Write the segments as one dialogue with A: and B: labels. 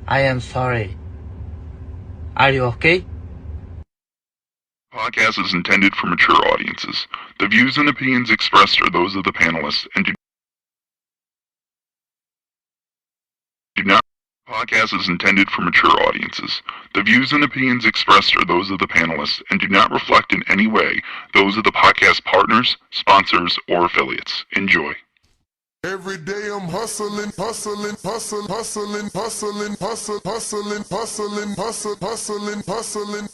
A: I am sorry. Are you okay?
B: Podcast is intended for mature audiences. The views and opinions expressed are those of the panelists and do not. Podcast is intended for mature audiences. The views and opinions expressed are those of the panelists and do not reflect in any way those of the podcast partners, sponsors, or affiliates. Enjoy.
C: Every day I'm hustling, hustling, hustling, hustling, hustling, hustling, hustling, hustling, hustling, hustling, hustling.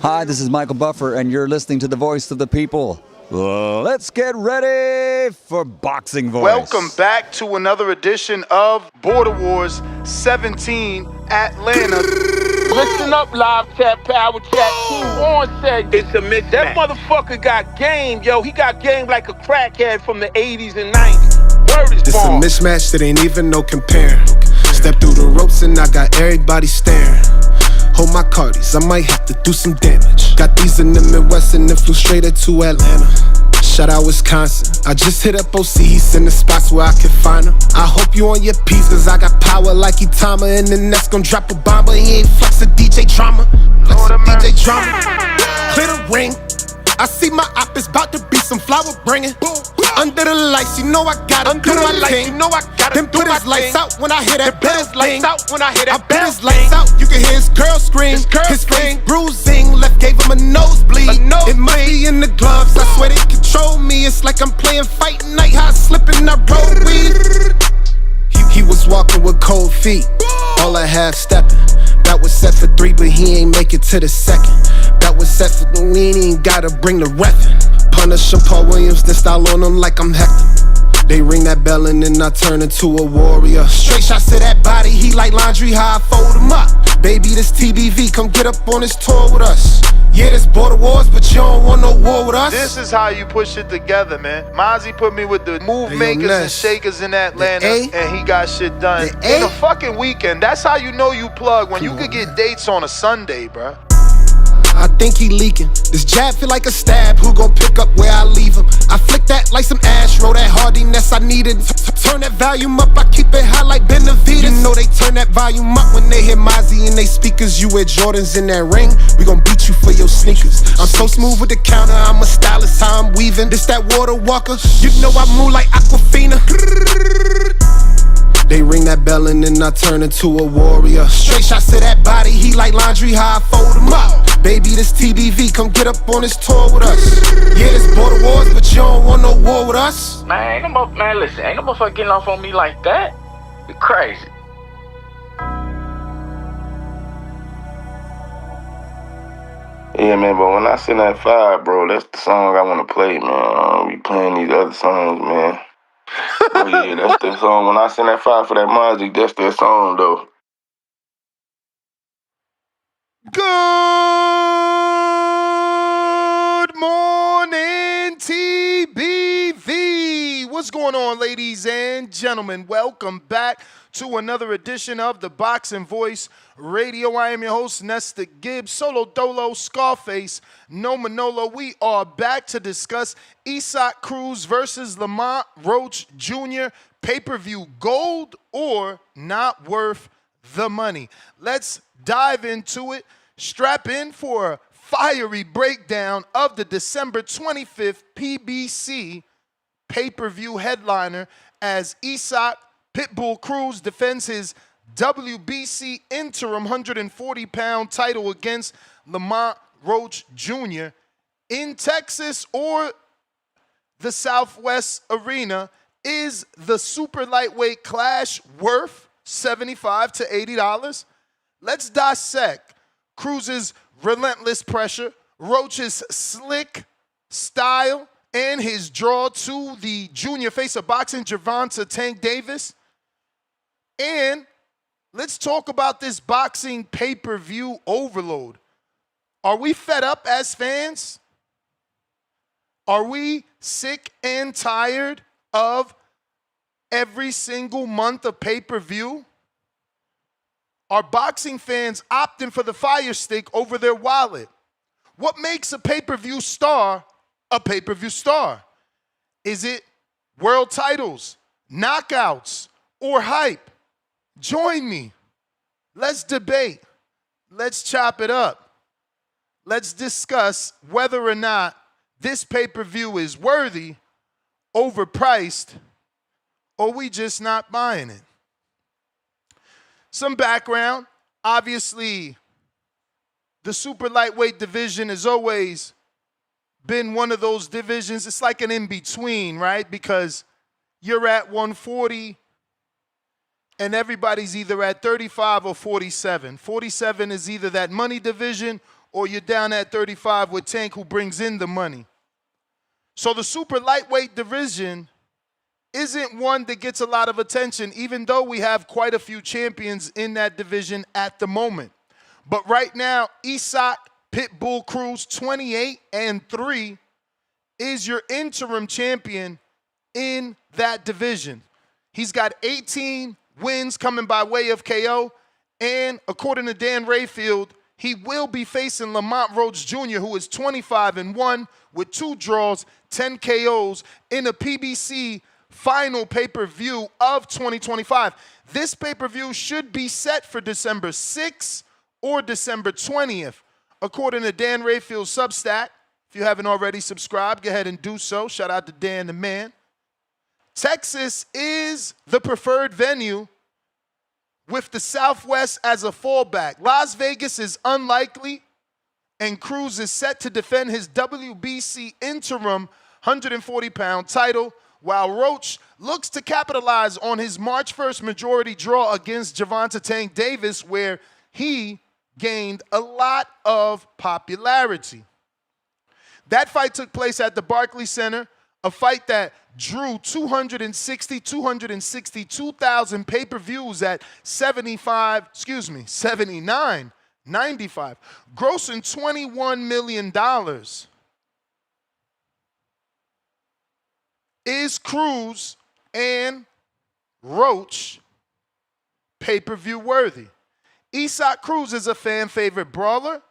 D: Hi, this is Michael Buffer, and you're listening to the Voice of the People. Let's get ready for Boxing Voice.
E: Welcome back to another edition of Border Wars 17 Atlanta.
F: Listen up, live chat, power chat. Team on said it's a mismatch. That motherfucker got game, yo. He got game like a crackhead from the 80s and 90s. Word is
G: this
F: born.
G: This a mismatch that ain't even no comparing. Step through the ropes and I got everybody staring. Hold my cardies, I might have to do some damage. Got these in the Midwest and then flew straight to Atlanta. Shout out Wisconsin, I just hit up OCs in the spots where I can find them. I hope you on your P's, cause I got power like Itama. And the next gon' drop a bomb, but he ain't flexin' DJ drama. Flexin' DJ drama, clear the ring. I see my op is about to be some flower bringing. Under the lights, you know I gotta do my thing. You know I gotta then put his lights out when I hear that bell thing. I put his lights out, you can hear his girl scream. His face bruising, left gave him a nosebleed. It might be in the gloves, I swear they control me. It's like I'm playing fight night, how I slip and I roll weed. He was walking with cold feet, all I half stepping. That was set for 3, but he ain't make it to the second. That was set for the we ain't gotta bring the weapon. Punish him, Paul Williams, then style on him like I'm Hector. They ring that bell and then I turn into a warrior. Straight shots to that body, he like laundry, how I fold him up. Baby, this TBV, come get up on this tour with us. Yeah, this border wars, but you don't want no war with us.
E: This is how you push it together, man. Mozzie put me with the move makers and shakers in Atlanta, and he got shit done in a fucking weekend. That's how you know you plug, when you could get dates on a Sunday, bruh.
G: I think he leaking. This jab feel like a stab. Who gon' pick up where I leave him? I flick that like some Astro. That hardiness I needed. Turn that volume up. I keep it high like Benavides. You know they turn that volume up when they hear Mozzie in they speakers. You wear Jordans in that ring. We gon' beat you for your sneakers. I'm so smooth with the counter. I'm a stylist. How I'm weaving. This that water walker. You know I move like Aquafina. They ring that bell and then I turn into a warrior. Straight shots to that body, he like laundry, how I fold him up. Baby, this TBV, come get up on this tour with us. Yeah, this border wars, but you don't want no war with us.
F: Man, listen, ain't no motherfucker getting off on me like that. You crazy.
H: Yeah, man, but when I send that fire, bro, that's the song I want to play, man. We playing these other songs, man. Oh yeah, that's that song. When I send that fire for that Mozzie, that's that song, though.
E: Good morning, TBV. What's going on, ladies and gentlemen? Welcome back to another edition of the Boxing Voice Radio. I am your host, Nesta Gibbs, Solo Dolo, Scarface, No Manolo. We are back to discuss Cruz versus Lamont Roach Jr. Pay-per-view, gold or not worth the money. Let's dive into it. Strap in for a fiery breakdown of the December 25th PBC pay-per-view headliner as Pitbull Cruz defends his WBC interim 140-pound title against Lamont Roach Jr. in Texas or the Southwest Arena. Is the super lightweight clash worth $75 to $80? Let's dissect Cruz's relentless pressure, Roach's slick style, and his draw to the junior face of boxing, Gervonta Davis. And let's talk about this boxing pay-per-view overload. Are we fed up as fans? Are we sick and tired of every single month of pay-per-view? Are boxing fans opting for the Firestick over their wallet? What makes a pay-per-view star a pay-per-view star? Is it world titles, knockouts, or hype? Join me Let's debate. Let's chop it up. Let's discuss whether or not this pay-per-view is worthy, overpriced, or we just not buying it. Some background. Obviously, the super lightweight division has always been one of those divisions. It's like an in-between, right? Because you're at 140 and everybody's either at 35 or 47. 47 is either that money division or you're down at 35 with Tank, who brings in the money. So the super lightweight division isn't one that gets a lot of attention, even though we have quite a few champions in that division at the moment. But right now, Isak, Pitbull, Cruz, 28-3, is your interim champion in that division. He's got 18 wins coming by way of KO, and according to Dan Rayfield, he will be facing Lamont Roach Jr., who is 25-1 with 2 draws, 10 KOs in a PBC final pay-per-view of 2025. This pay-per-view should be set for December 6th or December 20th, according to Dan Rayfield's Substack. If you haven't already subscribed, go ahead and do so. Shout out to Dan the man. Texas is the preferred venue with the Southwest as a fallback. Las Vegas is unlikely, and Cruz is set to defend his WBC interim 140-pound title, while Roach looks to capitalize on his March 1st majority draw against Gervonta Davis, where he gained a lot of popularity. That fight took place at the Barclays Center, a fight that drew 262,000 pay-per-views at 79.95, grossing $21 million. Is Cruz and Roach pay-per-view worthy? Isak Cruz is a fan favorite brawler.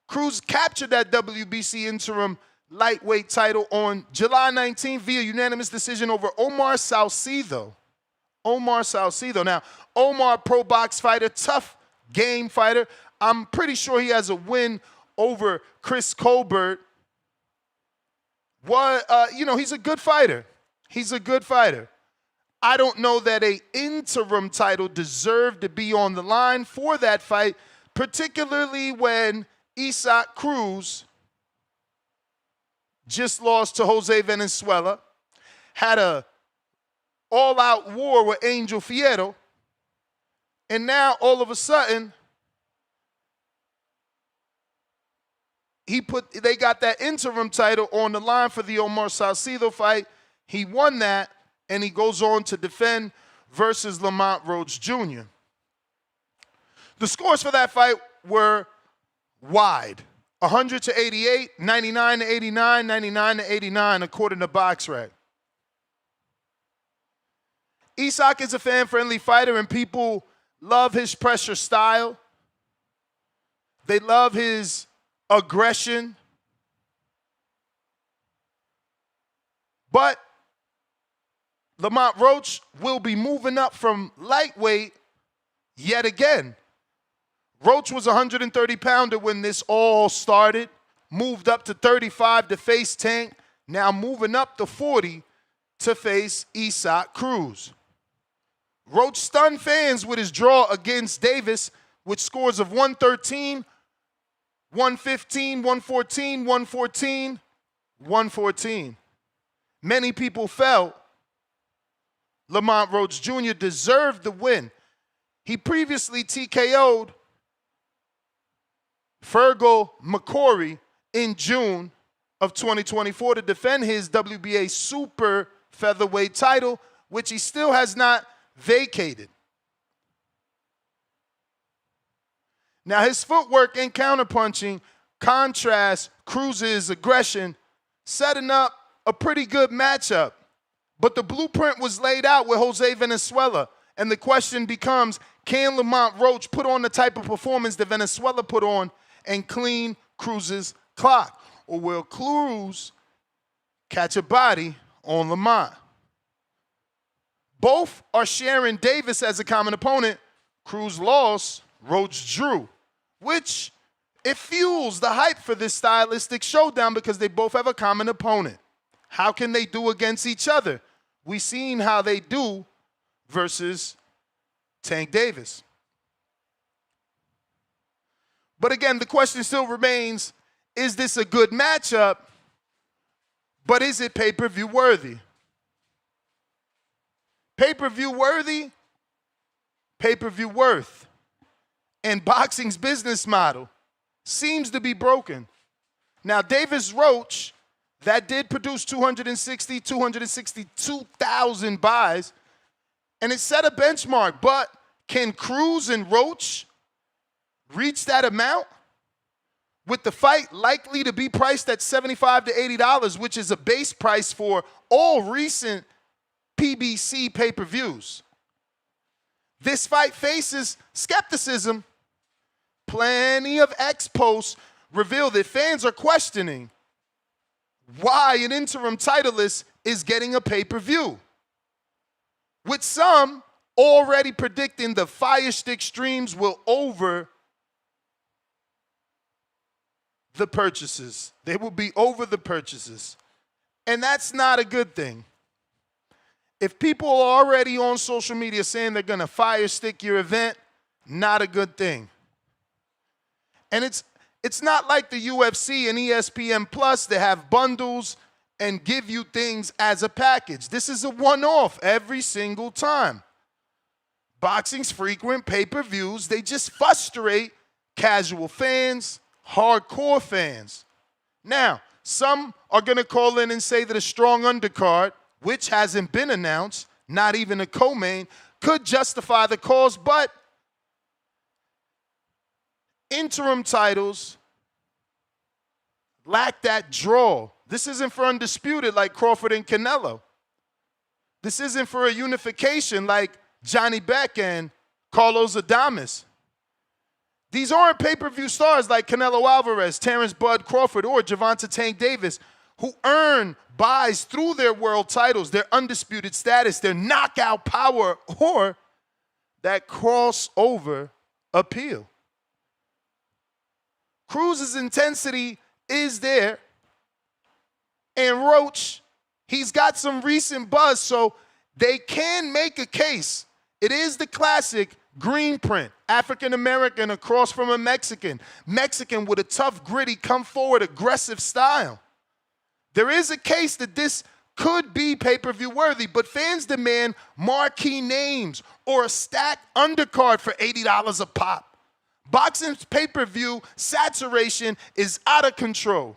E: Cruz captured that WBC interim lightweight title on July 19th via unanimous decision over Omar Salcido. Now, Omar, pro box fighter, tough game fighter. I'm pretty sure he has a win over Chris Colbert. He's a good fighter. I don't know that an interim title deserved to be on the line for that fight, particularly when Isak Cruz just lost to Jose Venezuela, had a all-out war with Angel Fierro, and now all of a sudden they got that interim title on the line for the Omar Salcido fight. He won that, and he goes on to defend versus Lamont Roach Jr. The scores for that fight were wide. 100-88, 99-89, 99-89, according to BoxRec. Isak is a fan-friendly fighter, and people love his pressure style. They love his aggression. But Lamont Roach will be moving up from lightweight yet again. Roach was a 130-pounder when this all started, moved up to 35 to face Tank, now moving up to 40 to face Isak Cruz. Roach stunned fans with his draw against Davis with scores of 113, 115, 114, 114, 114. Many people felt Lamont Roach Jr. deserved the win. He previously TKO'd Fergal McCory in June of 2024 to defend his WBA super featherweight title, which he still has not vacated. Now, his footwork and counterpunching contrast Cruz's aggression, setting up a pretty good matchup. But the blueprint was laid out with Jose Venezuela, and the question becomes, can Lamont Roach put on the type of performance that Venezuela put on and clean Cruz's clock? Or will Cruz catch a body on Lamont? Both are sharing Davis as a common opponent, Cruz lost, Roach drew, which it fuels the hype for this stylistic showdown because they both have a common opponent. How can they do against each other? We've seen how they do versus Tank Davis. But again, the question still remains, is this a good matchup, but is it pay-per-view worthy? Pay-per-view worthy, pay-per-view worth. And boxing's business model seems to be broken. Now, Davis Roach, that did produce 262,000 buys, and it set a benchmark. But can Cruz and Roach reach that amount? With the fight likely to be priced at $75 to $80, which is a base price for all recent PBC pay-per-views. This fight faces skepticism. Plenty of ex-posts reveal that fans are questioning why an interim titleist is getting a pay-per-view, with some already predicting the Firestick streams will over the purchases. They will be over the purchases. And that's not a good thing. If people are already on social media saying they're going to Firestick your event, not a good thing. And it's not like the UFC and ESPN Plus that have bundles and give you things as a package. This is a one-off every single time. Boxing's frequent pay-per-views, they just frustrate casual fans, hardcore fans. Now, some are going to call in and say that a strong undercard, which hasn't been announced, not even a co-main, could justify the cause, but interim titles lack that draw. This isn't for undisputed like Crawford and Canelo. This isn't for a unification like Johnny Beck and Carlos Adames. These aren't pay-per-view stars like Canelo Alvarez, Terrence Bud Crawford, or Gervonta Tank Davis, who earn buys through their world titles, their undisputed status, their knockout power, or that crossover appeal. Cruz's intensity is there, and Roach, he's got some recent buzz, so they can make a case. It is the classic green print, African-American across from a Mexican. Mexican with a tough, gritty, come forward, aggressive style. There is a case that this could be pay-per-view worthy, but fans demand marquee names or a stacked undercard for $80 a pop. Boxing's pay-per-view saturation is out of control.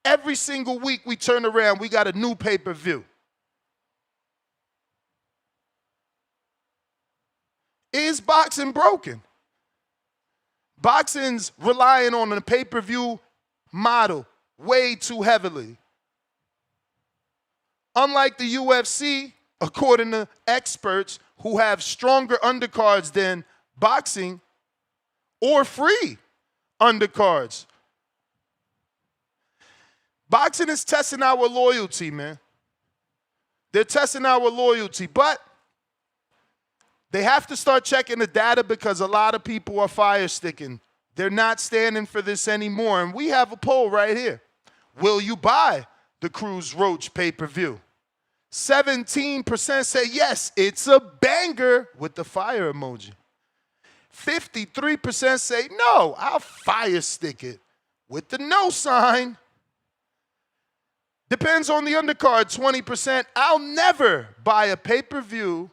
E: Every single week we turn around, we got a new pay-per-view. Is boxing broken? Boxing's relying on a pay-per-view model way too heavily. Unlike the UFC, according to experts who have stronger undercards than boxing or free undercards. Boxing is testing our loyalty, man. They're testing our loyalty, but they have to start checking the data because a lot of people are firesticking. They're not standing for this anymore. And we have a poll right here. Will you buy the Cruz Roach pay-per-view? 17% say yes, it's a banger with the fire emoji. 53% say no, I'll firestick it with the no sign. Depends on the undercard, 20%. I'll never buy a pay-per-view.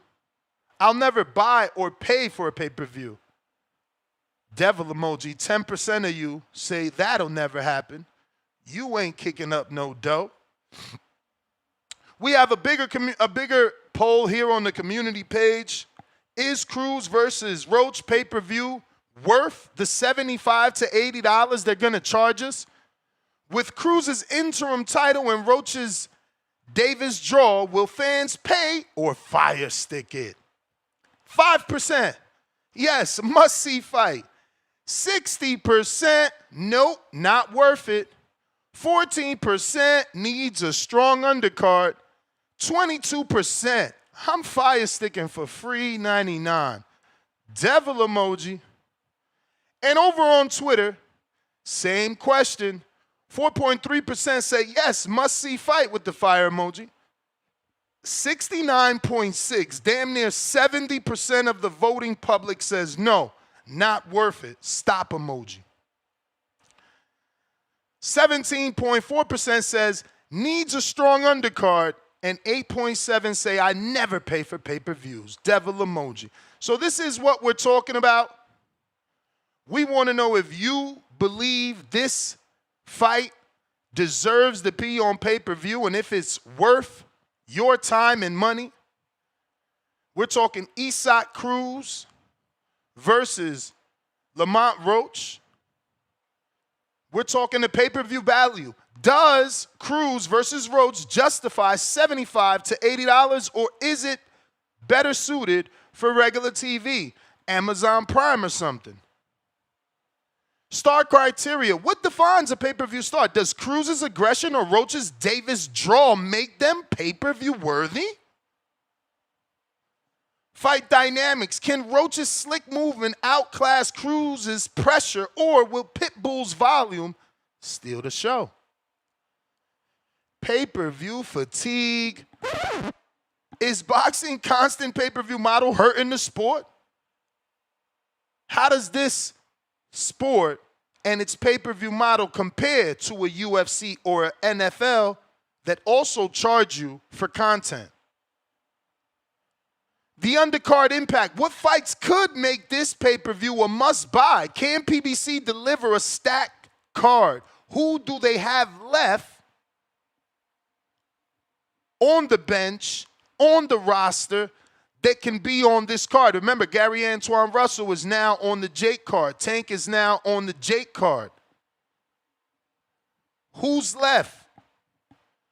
E: I'll never buy or pay for a pay-per-view. Devil emoji, 10% of you say that'll never happen. You ain't kicking up no dough. We have a bigger poll here on the community page. Is Cruz versus Roach pay-per-view worth the $75 to $80 they're going to charge us? With Cruz's interim title and Roach's Davis draw, will fans pay or firestick it? 5%, yes, must-see fight. 60%, nope, not worth it. 14% needs a strong undercard. 22%, I'm fire sticking for free 99. Devil emoji. And over on Twitter, same question. 4.3% say yes, must see fight with the fire emoji. 69.6, damn near 70% of the voting public says no, not worth it, stop emoji. 17.4% says needs a strong undercard, and 8.7 say I never pay for pay-per-views, devil emoji. So this is what we're talking about. We want to know if you believe this fight deserves to be on pay-per-view and if it's worth your time and money. We're talking Cruz versus Lamont Roach. We're talking the pay-per-view value. Does Cruz versus Roach justify $75 to $80, or is it better suited for regular TV, Amazon Prime or something? Star criteria. What defines a pay-per-view star? Does Cruz's aggression or Roach's Davis draw make them pay-per-view worthy? Fight dynamics. Can Roach's slick movement outclass Cruz's pressure, or will Pitbull's volume steal the show? Pay-per-view fatigue. Is boxing constant pay-per-view model hurting the sport? How does this sport and its pay-per-view model compare to a UFC or an NFL that also charge you for content? The undercard impact. What fights could make this pay-per-view a must-buy? Can PBC deliver a stacked card? Who do they have left on the bench, on the roster, that can be on this card? Remember, Gary Antoine Russell is now on the Jake card. Tank is now on the Jake card. Who's left?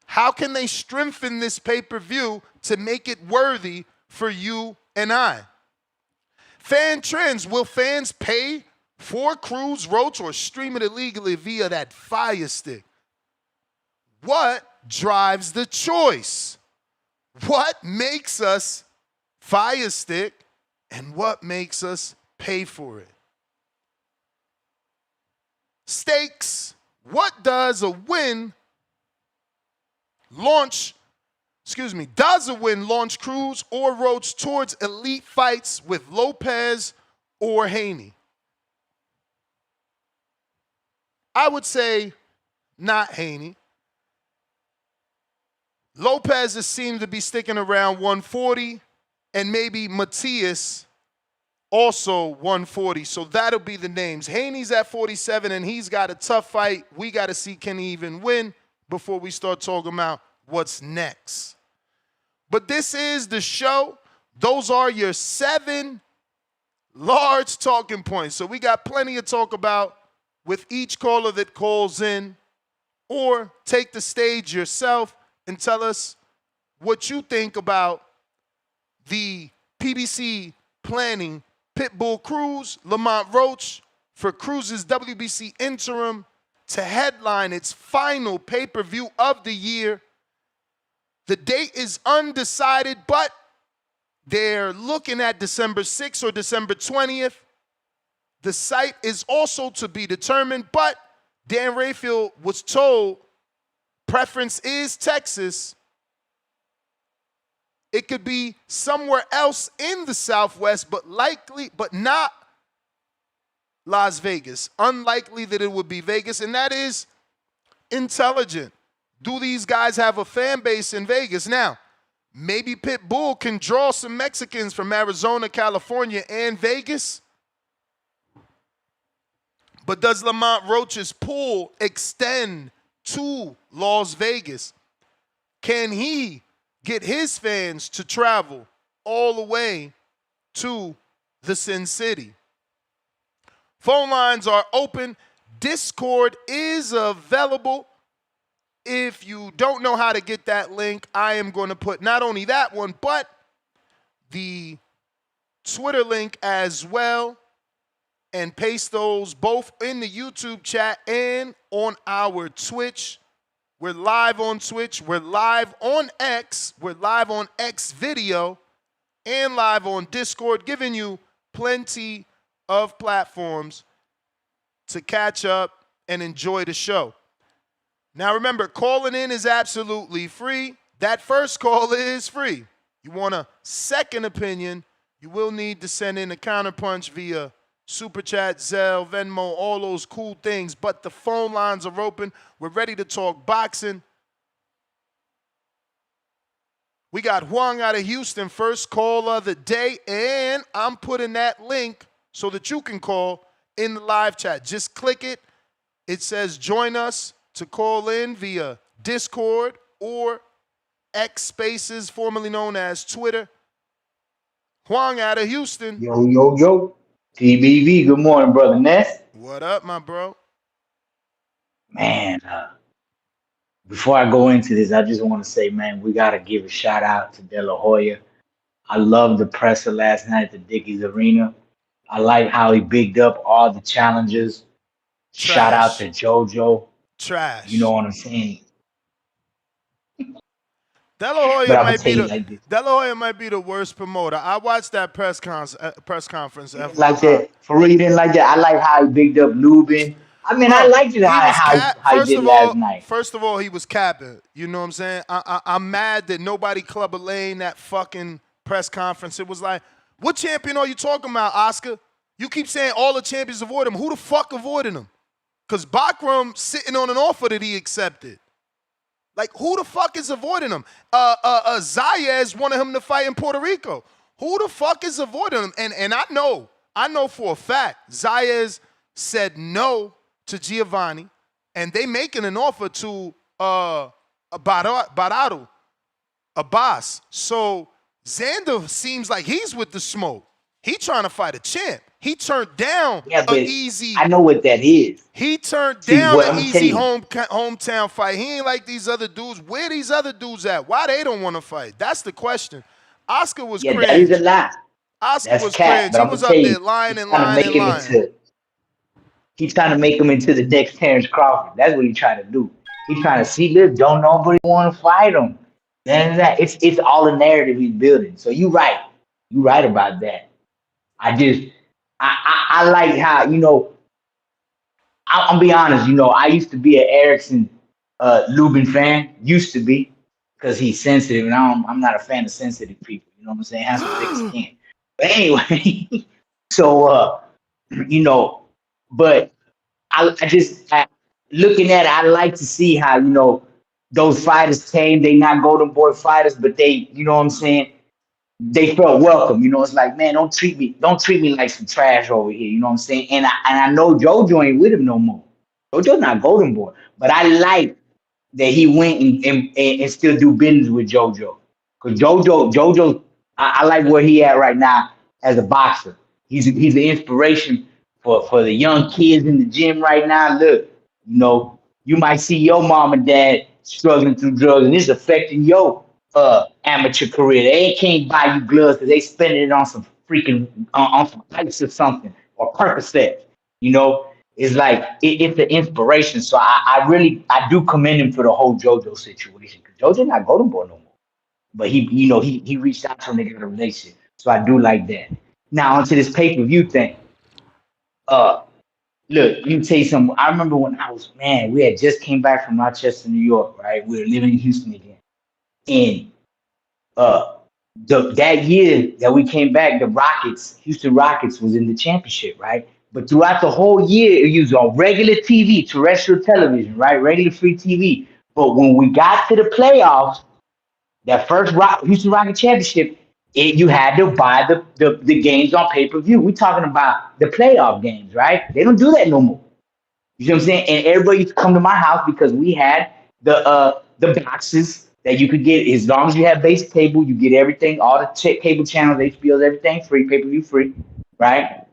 E: How can they strengthen this pay-per-view to make it worthy for you and I? Fan trends. Will fans pay for Cruz, Roach, or stream it illegally via that Firestick? What drives the choice? What makes us Firestick, and what makes us pay for it? Stakes. What does a win launch Cruz or Roach towards elite fights with Lopez or Haney? I would say not Haney. Lopez has seemed to be sticking around 140, and maybe Matias also 140. So that'll be the names. Haney's at 47, and he's got a tough fight. We got to see can he even win before we start talking about what's next. But this is the show. Those are your 7 large talking points. So we got plenty to talk about with each caller that calls in, or take the stage yourself and tell us what you think about the PBC planning Pitbull Cruz, Lamont Roach, for Cruz's WBC interim to headline its final pay-per-view of the year. The date is undecided, but they're looking at December 6th or December 20th. The site is also to be determined, but Dan Rayfield was told preference is Texas. It could be somewhere else in the Southwest, but not Las Vegas. Unlikely that it would be Vegas, and that is intelligent. Do these guys have a fan base in Vegas? Now, maybe Pitbull can draw some Mexicans from Arizona, California, and Vegas. But does Lamont Roach's pool extend to Las Vegas? Can he get his fans to travel all the way to the Sin City? Phone lines are open. Discord is available. If you don't know how to get that link, I am going to put not only that one, but the Twitter link as well, and paste those both in the YouTube chat and on our Twitch. We're live on Twitch. We're live on X. We're live on X video and live on Discord, giving you plenty of platforms to catch up and enjoy the show. Now remember, calling in is absolutely free. That first call is free. You want a second opinion, you will need to send in a counterpunch via Super Chat, Zelle, Venmo, all those cool things. But the phone lines are open. We're ready to talk boxing. We got Huang out of Houston, first call of the day. And I'm putting that link so that you can call in the live chat. Just click it. It says join us to call in via Discord or X Spaces, formerly known as Twitter. Huang out of Houston.
I: Yo. PPV, good morning, brother Ness.
E: What up, my bro?
I: Man, before I go into this, I just want to say, man, we got to give a shout out to De La Hoya. I loved the presser last night at the Dickies Arena. I like how he bigged up all the challengers.
E: Trash.
I: Shout out to JoJo.
E: Trash.
I: You know what I'm saying?
E: De La Hoya might be the worst promoter. I watched that press conference.
I: Like that. For real, you didn't like that? I like how he bigged up Lubin. I mean, I liked it how he did last night.
E: First of all, he was capping. You know what I'm saying? I'm mad that nobody Clubber Lane that fucking press conference. It was like, what champion are you talking about, Oscar? You keep saying all the champions avoid him. Who the fuck avoided him? Because Bakram sitting on an offer that he accepted. Like, who the fuck is avoiding him? Zayas wanted him to fight in Puerto Rico. Who the fuck is avoiding him? And I know for a fact, Zayas said no to Giovanni, and they making an offer to Barado, Abbas. So Xander seems like he's with the smoke. He trying to fight a champ. He turned down an easy.
I: I know what that is.
E: He turned down an easy hometown fight. He ain't like these other dudes. Where these other dudes at? Why they don't want to fight? That's the question. Oscar was crazy.
I: That is a lie.
E: Oscar was crazy. He was up there lying.
I: He's trying to make him into the next Terrence Crawford. That's what he's trying to do. He's trying to see this. Don't nobody want to fight him. It's all a narrative he's building. So you're right. You're right about that. I like how, I'll be honest, I used to be an Erickson Lubin fan, used to be, because he's sensitive, and I'm not a fan of sensitive people, you know what I'm saying? Has some thick skin. But anyway, so, but looking at it, I like to see how, those fighters came, they not Golden Boy fighters, but they, you know what I'm saying? They felt welcome, it's like, man, don't treat me like some trash over here, you know what I'm saying? And I know JoJo ain't with him no more. JoJo's not Golden Boy, but I like that he went and still do business with JoJo, because JoJo, I like where he at right now as a boxer. He's an inspiration for the young kids in the gym right now. Look, you might see your mom and dad struggling through drugs, and it's affecting your amateur career. They can't buy you gloves because they spending it on some freaking on some pipes or something, or Percocet. It's like it's an inspiration. So I do commend him for the whole JoJo situation, because JoJo not Golden Boy no more, but he reached out to him to get a relationship. So I do like that. Now onto this pay-per-view thing. Look, let me tell you something. I remember when we had just came back from Rochester, New York, right? We were living in Houston again. And that year that we came back, the Houston Rockets was in the championship, right? But throughout the whole year, it was on regular TV, terrestrial television, right? Regular free TV. But when we got to the playoffs, that first Houston Rocket championship, you had to buy the games on pay-per-view. We're talking about the playoff games, right? They don't do that no more. You know what I'm saying? And everybody used to come to my house because we had the boxes that you could get. As long as you have base cable, you get everything, all the cable channels, HBOs, everything free, pay-per-view free, right?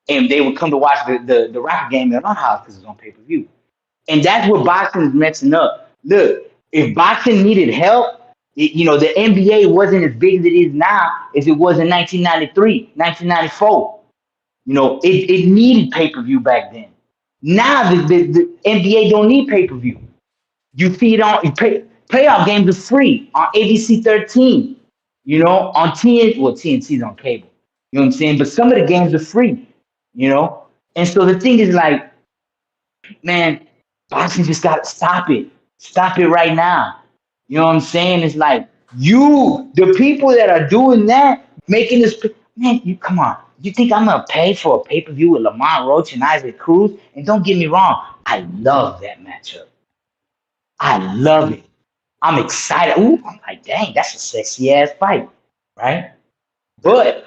I: And they would come to watch the Rocket game at my house because it's on pay-per-view. And that's what boxing is messing up. Look, if boxing needed help, the NBA wasn't as big as it is now as it was in 1993, 1994. It needed pay-per-view back then. Now the NBA don't need pay-per-view. You see it on playoff games are free on ABC 13. You know, on TNT. Well, TNT's on cable. You know what I'm saying? But some of the games are free. You know, and so the thing is like, man, boxing just got to stop it. Stop it right now. You know what I'm saying? It's like the people that are doing that, making this, man, you come on. You think I'm gonna pay for a pay-per-view with Lamont Roach and Isaac Cruz? And don't get me wrong, I love that matchup. I love it. I'm excited. Ooh, I'm like, dang, that's a sexy ass fight, right? But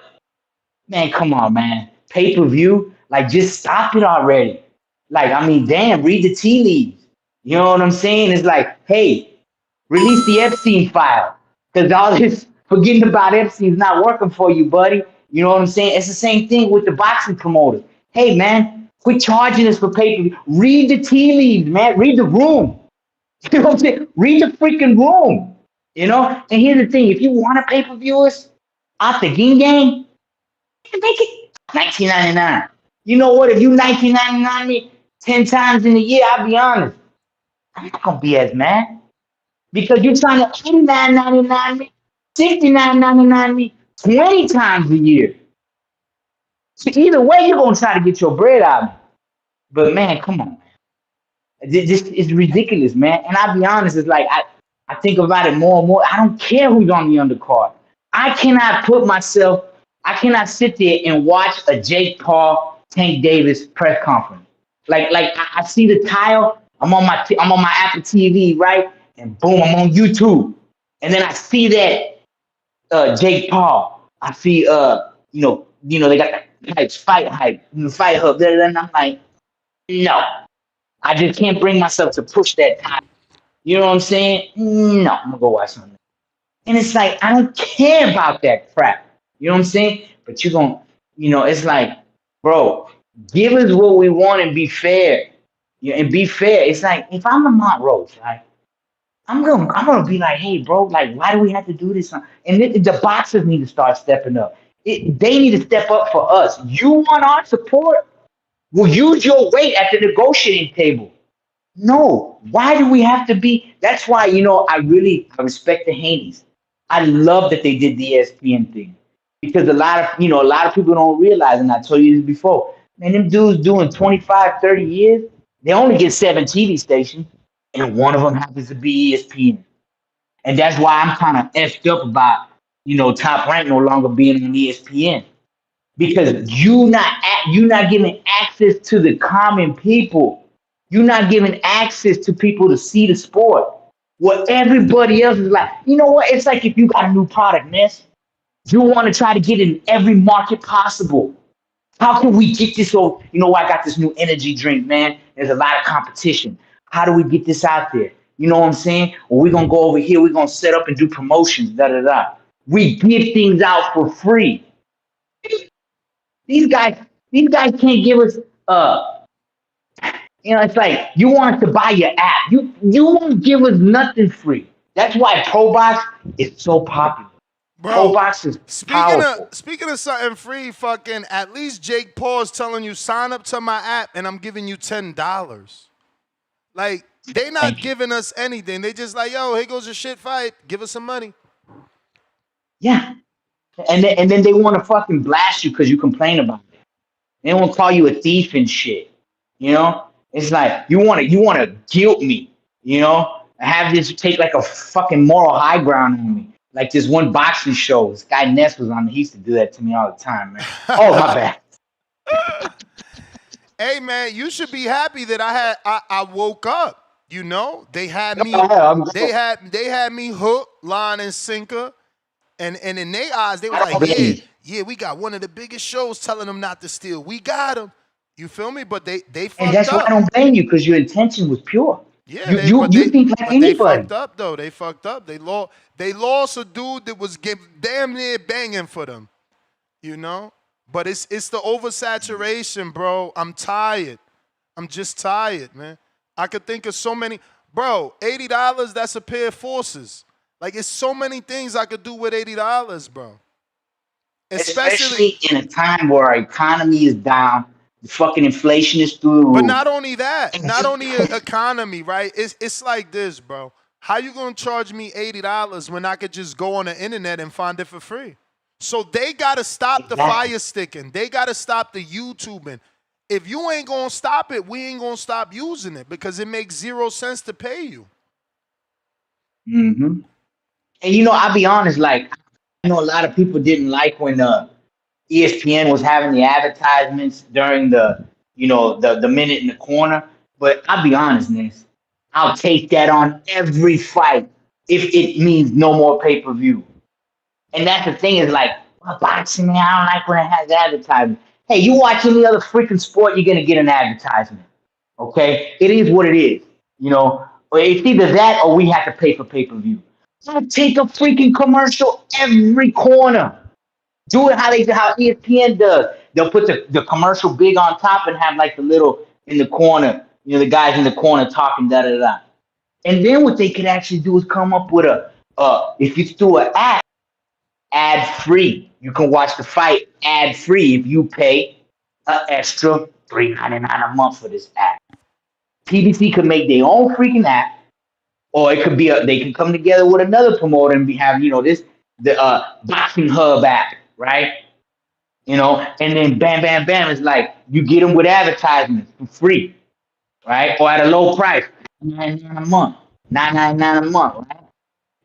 I: man, come on, man. Pay-per-view, like just stop it already. Like, I mean, damn, read the tea leaves. You know what I'm saying? It's like, hey, release the Epstein file. Because all this forgetting about Epstein's not working for you, buddy. You know what I'm saying? It's the same thing with the boxing promoters. Hey, man, quit charging us for pay-per-view. Read the tea leaves, man. Read the room. You know what I'm saying? Read the freaking room. You know? And here's the thing. If you want to pay-per-view us off the game, make it $19.99. You know what? If you $19.99 me 10 times in a year, I'll be honest. I'm not gonna be as mad. Because you're trying to $89.99 me, $69.99 me 20 times a year. So either way, you're gonna try to get your bread out. But man, come on. This is ridiculous, man. And I'll be honest, it's like I think about it more and more. I don't care who's on the undercard. I cannot sit there and watch a Jake Paul, Tank Davis press conference. Like I see the tile. I'm on my Apple TV, right? And boom, I'm on YouTube. And then I see that Jake Paul. I see they got the hype, fight hub. And I'm like, no, I just can't bring myself to push that time. You know what I'm saying? No, I'm gonna go watch something. And it's like, I don't care about that crap. You know what I'm saying? But you're gonna, it's like, bro, give us what we want and be fair. Yeah, and be fair. It's like, if I'm Lamont Roach, right? I'm gonna be like, hey, bro, like, why do we have to do this? And the boxers need to start stepping up. They need to step up for us. You want our support? Well, use your weight at the negotiating table. No, why do we have to be? That's why, I respect the Haneys. I love that they did the ESPN thing because a lot of people don't realize, and I told you this before, man, them dudes doing 25, 30 years, they only get 7 TV stations, and one of them happens to be ESPN. And that's why I'm kind of effed up about, Top Rank no longer being on ESPN because you not giving access to the common people. You're not giving access to people to see the sport. What everybody else is like, you know what? It's like if you got a new product, miss, you want to try to get in every market possible. How can we get this over? I got this new energy drink, man. There's a lot of competition. How do we get this out there? You know what I'm saying? Well, we're going to go over here. We're going to set up and do promotions, da-da-da. We give things out for free. These guys can't give us it's like you want us to buy your app. You won't give us nothing free. That's why ProBox is so popular.
E: Bro,
I: ProBox is powerful.
E: Speaking of something free, fucking at least Jake Paul's telling you sign up to my app and I'm giving you $10. Like they not giving us anything. They just like, yo, here goes your shit fight. Give us some money.
I: Yeah. And then they want to fucking blast you because you complain about it. They want to call you a thief and shit. It's like you want to guilt me, have this take like a fucking moral high ground on me. Like this one boxing show, this guy Ness was on. He used to do that to me all the time, man. Oh my bad.
E: Hey man, you should be happy that I woke up. They had me they had me hooked, line and sinker, and in their eyes they were like, yeah, we got one of the biggest shows telling them not to steal. We got them. You feel me? But they fucked up.
I: And that's why I don't blame you because your intention was pure.
E: Yeah,
I: you think like anybody.
E: They fucked up though. They fucked up. They lost a dude that was damn near banging for them. But it's the oversaturation, bro. I'm tired. I'm just tired, man. I could think of so many. Bro, $80, that's a pair of forces. Like it's so many things I could do with $80, bro.
I: Especially in a time where our economy is down. The fucking inflation is through the
E: But
I: roof.
E: not only that, not only economy, right? It's like this, bro. How you gonna charge me $80 when I could just go on the internet and find it for free? So they gotta stop the fire sticking. They gotta stop the YouTubing. If you ain't gonna stop it, we ain't gonna stop using it because it makes 0 sense to pay you.
I: Mm-hmm. And you know, I'll be honest, like I know a lot of people didn't like when ESPN was having the advertisements during the, you know, the minute in the corner. But I'll be honest, Ness, I'll take that on every fight if it means no more pay-per-view. And that's the thing is like, well, boxing, man, I don't like when it has advertisement. Hey, you watch any other freaking sport, you're gonna get an advertisement. Okay? It is what it is. You know, or it's either that or we have to pay for pay-per-view. So take a freaking commercial every corner. Do it how ESPN does. They'll put the commercial big on top and have like the little in the corner, you know, the guys in the corner talking da da da. And then what they could actually do is come up with if you do an ad free. You can watch the fight ad free if you pay an extra $3.99 a month for this app. PBC could make their own freaking app, or it could be they can come together with another promoter and have, you know, the Boxing Hub app, right? You know, and then bam, bam, bam, it's like you get them with advertisements for free, right? Or at a low price, $9.99 a month, $9.99 a month, right?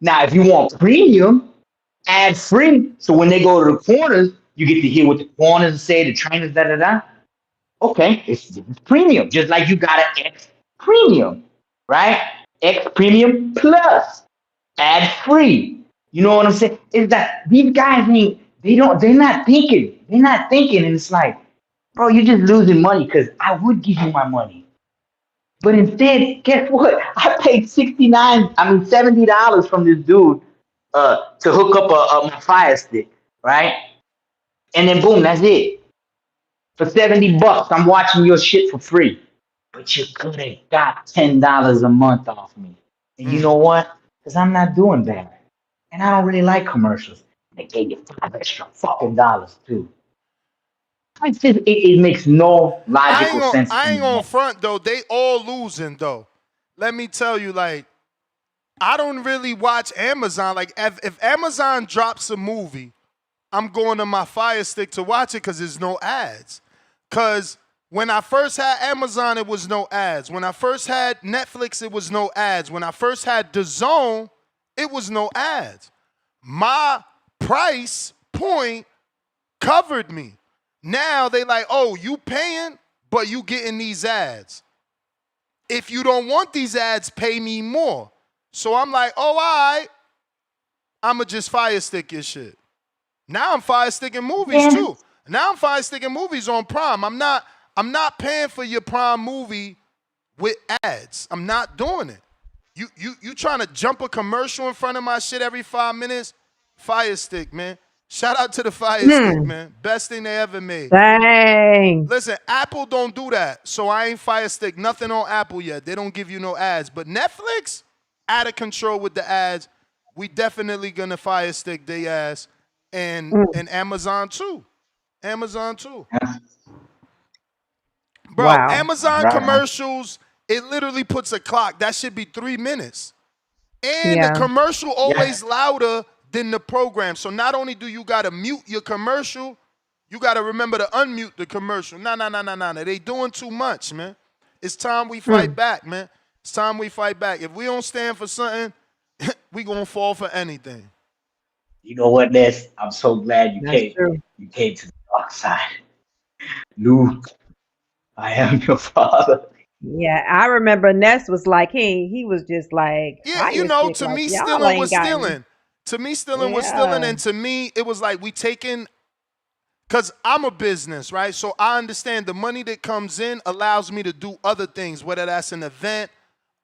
I: Now, if you want premium, ad free, so when they go to the corners, you get to hear what the corners say, the trainers, da da da. Okay, it's premium, just like you got an X premium, right? X premium plus ad free. You know what I'm saying? Is that these guys they're not thinking. They're not thinking, and it's like, bro, you're just losing money because I would give you my money. But instead, guess what? I paid $70 from this dude to hook up my Firestick, right? And then boom, that's it. For $70, I'm watching your shit for free. But you could have got $10 a month off me. And you know what? Because I'm not doing that. And I don't really like commercials. They gave you $5 extra fucking dollars too. It makes no logical sense.
E: I ain't gonna front though. They all losing though. Let me tell you, like, I don't really watch Amazon. Like, if Amazon drops a movie, I'm going to my Fire Stick to watch it because there's no ads. Because when I first had Amazon, it was no ads. When I first had Netflix, it was no ads. When I first had DAZN, it was no ads. My price point covered me. Now they like, oh, you paying, but you getting these ads. If you don't want these ads, pay me more. So I'm like, oh, all right, I'ma just Fire Stick your shit. Now I'm Fire Sticking movies too. Now I'm Fire Sticking movies on Prime. I'm not paying for your Prime movie with ads. I'm not doing it. You trying to jump a commercial in front of my shit every 5 minutes? Fire Stick, man. Shout out to the Fire Stick, man. Best thing they ever made.
J: Dang.
E: Listen, Apple don't do that, so I ain't Fire Stick nothing on Apple yet. They don't give you no ads. But Netflix, out of control with the ads. We definitely gonna Fire Stick they ass. And Amazon too. Amazon too. Bro,
J: Wow.
E: Amazon commercials, it literally puts a clock. That should be 3 minutes. And the commercial always louder than the program. So not only do you got to mute your commercial, you got to remember to unmute the commercial. Nah. They doing too much, man. It's time we fight back, man. It's time we fight back. If we don't stand for something, we going to fall for anything.
I: You know what, Ness? I'm so glad you came.
J: True.
I: You came to the dark side. Luke, I am your father.
J: Yeah, I remember Ness was like, he was just like,
E: yeah, you know, to me, stealing was stealing. To me, stealing was stealing, and to me, it was like we taking, because I'm a business, right? So I understand the money that comes in allows me to do other things, whether that's an event,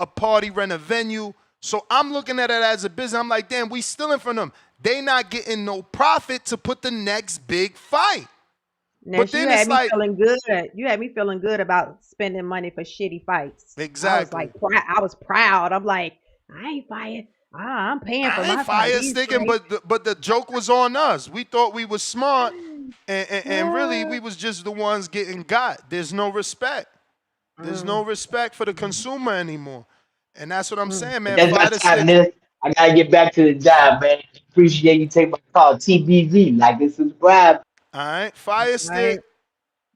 E: a party, rent a venue. So I'm looking at it as a business. I'm like, damn, we stealing from them. They not getting no profit to put the next big fight.
J: Ness,
E: but then
J: you had
E: it's
J: me
E: like
J: feeling good. You had me feeling good about spending money for shitty fights.
E: Exactly.
J: I was proud. I'm like, I ain't fired. I'm paying for my
E: Fire Sticking, but the joke was on us. We thought we was smart, And really, we was just the ones getting got. There's no respect. There's no respect for the consumer anymore. And that's what I'm saying, man.
I: That's my
E: Fight
I: time,
E: stick.
I: man. I gotta get back to the job, man. Appreciate you taking my call. TBV, like and subscribe.
E: All right. Fire
J: Right,
E: stick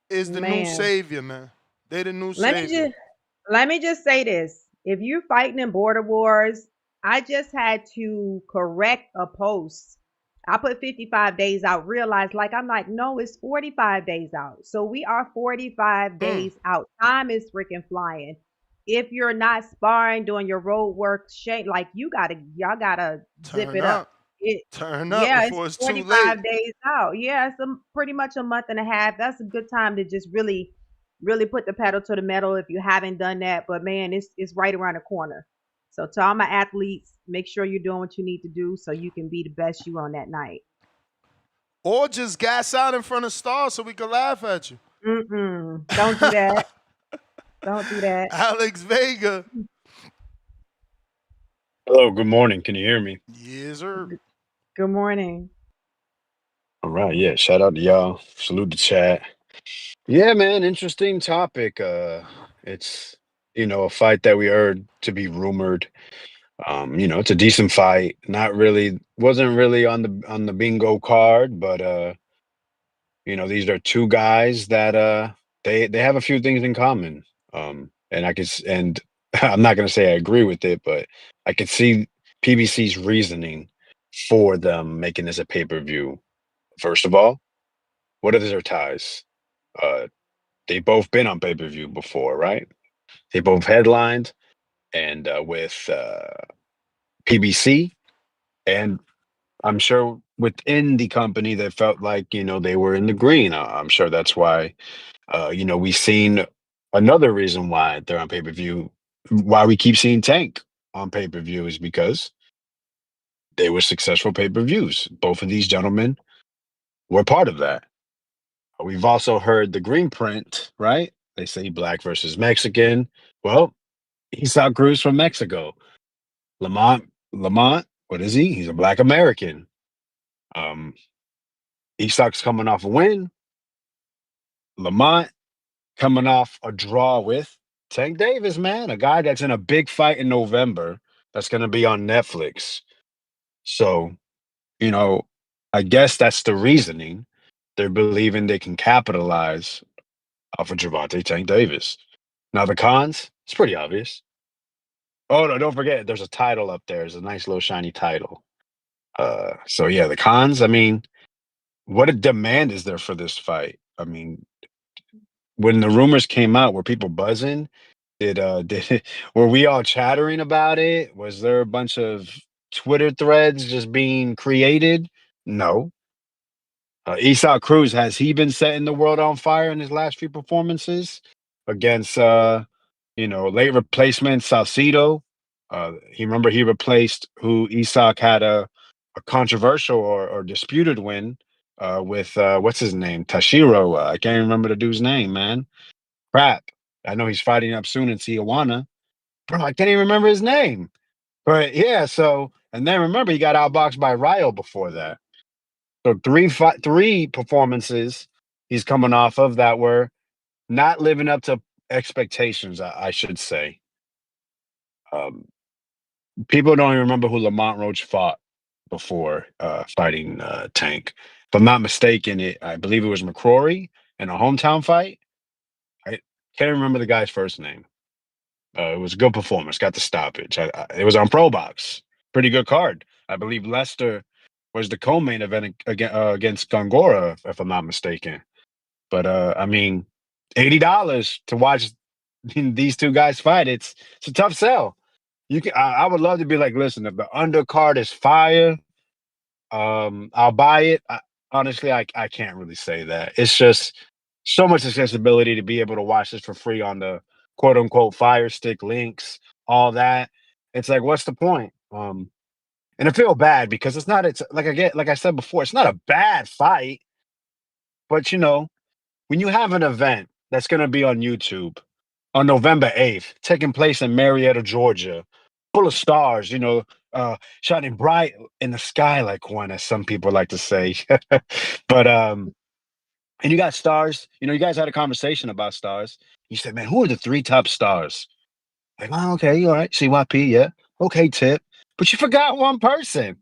E: is the new
J: man.
E: savior, man. They the new
J: Let me
E: savior.
J: just let me just say this. If you're fighting in border wars, I just had to correct a post. I put 55 days out, realized I'm like, no, it's 45 days out. So we are 45
E: Mm.
J: days out. Time is freaking flying. If you're not sparring, doing your road work, y'all gotta zip
E: Turn
J: it up.
E: up.
J: It,
E: Turn up
J: yeah, it's
E: before it's too late.
J: 45 days out. Yeah, it's pretty much a month and a half. That's a good time to just really put the pedal to the metal if you haven't done that. But man, it's right around the corner. So to all my athletes, make sure you're doing what you need to do so you can be the best you on that night.
E: Or just gas out in front of stars so we can laugh at you.
J: Don't do that. Don't do that.
E: Alex Vega.
K: Hello, good morning. Can you hear me?
E: Yes, sir.
J: Good morning.
K: All right, yeah. Shout out to y'all. Salute the chat. Yeah, man, interesting topic. It's a fight that we heard to be rumored. It's a decent fight. Not really wasn't really on the bingo card, but these are two guys that they have a few things in common. And and I'm not gonna say I agree with it, but I could see PBC's reasoning for them making this a pay-per-view. First of all, what are their ties? Uh, they both been on pay-per-view before, right? They both headlined and with PBC, and I'm sure within the company they felt like they were in the green. I'm sure that's why we've seen another reason why they're on pay-per-view. Why we keep seeing Tank on pay-per-view is because they were successful pay-per-views. Both of these gentlemen were part of that. We've also heard the green print, right? They say black versus Mexican. Well, he saw Cruz from Mexico. Lamont, what is he? He's a black American. Um, Isak's coming off a win. Lamont coming off a draw with Tank Davis, man, a guy that's in a big fight in November that's going to be on Netflix. So, you know, I guess that's the reasoning. They're believing they can capitalize off of Gervonta Tank Davis. Now, the cons, it's pretty obvious. Oh, no, don't forget, there's a title up there. There's a nice little shiny title. So yeah, the cons, I mean, what a demand is there for this fight? I mean, when the rumors came out, were people buzzing? Did were we all chattering about it? Was there a bunch of Twitter threads just being created? No. Esau Cruz, has he been setting the world on fire in his last few performances against late replacement Salcido? Remember he replaced who Isak had a controversial or disputed win with what's his name? Tashiro. I can't remember the dude's name, man. Crap. I know he's fighting up soon in Tijuana. Bro, I can't even remember his name. But yeah, so and then remember he got outboxed by Ryo before that. So three performances he's coming off of that were not living up to expectations, I should say. Um, People don't even remember who Lamont Roach fought before fighting Tank. If I'm not mistaken, I believe it was McCrory in a hometown fight. I can't remember the guy's first name. It was a good performance. Got the stoppage. It was on Pro Box. Pretty good card. I believe Lester was the co-main event against Gongora, if I'm not mistaken. But I mean, $80 to watch these two guys fight. It's a tough sell. You can. I would love to be like, listen, if the undercard is fire, I'll buy it. Honestly, I can't really say that. It's just so much accessibility to be able to watch this for free on the quote unquote Firestick links, all that. It's like, what's the point? And I feel bad because it's like I said before, it's not a bad fight, but when you have an event that's going to be on YouTube on November 8th, taking place in Marietta, Georgia, full of stars, shining bright in the sky like one, as some people like to say. But And you got stars. You know, you guys had a conversation about stars. You said, man, who are the 3 top stars? Like, oh, okay, all right. CYP, yeah. Okay, Tip. But you forgot one person.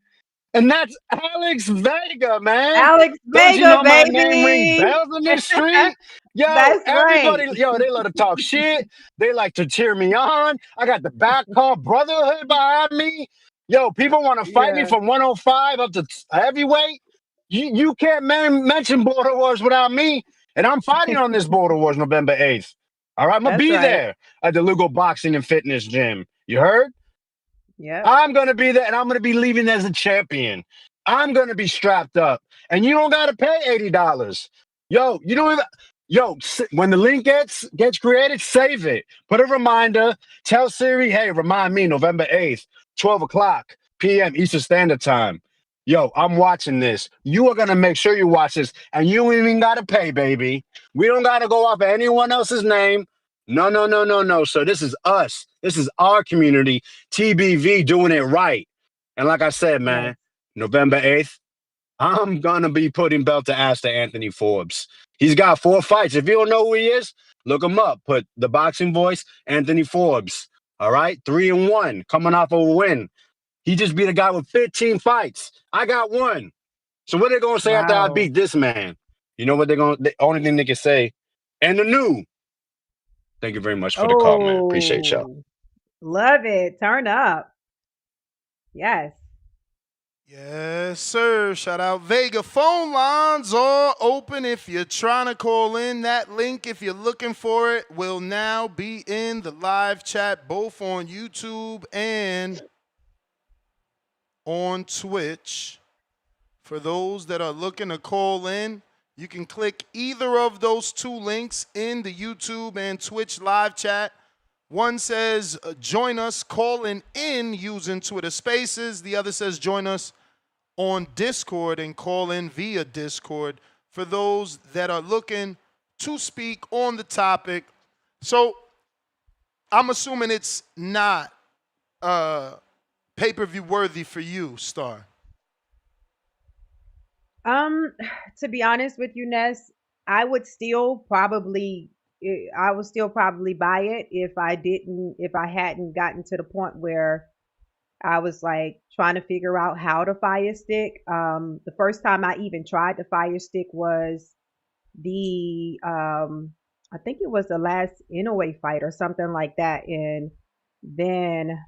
K: And that's Alex Vega, man.
J: Alex
K: Don't you
J: Vega,
K: know my name ring
J: baby.
K: bells in this street? Yo,
J: That's right.
K: everybody, they love to talk shit. They like to cheer me on. I got the back call brotherhood behind me. Yo, people want to fight me
J: Yeah,
K: from 105 up to heavyweight. You can't mention Border Wars without me. And I'm fighting on this Border Wars November 8th. All right, I'm going to
J: that's
K: be
J: right.
K: there at the Lugo Boxing and Fitness Gym. You heard?
J: Yep.
K: I'm going to be there, and I'm going to be leaving as a champion. I'm going to be strapped up, and you don't got to pay $80. Yo, you don't even. Yo, when the link gets created, save it. Put a reminder. Tell Siri, hey, remind me November 8th, 12 o'clock p.m. Eastern Standard Time. Yo, I'm watching this. You are going to make sure you watch this, and you don't even got to pay, baby. We don't got to go off of anyone else's name. No, no, no, no, no. So this is us. This is our community. TBV doing it right. And like I said, man,
J: Yes.
K: November 8th, I'm going to be putting belt to ass to Anthony Forbes. He's got 4 fights. If you don't know who he is, look him up. Put the boxing voice, Anthony Forbes. All right? 3-1, coming off of a win. He just beat a guy with 15 fights. I got 1. So what are they going to say after I
J: Wow.
K: beat this man? You know what they're going to, the only thing they can say, and the new. Thank you very much for the call, man. Appreciate y'all.
J: Oh, love it. Turn up. Yes.
E: Yes, sir. Shout out Vega. Phone lines are open if you're trying to call in. That link, if you're looking for it, will now be in the live chat, both on YouTube and on Twitch. For those that are looking to call in, you can click either of those 2 links in the YouTube and Twitch live chat. One says, join us calling in using Twitter Spaces. The other says, join us on Discord and call in via Discord for those that are looking to speak on the topic. So I'm assuming it's not pay-per-view worthy for you, Star.
J: To be honest with you, Ness, I would still probably buy it if I hadn't gotten to the point where I was like trying to figure out how to fire stick. The first time I even tried to fire stick was I think it was the last Inoue fight or something like that, and then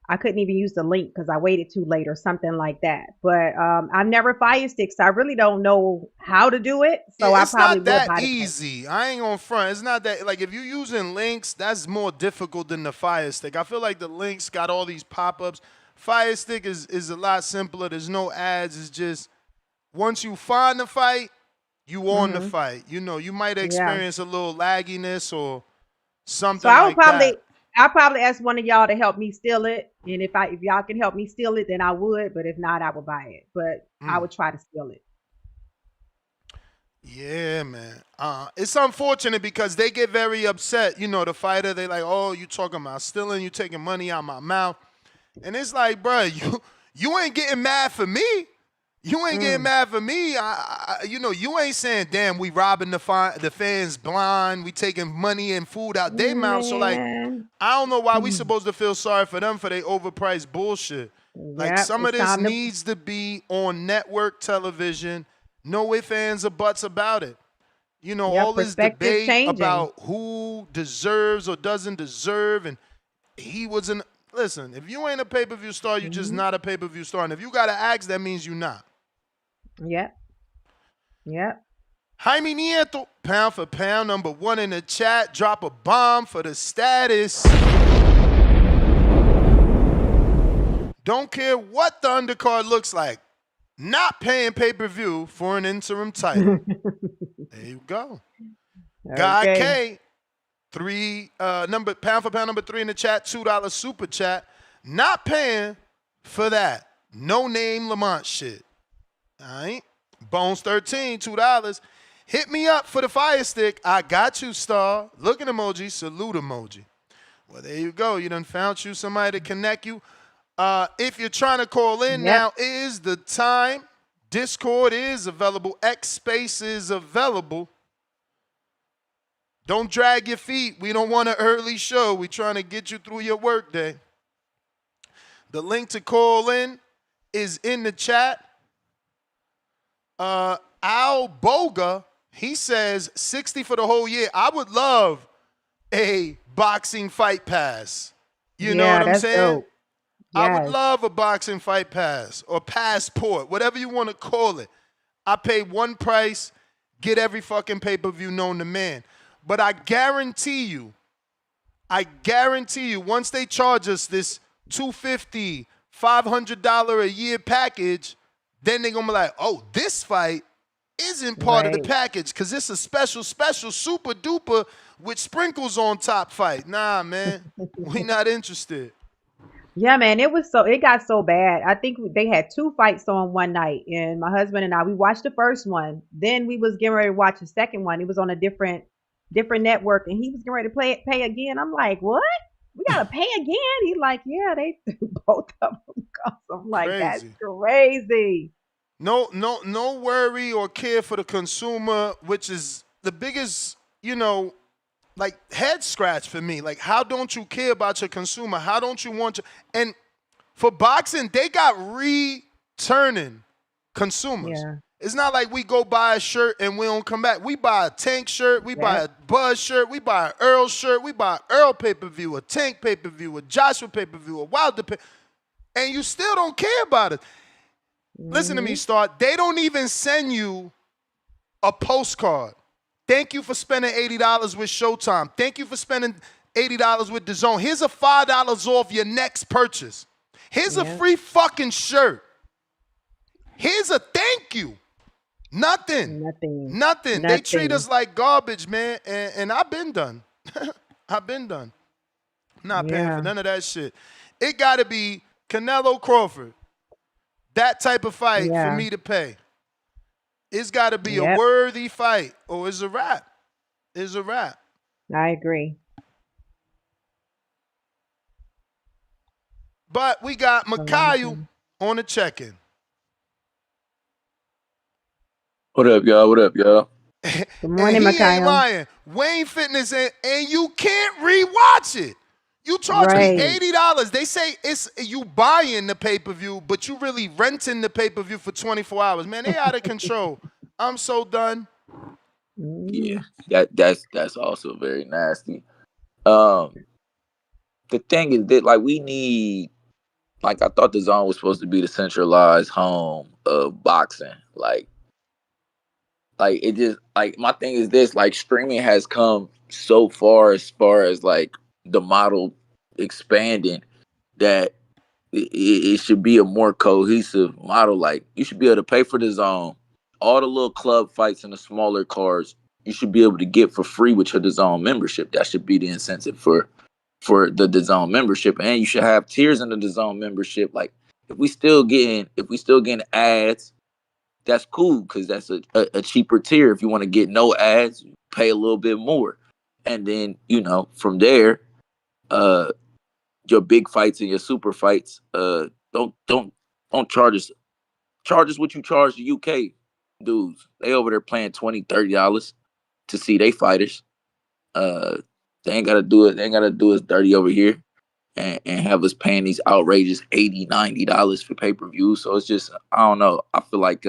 J: I couldn't even use the link because I waited too late or something like that. But I've never fire stick, so I really don't know how to do it. So
E: Yeah,
J: I
E: it's
J: probably
E: not
J: will
E: that
J: buy the
E: easy. I ain't gonna front. It's not that, like, if you're using links, that's more difficult than the Fire Stick. I feel like the links got all these pop-ups. Fire Stick is a lot simpler. There's no ads. It's just once you find the fight, you on the fight. You know, you might
J: Yeah.
E: experience a little lagginess or something
J: So I would
E: like that.
J: I'll probably ask one of y'all to help me steal it. And if y'all can help me steal it, then I would. But if not, I would buy it. But I would try to steal it.
E: Yeah, man. It's unfortunate because they get very upset. You know, the fighter, they like, oh, you talking about stealing, you taking money out my mouth. And it's like, bro, you ain't getting mad for me. You ain't getting mad for me. You ain't saying, damn, we robbing the fans blind. We taking money and food out their mouth. So, like, I don't know why we supposed to feel sorry for them for their overpriced bullshit. Like, some of this needs to be on network television. No ifs, ands, or buts about it. You know, all this debate about who deserves or doesn't deserve. And he was listen, if you ain't a pay-per-view star, you're just not a pay-per-view star. And if you got to ask, that means you're not.
J: Yep.
E: Jaime Nieto, pound for pound, number 1 in the chat. Drop a bomb for the status. Don't care what the undercard looks like. Not paying pay-per-view for an interim title. There you go. Okay. Guy K, pound for pound number 3 in the chat, $2 super chat. Not paying for that. No name Lamont shit. All right. Bones 13, $2. Hit me up for the Fire Stick. I got you, Star. Looking emoji, salute emoji. Well, there you go. You done found you somebody to connect you. If you're trying to call in, now is the time. Discord is available. X Space is available. Don't drag your feet. We don't want an early show. We're trying to get you through your workday. The link to call in is in the chat. Al Boga, he says 60 for the whole year. I would love a boxing fight pass. You know what I'm saying?
J: Dope.
E: I would
J: Yes.
E: love a boxing fight pass or passport, whatever you want to call it. I pay one price, get every fucking pay-per-view known to man. But I guarantee you, once they charge us this $250, $500 a year package, then they're going to be like, oh, this fight isn't part of the
J: Right.
E: package because it's a special, super duper with sprinkles on top fight. Nah, man, we not interested.
J: Yeah, man, it got so bad. I think they had 2 fights on one night, and my husband and I, we watched the first one. Then we was getting ready to watch the second one. It was on a different network, and he was getting ready to pay again. I'm like, what? We gotta pay again? He's like, yeah, they both of them cost. I'm like, that's
E: Crazy.
J: crazy.
E: No worry or care for the consumer, which is the biggest, like head scratch for me. Like, how don't you care about your consumer? How don't you want to? And for boxing, they got returning consumers.
J: Yeah.
E: It's not like we go buy a shirt and we don't come back. We buy a Tank shirt, we buy a Buzz shirt, we buy an Earl shirt, we buy an Earl pay-per-view, a Tank pay-per-view, a Joshua pay-per-view, a Wilder and you still don't care about it. Listen to me, Star. They don't even send you a postcard. Thank you for spending $80 with Showtime. Thank you for spending $80 with DAZN. Here's a $5 off your next purchase. Here's a free fucking shirt. Here's a thank you. Nothing. They treat us like garbage, man. And I've been done. I've been done. Not paying for none of that shit. It got to be Canelo Crawford. That type of fight for me to pay. It's got to be a worthy fight or it's a wrap. It's a wrap.
J: I agree.
E: But we got Mikayu on the check-in.
L: What up, y'all? What up, y'all?
J: Good morning,
E: He ain't
J: Mikayo.
E: lying. Wayne Fitness and you can't rewatch it. You charge me $80. They say it's you buying the pay-per-view, but you really renting the pay-per-view for 24 hours. Man, they out of control. I'm so done.
L: Yeah, that's also very nasty. The thing is that like we need, like I thought the zone was supposed to be the centralized home of boxing. Like it just like my thing is this, like streaming has come so far as like the model expanding that it should be a more cohesive model. Like you should be able to pay for the zone, all the little club fights and the smaller cards you should be able to get for free with your DAZN membership. That should be the incentive for the DAZN membership, and you should have tiers in the DAZN membership. Like if we still getting ads, that's cool because that's a cheaper tier. If you want to get no ads, you pay a little bit more, and then from there, your big fights and your super fights, don't charge us what you charge the UK dudes. They over there paying $20-$30 to see they fighters. They ain't gotta do it. They ain't gotta do us dirty over here and have us paying these outrageous $80-$90 for pay-per-view. So it's just, I don't know. I feel like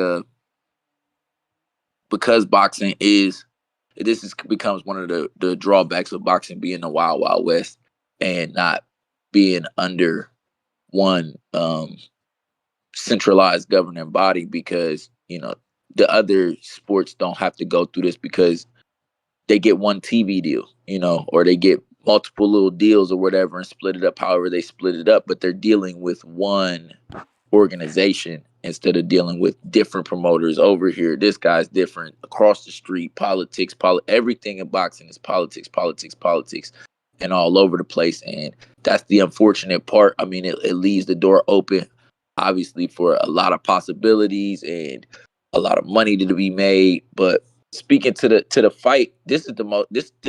L: because boxing becomes one of the drawbacks of boxing being the wild, wild west and not being under one centralized governing body, because the other sports don't have to go through this because they get one TV deal, or they get multiple little deals or whatever and split it up however they split it up, but they're dealing with one organization instead of dealing with different promoters over here. This guy's different across the street. Politics, everything in boxing is politics, and all over the place. And that's the unfortunate part. I mean, it leaves the door open, obviously, for a lot of possibilities and a lot of money to be made. But speaking to the fight, this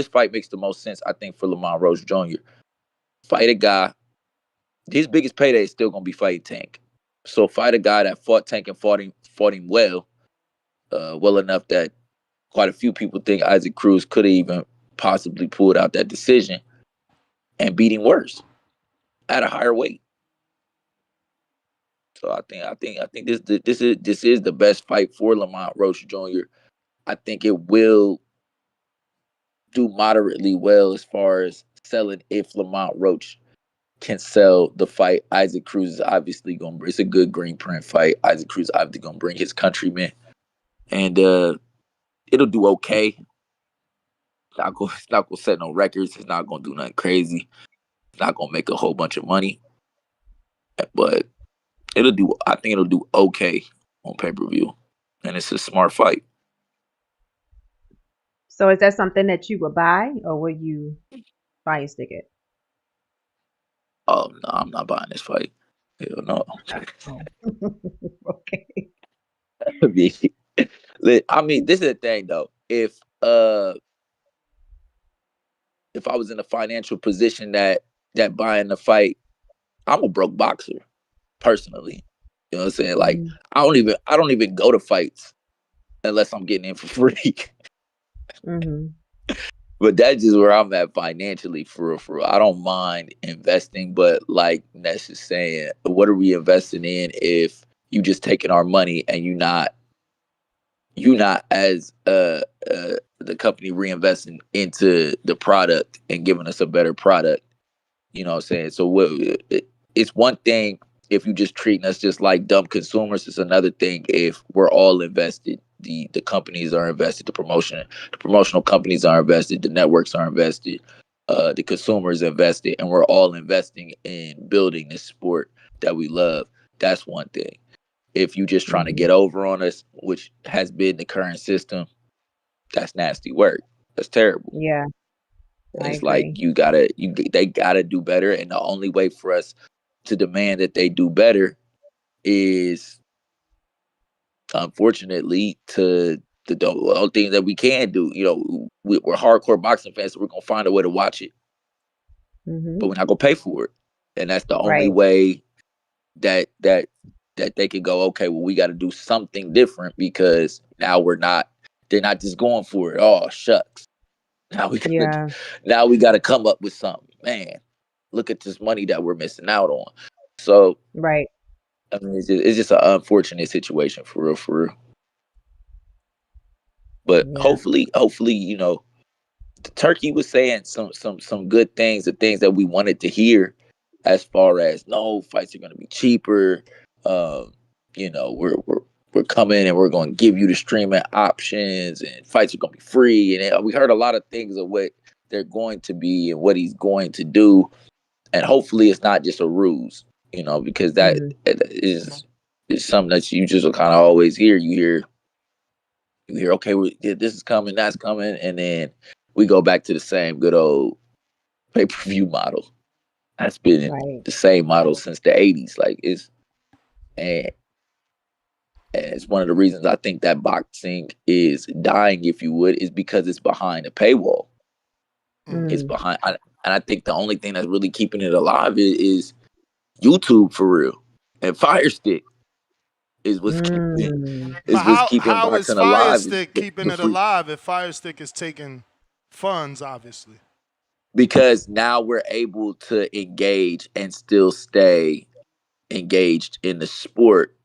L: fight makes the most sense, I think, for Lamont Roach Jr. Fight a guy. His biggest payday is still gonna be fighting Tank. So fight a guy that fought Tank and fought him well enough that quite a few people think Isaac Cruz could have even possibly pulled out that decision and beat him worse at a higher weight. So I think this is the best fight for Lamont Roach Jr. I think it will do moderately well as far as selling if Lamont Roach can sell the fight. Isaac Cruz is obviously going to it's a good green print fight. Isaac Cruz is obviously going to bring his countrymen. And it'll do okay. It's not going to set no records. It's not going to do nothing crazy. It's not going to make a whole bunch of money. But I think it'll do okay on pay-per-view. And it's a smart fight.
J: So is that something that you would buy, or will you Firestick it?
L: Oh, no, I'm not buying this fight. Hell no.
J: Okay.
L: I mean, this is the thing, though. If I was in a financial position that buying the fight, I'm a broke boxer, personally. You know what I'm saying? Like, I don't even go to fights unless I'm getting in for free. But that's just where I'm at financially, for real. I don't mind investing, but like Ness is saying, what are we investing in if you just taking our money and you not as the company reinvesting into the product and giving us a better product? You know what I'm saying? So it's one thing if you just treating us just like dumb consumers. It's another thing if we're all invested. The companies are invested, the promotional companies are invested, the networks are invested, the consumers invested, and we're all investing in building this sport that we love. That's one thing. If you just trying to get over on us, which has been the current system, that's nasty work. That's terrible.
J: Yeah.
L: It's like they gotta do better, and the only way for us to demand that they do better is, unfortunately, to the only thing that we can do. You know, we're hardcore boxing fans, so we're gonna find a way to watch it, but we're not gonna pay for it, and that's the only way that they can go, okay, well, we got to do something different, because now they're not just going for it. Oh, shucks. Now we got to come up with something. Man, look at this money that we're missing out on. So, I mean, it's just an unfortunate situation, for real. But hopefully, you know, the Turkey was saying some good things, the things that we wanted to hear, as far as, no, fights are going to be cheaper. You know, we're coming and we're going to give you the streaming options, and fights are going to be free. And we heard a lot of things of what they're going to be and what he's going to do. And hopefully it's not just a ruse, you know, because that is something that you just kind of always hear. You hear, okay, this is coming, that's coming. And then we go back to the same good old pay-per-view model. That's been the same model since the 80s. Like, and it's one of the reasons I think that boxing is dying, if you would, is because it's behind a paywall. It's behind, and I think the only thing that's really keeping it alive is YouTube, for real, and Firestick is what's keeping
E: how is
L: boxing alive.
E: Firestick keeping it alive if Firestick is taking funds, obviously?
L: Because now we're able to engage and still stay engaged in the sport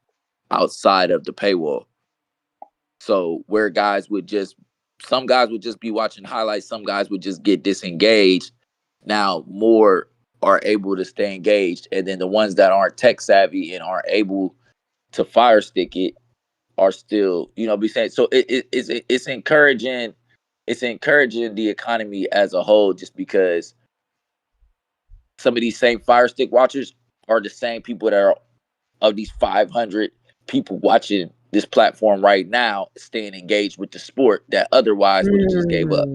L: outside of the paywall. So where some guys would just be watching highlights, some guys would just get disengaged. Now more are able to stay engaged, and then the ones that aren't tech savvy and aren't able to Firestick it are still, you know, be saying. So it's encouraging. It's encouraging the economy as a whole, just because some of these same Firestick watchers are the same people that are, of these 500 people watching this platform right now, staying engaged with the sport that otherwise would have just gave up.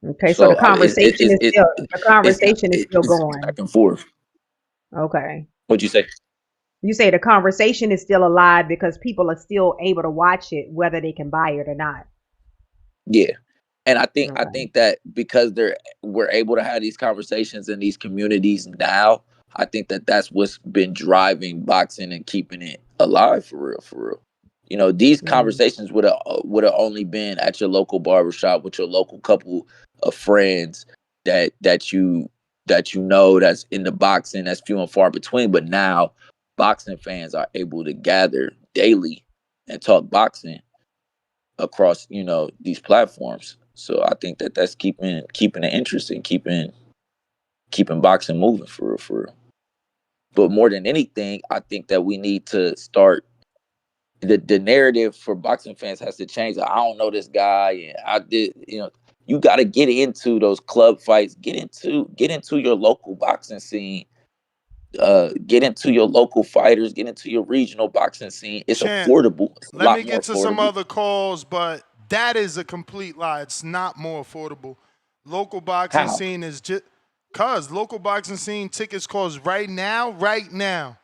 J: Okay, so the conversation is still going
L: back and forth.
J: Okay.
L: What'd you say?
J: You say the conversation is still alive because people are still able to watch it, whether they can buy it or not.
L: Yeah. And I think that because we're able to have these conversations in these communities now, I think that that's what's been driving boxing and keeping it alive for real, for real. You know, these conversations would have only been at your local barbershop with your local couple of friends that you know that's in the boxing, that's few and far between. But now boxing fans are able to gather daily and talk boxing across, you know, these platforms. So I think that that's keeping it interesting, keeping boxing moving for real, for real. But more than anything, I think that we need to start the narrative for boxing fans has to change. I don't know this guy, and I did, you know, you got to get into those club fights, get into your local boxing scene, get into your local fighters, get into your regional boxing scene. It's affordable. It's
E: Let me get to some other calls, but that is a complete lie. It's not more affordable. Local boxing scene is just cause local boxing scene tickets cost right now,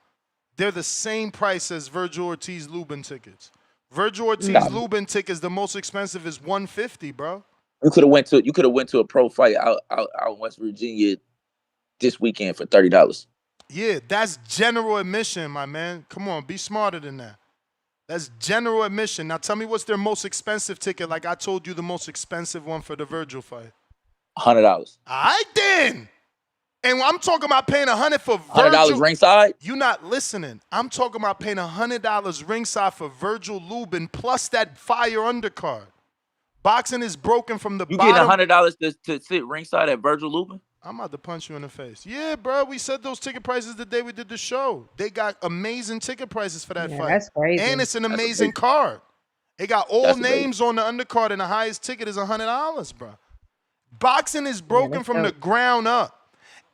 E: they're the same price as Virgil Ortiz Lubin tickets. Virgil Ortiz Lubin tickets, the most expensive is $150, bro.
L: You could have went to a pro fight out in West Virginia this weekend for $30.
E: Yeah, that's general admission, my man. Come on, be smarter than that. That's general admission. Now tell me what's their most expensive ticket, like I told you the most expensive one for the Virgil fight.
L: $100.
E: All right, then. And I'm talking about paying $100 for Virgil.
L: $100 ringside?
E: You're not listening. I'm talking about paying $100 ringside for Virgil Lubin plus that fire undercard. Boxing is broken from the bottom.
L: You getting $100 to sit ringside at Virgil Lubin?
E: I'm about to punch you in the face. Yeah, bro. We said those ticket prices the day we did the show. They got amazing ticket prices for that fight.
J: That's crazy.
E: And it's an amazing card. They got all names on the undercard, and the highest ticket is $100, bro. Boxing is broken from the ground up.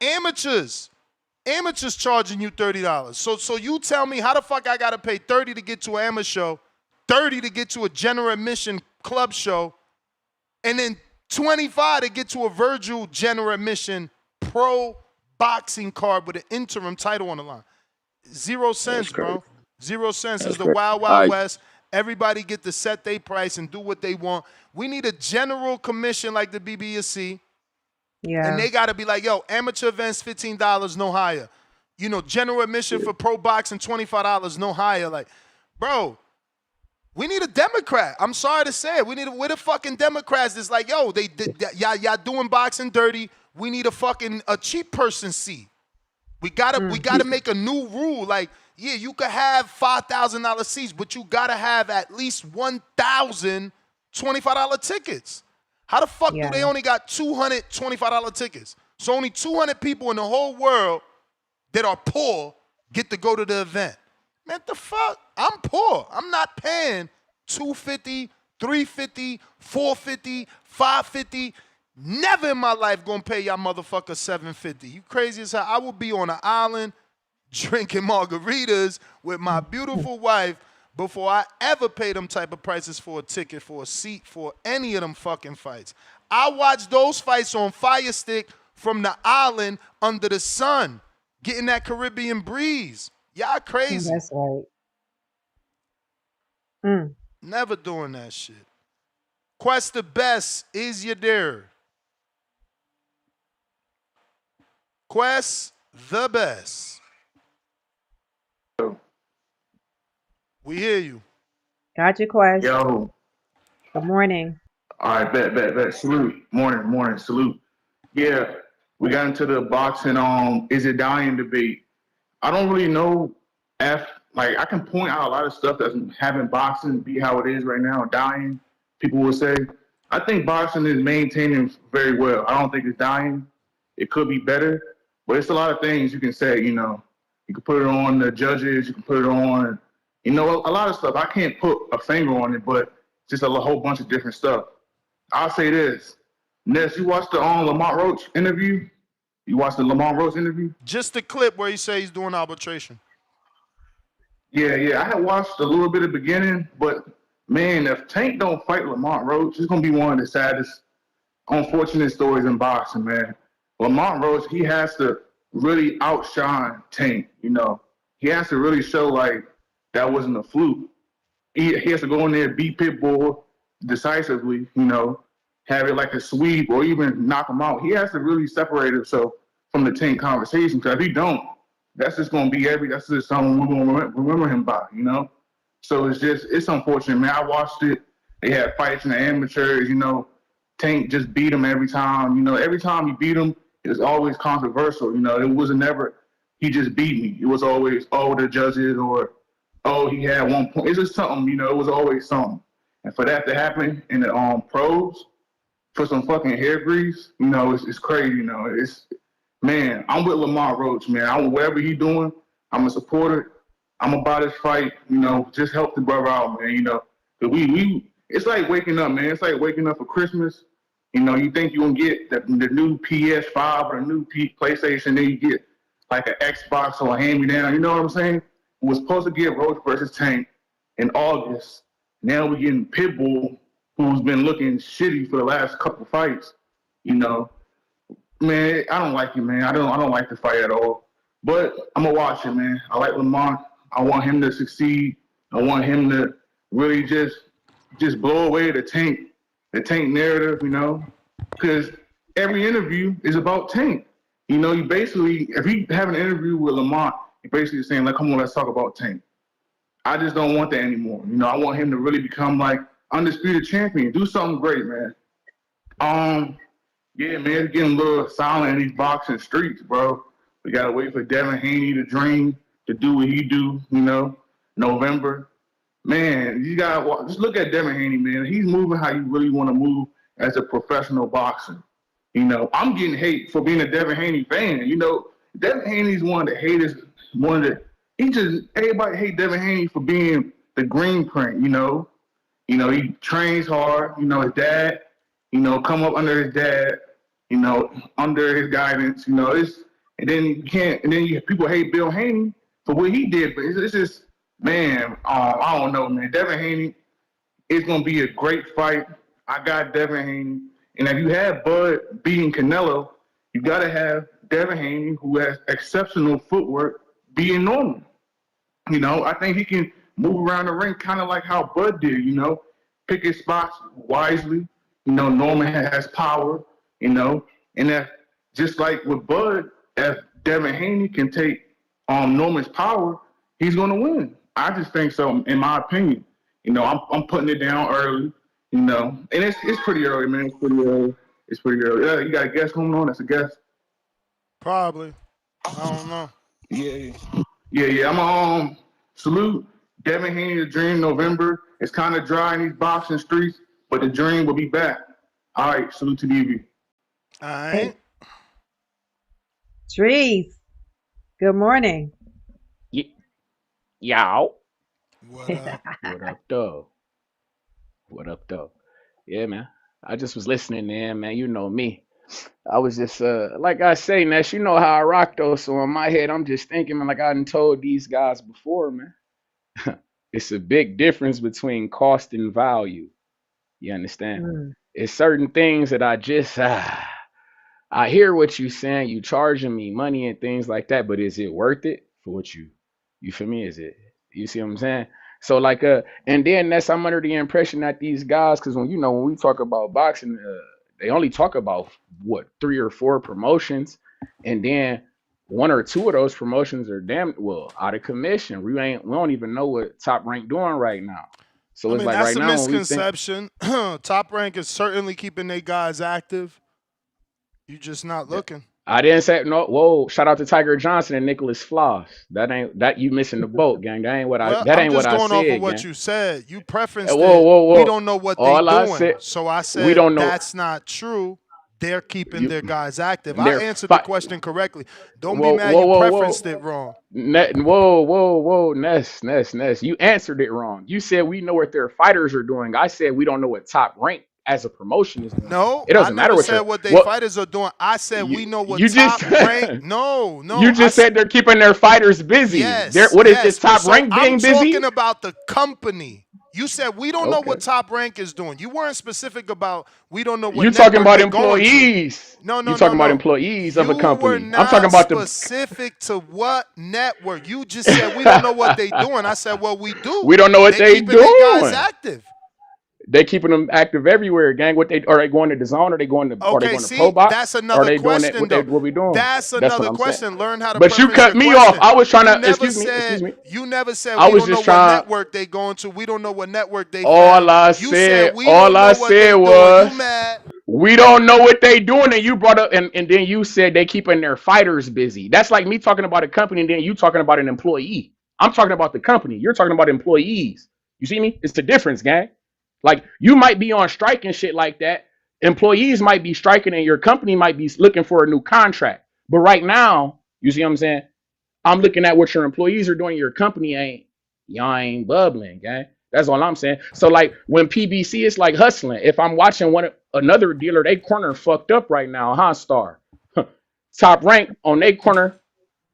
E: Amateurs charging you $30. So you tell me how the fuck I gotta pay $30 to get to an amateur show, $30 to get to a general admission club show, and then $25 to get to a Virgil general admission pro boxing card with an interim title on the line. 0 cents, bro. 0 cents is the Wild Wild West. Everybody get to set their price and do what they want. We need a general commission like the BBSC.
J: Yeah.
E: And they got to be like, yo, amateur events, $15, no higher. You know, general admission for pro boxing, $25, no higher. Like, bro, we need a Democrat. I'm sorry to say it. We're the fucking Democrats that's like, yo, y'all doing boxing dirty. We need a cheap person seat. We gotta make a new rule. Like, yeah, you could have $5,000 seats, but you gotta have at least 1,000 $25 tickets. How the fuck do they only got 200 $25 tickets? So only 200 people in the whole world that are poor get to go to the event. Man, the fuck? I'm poor. I'm not paying $250, $350, $450, $550. Never in my life gonna pay y'all motherfuckers $750. You crazy as hell. I will be on an island drinking margaritas with my beautiful wife before I ever pay them type of prices for a ticket, for a seat, for any of them fucking fights. I watch those fights on Firestick from the island under the sun, getting that Caribbean breeze. Y'all crazy.
J: That's right.
E: Never doing that shit. Quest the best, is you there? Quest the best. We hear you.
J: Got your question.
M: Yo.
J: Good morning.
M: All right, bet. Salute. Morning, salute. Yeah, we got into the boxing is it dying debate. I don't really know I can point out a lot of stuff that's having boxing be how it is right now, dying, people will say. I think boxing is maintaining very well. I don't think it's dying. It could be better, but it's a lot of things you can say, you know. You can put it on the judges, you can put it on, you know, a lot of stuff. I can't put a finger on it, but just a whole bunch of different stuff. I'll say this. Ness, you watched the Lamont Roach interview? You watched the Lamont Roach interview?
E: Just the clip where he says he's doing arbitration.
M: Yeah. I had watched a little bit of the beginning, but, man, if Tank don't fight Lamont Roach, it's going to be one of the saddest, unfortunate stories in boxing, man. Lamont Roach, he has to really outshine Tank, you know. He has to really show, like, that wasn't a fluke. He has to go in there, beat Pitbull decisively, you know, have it like a sweep or even knock him out. He has to really separate himself from the Tank conversation, because if he don't, that's just gonna be that's just something we're gonna remember him by, you know. So it's unfortunate, man. I watched it. They had fights in the amateurs, you know. Tank just beat him every time, you know. Every time he beat him, it was always controversial, you know. It wasn't never he just beat me. It was always the judges or he had 1 point. It's just something, you know. It was always something. And for that to happen in the pros for some fucking hair grease, you know, it's crazy, you know. Man, I'm with Lamont Roach, man. Whatever he doing, I'm a supporter. I'm about his fight, you know. Just help the brother out, man. You know, it's like waking up, man. It's like waking up for Christmas. You know, you think you gonna get the new PS5 or the new PlayStation, then you get like an Xbox or a hand-me-down. You know what I'm saying? We was supposed to get Roach versus Tank in August. Now we're getting Pitbull, who's been looking shitty for the last couple fights. You know, man, I don't like it, man. I don't like the fight at all. But I'm gonna watch it, man. I like Lamont. I want him to succeed. I want him to really just blow away the Tank narrative, you know, because every interview is about Tank. You know, if you have an interview with Lamont, you're basically saying, like, come on, let's talk about Tank. I just don't want that anymore. You know, I want him to really become like undisputed champion. Do something great, man. Yeah, man, it's getting a little silent in these boxing streets, bro. We gotta wait for Devin Haney to dream, to do what he do, you know, November. Man, you gotta just look at Devin Haney, man. He's moving how you really want to move as a professional boxer. You know, I'm getting hate for being a Devin Haney fan. You know, Devin Haney's one of the haters. Everybody hate Devin Haney for being the green print. You know, he trains hard. You know, his dad. You know, come up under his dad. You know, under his guidance. You know, people hate Bill Haney for what he did, but it's just. Man, I don't know, man. Devin Haney, it's going to be a great fight. I got Devin Haney. And if you have Bud beating Canelo, you got to have Devin Haney, who has exceptional footwork, being Norman. You know, I think he can move around the ring kind of like how Bud did, you know, pick his spots wisely. You know, Norman has power, you know. And that just like with Bud, if Devin Haney can take Norman's power, he's going to win. I just think so, in my opinion. You know, I'm putting it down early, you know. And it's pretty early, man. It's pretty early. Yeah, you got a guess going on? That's a guess?
E: Probably. I don't know.
M: Yeah. I'm going to salute Devin Haney, the dream, November. It's kind of dry in these boxing streets, but the dream will be back. All right, salute to DV.
E: All right.
J: Trees. Good morning.
N: Y'all.
E: What up?
N: What up, though? Yeah, man. I just was listening, man. You know me. I was just, like I say, Ness, you know how I rock, though. So in my head, I'm just thinking, man, like I done told these guys before, man. It's a big difference between cost and value. You understand? It's certain things that I just, I hear what you saying. You charging me money and things like that, but is it worth it for what you feel me? Is it, you see what I'm saying? So like, and then I'm under the impression that these guys, cause when we talk about boxing, they only talk about what 3 or 4 promotions. And then 1 or 2 of those promotions are damn well out of commission. We don't even know what Top Rank doing right now. So it's like
E: that's
N: right now,
E: a misconception. Top Rank is certainly keeping their guys active. You just not looking.
N: I didn't say no. Whoa! Shout out to Tiger Johnson and Nicholas Floss. That you missing the boat, gang. That ain't what I. That ain't what I said.
E: I'm just going off of what
N: gang.
E: you said. You preferenced
N: whoa.
E: We don't know what they're doing. So I said
N: we don't know.
E: That's not true. They're keeping their guys active. I answered the question correctly. Don't be mad. You preferenced it wrong.
N: Whoa, Ness. You answered it wrong. You said we know what their fighters are doing. I said we don't know what Top Rank as a promotion is doing.
E: No,
N: it doesn't matter
E: what their fighters are doing. I said we know what Top Rank. No.
N: You just said they're keeping their fighters busy.
E: Yes.
N: Is Top Rank being busy?
E: I'm talking about the company. You said we don't know what Top Rank is doing. You weren't specific about we don't know what.
N: You're talking about employees. No. You're talking about employees of a company.
E: I'm talking about specific to what network. You just said we don't know what they're doing. I said, well, we do.
N: We don't know what they're doing.
E: Their guys active.
N: They keeping them active everywhere, gang. What they are they going to the zone? Are they going to
E: Okay,
N: Pro
E: see,
N: Box?
E: that's
N: Are
E: another
N: they doing it?
E: question, though.
N: What we doing?
E: That's
N: That's what
E: another
N: I'm saying.
E: question. Learn how to
N: But you
E: preference
N: cut
E: your
N: me
E: question.
N: off. I was trying
E: You
N: to
E: never
N: excuse
E: said,
N: me.
E: You never said
N: I
E: we
N: was
E: don't know
N: just
E: what
N: trying.
E: network they going to. We don't know what network they
N: All
E: found.
N: I
E: You
N: said,
E: we don't know what they doing. You mad?
N: we don't know what they doing, and you brought up, and then you said they keeping their fighters busy. That's like me talking about a company, and then you talking about an employee. I'm talking about the company. You're talking about employees. You see me? It's the difference, gang. Like you might be on strike and shit like that. Employees might be striking, and your company might be looking for a new contract. But right now, you see what I'm saying? I'm looking at what your employees are doing. Your company y'all ain't bubbling, gang. That's all I'm saying. So like when PBC is like hustling. If I'm watching another dealer, they corner fucked up right now, huh? Star Top Rank on their corner,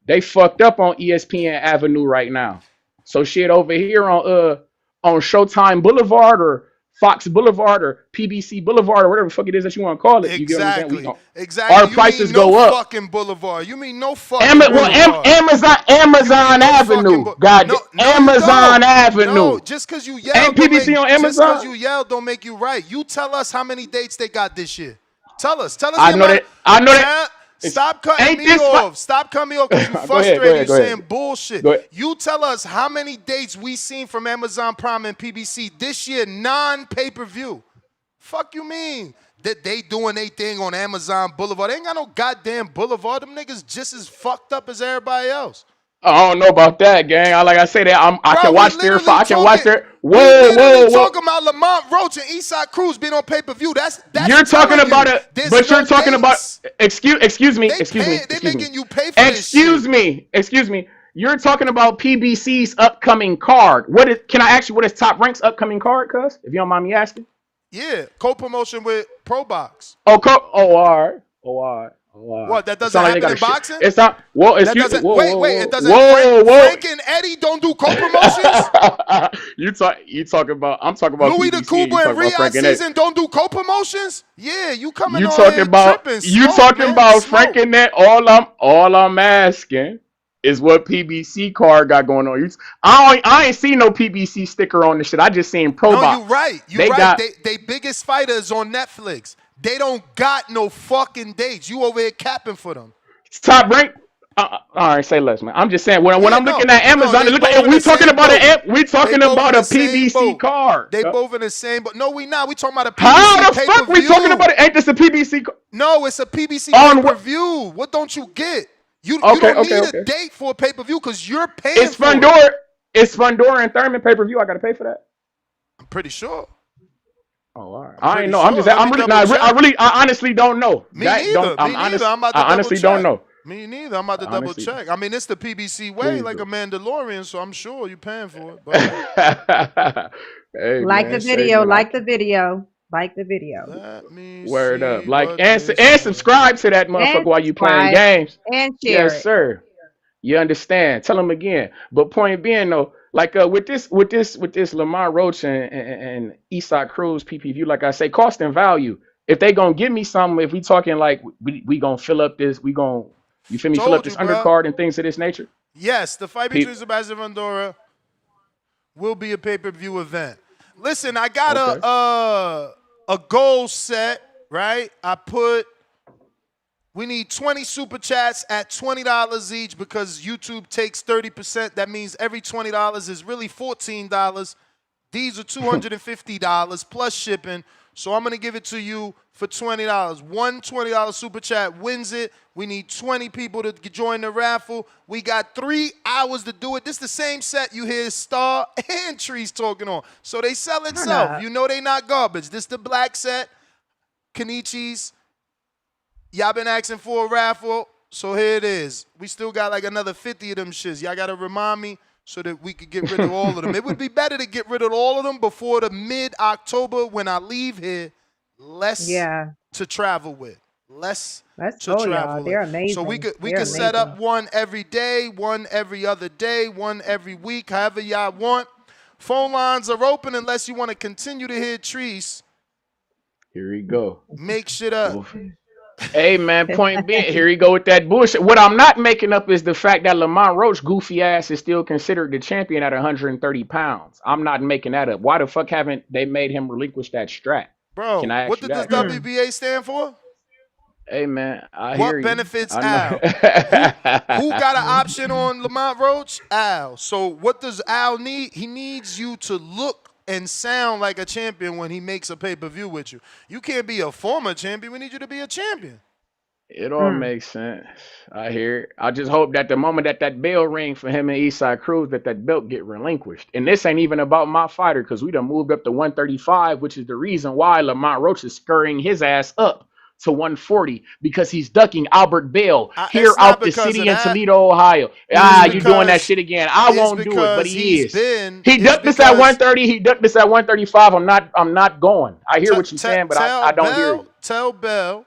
N: they fucked up on ESPN Avenue right now. So shit over here on Showtime Boulevard or Fox Boulevard or PBC Boulevard or whatever the fuck it is that you want to call it. You get what I'm saying?
E: Exactly.
N: Our
E: You
N: prices
E: mean no
N: go up.
E: fucking boulevard. You mean no fucking boulevard.
N: Amazon Avenue. God, Amazon Avenue.
E: No, just because you yell,
N: ain't PBC on Amazon?
E: Just because you yell don't make you right. You tell us how many dates they got this year. Tell us.
N: I know that.
E: Stop cutting me off. Stop cutting me off because you're frustrated. You're saying bullshit. You tell us how many dates we seen from Amazon Prime and PBC this year, non-pay-per-view. Fuck you mean? That they doing their thing on Amazon Boulevard. They ain't got no goddamn Boulevard. Them niggas just as fucked up as everybody else.
N: I don't know about that, gang. Like I say that I can watch their. I can watch their.
E: Whoa. Talking about Lamont Roach and Eastside Cruz being on pay-per-view. That's
N: you're talking about it, but you're talking about. Excuse me.
E: They making you pay for this shit.
N: Excuse me. You're talking about PBC's upcoming card. Can I ask you what is Top Rank's upcoming card, cuz? If you don't mind me asking.
E: Yeah, co-promotion with Pro Box.
N: All right.
E: What, that doesn't happen in boxing?
N: It's not. Well, excuse me.
E: Wait. It doesn't. Frank and Eddie don't do co-promotions?
N: You talking about? I'm talking about
E: Louis
N: PBC,
E: the Cuba and Riyadh season don't do co-promotions? Yeah, you coming on here tripping.
N: You talking about Frank and that? All I'm asking is what PBC card got going on. I ain't seen no PBC sticker on this shit. I just seen Pro Box.
E: No, you right. You right. They biggest fighters on Netflix. They don't got no fucking dates. You over here capping for them.
N: Top Rank. All right, say less, man. I'm just saying when I'm looking at Amazon, we talking about a PBC card.
E: They both in the same, but no, we not. We talking about a PBC
N: How the
E: pay-per-view.
N: fuck we talking about it? Ain't this a PBC card?
E: No, it's a PBC pay-per-view. What don't you get? You don't need a date for a pay-per-view because you're paying
N: it's
E: for
N: it. It's Fundora and Thurman pay-per-view. I got to pay for that.
E: I'm pretty sure.
N: Oh, all right. I ain't know. Sure. I honestly don't know.
E: Me neither.
N: I honestly don't know.
E: Me neither. I'm about to double check. I mean, it's the PBC way, like a Mandalorian, so I'm sure you're paying for it. But...
J: hey, like the video.
N: Word up. Like and subscribe to that motherfucker while you playing games.
J: And share
N: yes, sir. You understand? Tell them again. But point being though, like with this Lamont Roach and Eastside Cruz PPV, like I say, cost and value. If they gonna give me something, if we talking like we gonna fill up this, you feel me? Fill up this undercard and things of this nature.
E: Yes, the fight between Sebastian Fundora will be a pay-per-view event. Listen, I got a goal set, right? We need 20 super chats at $20 each because YouTube takes 30%. That means every $20 is really $14. These are $250 plus shipping. So I'm going to give it to you for $20. One $20 super chat wins it. We need 20 people to join the raffle. We got 3 hours to do it. This is the same set you hear Star and Trees talking on. So they sell itself. You know they not garbage. This the black set. Kenichi's. Y'all been asking for a raffle, so here it is. We still got like another 50 of them shits. Y'all got to remind me so that we could get rid of all of them. It would be better to get rid of all of them before the mid-October when I leave here. Less to travel with. Less to travel with.
J: They're amazing.
E: So we could set up one every day, one every other day, one every week, however y'all want. Phone lines are open unless you want to continue to hear Trees.
N: Here we go.
E: Make shit up.
N: Hey man, point being, here you go with that bullshit. What I'm not making up is the fact that Lamont Roach, goofy ass, is still considered the champion at 130 pounds. I'm not making that up. Why the fuck haven't they made him relinquish that strap? Can
E: Bro,
N: I
E: what
N: ask you
E: did this
N: that, cuz?
E: WBA stand for?
N: Hey man, I hear
E: What
N: you.
E: benefits
N: I
E: Al? Who got an
N: know.
E: option on Lamont Roach? Al. So what does Al need? He needs you to look and sound like a champion when he makes a pay-per-view with you. You can't be a former champion. We need you to be a champion.
N: It all makes sense. I hear it. I just hope that the moment that that bell ring for him and Eastside Cruz, that belt get relinquished. And this ain't even about my fighter, because we done moved up to 135, which is the reason why Lamont Roach is scurrying his ass up to 140, because he's ducking Albert Bell here
E: It's not
N: out the
E: because of
N: city in
E: that.
N: Toledo, Ohio. You doing that shit again. I
E: It's
N: won't do it, but
E: because
N: he
E: he's
N: is.
E: been.
N: He
E: It's
N: ducked this at 130. He ducked this at 135. I'm not going. I hear what you're saying, but I don't hear you.
E: Tell Bell.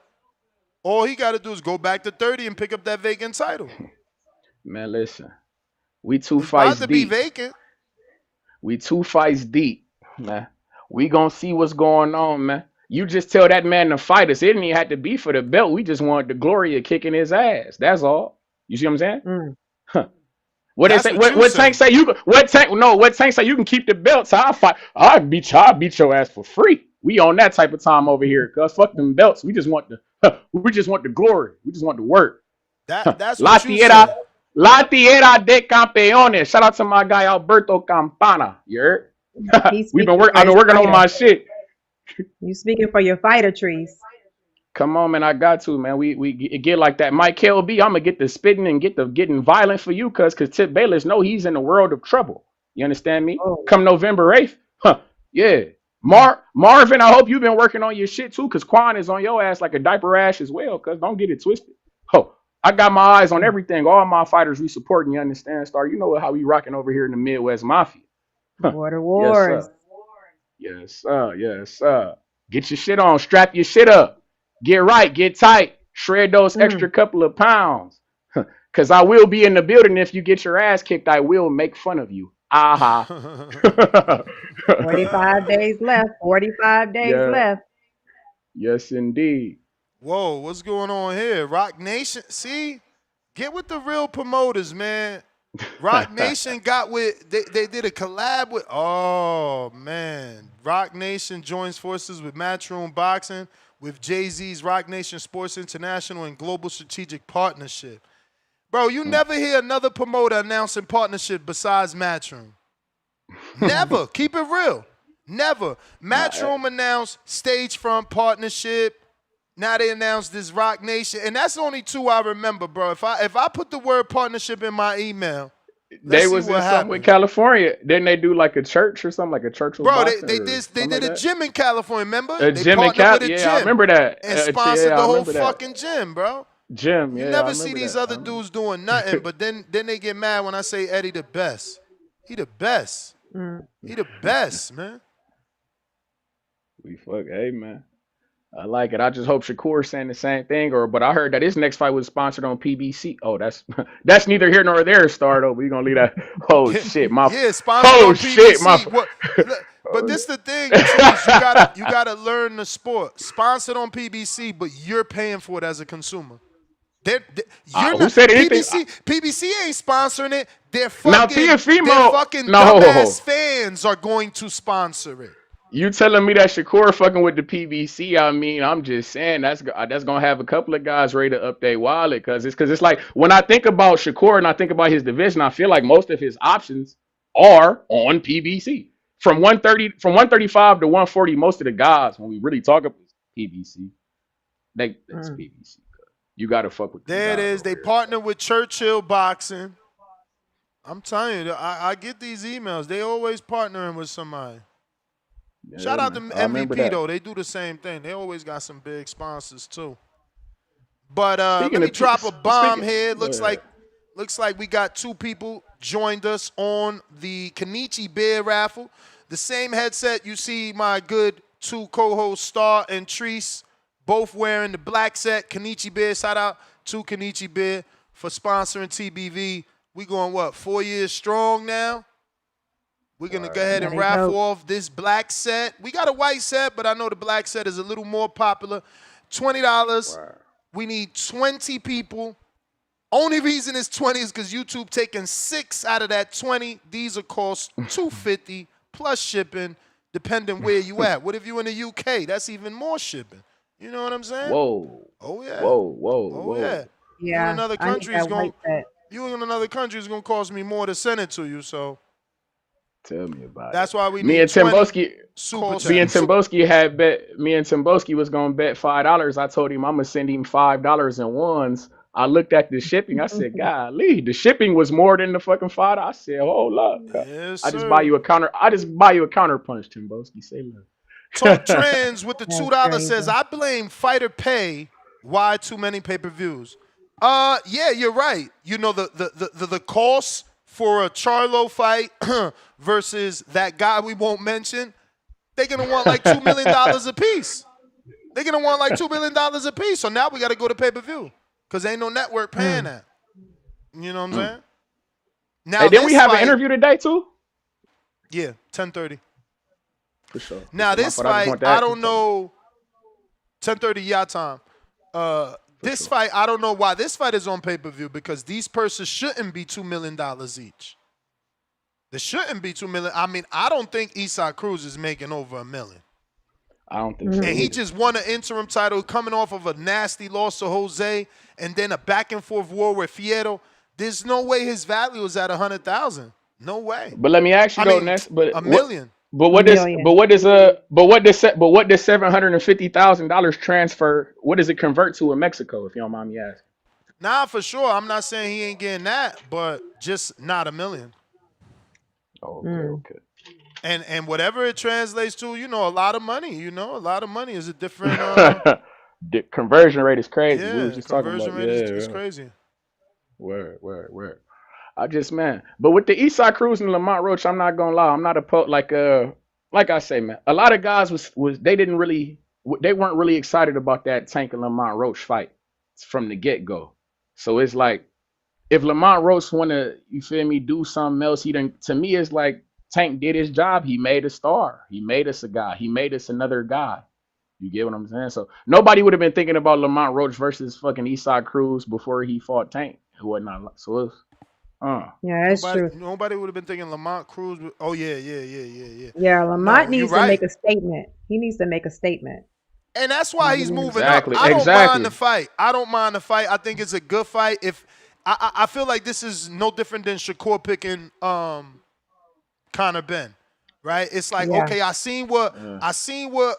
E: All he got to do is go back to 30 and pick up that vacant title.
N: Man, listen. We two
E: It's
N: fights
E: about to be
N: deep.
E: vacant.
N: We 2 fights deep, man. We gonna see what's going on, man. You just tell that man to fight us. It didn't even have to be for the belt. We just wanted the glory of kicking his ass. That's all. You see what I'm saying? Huh. What they
E: That's
N: say?
E: what you
N: What
E: say.
N: Tank say? What Tank say? You can keep the belts. I'll fight. I'll beat your ass for free. We on that type of time over here, cuz fuck them belts. We just want the glory. We just want the work.
E: That's
N: La
E: what you say.
N: Tierra de Campeones. Shout out to my guy Alberto Campana. You heard? I've been working on my shit.
J: You speaking for your fighter, Trees.
N: Come on, man. I got to, man. We get like that. Mike KLB, I'm gonna get the spitting and getting violent for you, cause Tip Bayless know he's in the world of trouble. You understand me?
J: Oh.
N: Come November 8th. Yeah. Marvin, I hope you've been working on your shit too, cause Quan is on your ass like a diaper rash as well, cause don't get it twisted. I got my eyes on everything. All my fighters we supporting, you understand, Star? You know how we rocking over here in the Midwest Mafia.
J: Border Wars.
N: Yes, sir. Yes, sir. Get your shit on. Strap your shit up. Get right. Get tight. Shred those extra couple of pounds. Because I will be in the building. If you get your ass kicked, I will make fun of you. Aha.
J: 45 days left. 45 days left.
N: Yes, indeed.
E: Whoa, what's going on here? Rock Nation. See? Get with the real promoters, man. Rock Nation got with, they did a collab with, oh, man. Rock Nation joins forces with Matchroom Boxing with Jay-Z's Rock Nation Sports International and Global Strategic Partnership. Bro, you never hear another promoter announcing partnership besides Matchroom. Never. Keep it real. Never. Matchroom announced Stagefront partnership. Now they announced this Rock Nation, and that's the only 2 I remember, bro. If I put the word partnership in my email,
N: they was in something with California. Didn't they do like a church or something, like a church?
E: Bro, they did a gym in California. Remember?
N: A
E: they
N: gym in
E: California.
N: Yeah, I remember that.
E: And sponsored the whole fucking gym, bro.
N: Gym.
E: You
N: Yeah,
E: never see these other dudes doing nothing, but then they get mad when I say Eddie the best. He the best. He the best, man.
N: Hey, man. I like it. I just hope Shakur's saying the same thing. But I heard that his next fight was sponsored on PBC. Oh, that's neither here nor there, Star. Though we gonna leave that. Oh shit,
E: sponsored on PBC. But this the thing, you gotta learn the sport. Sponsored on PBC, but you're paying for it as a consumer.
N: Who said anything?
E: PBC ain't sponsoring it. Their
N: fucking
E: dumbass fans are going to sponsor it.
N: You telling me that Shakur fucking with the PBC? I mean, I'm just saying that's gonna have a couple of guys ready to up their wallet, because it's like when I think about Shakur and I think about his division, I feel like most of his options are on PBC. From 135 to 140, most of the guys, when we really talk about PBC, that's PBC. You gotta fuck with.
E: There it is. They partner with Churchill Boxing. I'm telling you, I get these emails. They always partnering with somebody. Yeah, shout out to MVP though. They do the same thing. They always got some big sponsors too. But let me drop a bomb here. Looks like we got 2 people joined us on the Kenichi Beer raffle. The same headset you see my good 2 co-hosts Star and Treese both wearing the black set. Kenichi Beer. Shout out to Kenichi Beer for sponsoring TBV. We going 4 years strong now. We're going to go ahead and raffle off this black set. We got a white set, but I know the black set is a little more popular. $20. We need 20 people. Only reason it's 20 is because YouTube taking 6 out of that 20. These are cost $250 plus shipping, depending where you at. What if you in the UK? That's even more shipping. You know what I'm saying?
N: Whoa.
E: Oh yeah.
N: Whoa.
E: Oh yeah. You in
J: Yeah,
E: another
J: I need
E: country
J: that
E: is going.
J: white set.
E: You in another country is gonna cost me more to send it to you. So
N: Tell me about
E: that's
N: it.
E: why we
N: Me
E: need
N: and
E: 20
N: Timboski,
E: super
N: me and
E: chats.
N: Timboski had bet. Me and Timboski was gonna bet $5. I told him I'm gonna send him $5 in ones. I looked at the shipping. I said, "Golly, the shipping was more than the fucking $5." I said, "Hold up,
E: Yes,
N: I just buy
E: sir.
N: you a counter. I just buy you a counter punch, Timboski. Say
E: Talk
N: look."
E: Trans with the
J: That's
E: $2
J: crazy.
E: says, I blame fighter pay. Why too many pay-per-views? Yeah, you're right. You know the cost for a Charlo fight versus that guy we won't mention, they're gonna want like $2 million a piece. They're gonna want like $2 million a piece. So now we gotta go to pay-per-view. Cause ain't no network paying that. You know what I'm saying? Now
N: Hey, didn't we
E: this
N: have an
E: fight-
N: interview today too?
E: Yeah, 10:30.
N: For sure.
E: Now
N: My
E: this
N: fault, I just
E: fight,
N: want to
E: I
N: ask you
E: don't know. 10:30 yacht time. This fight, I don't know why this fight is on pay-per-view because these purses shouldn't be $2 million each. They shouldn't be $2 million. I mean, I don't think Isaac Cruz is making over $1 million.
N: I don't think so.
E: And he
N: either.
E: just won an interim title coming off of a nasty loss to Jose and then a back and forth war with Fierro. There's no way his value is at 100,000. No way.
N: But let me ask you
E: I
N: though,
E: mean,
N: Ness. But
E: $1 million.
N: what does $750,000 transfer? What does it convert to in Mexico? If you don't mind me asking.
E: Nah, for sure. I'm not saying he ain't getting that, but just not $1 million.
N: Oh, okay.
E: And whatever it translates to, you know, a lot of money. You know, a lot of money is a different.
N: The conversion rate is crazy.
E: Yeah,
N: We were just talking about
E: conversion rate is crazy.
N: Word. I just, man. But with the Eastside Cruz and Lamont Roach, I'm not gonna lie. I'm not like I say, man. A lot of guys they weren't really excited about that Tank and Lamont Roach fight from the get go. So it's like if Lamont Roach wanna, you feel me, do something else, to me it's like Tank did his job. He made a star. He made us a guy. He made us another guy. You get what I'm saying? So nobody would have been thinking about Lamont Roach versus fucking Eastside Cruz before he fought Tank and whatnot. So it's
J: Yeah, that's true.
E: Nobody would have been thinking Lamont Cruz. Oh yeah.
J: Yeah, Lamont
E: No, you're
J: needs to make
E: right.
J: a statement. He needs to make a statement.
E: And that's why he's moving
N: Exactly,
E: up. I don't
N: exactly.
E: mind the fight. I don't mind the fight. I think it's a good fight. If I feel like this is no different than Shakur picking Conor Ben, right? It's like,
J: Yeah.
E: okay, I seen what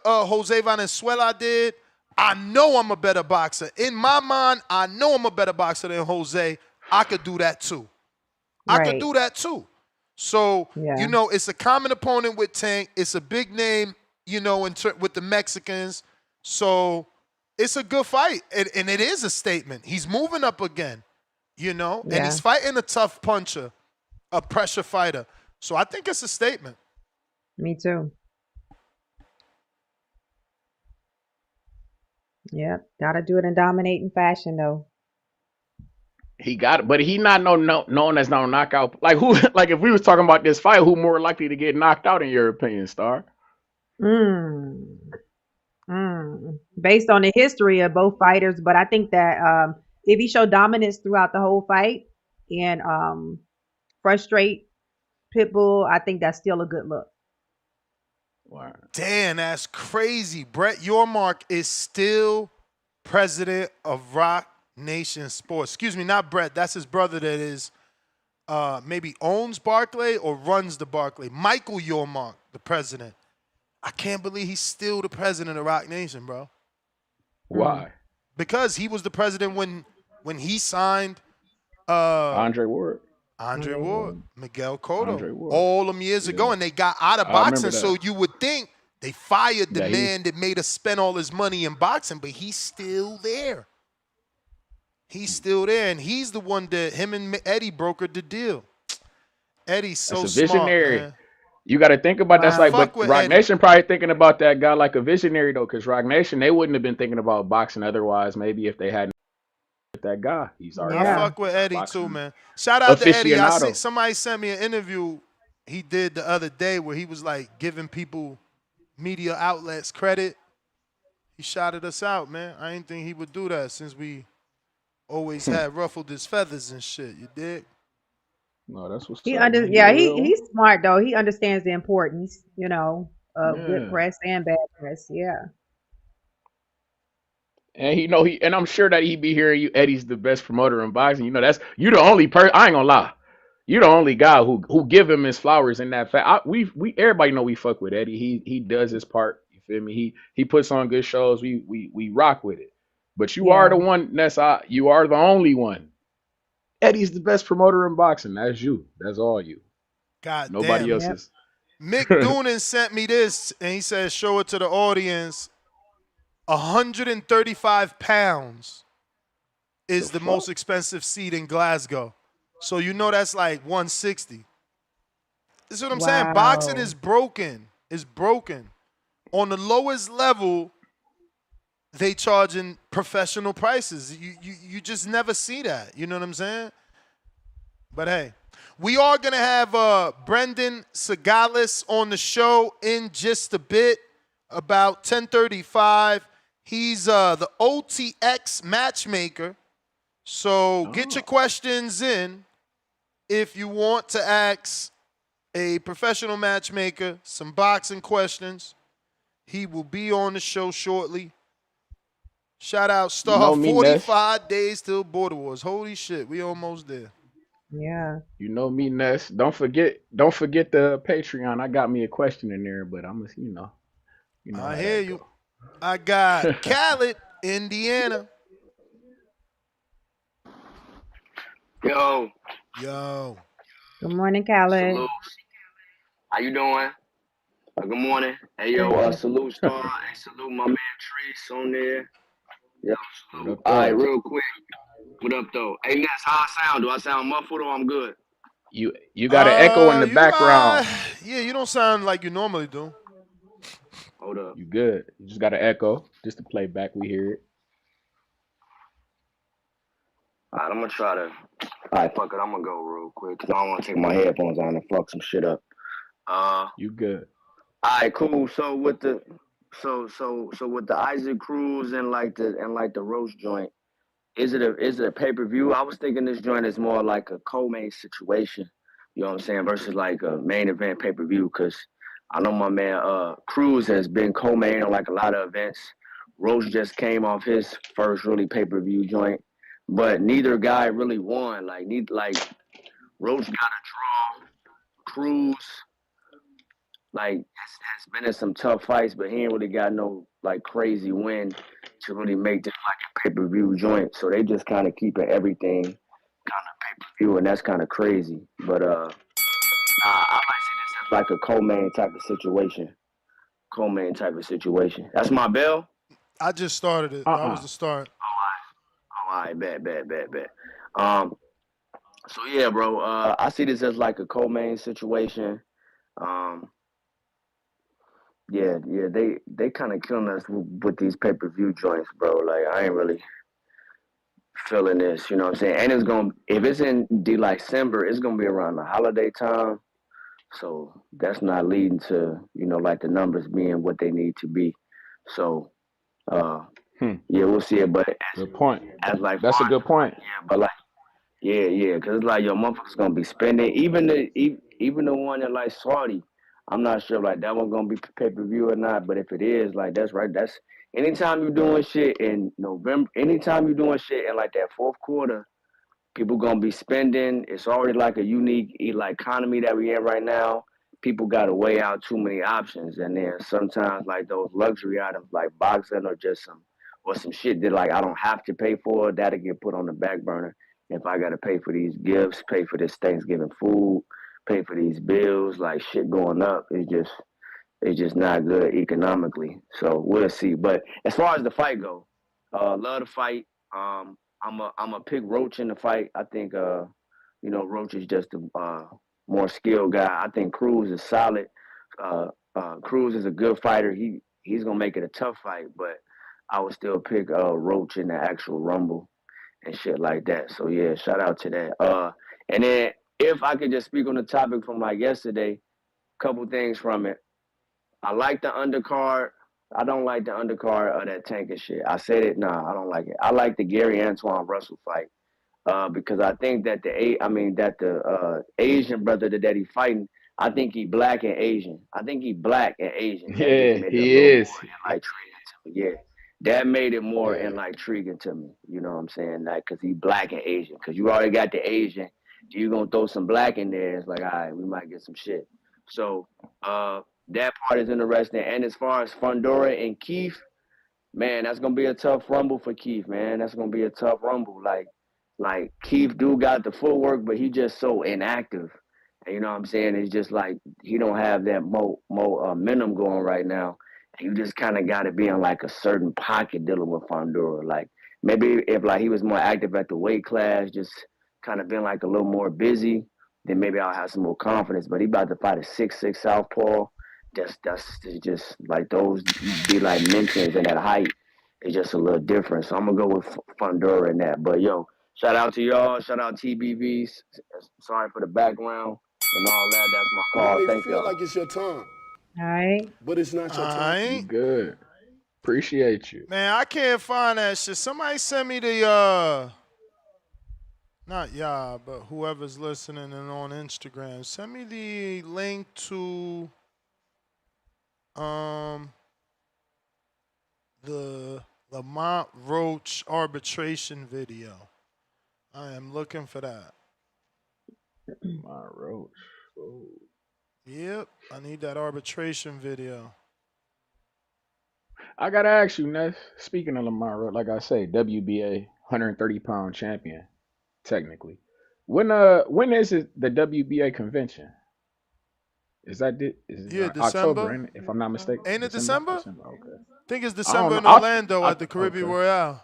E: Jose Valenzuela did. I know I'm a better boxer. In my mind, I know I'm a better boxer than Jose. I could do that too. I could do that too. So, you know, it's a common opponent with Tank. It's a big name, you know, with the Mexicans. So it's a good fight. And it is a statement. He's moving up again, you know, and he's fighting a tough puncher, a pressure fighter. So I think it's a statement.
J: Me too. Yep, gotta do it in dominating fashion though.
N: he got it, but he not known as no knockout. Like who? Like if we was talking about this fight, who more likely to get knocked out in your opinion, Star?
J: Based on the history of both fighters, but I think that if he showed dominance throughout the whole fight and frustrate Pitbull, I think that's still a good look.
N: Wow.
E: Damn, that's crazy. Brett Yormark is still president of Rock Nation Sports. Excuse me, not Brett. That's his brother that is maybe owns Barclay or runs the Barclay. Michael Yormark, the president. I can't believe he's still the president of Rock Nation, bro.
N: Why?
E: Because he was the president when he signed
N: Andre Ward.
E: Miguel Cotto, all them years ago, and they got out of
N: I remember
E: boxing.
N: that.
E: So you would think they fired the
N: Yeah,
E: man that made us spend all his money in boxing, but he's still there. He's still there, and he's the one that him and Eddie brokered the deal. Eddie's so
N: That's a visionary.
E: smart, man.
N: You got to think about that's like,
E: Fuck
N: but
E: with
N: Rock
E: Eddie.
N: Nation probably thinking about that guy like a visionary though, because Rock Nation they wouldn't have been thinking about boxing otherwise. Maybe if they hadn't that guy, he's already.
E: I fuck with Eddie too, man. Shout out to Eddie. I see somebody sent me an interview he did the other day where he was like giving people media outlets credit. He shouted us out, man. I didn't think he would do that since we always had ruffled his feathers and shit. You dig?
N: No, that's what's
J: He
N: up,
J: under
N: man. He
J: yeah,
N: a
J: he
N: real one.
J: he's smart though. He understands the importance, of good
N: Yeah.
J: press and bad press. Yeah.
N: And and I'm sure that he be hearing you. Eddie's the best promoter in boxing. That's you the only person. I ain't gonna lie. You the only guy who give him his flowers in that fact. We everybody know we fuck with Eddie. He does his part. You feel me? He puts on good shows. We rock with it. But you are the
J: Yeah.
N: one. You are the only one. Eddie's the best promoter in boxing. That's you. That's all you.
E: God
N: Nobody
E: damn.
N: else
J: Yep.
N: is.
E: Mick Doonan sent me this, and he says, show it to the audience. 135 pounds
N: The
E: is the
N: fuck?
E: most expensive seat in Glasgow. So that's like 160. This is what I'm saying. Boxing
J: Wow.
E: is broken. It's broken. On the lowest level, they charging professional prices. You just never see that. You know what I'm saying? But hey, we are gonna have Brendan Sagalis on the show in just a bit, about 10:35. He's the OTX matchmaker. So get your
N: Oh,
E: questions in if you want to ask a professional matchmaker some boxing questions. He will be on the show shortly. Shout out
N: you
E: Star.
N: know me, Ness.
E: 45 days till Border Wars. Holy shit, we almost there.
J: Yeah.
N: You know me, Ness. Don't forget the Patreon. I got me a question in there, but you know
E: I
N: how
E: hear
N: that
E: you.
N: go.
E: I got Khaled, Indiana.
O: Yo,
E: Yo.
J: Good morning, Khaled.
O: salute. How you doing? Good morning. Hey, yo,
J: Good.
O: salute Star. Hey, salute my man Treese on there. Yo,
N: What
O: salute.
N: up,
O: All right,
N: though?
O: real quick. What up, though? Hey, Ness, how I sound? Do I sound muffled or I'm good?
N: You got an echo in the background.
E: Yeah, you don't sound like you normally do.
O: Hold up.
N: You good? You just got an echo. Just to play back, we hear it.
O: All right, I'm going to try to. All right, fuck it. I'm going to go real quick because I don't want to take my headphones on and fuck some shit up. All
N: You good?
O: right, cool. So with the. So with the Isaac Cruz and the roast joint, is it a pay-per-view? I was thinking this joint is more like a co-main situation, you know what I'm saying, versus like a main event pay-per-view, because I know my man Cruz has been co-main on like a lot of events. Roach just came off his first really pay-per-view joint, but neither guy really won. Like Roach got a draw. Cruz has been in some tough fights, but he ain't really got no like crazy win to really make this like a pay per view joint. So they just kind of keeping everything kind of pay per view, and that's kind of crazy. But I might see this as like a co-main type of situation. Co-main type of situation. That's my bell.
E: I just started it. That was
N: Uh-uh.
E: the start.
O: All right, bet. Um, so yeah, bro. I see this as like a co-main situation. Um, yeah, they kind of killing us with these pay per view joints, bro. Like I ain't really feeling this, you know what I'm saying? And if it's in December, it's gonna be around the holiday time, so that's not leading to like the numbers being what they need to be. So
N: Hmm.
O: yeah, we'll see it, but
N: Good point.
O: as like
N: That's a
O: far as
N: good point.
O: yeah, but like yeah, because it's like your motherfuckers gonna be spending even the one that like Saudi. I'm not sure like that one gonna be pay per view or not, but if it is, like that's right. That's anytime you're doing shit in November, anytime you're doing shit in like that fourth quarter, people gonna be spending. It's already like a unique like economy that we in right now. People gotta weigh out too many options, and then sometimes like those luxury items like boxing or just some shit that like I don't have to pay for, that'll get put on the back burner. If I gotta pay for these gifts, pay for this Thanksgiving food, pay for these bills, like shit going up, it's just not good economically. So we'll see. But as far as the fight go, love the fight. I'm a pick Roach in the fight. I think Roach is just a more skilled guy. I think Cruz is solid. Uh, Cruz is a good fighter. He's gonna make it a tough fight, but I would still pick Roach in the actual Rumble and shit like that. So yeah, shout out to that. And then if I could just speak on the topic from like yesterday, couple things from it. I like the undercard I don't like the undercard of that Tank and shit. I said it. Nah, I don't like it. I like the Gary Antoine Russell fight. Because I think that the Asian brother that he fighting, I think he black and Asian. I think he black and Asian. That just
N: Yeah,
O: made it a
N: he
O: little
N: is.
O: more intriguing to me. Yeah, that made it more
N: Yeah.
O: intriguing to me. You know what I'm saying? Like, cause he black and Asian. Cause you already got the Asian. You gonna throw some black in there? It's like, all right, we might get some shit. So that part is interesting. And as far as Fundora and Keith, man, that's gonna be a tough rumble for Keith, man. That's gonna be a tough rumble. Like Keith do got the footwork, but he just so inactive. And you know what I'm saying? It's just like he don't have that more momentum going right now. And you just kind of got to be in like a certain pocket dealing with Fondura. Like maybe if like he was more active at the weight class, just kind of been like a little more busy, then maybe I'll have some more confidence. But he about to fight a 6'6" southpaw. That's just like those be like mentions and that height is just a little different. So I'm gonna go with Fundura in that. But yo, shout out to y'all. Shout out TBVs. Sorry for the background and all that. That's my call.
P: It may
O: Thank
P: feel
O: y'all.
P: like it's your time,
J: All right.
P: but it's not your time.
N: You good. Appreciate you.
E: Man, I can't find that shit. Somebody send me the not y'all, but whoever's listening and on Instagram, send me the link to the Lamont Roach arbitration video. I am looking for that.
N: My Roach. Oh.
E: Yep, I need that arbitration video.
N: I gotta ask you, Ness. Speaking of Lamont Roach, like I say, WBA 130-pound champion, technically. When is it the WBA convention? Is that
E: December.
N: October? If I'm not mistaken.
E: Ain't it December?
N: December. Okay.
E: I think it's December in
N: know.
E: Orlando at the Caribbean Royale.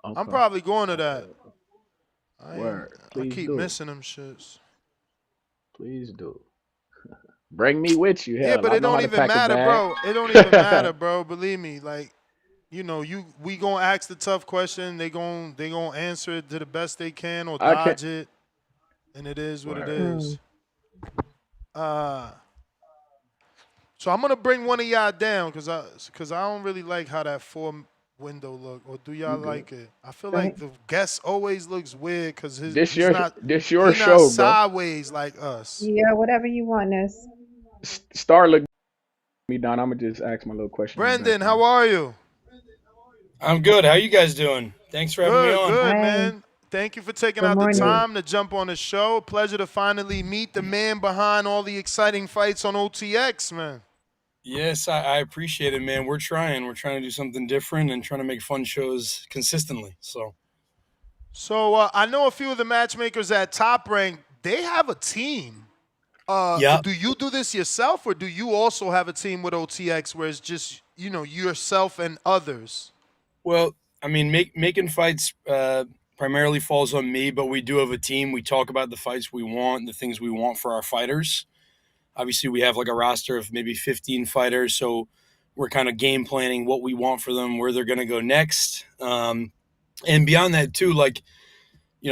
N: Okay.
E: I'm probably going to that.
N: Word.
E: I keep missing them shits.
N: Please do. Bring me with you. Hell,
E: Yeah, but
N: I
E: it
N: know how
E: don't
N: to
E: even
N: pack a
E: matter,
N: bag.
E: bro. It don't even matter, bro. Believe me. Like, you know, we gonna ask the tough question. They gonna answer it to the best they can or dodge it, and it is what it is. So I'm gonna bring one of y'all down because I don't really like how that 4 window look. Or do y'all like it? I feel like the guest always looks weird because he's not
N: show, bro.
E: Sideways like us.
J: Yeah, whatever you want, Ness.
N: Star look me down. I'm gonna just ask my little question.
E: Brendan, how are you?
Q: I'm good. How you guys doing? Thanks for having me on.
E: Good, man. Thank you for taking out the time to jump on the show. Pleasure to finally meet the man behind all the exciting fights on OTX, man.
Q: Yes, I appreciate it, man. We're trying. We're trying to do something different and trying to make fun shows consistently. So
E: I know a few of the matchmakers at Top Rank. They have a team. Do you do this yourself, or do you also have a team with OTX where it's just yourself and others?
Q: Well, I mean, making fights primarily falls on me, but we do have a team. We talk about the fights we want, the things we want for our fighters. Obviously, we have like a roster of maybe 15 fighters, so we're kind of game planning what we want for them, where they're going to go next. And beyond that, too, like,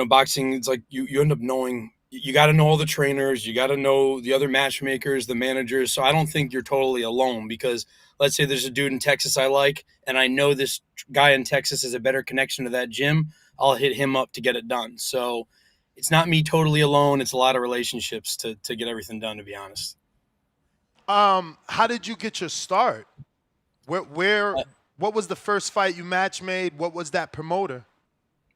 Q: boxing, it's like you end up knowing, you got to know all the trainers, you got to know the other matchmakers, the managers. So I don't think you're totally alone because let's say there's a dude in Texas I like, and I know this guy in Texas has a better connection to that gym. I'll hit him up to get it done. So it's not me totally alone. It's a lot of relationships to get everything done, to be honest.
E: How did you get your start? What was the first fight you match made? What was that promoter?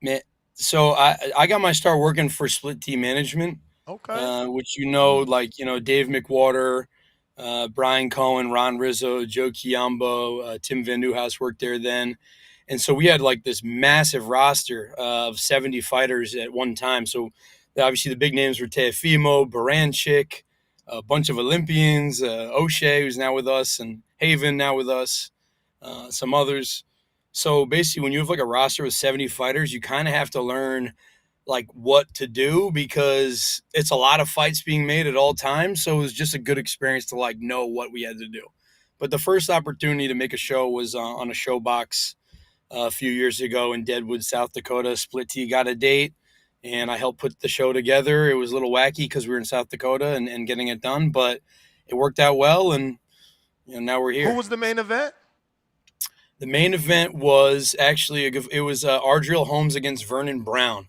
Q: Man, so I got my start working for Split T Management.
E: Okay.
Q: Which Dave McWater, Brian Cohen, Ron Rizzo, Joe Chiambo, Tim Van Nieuwhouse worked there then. And so we had like this massive roster of 70 fighters at one time. So obviously the big names were Teofimo, Baranchik, a bunch of Olympians, O'Shea, who's now with us, and Haven now with us, some others. So basically when you have like a roster with 70 fighters, you kind of have to learn like what to do because it's a lot of fights being made at all times. So it was just a good experience to like know what we had to do. But the first opportunity to make a show was on a show box a few years ago in Deadwood, South Dakota. Split T got a date and I helped put the show together. It was a little wacky because we were in South Dakota and getting it done, but it worked out well. And Now we're here.
E: Who was the main event?
Q: The main event was actually Ardreal Holmes against Vernon Brown,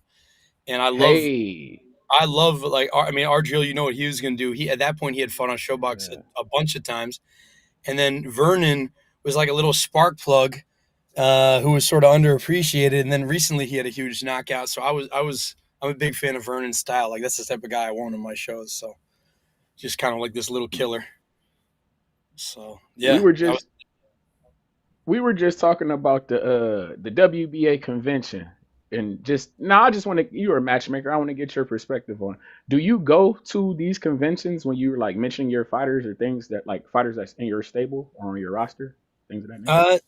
Q: and I love Ardreal. You know what he was going to do. He at that point he had fought on Showbox a bunch of times, and then Vernon was like a little spark plug, who was sort of underappreciated. And then recently he had a huge knockout. So I'm a big fan of Vernon's style. Like that's the type of guy I want on my shows. So just kind of like this little killer. So yeah,
N: we were just talking about the WBA convention, and I just want to. You're a matchmaker. I want to get your perspective on. Do you go to these conventions when you like mentioning your fighters or things that like fighters that's in your stable or on your roster, things of that nature?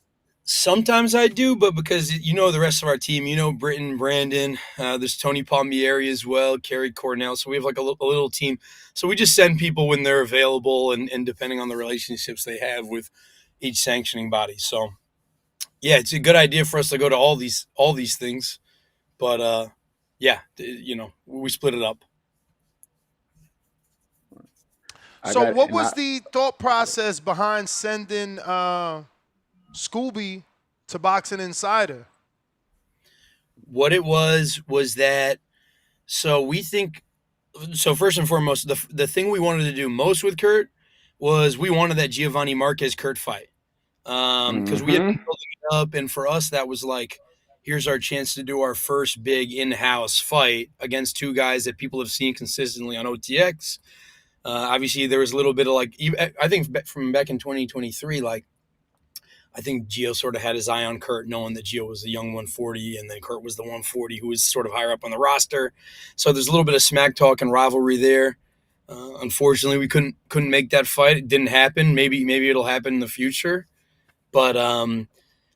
Q: Sometimes I do, but because the rest of our team, Britton, Brandon, there's Tony Palmieri as well, Kerry Cornell. So we have like a little team. So we just send people when they're available and depending on the relationships they have with each sanctioning body. So yeah, it's a good idea for us to go to all these things. But yeah, we split it up.
E: So what was the thought process behind sending Scooby to Boxing Insider?
Q: What it was that first and foremost, the thing we wanted to do most with Kurt was we wanted that Giovanni Marquez Kurt fight. Because we had been building it up, and for us that was like, here's our chance to do our first big in-house fight against two guys that people have seen consistently on OTX. Obviously there was a little bit of like, I think from back in 2023, like I think Gio sort of had his eye on Kurt, knowing that Gio was the young 140, and then Kurt was the 140 who was sort of higher up on the roster. So there's a little bit of smack talk and rivalry there. Unfortunately, we couldn't make that fight. It didn't happen. Maybe it'll happen in the future. But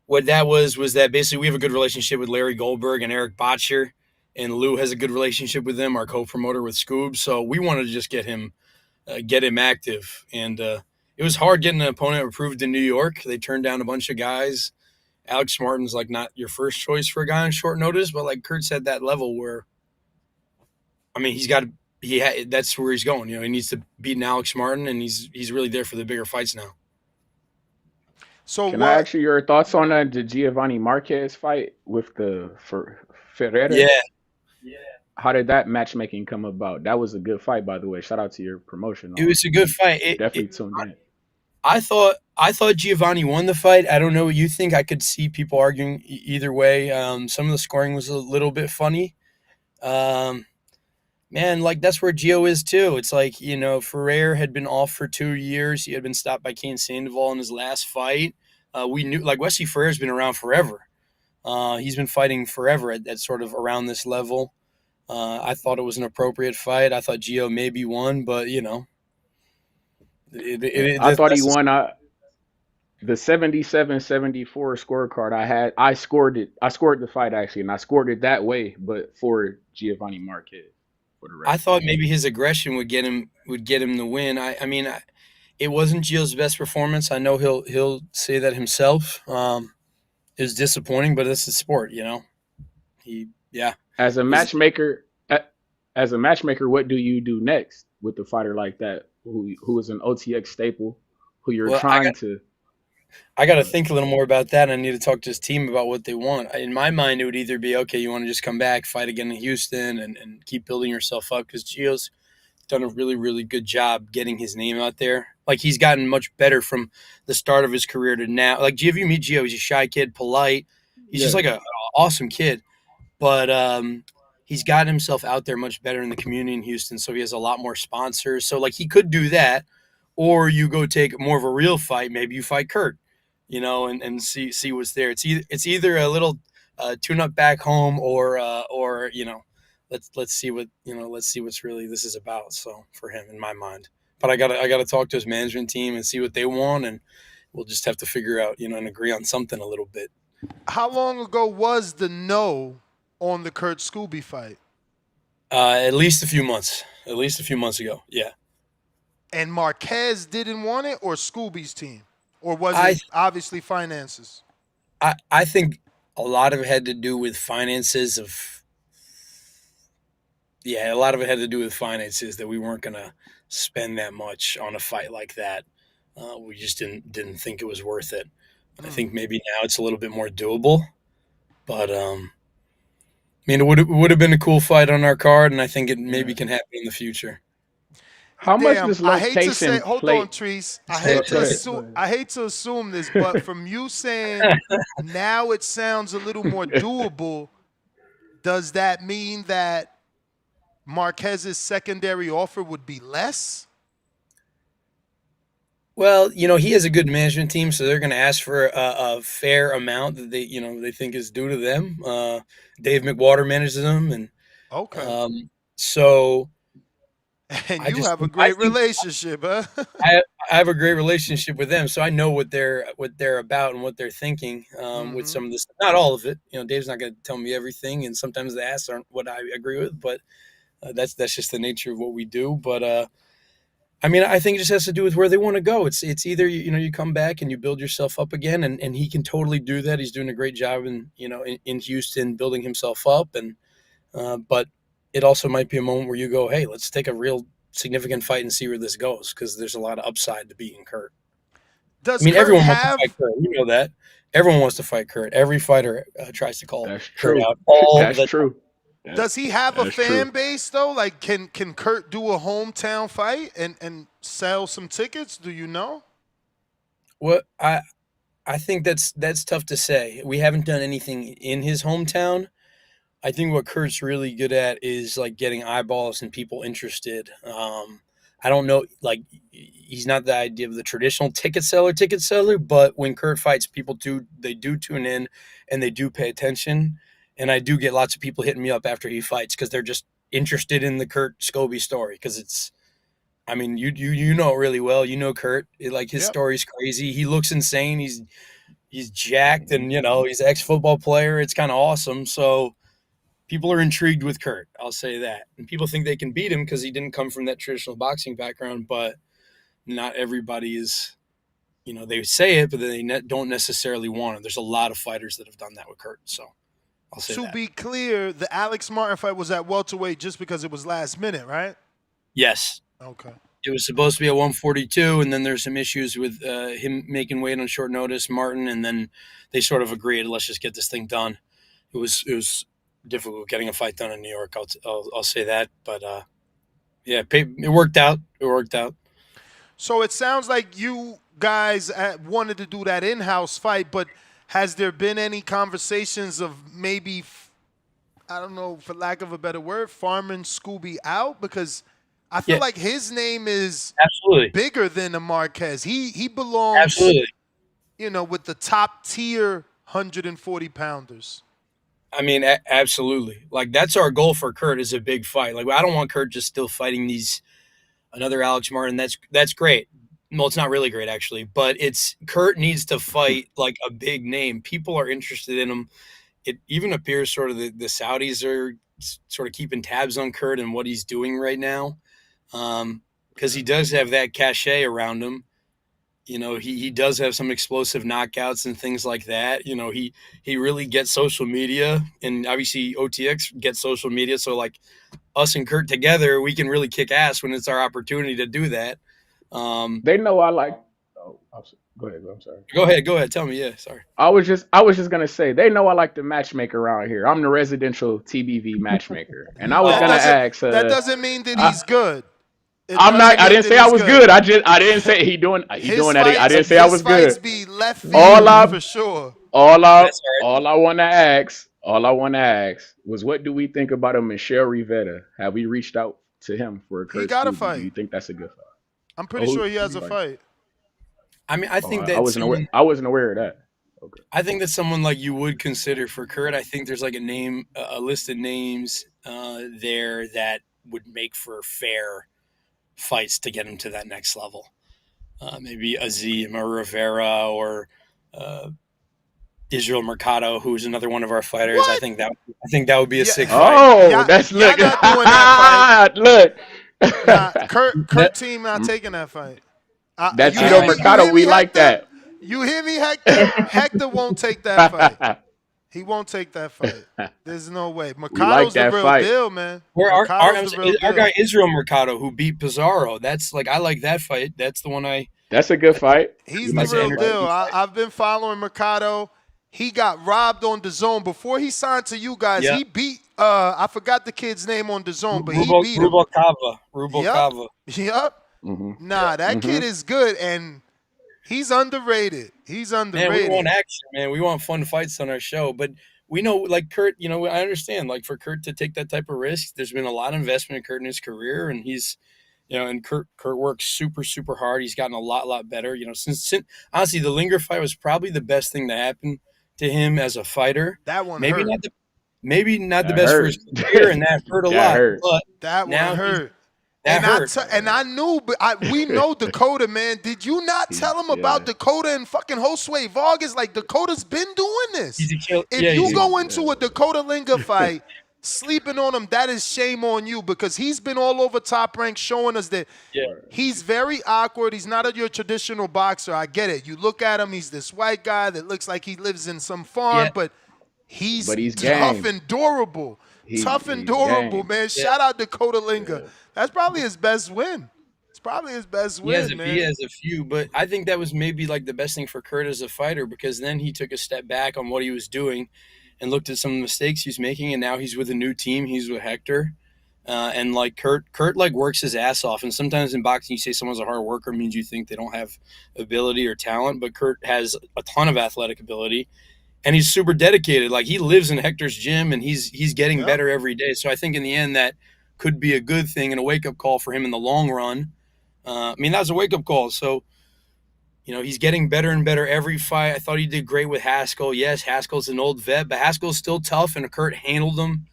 Q: what that was that basically we have a good relationship with Larry Goldberg and Eric Botcher, and Lou has a good relationship with them, our co-promoter with Scoob. So we wanted to just get him active, and it was hard getting an opponent approved in New York. They turned down a bunch of guys. Alex Martin's like not your first choice for a guy on short notice, but like Kurt's at that level where, I mean, that's where he's going. He needs to beat an Alex Martin, and he's really there for the bigger fights now.
N: So can I ask you your thoughts on the Giovanni Marquez fight with Ferreira?
Q: Yeah.
N: How did that matchmaking come about? That was a good fight, by the way. Shout out to your promotion.
Q: It was a good fight.
N: Definitely tuned in.
Q: I thought Giovanni won the fight. I don't know what you think. I could see people arguing either way. Some of the scoring was a little bit funny. Man, like that's where Gio is too. It's like, Ferrer had been off for 2 years. He had been stopped by Kane Sandoval in his last fight. We knew, like, Wesley Ferrer's been around forever. He's been fighting forever at sort of around this level. I thought it was an appropriate fight. I thought Gio maybe won, but
N: I thought he won. The 77-74 scorecard I scored it. I scored the fight actually, and I scored it that way, but for Giovanni Marquez.
Q: I thought maybe his aggression would get him the win. I mean, it wasn't Gio's best performance. I know he'll say that himself. It was disappointing, but it's a sport,
N: As a matchmaker, what do you do next with a fighter like that who is an OTX staple, who you're trying to?
Q: I got to think a little more about that. I need to talk to his team about what they want. In my mind, it would either be, okay, you want to just come back, fight again in Houston, and keep building yourself up, because Gio's done a really, really good job getting his name out there. Like, he's gotten much better from the start of his career to now. Like, if you meet Gio, he's a shy kid, polite. He's just like an awesome kid. But he's gotten himself out there much better in the community in Houston, so he has a lot more sponsors. So, like, he could do that, or you go take more of a real fight. Maybe you fight Kurt, and see what's there. It's either a little tune-up back home, or let's see what's really this is about. So for him, in my mind, but I gotta talk to his management team and see what they want, and we'll just have to figure out, and agree on something a little bit.
E: How long ago was the no on the Kurt Scooby fight?
Q: At least a few months ago. Yeah.
E: And Marquez didn't want it, or Scooby's team? Or was it obviously finances?
Q: I think a lot of it had to do with finances that we weren't going to spend that much on a fight like that. We just didn't think it was worth it. I think maybe now it's a little bit more doable, but I mean, it would have been a cool fight on our card, and I think it maybe can happen in the future.
N: How much
E: Damn,
N: does
E: I hate to say.
N: location
E: Hold
N: play?
E: on, Treese. I
N: Go
E: hate to
N: ahead.
E: assume. I hate to assume this, but from you saying now it sounds a little more doable. Does that mean that Marquez's secondary offer would be less?
Q: Well, he has a good management team, so they're going to ask for a fair amount that they think is due to them. Dave McWater manages them, and
E: Okay.
Q: so
E: And
Q: I
E: you
Q: just
E: have a
Q: think I
E: great
Q: think
E: relationship, huh?
Q: I have a great relationship with them, so I know what they're about and what they're thinking with some of this. Not all of it, Dave's not going to tell me everything, and sometimes the asks aren't what I agree with, but that's just the nature of what we do. But I mean, I think it just has to do with where they want to go. It's either you come back and you build yourself up again, and he can totally do that. He's doing a great job in Houston building himself up, and but it also might be a moment where you go, hey, let's take a real significant fight and see where this goes, because there's a lot of upside to beating Kurt.
E: Does
Q: I mean,
E: Kurt
Q: everyone wants to
E: have?
Q: fight Kurt. You know that. Everyone wants to fight Kurt. Every fighter tries to call
N: That's
Q: Kurt
N: true.
Q: out all
N: That's
Q: the
N: true.
E: Does he have a
N: That's
E: fan
N: true.
E: base though? Like, can Kurt do a hometown fight and sell some tickets? Do you know?
Q: What I think that's tough to say. We haven't done anything in his hometown. I think what Kurt's really good at is like getting eyeballs and people interested. I don't know, like he's not the idea of the traditional ticket seller, but when Kurt fights, people do tune in and they do pay attention. And I do get lots of people hitting me up after he fights because they're just interested in the Kurt Scobie story, because it's. I mean, you know it really well. You know Kurt. Like his
E: Yep.
Q: story's crazy. He looks insane. He's jacked, and he's an ex-football player. It's kind of awesome. So people are intrigued with Kurt. I'll say that. And people think they can beat him because he didn't come from that traditional boxing background. But not everybody is. They say it, but they don't necessarily want it. There's a lot of fighters that have done that with Kurt. So I'll say
E: To
Q: that.
E: be clear, the Alex Martin fight was at welterweight just because it was last minute, right?
Q: Yes.
E: Okay.
Q: It was supposed to be at 142, and then there's some issues with him making weight on short notice, Martin, and then they sort of agreed, let's just get this thing done. It was difficult getting a fight done in New York. I'll say that, but yeah, it worked out. It worked out.
E: So it sounds like you guys wanted to do that in-house fight, but has there been any conversations of maybe, I don't know, for lack of a better word, farming Scooby out? Because I feel like his name is
Q: absolutely
E: bigger than a Marquez. He belongs,
Q: absolutely,
E: with the top tier 140 pounders.
Q: I mean, absolutely. Like that's our goal for Kurt, is a big fight. Like I don't want Kurt just still fighting another Alex Martin. That's great. Well, it's not really great actually, but Kurt needs to fight like a big name. People are interested in him. It even appears sort of the Saudis are sort of keeping tabs on Kurt and what he's doing right now. Because he does have that cachet around him. He does have some explosive knockouts and things like that. He really gets social media, and obviously OTX gets social media. So like us and Kurt together, we can really kick ass when it's our opportunity to do that.
N: They know I like. Oh, go ahead. I'm sorry.
Q: Go ahead. Tell me. Yeah, sorry.
N: I was just gonna say they know I like to matchmaker around here. I'm the residential TBV matchmaker, and I was gonna ask.
E: That doesn't mean that he's good.
N: I'm not. I didn't say I was good. I didn't say he doing that. I didn't say I was good.
E: His fights be left field for sure.
N: All I want to ask was, what do we think about a Michelle Rivera? Have we reached out to him for a Kurt?
E: He got a
N: Scooby?
E: fight.
N: Do you think that's a good fight?
E: I'm pretty sure he has a fight.
Q: I mean, I think that
N: I wasn't aware of that. Okay.
Q: I think that's someone like you would consider for Kurt. I think there's like a list of names there that would make for fair fights to get him to that next level. Maybe Azim or Rivera or Israel Mercado, who's another one of our fighters.
E: What?
Q: I think that would be a sick fight.
N: Oh, that's look.
E: Not doing that
N: fight.
E: Look, Kurt team not taking that fight.
N: That's Tito Mercado. We like that.
E: You hear me, Hector? Hector won't take that fight. He won't take that fight. There's no way. Mercado's the real deal, man.
Q: Our guy Israel Mercado, who beat Pizarro. That's like, I like that fight. That's the one I
N: That's a good fight.
E: He's
N: You
E: the
N: like that
E: real
N: fight?
E: deal. I've been following Mercado. He got robbed on DAZN before he signed to you guys.
Q: Yeah.
E: He beat I forgot the kid's name on DAZN, but he beat him.
Q: Rubalcava.
E: Yep. Nah, that kid is good, and he's underrated. He's underrated.
Q: Man, we want action, man. We want fun fights on our show. But we know, like Kurt, you know, I understand, like for Kurt to take that type of risk, there's been a lot of investment in Kurt in his career, and he's, you know, and Kurt works super, super hard. He's gotten a lot better. You know, since honestly, the Linger fight was probably the best thing to happen to him as a fighter.
E: That one
Q: maybe
E: hurt.
Q: not the best for his career, and that hurt a lot.
N: Hurt.
Q: But
E: that
Q: now
E: one hurt.
Q: That hurt.
E: I knew, but we know Dakota, man. Did you not tell him about Dakota and fucking Josue Vargas? Like, Dakota's been doing this. If you go into a Dakota Linger fight sleeping on him, that is shame on you, because he's been all over Top Rank showing us that he's very awkward. He's not your traditional boxer. I get it. You look at him, he's this white guy that looks like he lives in some farm, but he's tough and durable. Tough and durable, man. Shout out Dakota Linger. That's probably his best win. It's probably his best win, man.
Q: He has a few, but I think that was maybe like the best thing for Kurt as a fighter, because then he took a step back on what he was doing and looked at some of the mistakes he's making, and now he's with a new team. He's with Hector. And like Kurt like works his ass off. And sometimes in boxing, you say someone's a hard worker means you think they don't have ability or talent, but Kurt has a ton of athletic ability. And he's super dedicated. Like, he lives in Hector's gym, and he's getting better every day. So I think in the end that could be a good thing and a wake-up call for him in the long run. I mean, that was a wake-up call. So, you know, he's getting better and better every fight. I thought he did great with Haskell. Yes, Haskell's an old vet, but Haskell's still tough, and Kurt handled him.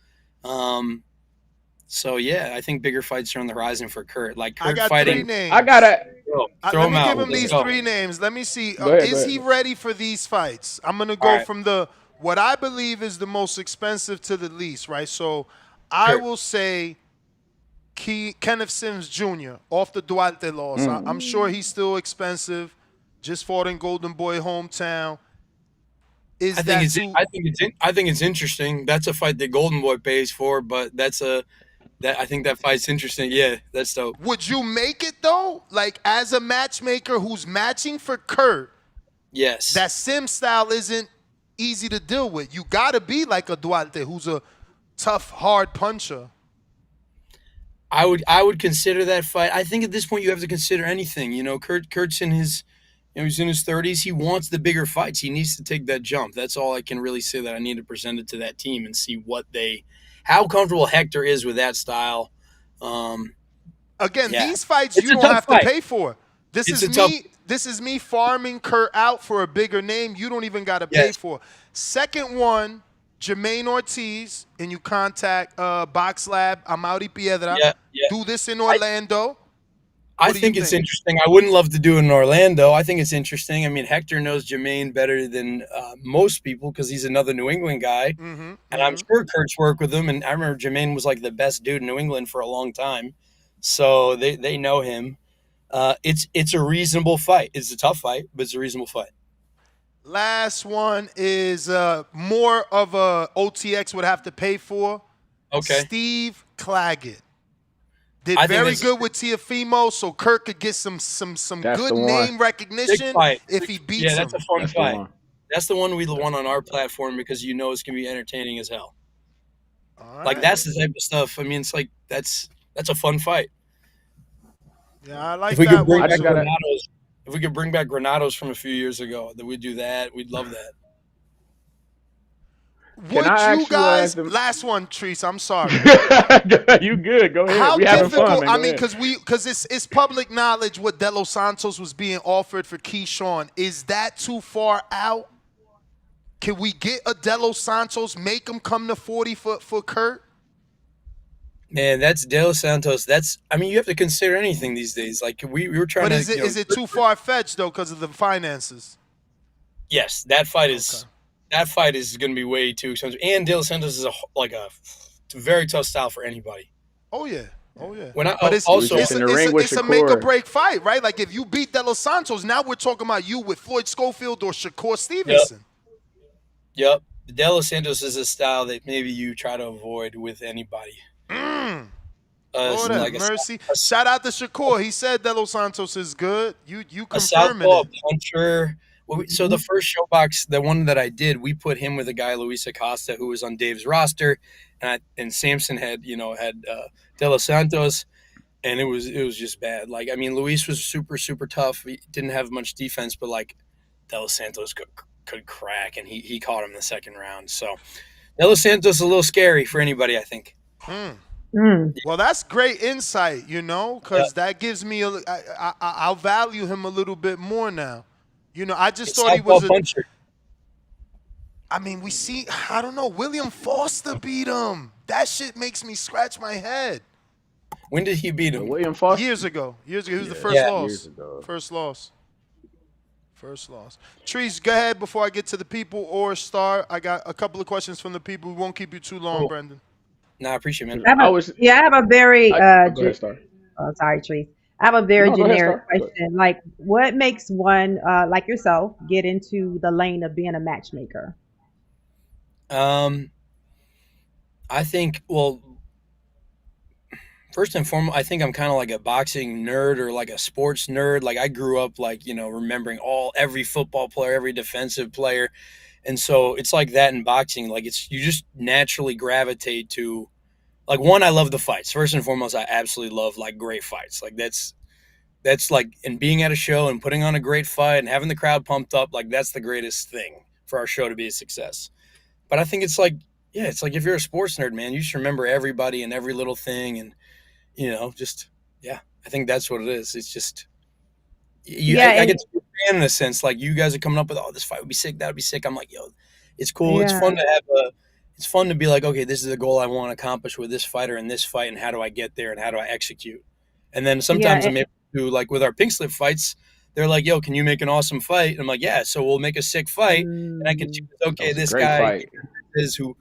Q: So, yeah, I think bigger fights are on the horizon for Kurt. Like, Kurt
E: I got
Q: fighting.
E: 3 names.
N: I gotta
E: Let me give him these 3 names. Let me see. Is he ready for these fights? I'm going to go from what I believe is the most expensive to the least, right? So I will say Kenneth Sims Jr. off the Duarte loss. I'm sure he's still expensive. Just fought in Golden Boy hometown. I
Q: think it's interesting. That's a fight that Golden Boy pays for, but I think that fight's interesting. Yeah, that's dope.
E: Would you make it though? Like, as a matchmaker who's matching for Kurt?
Q: Yes.
E: That Sim style isn't easy to deal with. You gotta be like a Duarte, who's a tough, hard puncher.
Q: I would consider that fight. I think at this point you have to consider anything. You know, Kurt's in his, you know, he's in his 30s. He wants the bigger fights. He needs to take that jump. That's all I can really say that I need to present it to that team and see how comfortable Hector is with that style.
E: These fights you don't have to pay for. This is me farming Kurt out for a bigger name you don't even got to pay for. Second one, Jermaine Ortiz, and you contact Box Lab, Amaury Piedra. Do this in Orlando.
Q: I think it's interesting. I wouldn't love to do it in Orlando. I think it's interesting. I mean, Hector knows Jermaine better than most people because he's another New England guy. And I'm sure Kurt's worked with him. And I remember Jermaine was like the best dude in New England for a long time. So they know him. It's a reasonable fight. It's a tough fight, but it's a reasonable fight.
E: Last one is more of a OTX would have to pay for.
Q: Okay.
E: Steve Claggett. Did very good with Teofimo, so Kurt could get some good name recognition if he beats him.
Q: Yeah, that's a fun fight. That's the one we won on our platform because you know it's going to be entertaining as hell. Like, that's the type of stuff. I mean, it's like that's a fun fight.
E: Yeah, I like that one.
Q: If we could bring back Granados from a few years ago, then we'd do that. We'd love that.
E: Would you guys? Last one, Treese. I'm sorry.
N: You good? Go ahead.
E: How
N: we having
E: difficult?
N: fun, man.
E: I mean, because it's public knowledge what De Los Santos was being offered for Keyshawn. Is that too far out? Can we get a De Los Santos? Make him come to 40 for Kurt?
Q: Man, that's De Los Santos. I mean, you have to consider anything these days. Like we were trying to.
E: But is it too far fetched though because of the finances?
Q: Yes, that fight is. Okay. That fight is going to be way too expensive. And De Los Santos is a very tough style for anybody.
E: Oh yeah.
N: But it's
E: a make or break fight, right? Like if you beat De Los Santos, now we're talking about you with Floyd Schofield or Shakur Stevenson.
Q: Yep. De Los Santos is a style that maybe you try to avoid with anybody.
E: Lord have
Q: like
E: mercy. Shout out to Shakur. He said De Los Santos is good. You
Q: a
E: confirming
Q: southpaw
E: it.
Q: puncher. Well, so the first showbox, the one that I did, we put him with a guy Luis Acosta who was on Dave's roster, and Samson had De Los Santos, and it was just bad. Like I mean, Luis was super tough. He didn't have much defense, but like De Los Santos could crack, and he caught him in the second round. So De Los Santos is a little scary for anybody, I think.
E: Well, that's great insight, because that gives me I'll value him a little bit more now. I just thought he was
Q: puncher.
E: I mean, I don't know, William Foster beat him. That shit makes me scratch my head.
Q: When did he beat him?
N: William Foster?
E: Years ago. He was the first loss.
N: Years ago.
E: First loss. Trees, go ahead before I get to the people or Star. I got a couple of questions from the people. We won't keep you too long, Brendan.
Q: No, I appreciate it, man.
J: I have a very
N: go ahead, Star.
J: sorry, Trees. I have a very
N: No, go ahead,
J: generic
N: Star.
J: question. Like, what makes one like yourself get into the lane of being a matchmaker?
Q: I think, well, first and foremost, I think I'm kind of like a boxing nerd or like a sports nerd. Like I grew up like, remembering every football player, every defensive player. And so it's like that in boxing. Like you just naturally gravitate to, like, one, I love the fights. First and foremost, I absolutely love like great fights. Like that's like, and being at a show and putting on a great fight and having the crowd pumped up, like that's the greatest thing for our show to be a success. But I think it's like, it's like if you're a sports nerd, man, you should remember everybody and every little thing. And, I think that's what it is. It's just, I get to be a fan in a sense. Like you guys are coming up with, this fight would be sick, that would be sick. I'm like, it's cool. It's fun to it's fun to be like, okay, this is the goal I want to accomplish with this fighter in this fight, and how do I get there and how do I execute? And then sometimes I'm able to, like with our pink slip fights, they're like, yo, can you make an awesome fight? And I'm like, yeah, so we'll make a sick fight. And I can choose, okay, this guy is who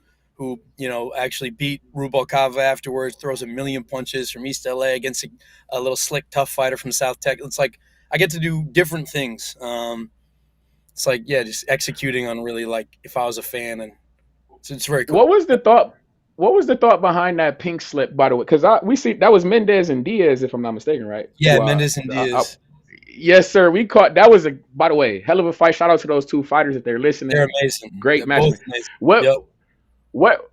Q: actually beat Rubalcava afterwards, throws a million punches from East LA against a little slick, tough fighter from South Texas. It's like I get to do different things. It's like, just executing on really, like, if I was a fan, and so it's very cool.
N: What was the thought behind that pink slip, by the way? Because we see that was Mendez and Diaz, if I'm not mistaken, right?
Q: Yeah, Mendez and Diaz.
N: Yes, sir. We caught that was by the way, hell of a fight. Shout out to those two fighters if they're listening.
Q: They're amazing.
N: Great match. What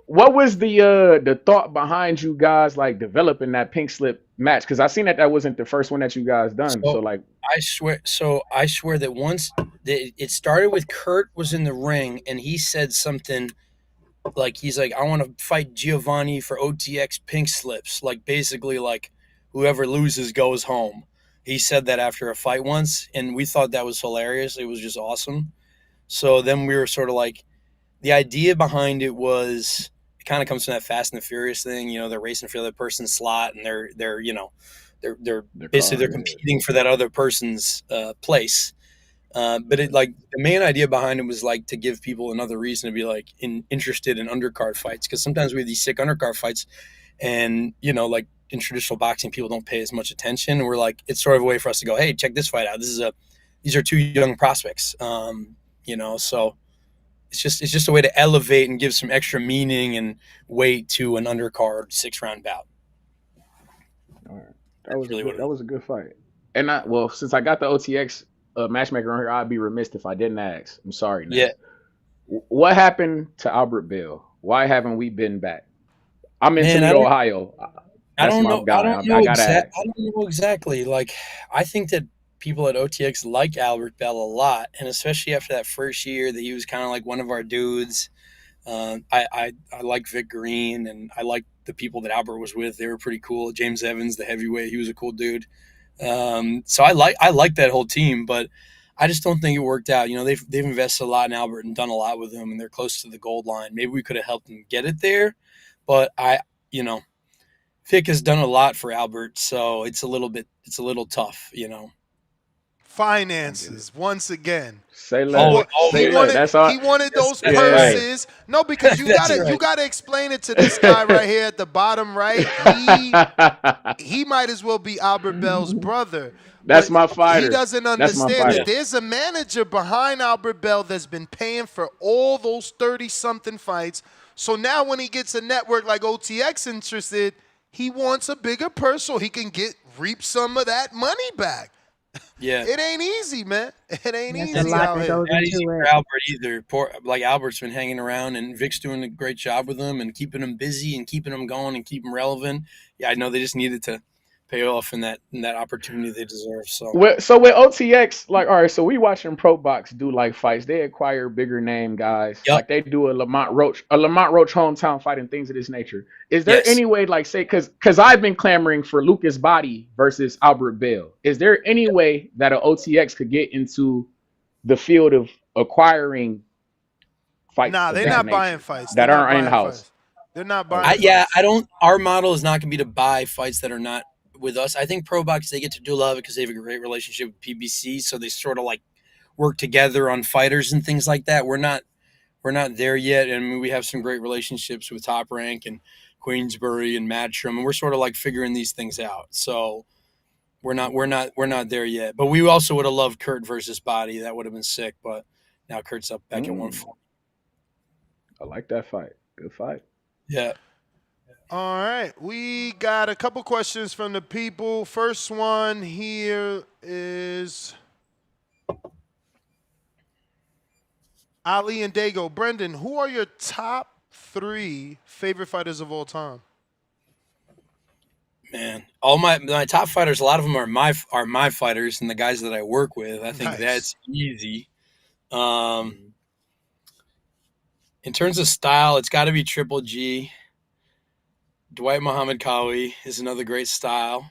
N: was the thought behind you guys like developing that pink slip match? Because I seen that wasn't the first one that you guys done. So like,
Q: I swear that once it started with Kurt was in the ring and he said something like, he's like, I want to fight Giovanni for OTX pink slips. Like basically like whoever loses goes home. He said that after a fight once, and we thought that was hilarious. It was just awesome. So then we were sort of like, the idea behind it was, it kind of comes from that Fast and the Furious thing. They're racing for the other person's slot, and they're basically they're competing for that other person's place. But it, like, the main idea behind it was like to give people another reason to be like interested in undercard fights, because sometimes we have these sick undercard fights, and like in traditional boxing, people don't pay as much attention. And we're like, it's sort of a way for us to go, hey, check this fight out. These are two young prospects. So it's just a way to elevate and give some extra meaning and weight to an undercard 6-round bout.
N: All right. That was a good fight. And since I got the OTX matchmaker on here, I'd be remiss if I didn't ask. I'm sorry. Ness.
Q: Yeah.
N: What happened to Albert Bill? Why haven't we been back? I'm in Toledo, Ohio.
Q: I don't know exactly. Like, I think that people at OTX like Albert Bell a lot, and especially after that first year that he was kind of like one of our dudes. I like Vic Green, and I like the people that Albert was with. They were pretty cool. James Evans, the heavyweight, he was a cool dude. So I like that whole team, but I just don't think it worked out. They've invested a lot in Albert and done a lot with him, and they're close to the gold line. Maybe we could have helped him get it there, but Vic has done a lot for Albert, so it's a little tough,
E: Finances once again.
N: Say less.
E: He wanted those purses. Right. No, because you gotta explain it to this guy right here at the bottom right. He might as well be Albert Bell's brother.
N: That's my fighter.
E: He doesn't understand that there's a manager behind Albert Bell that's been paying for all those 30-something fights. So now when he gets a network like OTX interested, he wants a bigger purse so he can reap some of that money back.
Q: Yeah.
E: It ain't easy, man. It ain't
J: That's
E: easy
J: a lot
E: out
J: that
E: here.
J: goes
Q: Not easy
J: into
Q: for
J: it.
Q: Albert either. Poor, like Albert's been hanging around, and Vic's doing a great job with him and keeping him busy and keeping him going and keeping him relevant. Yeah, I know they just needed to pay off in that opportunity they deserve. So
N: with OTX, like, all right, so we watching Pro Box do like fights. They acquire bigger name guys,
Q: Yep.
N: like they do a Lamont Roach hometown fight and things of this nature. Is there
Q: Yes.
N: any way, like, say, because I've been clamoring for Lucas Body versus Albert Bell. Is there any way that an OTX could get into the field of acquiring fights?
E: Nah,
N: of
E: they're
N: that
E: not
N: nature
E: buying fights.
N: that
E: They're not
N: aren't in
E: buying
N: house.
E: fights. They're not buying
Q: Yeah,
E: fights.
Q: I don't. Our model is not going to be to buy fights that are not with us. I think Pro Box, they get to do a lot of it because they have a great relationship with PBC, so they sort of like work together on fighters and things like that. We're not there yet, and we have some great relationships with Top Rank and Queensbury and Matchroom, and we're sort of like figuring these things out. So we're not there yet. But we also would have loved Kurt versus Body. That would have been sick. But now Kurt's up back at 140.
N: I like that fight. Good fight.
Q: Yeah.
E: All right, we got a couple questions from the people. First one here is Ali and Dago. Brendan, who are your top 3 favorite fighters of all time?
Q: Man, all my top fighters, a lot of them are my fighters and the guys that I work with. I think that's easy. In terms of style, it's got to be Triple G. Dwight Muhammad Kawi is another great style.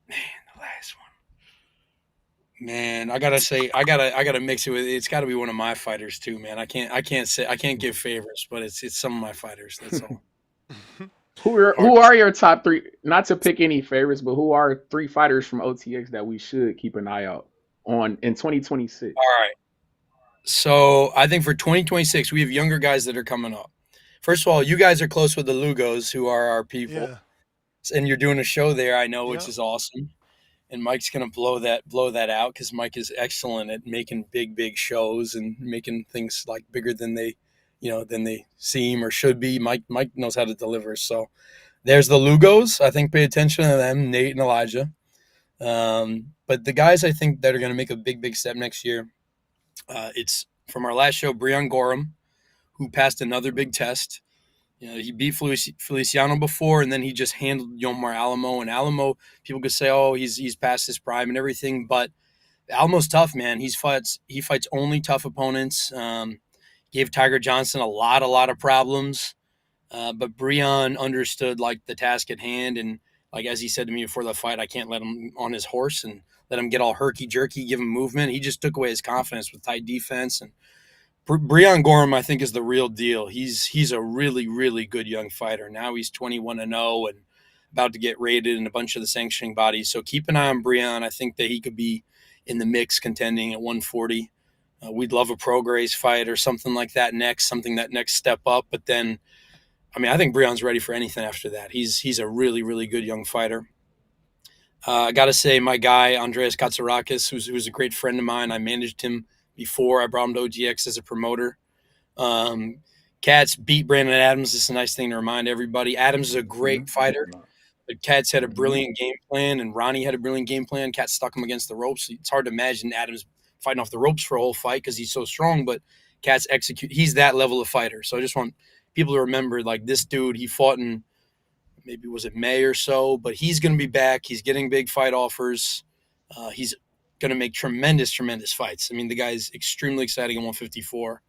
Q: Man, the last one. Man, I gotta mix it with. It's got to be one of my fighters too, man. I can't give favorites, but it's some of my fighters. That's all.
N: Who are your top 3? Not to pick any favorites, but who are 3 fighters from OTX that we should keep an eye out on in 2026?
Q: All right. So I think for 2026, we have younger guys that are coming up. First of all, you guys are close with the Lugos, who are our people, and you're doing a show there, I know, which is awesome. And Mike's gonna blow that out because Mike is excellent at making big shows and making things like bigger than they seem or should be. Mike knows how to deliver. So there's the Lugos. I think pay attention to them, Nate and Elijah. But the guys I think that are gonna make a big step next year. It's from our last show, Brian Gorham, who passed another big test. He beat Feliciano before, and then he just handled Yomar Alamo. And Alamo, people could say, "Oh, he's past his prime and everything," but Alamo's tough, man. He fights only tough opponents. Gave Tiger Johnson a lot of problems, but Brian understood like the task at hand, and like as he said to me before the fight, I can't let him on his horse and let him get all herky jerky, give him movement. He just took away his confidence with tight defense. And Brian Gorham, I think, is the real deal. He's a really good young fighter. Now he's 21-0 and about to get rated in a bunch of the sanctioning bodies. So keep an eye on Brian. I think that he could be in the mix contending at 140. We'd love a Pro Grace fight or something like that next, something that next step up. But then, I mean, I think Brian's ready for anything after that. He's a really good young fighter. I got to say, my guy, Andreas Katsarakis, who's a great friend of mine. I managed him before I brought him to OGX as a promoter. Katz beat Brandon Adams. This is a nice thing to remind everybody. Adams is a great fighter, but Katz had a brilliant game plan, and Ronnie had a brilliant game plan. Katz stuck him against the ropes. It's hard to imagine Adams fighting off the ropes for a whole fight because he's so strong, but Katz he's that level of fighter. So I just want people to remember, like, this dude, he fought in, maybe was it May or so, but he's going to be back. He's getting big fight offers. He's going to make tremendous fights. I mean, the guy's extremely exciting at 154.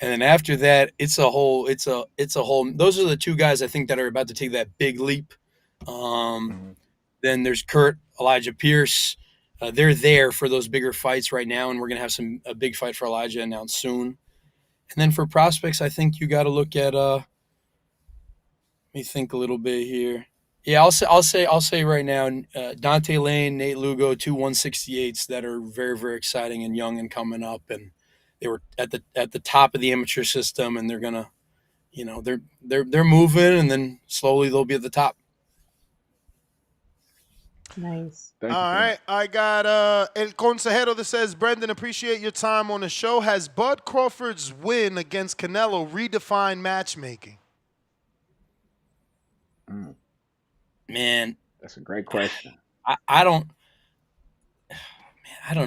Q: And then after that, it's a whole, those are the 2 guys I think that are about to take that big leap. Then there's Kurt, Elijah Pierce. They're there for those bigger fights right now, and we're going to have a big fight for Elijah announced soon. And then for prospects, I think you got to look at, let me think a little bit here. Yeah, I'll say right now, Dante Lane, Nate Lugo, 2 168s that are very exciting and young and coming up, and they were at the top of the amateur system, and they're gonna, they're moving, and then slowly they'll be at the top.
J: Nice.
E: All right, I got El Consejero that says, Brendan, appreciate your time on the show. Has Bud Crawford's win against Canelo redefined matchmaking?
Q: Man,
N: That's a great question.
Q: I don't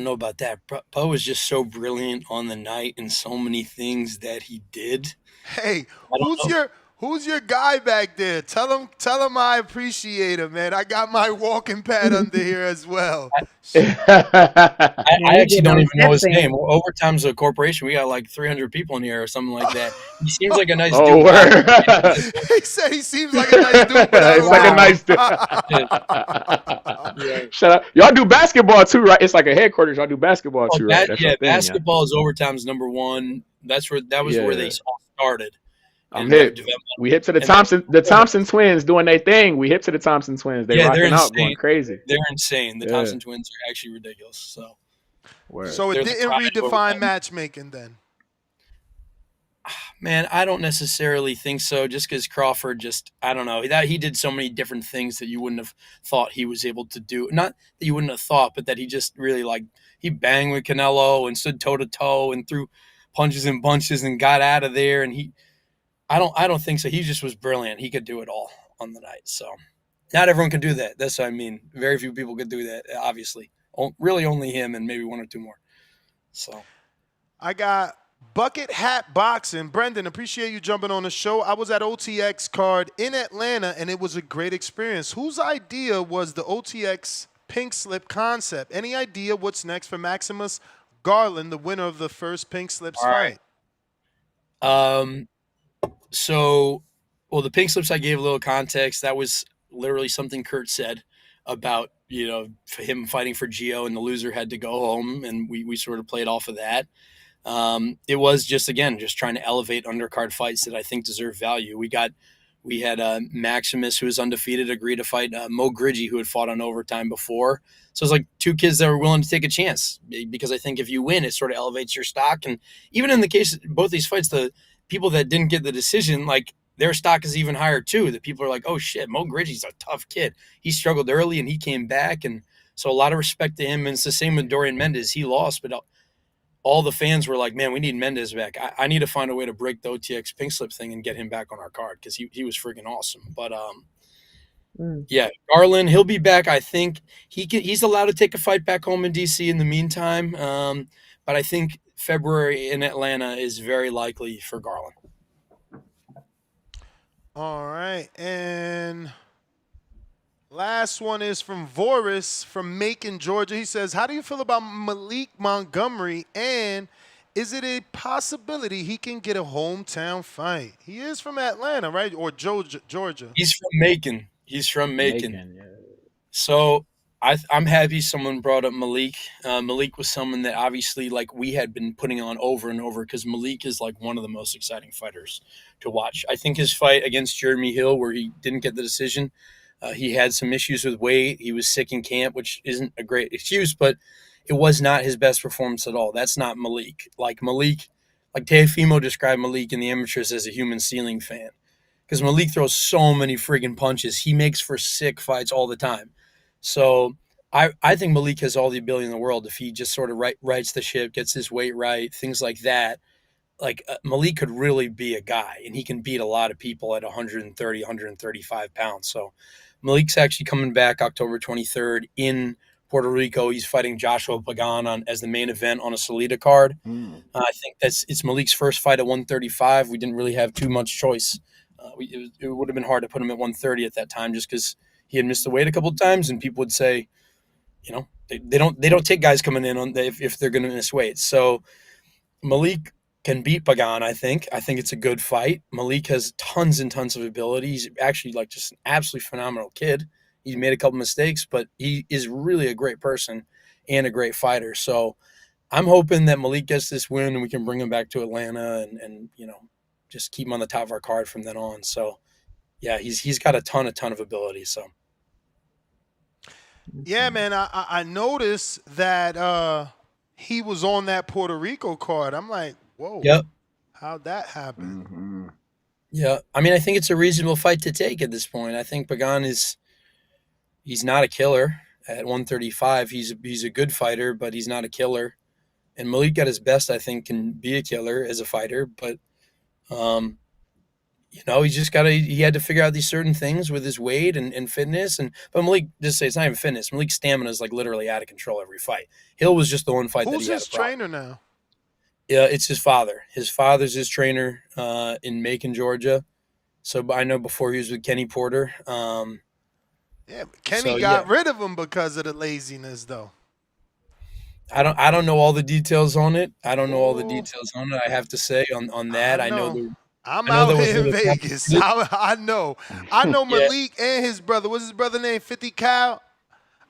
Q: know about that. Poe was just so brilliant on the night and so many things that he did.
E: Hey,
Q: I don't know.
E: who's your guy back there? Tell him I appreciate him, man. I got my walking pad under here as well.
Q: I
J: he
Q: actually
J: getting
Q: don't
J: those
Q: even know his
J: steps in.
Q: name. Overtime's a corporation. We got like 300 people in here or something like that. He seems like a nice
N: Oh,
Q: dude.
N: word.
E: He said he seems like a nice dude, but I
N: It's
E: don't
N: like a
E: know.
N: nice.
Q: Yeah.
N: Shut up. Y'all do basketball too, right? It's like a headquarters. Y'all do basketball
Q: Oh,
N: too, right? That's your thing, yeah.
Q: basketball is Overtime's number one. That was where they
N: Yeah.
Q: all started,
N: I'm
Q: and their
N: hip.
Q: development.
N: We hip to the
Q: And then,
N: Thompson twins doing their thing. We hip to the Thompson twins. They
Q: yeah, they're
N: rocking out,
Q: insane.
N: going crazy.
Q: They're insane. The
N: Yeah.
Q: Thompson twins are actually ridiculous. So,
N: Word.
E: So it
Q: they're the
E: didn't
Q: pride of
E: redefine
Q: Overtime.
E: matchmaking then.
Q: Man, I don't necessarily think so. Just because Crawford, I don't know, that he did so many different things that you wouldn't have thought he was able to do. Not that you wouldn't have thought, but that he just really he banged with Canelo and stood toe to toe and threw punches and bunches and got out of there. And I don't think so. He just was brilliant. He could do it all on the night. So not everyone can do that. That's what I mean. Very few people could do that. Obviously, really only him and maybe one or two more. So
E: I got Bucket Hat Boxing. Brendan, appreciate you jumping on the show. I was at OTX card in Atlanta, and it was a great experience. Whose idea was the OTX pink slip concept? Any idea what's next for Maximus Garland, the winner of the first pink slips
Q: all right.
E: fight?
Q: So, well, the pink slips, I gave a little context. That was literally something Kurt said about, him fighting for Gio, and the loser had to go home, and we sort of played off of that. It was just trying to elevate undercard fights that I think deserve value. We had Maximus, who was undefeated, agree to fight Mo Grigi, who had fought on Overtime before. So it's like two kids that were willing to take a chance, because I think if you win, it sort of elevates your stock. And even in the case of both these fights, the people that didn't get the decision, like, their stock is even higher too. That people are like, oh shit, Mo Grigi's a tough kid. He struggled early and he came back. And so a lot of respect to him. And it's the same with Dorian Mendez. He lost, but all the fans were like, man, we need Mendez back. I need to find a way to break the OTX pink slip thing and get him back on our card, because he was freaking awesome. But yeah, Garland, he'll be back. I think he's allowed to take a fight back home in DC in the meantime. But I think February in Atlanta is very likely for Garland.
E: All right, and last one is from Voris from Macon, Georgia. He says, how do you feel about Malik Montgomery, and is it a possibility he can get a hometown fight? He is from Atlanta, right? Or Georgia?
Q: He's from Macon.
N: Yeah.
Q: So I'm happy someone brought up Malik. Malik was someone that obviously, like, we had been putting on over and over, because Malik is like one of the most exciting fighters to watch. I think his fight against Jeremy Hill, where he didn't get the decision, he had some issues with weight. He was sick in camp, which isn't a great excuse, but it was not his best performance at all. That's not Malik. Like Teofimo described Malik in the amateurs as a human ceiling fan, because Malik throws so many friggin' punches. He makes for sick fights all the time. So I think Malik has all the ability in the world if he just sort of rights the ship, gets his weight right, things like that. Like, Malik could really be a guy, and he can beat a lot of people at 130, 135 pounds. So Malik's actually coming back October 23rd in Puerto Rico. He's fighting Joshua Pagan as the main event on a Salida card. I think it's Malik's first fight at 135. We didn't really have too much choice. It would have been hard to put him at 130 at that time, just because he had missed the weight a couple of times, and people would say, they don't take guys coming in on if they're going to miss weight. So Malik can beat Pagan. I think it's a good fight. Malik has tons and tons of ability. He's actually like just an absolutely phenomenal kid. He made a couple mistakes, but he is really a great person and a great fighter. So I'm hoping that Malik gets this win and we can bring him back to Atlanta and just keep him on the top of our card from then on. So yeah, he's got a ton of ability. So
E: yeah, man, I noticed that he was on that Puerto Rico card. I'm like, whoa.
Q: Yep.
E: How'd that happen?
N: Mm-hmm.
Q: Yeah, I mean, I think it's a reasonable fight to take at this point. I think Pagan he's not a killer at 135. He's a good fighter, but he's not a killer. And Malik at his best, I think, can be a killer as a fighter. But he had to figure out these certain things with his weight and fitness. But Malik, just say it's not even fitness. Malik's stamina is like literally out of control every fight. Hill was just the one fight that
E: Who's
Q: he had
E: his
Q: a problem.
E: trainer now?
Q: Yeah, it's his father. His father's his trainer in Macon, Georgia. So I know before he was with Kenny Porter.
E: Yeah, but Kenny got rid of him because of the laziness, though.
Q: I don't know all the details on it. I have to say on that. I know
E: I'm
Q: I know
E: out
Q: there was
E: here in
Q: little
E: Vegas. I know Malik and his brother. What's his brother name? 50 Cal.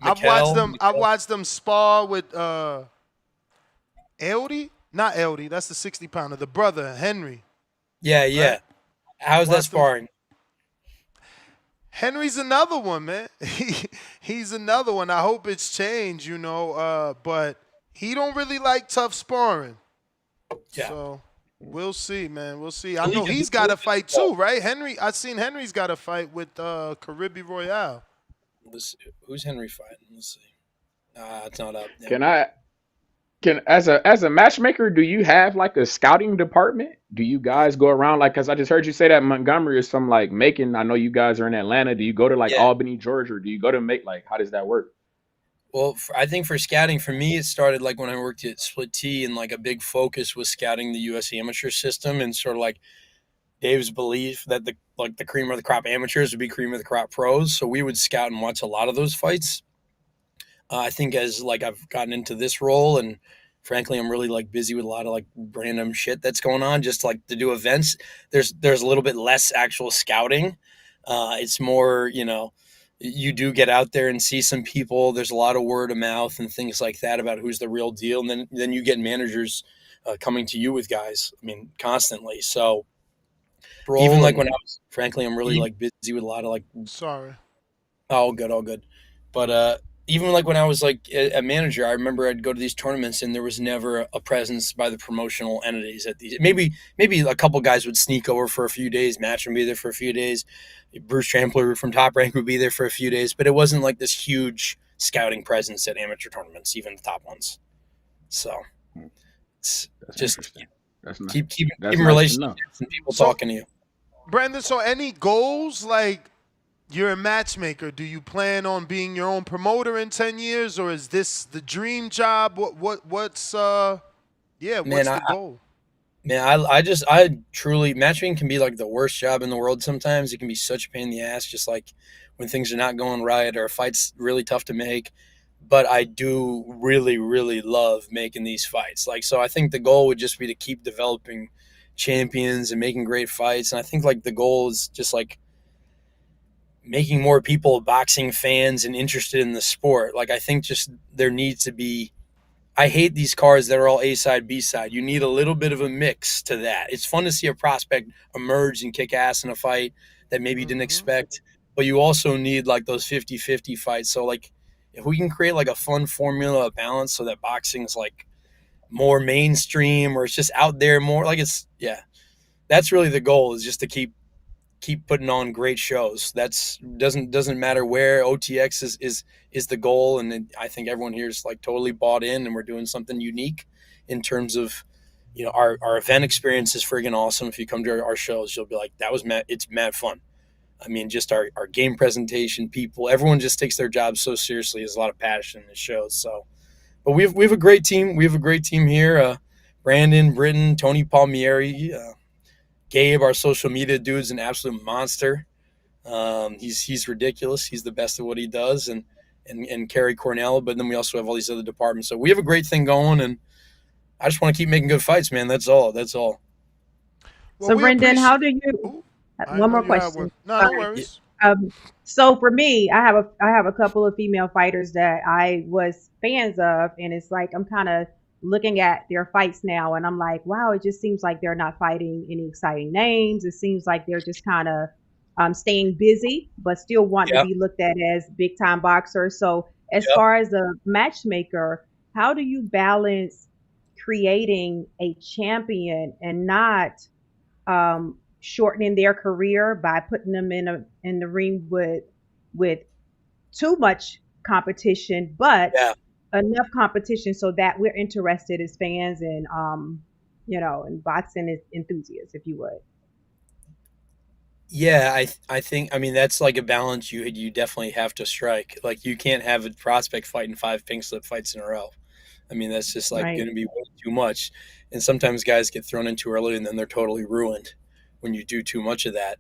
E: I've watched them spar with Eldy. Not Eldy. That's the 60-pounder. The brother Henry.
Q: Yeah. Right? How's that sparring?
E: Henry's another one, man. He's another one. I hope it's changed, but he don't really like tough sparring. Yeah. So we'll see, man. We'll see. I know he's got a fight too, right? I seen Henry's got a fight with Caribe Royale.
Q: Who's Henry fighting? Let's see. It's not up.
N: Yeah. As a matchmaker, do you have like a scouting department? Do you guys go around because I just heard you say that Montgomery is some like Macon. I know you guys are in Atlanta. Do you go to Albany, Georgia, or do you go to how does that work?
Q: Well, I think for scouting, for me, it started like when I worked at Split T, and like a big focus was scouting the U.S. amateur system, and sort of like Dave's belief that the cream of the crop amateurs would be cream of the crop pros. So we would scout and watch a lot of those fights. I think as I've gotten into this role, and frankly, I'm really busy with a lot of random shit that's going on, just to do events. There's a little bit less actual scouting. It's more, you do get out there and see some people. There's a lot of word of mouth and things like that about who's the real deal. And then you get managers coming to you with guys, constantly. So even when I was, frankly, I'm really busy with a lot of
E: Sorry.
Q: All good. But even when I was a manager, I remember I'd go to these tournaments and there was never a presence by the promotional entities at these. Maybe a couple guys would sneak over for a few days. Match would be there for a few days. Bruce Trampler from Top Rank would be there for a few days, but it wasn't this huge scouting presence at amateur tournaments, even the top ones. So it's just keep relationships and people talking to you.
E: Brandon, so any goals you're a matchmaker? Do you plan on being your own promoter in 10 years, or is this the dream job? What's the goal?
Q: I truly, matchmaking can be the worst job in the world sometimes. It can be such a pain in the ass, just when things are not going right or a fight's really tough to make. But I do really, really love making these fights. So I think the goal would just be to keep developing champions and making great fights. And I think the goal is just making more people boxing fans and interested in the sport. I think just there needs to be, I hate these cards that are all A side, B side. You need a little bit of a mix to that. It's fun to see a prospect emerge and kick ass in a fight that maybe you didn't expect, but you also need those 50-50 fights. So if we can create a fun formula, a balance, so that boxing is more mainstream, or it's just out there more, that's really the goal, is just to keep putting on great shows. That's doesn't matter where. OTX is the goal, and I think everyone here is totally bought in, and we're doing something unique in terms of our event experience is friggin' awesome. If you come to our shows, you'll be that was it's mad fun. Just our game presentation, everyone just takes their job so seriously. There's a lot of passion in the shows. So, but we have a great team. We have a great team here. Brandon, Britton, Tony Palmieri, Gabe, our social media dude, is an absolute monster. He's ridiculous. He's the best at what he does, and Kerry Cornell. But then we also have all these other departments. So we have a great thing going, and I just want to keep making good fights, man. That's all.
E: Well,
J: so Brendan, how do you? One more question.
E: No worries.
J: So for me, I have a couple of female fighters that I was fans of, and it's I'm kind of looking at their fights now, and I'm wow, it just seems like they're not fighting any exciting names. It seems like they're just kind of staying busy, but still want to be looked at as big time boxers. So as far as a matchmaker, how do you balance creating a champion and not shortening their career by putting them in the ring with too much competition, but enough competition so that we're interested as fans, and and boxing enthusiasts, if you would?
Q: Yeah, I think, I mean, that's like a balance you definitely have to strike. Like, you can't have a prospect fighting 5 pink slip fights in a row. I mean, that's just like
J: Right.
Q: going to be way too much. And sometimes guys get thrown in too early and then they're totally ruined when you do too much of that.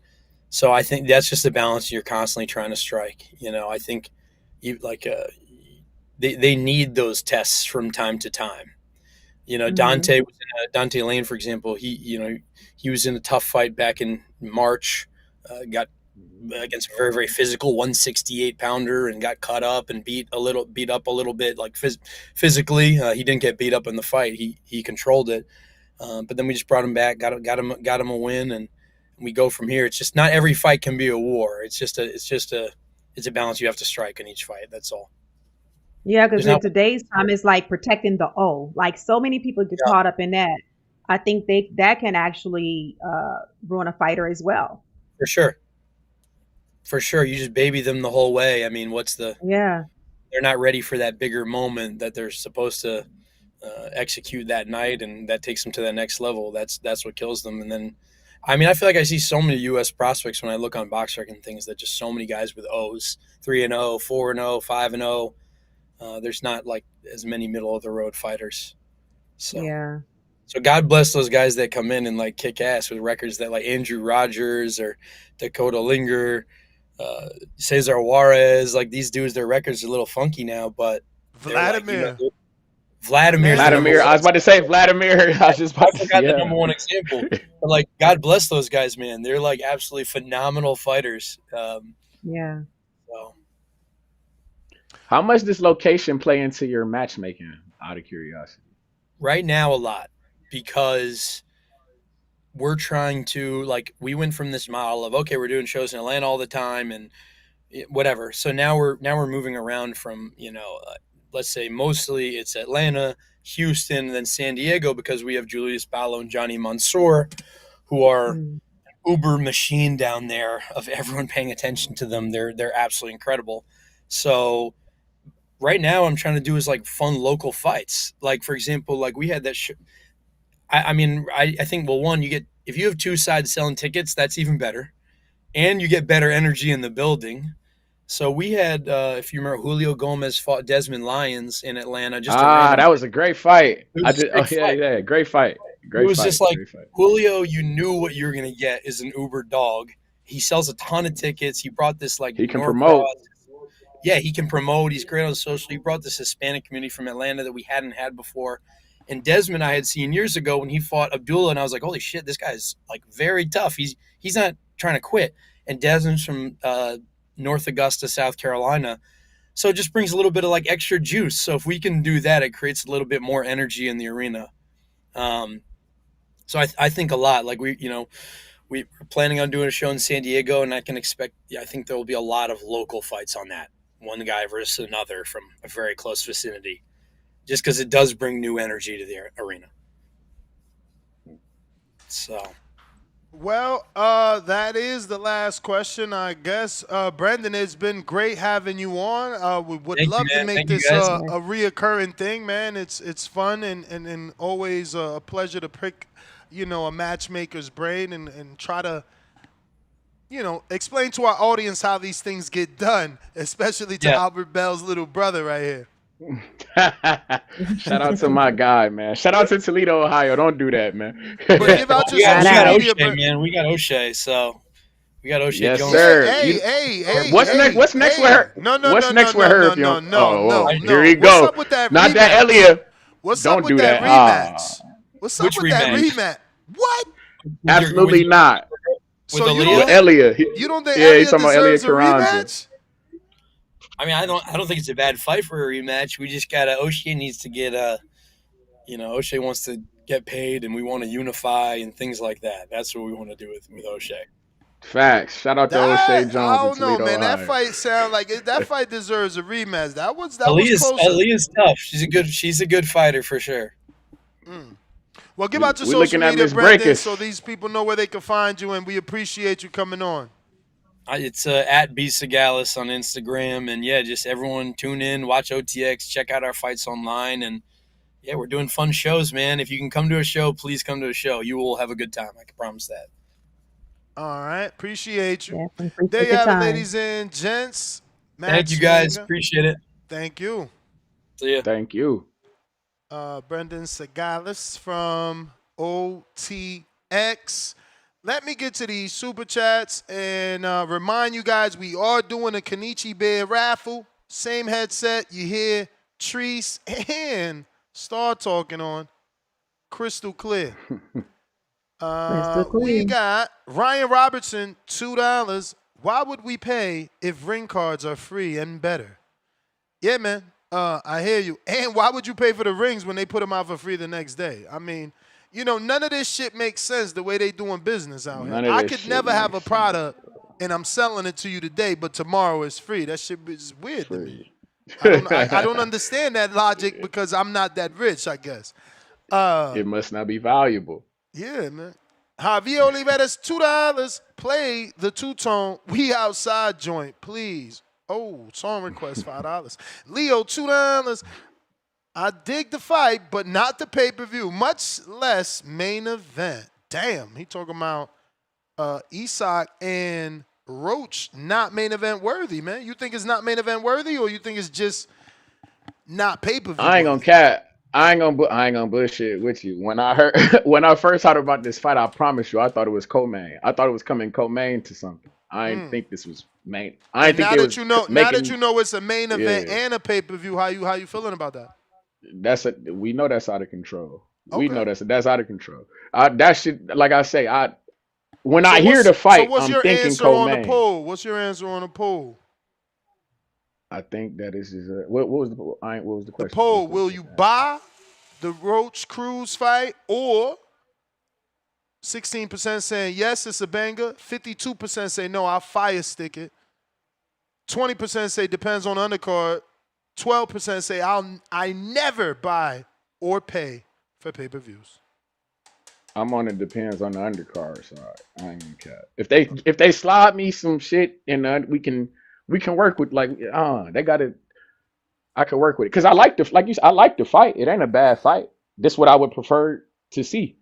Q: So I think that's just a balance you're constantly trying to strike. I think you like they need those tests from time to time.
J: Mhm.
Q: Dante was in Dante Lane, for example. He was in a tough fight back in March. Got against a very, very physical 168 pounder and got cut up and beat up a little bit, like physically. He didn't get beat up in the fight. He controlled it. But then we just brought him back, got him a win, and we go from here. It's just not every fight can be a war. It's a balance you have to strike in each fight. That's all.
J: Yeah, because
Q: There's
J: in
Q: not
J: today's time, it's like protecting the O. Like so many people get
Q: Yeah,
J: caught up in that. I think that can actually ruin a fighter as well.
Q: for sure. For sure. You just baby them the whole way. I mean,
J: Yeah.
Q: they're not ready for that bigger moment that they're supposed to execute that night, and that takes them to that next level. That's what kills them. And then, I mean, I feel like I see so many U.S. prospects when I look on BoxRec and things, that just so many guys with O's, 3-0, 4-0, 5-0. There's not like as many middle of the road fighters. So,
J: Yeah.
Q: so God bless those guys that come in and like kick ass with records that, like Andrew Rogers or Dakota Linger, Cesar Juarez. Like, these dudes, their records are a little funky now, but they're like,
E: Vladimir.
Q: Vladimir's the number
N: Vladimir. I
Q: one.
N: was about to say Vladimir. I was just
Q: I
N: about to say,
Q: forgot the
N: yeah.
Q: number one example. But like, God bless those guys, man. They're like absolutely phenomenal fighters.
J: Yeah.
Q: So
N: How much does location play into your matchmaking? Out of curiosity.
Q: right now, a lot, because we're trying to, like, we went from this model of, okay, we're doing shows in Atlanta all the time and whatever. So now we're moving around from, let's say mostly it's Atlanta, Houston, and then San Diego, because we have Julius Ballo and Johnny Mansour, who are
J: Mm.
Q: uber machine down there of everyone paying attention to them. They're absolutely incredible. So right now I'm trying to do is like fun local fights. Like, for example, like we had that I mean, I think, well, one, you get, if you have two sides selling tickets, that's even better, and you get better energy in the building. So we had, if you remember, Julio Gomez fought Desmond Lyons in Atlanta, just a random.
N: That was a great fight.
Q: It
N: I
Q: was a
N: just, oh
Q: sick
N: yeah,
Q: fight.
N: yeah, great fight,
Q: It
N: great
Q: was
N: fight,
Q: just like,
N: great fight.
Q: Julio, you knew what you were going to get, is an Uber dog. He sells a ton of tickets. He brought this like
N: He can
Q: Norcross.
N: promote.
Q: Yeah, he can promote. He's great on social. He brought this Hispanic community from Atlanta that we hadn't had before. And Desmond, I had seen years ago when he fought Abdullah, and I was like, holy shit, this guy's like very tough. He's not trying to quit. And Desmond's from North Augusta, South Carolina. So it just brings a little bit of like extra juice. So if we can do that, it creates a little bit more energy in the arena. So I think a lot. Like, we're planning on doing a show in San Diego, and I think there will be a lot of local fights on that. One guy versus another from a very close vicinity, just because it does bring new energy to the arena. So,
E: Well, that is the last question, I guess. Brendan, it's been great having you on. We would
Q: thank you,
E: love to
Q: man.
E: make
Q: Thank you,
E: this
Q: guys.
E: a reoccurring thing, man. It's fun and always a pleasure to pick, a matchmaker's brain and try to, explain to our audience how these things get done, especially to
Q: Yeah.
E: Albert Bell's little brother right here.
N: Shout out to my guy, man. Shout out to Toledo, Ohio. Don't do that, man.
E: But give out your
Q: We got
E: social media.
Q: O'Shea, man. We got O'Shea, so we got O'Shea
N: Yes,
Q: Jones.
N: sir.
E: Hey,
N: What's next? What's next with her?
E: No,
N: What's next with her?
E: No.
N: Here we
E: What's
N: go.
E: up with that
N: Not
E: rematch?
N: that Elia.
E: What's
N: Don't
E: up with
N: do
E: that
N: that.
E: rematch? What's
Q: Which
E: up with that
Q: rematch?
E: rematch? What?
N: Absolutely not.
E: So
Q: With
E: you
Q: Aaliyah?
E: don't,
N: Elia.
E: you don't think
N: Yeah,
E: Elia
N: he's talking about Elia
E: deserves a
N: Carranza.
E: rematch?
Q: I mean, I don't think it's a bad fight for a rematch. We just gotta, O'Shea needs to get O'Shea wants to get paid, and we want to unify and things like that. That's what we want to do with O'Shea.
N: Facts. Shout out to O'Shea Jones
E: I
N: in
E: don't know,
N: Toledo,
E: man.
N: Ohio.
E: That fight sound like that fight deserves a rematch. That was closer.
Q: Aaliyah's tough. She's a good fighter for sure.
E: Well, give out your
N: we
E: social
N: looking at
E: media,
N: Miss
E: Brendan,
N: Breakers.
E: so these people know where they can find you, and we appreciate you coming on.
Q: It's at B Sagalis on Instagram, and yeah, just everyone tune in, watch OTX, check out our fights online, and yeah, we're doing fun shows, man. If you can come to a show, please come to a show. You will have a good time. I can promise that.
E: All right. Appreciate you.
J: Definitely appreciate
E: There you
J: the
E: have it,
J: time.
E: ladies and gents.
Q: Thank you guys.
E: Matchmaker.
Q: Appreciate it.
E: Thank you.
Q: See ya.
N: Thank you.
E: Brendan Sagalis from OTX. Let me get to these super chats and remind you guys we are doing a Kenichi Bear raffle. Same headset. You hear Treese and Star talking on. Crystal clear. We got Ryan Robertson, $2. Why would we pay if ring cards are free and better? Yeah, man. I hear you. And why would you pay for the rings when they put them out for free the next day? I mean, you know, none of this shit makes sense the way they doing business out here. I could never have a product and I'm selling it to you today, but tomorrow it's free. That shit is weird to me. I don't understand that logic because I'm not that rich, I guess.
N: It must not be valuable.
E: Yeah, man. Javier Oliveras, $2. Play the two-tone We Outside joint, please. Oh, song request, $5. Leo, $2. I dig the fight, but not the pay-per-view, much less main event. Damn, he talking about Isak and Roach not main event worthy, man. You think it's not main event worthy, or you think it's just not pay-per-view?
N: I ain't gonna cap. I ain't gonna bullshit with you. When I first heard about this fight, I promise you, I thought it was co-main. I thought it was coming co-main to something. I didn't think this was main. I didn't think it was.
E: Now that you know it's a main event and a pay-per-view, how you feeling about that?
N: We know that's out of control. We know that's out of control. That shit, like I say, when I hear the fight, I'm thinking co-main.
E: What's your answer on the poll?
N: I think that this is what was the what was the question?
E: The poll: will you buy the Roach Cruz fight, or 16% saying yes, it's a banger. 52% say no, I'll fire stick it. 20% say depends on the undercard. 12% say I never buy or pay for pay-per-views.
N: I'm on it depends on the undercard side. I ain't gonna cap. If they slide me some shit and we can work with they gotta. I can work with it because I like I like the fight. It ain't a bad fight. This is what I would prefer to see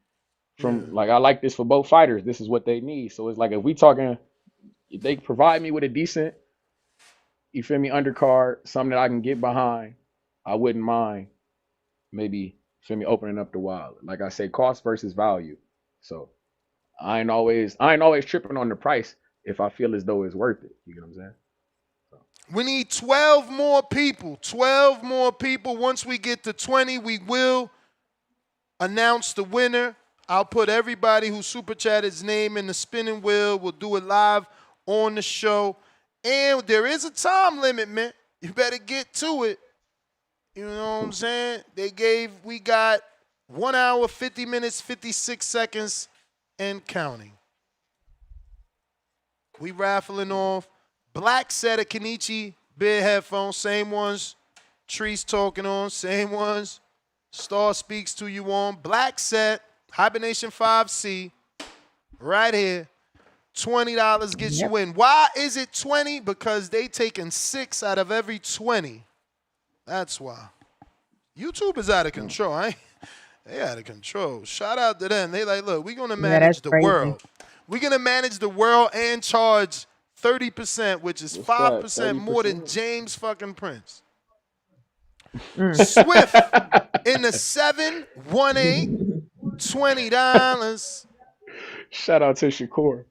N: from I like this for both fighters. This is what they need. So it's like if they provide me with a decent, you feel me, undercard, something that I can get behind, I wouldn't mind maybe feel me opening up the wild. Like I say, cost versus value. So I ain't always tripping on the price if I feel as though it's worth it. You get what I'm saying?
E: We need 12 more people. 12 more people. Once we get to 20, we will announce the winner. I'll put everybody who super chated's name in the spinning wheel. We'll do it live on the show. And there is a time limit, man. You better get to it. You know what I'm saying? We got 1 hour, 50 minutes, 56 seconds, and counting. We raffling off black set of Kenichi Bear headphones, same ones Treese talking on, same ones Star speaks to you on. Black set, Hibernation 5C, right here. $20 gets you in. Why is it 20? Because they taking 6 out of every 20. That's why. YouTube is out of control. They out of control. Shout out to them. They like, look, we're going to manage the world. We're going to manage the world and charge 30%, which is 5% more than James fucking Prince. Swift in the 718, $20.
N: Shout out to Shakur.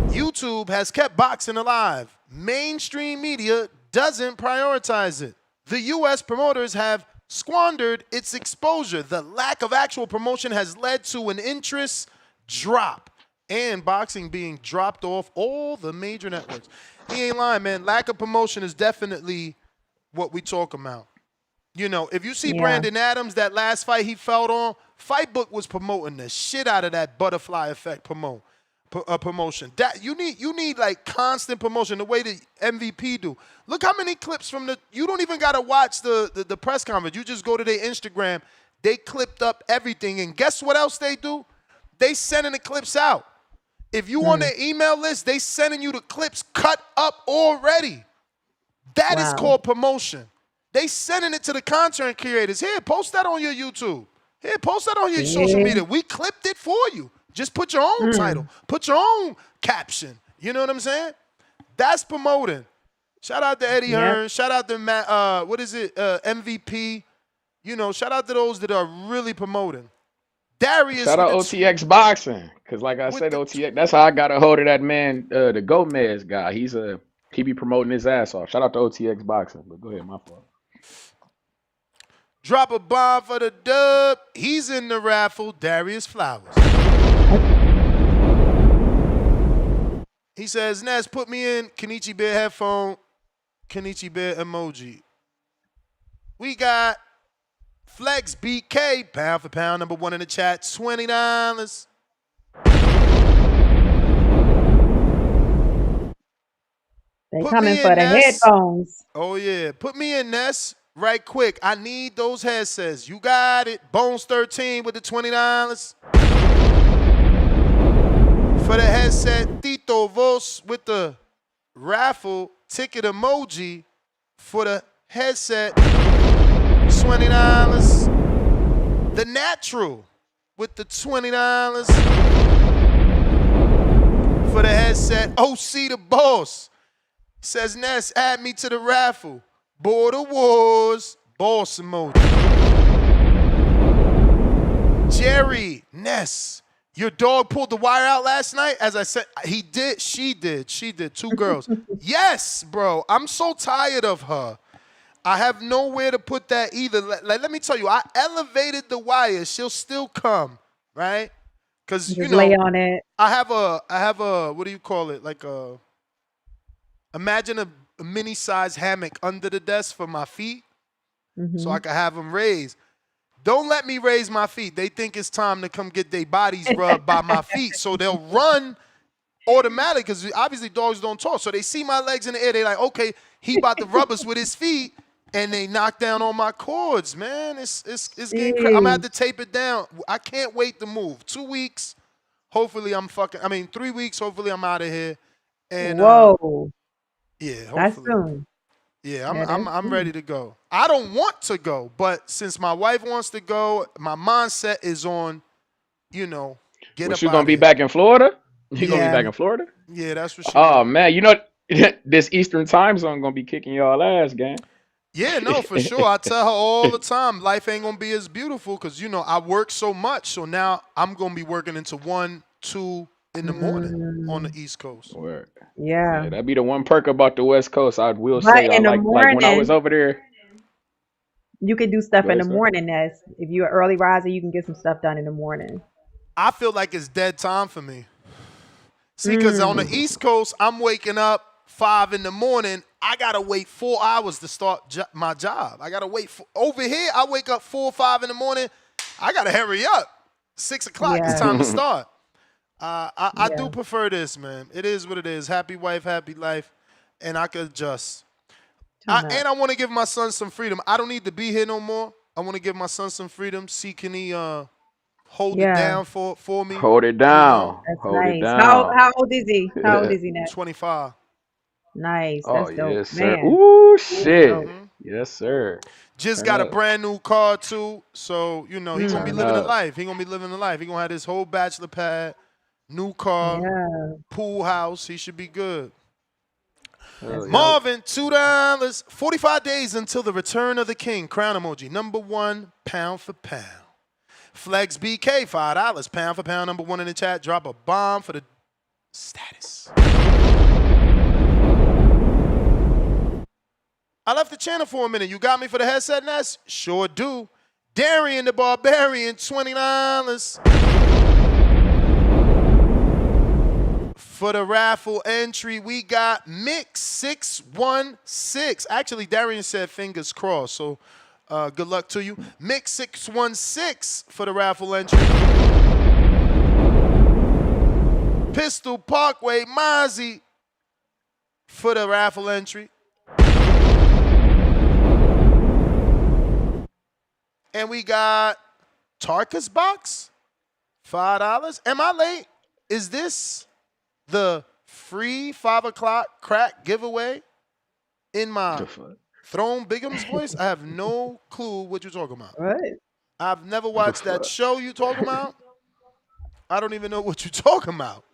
E: YouTube has kept boxing alive. Mainstream media doesn't prioritize it. The U.S. promoters have squandered its exposure. The lack of actual promotion has led to an interest drop and boxing being dropped off all the major networks. He ain't lying, man. Lack of promotion is definitely what we talk about. You know, if you see Brandon Adams, that last fight he felt on, Fightbook was promoting the shit out of that butterfly effect promotion. That you need like constant promotion, the way the MVP do. Look how many clips from you don't even gotta watch the press conference. You just go to their Instagram. They clipped up everything, and guess what else they do? They sending the clips out. If you on their email list, they sending you the clips cut up already. That is called promotion. They sending it to the content creators. Here, post that on your YouTube. Here, post that on your social media. We clipped it for you. Just put your own title. Put your own caption. You know what I'm saying? That's promoting. Shout out to Eddie Hearn. Shout out to Matt, MVP. You know, shout out to those that are really promoting. Darius.
N: Shout out OTX Boxing. Because like I said, OTX, that's how I got a hold of that man, the Gomez guy. He be promoting his ass off. Shout out to OTX Boxing. But go ahead, my fault.
E: Drop a bomb for the dub. He's in the raffle. Darius Flowers. He says, Ness, put me in Kenichi Bear headphone, Kenichi Bear emoji. We got Flex BK, pound for pound, number one in the chat, $20.
J: They coming for the headphones.
E: Oh, yeah. Put me in, Ness, right quick. I need those headsets. You got it. Bones 13 with the $20. For the headset, Tito Vos with the raffle ticket emoji for the headset, $20. The Natural with the $20 for the headset. OC the Boss says, Ness, add me to the raffle. Border Wars, boss emoji. Jerry, Ness. Your dog pulled the wire out last night? As I said, he did. She did. 2 girls. Yes, bro. I'm so tired of her. I have nowhere to put that either. Let me tell you, I elevated the wire. She'll still come, right? Because, you know,
J: lay on it.
E: I have a, what do you call it? Like imagine a mini-size hammock under the desk for my feet so I can have them raised. Don't let me raise my feet. They think it's time to come get their bodies rubbed by my feet. So they'll run automatically because obviously dogs don't talk. So they see my legs in the air. They're like, okay, he about to rub us with his feet. And they knock down on my cords, man. It's getting crazy. I'm going to have to tape it down. I can't wait to move. 2 weeks. Hopefully 3 weeks. Hopefully I'm out of here. And
J: whoa.
E: Yeah, hopefully.
J: That's soon.
E: Yeah, I'm ready to go. I don't want to go, but since my wife wants to go, my mindset is on, you know, get up.
N: You gonna be back in Florida? You gonna be back in Florida?
E: Yeah, that's for sure.
N: Oh man, you know this Eastern time zone gonna be kicking y'all ass, gang.
E: Yeah, no, for sure. I tell her all the time, life ain't gonna be as beautiful because you know I work so much. So now I'm gonna be working into 1, 2 in the morning on the East Coast.
N: Word.
J: Yeah,
N: that'd be the one perk about the West Coast. I will say, like when I was over there,
J: you could do stuff in the morning. As if you're an early riser, you can get some stuff done in the morning.
E: I feel like it's dead time for me. See, because on the East Coast, I'm waking up 5 in the morning. I gotta wait 4 hours to start my job. I gotta wait. Over here, I wake up 4 or 5 in the morning. I gotta hurry up. 6 o'clock, it's time to start. I do prefer this, man. It is what it is. Happy wife, happy life, and I could adjust. And I want to give my son some freedom. I don't need to be here no more. I want to give my son some freedom. See, can he hold it down for me?
N: Hold it down.
J: That's
N: hold
J: nice.
N: it down.
J: How old is he? How old is he now?
E: 25.
J: Nice. That's dope.
N: Yes, sir.
J: Man.
N: Ooh, shit. Yes, sir.
E: Just got a brand new car too, so you know he's gonna be living the life. He gonna be living the life. He gonna have his whole bachelor pad, new car, pool house. He should be good. Marvin, $2. 45 days until the return of the king. Crown emoji. Number 1, pound for pound. Flex BK, $5. Pound for pound. Number 1 in the chat. Drop a bomb for the status. I left the channel for a minute. You got me for the headset, Ness? Sure do. Darian the Barbarian, $20. For the raffle entry, we got Mix 616. Actually, Darian said fingers crossed, so good luck to you. Mix 616 for the raffle entry. Pistol Parkway Mozzie for the raffle entry. And we got Tarkus Box, $5. Am I late? Is this the free 5 o'clock crack giveaway in my Throne Bigum's voice? I have no clue what you're talking about.
J: What?
E: I've never watched that show you talking about. I don't even know what you're talking about.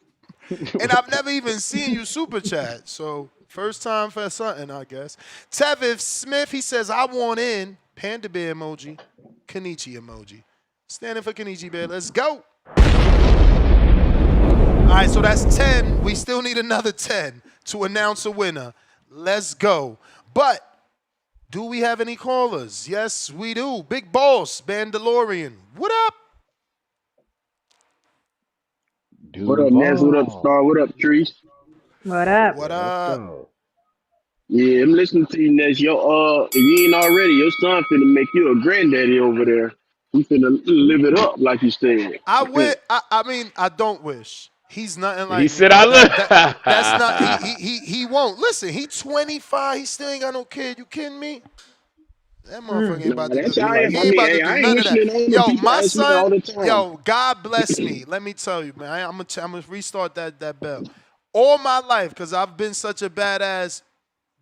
E: And I've never even seen you super chat. So first time for something, I guess. Tevin Smith, he says, I want in. Panda bear emoji. Kenichi emoji. Standing for Kenichi bear. Let's go. All right, so that's 10. We still need another 10 to announce a winner. Let's go. But do we have any callers? Yes, we do. Big Boss, Bandalorian. What up?
P: What up, Ness? What up, Star? What up, Trees?
J: What up?
E: What up?
P: Yeah, I'm listening to you, Ness. If you ain't already, your son finna make you a granddaddy over there. He finna live it up, like you said.
E: I mean, I don't wish. He's nothing like
N: He
E: me.
N: said, "I look."
E: That's not. He won't listen. He 25. He still ain't got no kid. You kidding me? That motherfucker ain't about to do.
P: That's how I am.
E: He
P: I
E: ain't
P: mean,
E: about to
P: hey,
E: do
P: I ain't
E: none of
P: wishing
E: that.
P: it on them.
E: Yo,
P: People
E: my
P: ask me all
E: son.
P: the time.
E: Yo, God bless me. Let me tell you, man. I'm gonna restart that bell. All my life, because I've been such a badass.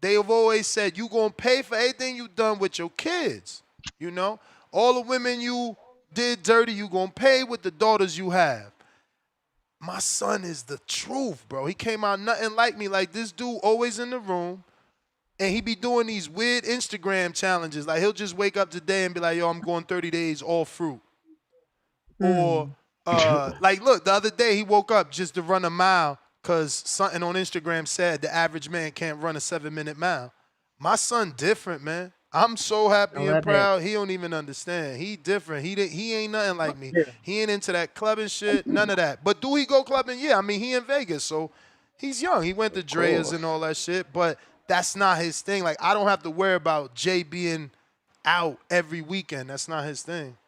E: They have always said you gonna pay for everything you done with your kids. You know, all the women you did dirty, you gonna pay with the daughters you have. My son is the truth, bro. He came out nothing like me. Like this dude always in the room. And he be doing these weird Instagram challenges. Like he'll just wake up today and be like, yo, I'm going 30 days all fruit. Or like look, the other day he woke up just to run a mile because something on Instagram said the average man can't run a 7-minute mile. My son different, man. I'm so happy and proud. He don't even understand. He different. He ain't nothing like me. He ain't into that clubbing shit, none of that. But do he go clubbing? Yeah, I mean, he in Vegas, so he's young. He went to Drea's and all that shit, but that's not his thing. Like, I don't have to worry about Jay being out every weekend. That's not his thing.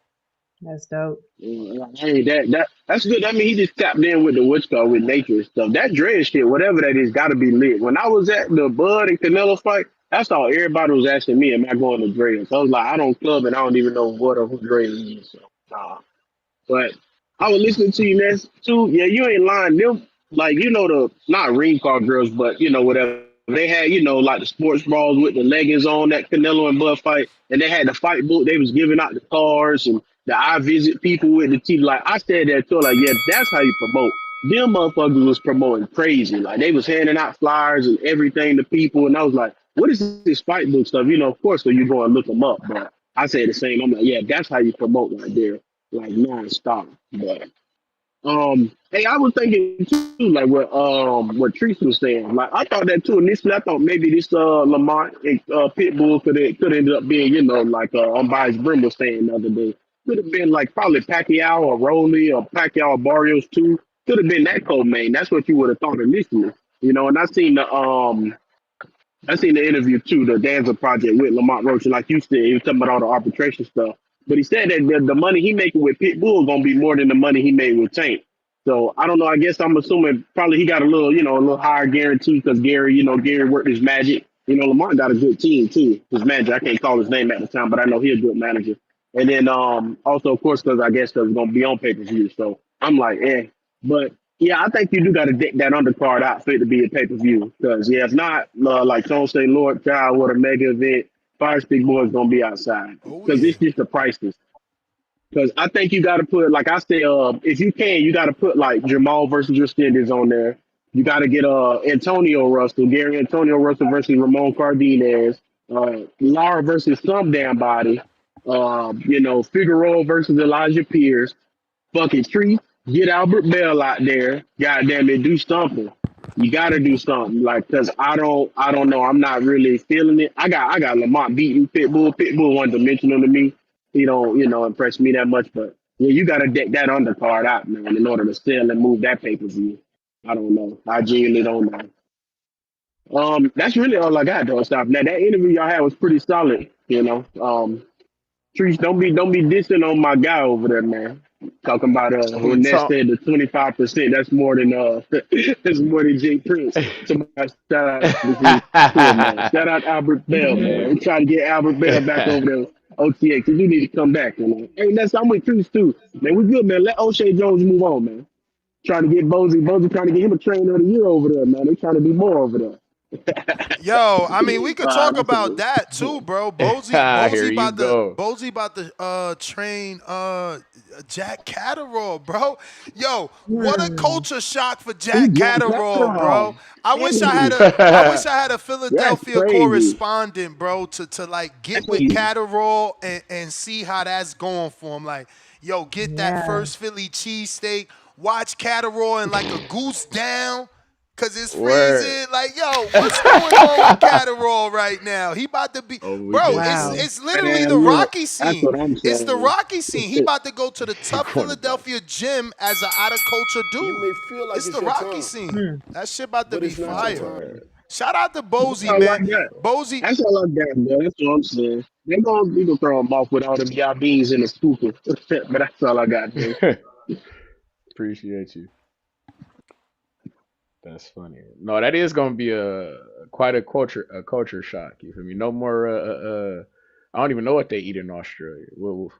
J: That's dope.
P: Hey, that's good. I mean, he just tapped in with the with nature and stuff. That dread shit, whatever that is, got to be lit. When I was at the Bud and Canelo fight, that's all everybody was asking me, am I going to dread? So I was like, I don't club and I don't even know what or who dread is. So, nah. But I was listening to you, man, too. Yeah, you ain't lying. Them, like, you know, the, not ring car girls, but, you know, whatever. They had, you know, like the sports bras with the leggings on, that Canelo and Bud fight. And they had the fight book. They was giving out the cars and the I visit people with the TV. Like, I said that too. Like, yeah, that's how you promote. Them motherfuckers was promoting crazy. Like, they was handing out flyers and everything to people. And I was like, what is this fight book stuff? You know, of course, so you go and look them up. But I say the same. I'm like, yeah, that's how you promote right there. Like, non-stop. But hey, I was thinking too, like what Teresa was saying. Like I thought that too initially. I thought maybe this Lamont and Pitbull could end up being, you know, like Unbiased Brim was saying the other day. Could have been like probably Pacquiao or Rolly or Pacquiao or Barrios too. Could have been that co-main. That's what you would have thought initially. You know, and I seen the interview too, the Danza project with Lamont Roach, and like you said, he was talking about all the arbitration stuff. But he said that the money he making with Pitbull is gonna be more than the money he made with Tank. So I don't know. I guess I'm assuming probably he got a little, you know, a little higher guarantee because Gary, you know, Gary worked his magic. You know, Lamont got a good team too. His manager, I can't call his name at the time, but I know he's a good manager. And then also, of course, because I guess because it's gonna be on pay-per-view. So I'm like, but yeah, I think you do got to deck that undercard out for it to be a pay-per-view. Because yeah, if not, like Tone say, Lord Child, what a mega event, Firestick Boy is gonna be outside because it's just the prices. Because I think you got to put, like I said, if you can, you got to put like Jamal versus Justinis on there. You got to get Antonio Russell, Gary Antonio Russell versus Ramon Cardenas, Lara versus some damn body, you know, Figueroa versus Elijah Pierce, fucking Tree, get Albert Bell out there, goddamn it, do something. You got to do something, like, cause I don't know, I'm not really feeling it. I got Lamont beating Pitbull. Pitbull one dimensional to me. He don't, you know, impress me that much. But yeah, you got to deck that undercard out, man, in order to sell and move that pay per view. I don't know. I genuinely don't know. That's really all I got though. Stop. Now that interview y'all had was pretty solid. You know, Trees, don't be dissing on my guy over there, man. Talking about when Ness said the 25%, that's more than that's more than Jay Prince. Somebody shout out man. Shout out Albert Bell, man. We trying to get Albert Bell back over there. OTX, you need to come back, you know. Hey, I'm with Trees too. Man, we good, man. Let O'Shea Jones move on, man. Trying to get Bozy trying to get him a trainer of the year over there, man. They trying to be more over there.
E: Yo, I mean, we could
P: Nah,
E: talk
P: that's a
E: about
P: good.
E: that too, bro.
N: Here you go.
E: Bozy about to train Jack Catterall, bro. Yo, what a culture shock for
P: Who's
E: Jack
P: Jack
E: Catterall,
P: Catterall?
E: bro. I wish I had
P: Hey,
E: a
P: that's
E: Philadelphia
P: crazy.
E: correspondent, bro, to like get
P: That's
E: with
P: crazy.
E: Catterall and see how that's going for him. Like, yo, get that
J: Yeah.
E: first Philly cheesesteak, watch Catterall and like a goose down. Cause it's
N: Word.
E: freezing. Like, yo, what's going on with Catterall right now? He about to be,
N: Oh, we
E: bro.
N: just
J: Wow.
E: It's literally
P: Man,
E: the
P: look,
E: Rocky
P: that's
E: scene.
P: what I'm
E: It's the
P: saying.
E: Rocky scene. He about to go to the tough
N: cornerback.
E: Philadelphia gym as an out of culture dude. It's the Rocky scene. That shit about to be fire.
N: Word.
E: Shout out to
P: That's
E: Bozy,
P: all I
E: man.
P: got.
E: Bozy,
P: That's all I got, man. That's what I'm saying. They gonna throw them off with all them beans in the scooper. But that's all I got, man.
N: Appreciate you. That's funny. No, that is gonna be quite a culture shock. You feel me? No more. I don't even know what they eat in Australia. Well,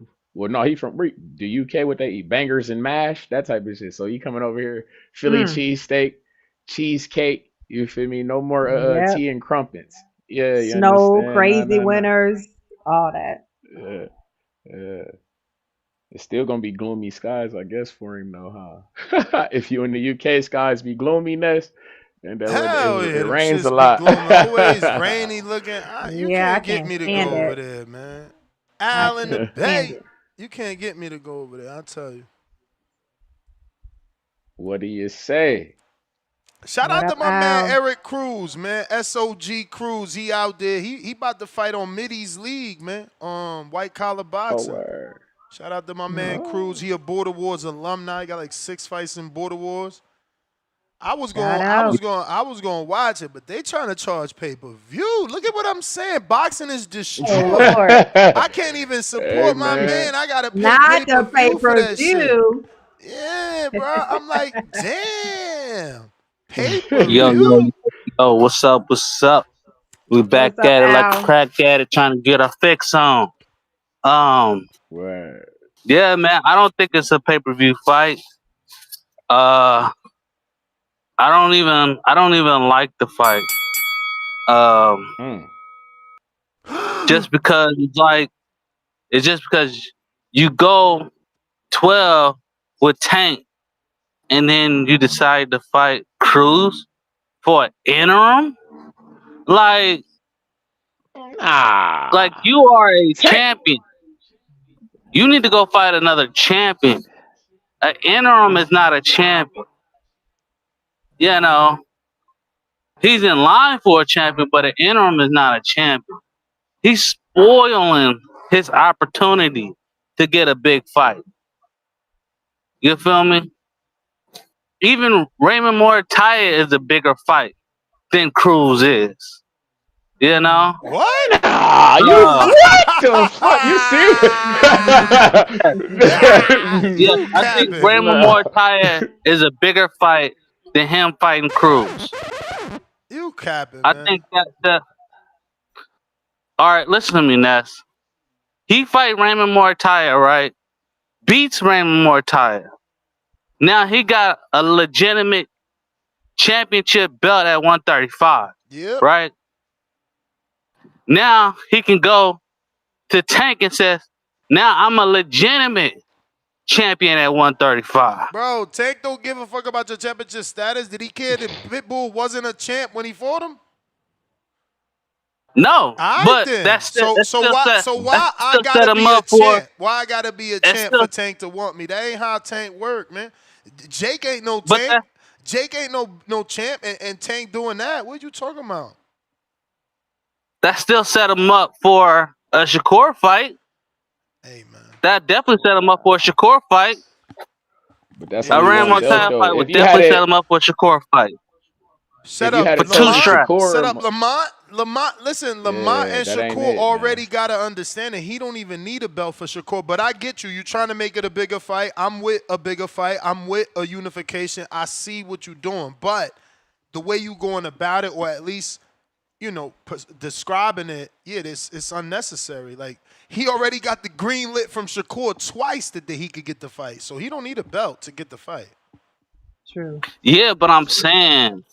N: no, he from the UK. What they eat? Bangers and mash, that type of shit. So he coming over here, Philly cheesesteak, cheesecake. You feel me? No more
J: Yep.
N: tea and crumpets. Yeah, you
J: Snow,
N: understand?
J: crazy
N: Nah.
J: winters, all that.
N: Yeah, yeah. It's still gonna be gloomy skies, I guess, for him though, huh? If you in the UK, skies be gloominess, and then
E: hell yeah,
N: it
E: them
N: rains a
E: shits be
N: lot.
E: gloomy. Always rainy looking. You
J: Yeah, I
E: can't get
J: can't
E: me to
J: stand
E: go over
J: it.
E: there, man.
J: I
E: Al in the
J: can't stand
E: Bay.
J: it.
E: You can't get me to go over there, I'll tell you.
N: What do you say?
E: Shout
J: What
E: out to
J: up,
E: my man
J: Al?
E: Eric Cruz, man. SOG Cruz. He out there. He about to fight on Middies League, man. White collar
N: Oh,
E: boxing.
N: word.
E: Shout out to my man
J: Oh,
E: Cruz. He a Border Wars alumni. He got like 6 fights in Border Wars. I was
J: shout
E: going to watch it, but they trying to charge pay-per-view. Look at what I'm saying. Boxing is
J: oh
E: destroyed.
J: Lord.
E: I can't even
N: Hey,
E: support my
N: man.
E: man. I got to pay
J: Not the
E: pay-per-view for that shit.
J: pay-per-view.
E: Yeah, bro. I'm like, damn.
A: Yo,
E: Pay-per-view?
A: what's up? What's up? We back
J: What's up,
A: at it like a
J: Al?
A: crack addict trying to get our fix on.
N: Word.
A: Yeah, man. I don't think it's a pay-per-view fight. Uh, I don't even like the fight.
N: Mm.
A: Just because it's just because you go 12 with Tank and then you decide to fight Cruz for an interim. Like
N: Nah.
A: you are a
N: Tank.
A: champion. You need to go fight another champion. An interim is not a champion. You know, he's in line for a champion, but an interim is not a champion. He's spoiling his opportunity to get a big fight. You feel me? Even Raymond Moritaya is a bigger fight than Cruz is. You know?
E: What?
N: Nah, you
A: Uh,
N: what the fuck? You
A: yeah,
E: You
A: I think
E: capping.
A: Raymond
N: serious?
A: Moritaya is a bigger fight than him fighting Cruz.
E: You capping,
A: I
E: man.
A: think that all right, listen to me, Ness. He fight Raymond Moritaya, right? Beats Raymond Moritaya. Now he got a legitimate championship belt at 135,
E: Yep.
A: right? Now he can go to Tank and says, now I'm a legitimate champion at 135.
E: Bro, Tank don't give a fuck about your championship status. Did he care that Pitbull wasn't a champ when he fought him?
A: No,
E: All right
A: but
E: then.
A: that's still
E: why
A: set
E: I
A: him
E: gotta be a
A: up for.
E: champ? Why I gotta be a
A: That's
E: champ
A: still,
E: for Tank to want me? That ain't how Tank work, man. Jake ain't no
A: but
E: Tank. Jake ain't no champ, and Tank doing that. What you talking about?
A: that still set him up for a Shakur fight.
E: Hey man.
A: That definitely set him up for a Shakur fight.
N: But that's
A: A
N: only
A: Ram
N: one
A: on
N: belt
A: time
N: though.
A: fight would
N: If you had
A: definitely set
N: it,
A: him up for a Shakur fight
N: if you had
A: for
N: a
A: two
N: Tank
A: straps.
E: Set
N: Shakur,
E: up Lamont. Listen, Lamont
N: yeah,
E: and
N: that ain't
E: Shakur
N: it,
E: already
N: man.
E: got to understand that he don't even need a belt for Shakur. But I get you. You trying to make it a bigger fight. I'm with a bigger fight. I'm with a unification. I see what you're doing. But the way you going about it, or at least, describing it, yeah, it's unnecessary. Like, he already got the green lit from Shakur twice that he could get the fight. So he don't need a belt to get the fight.
J: True.
A: Yeah, but I'm saying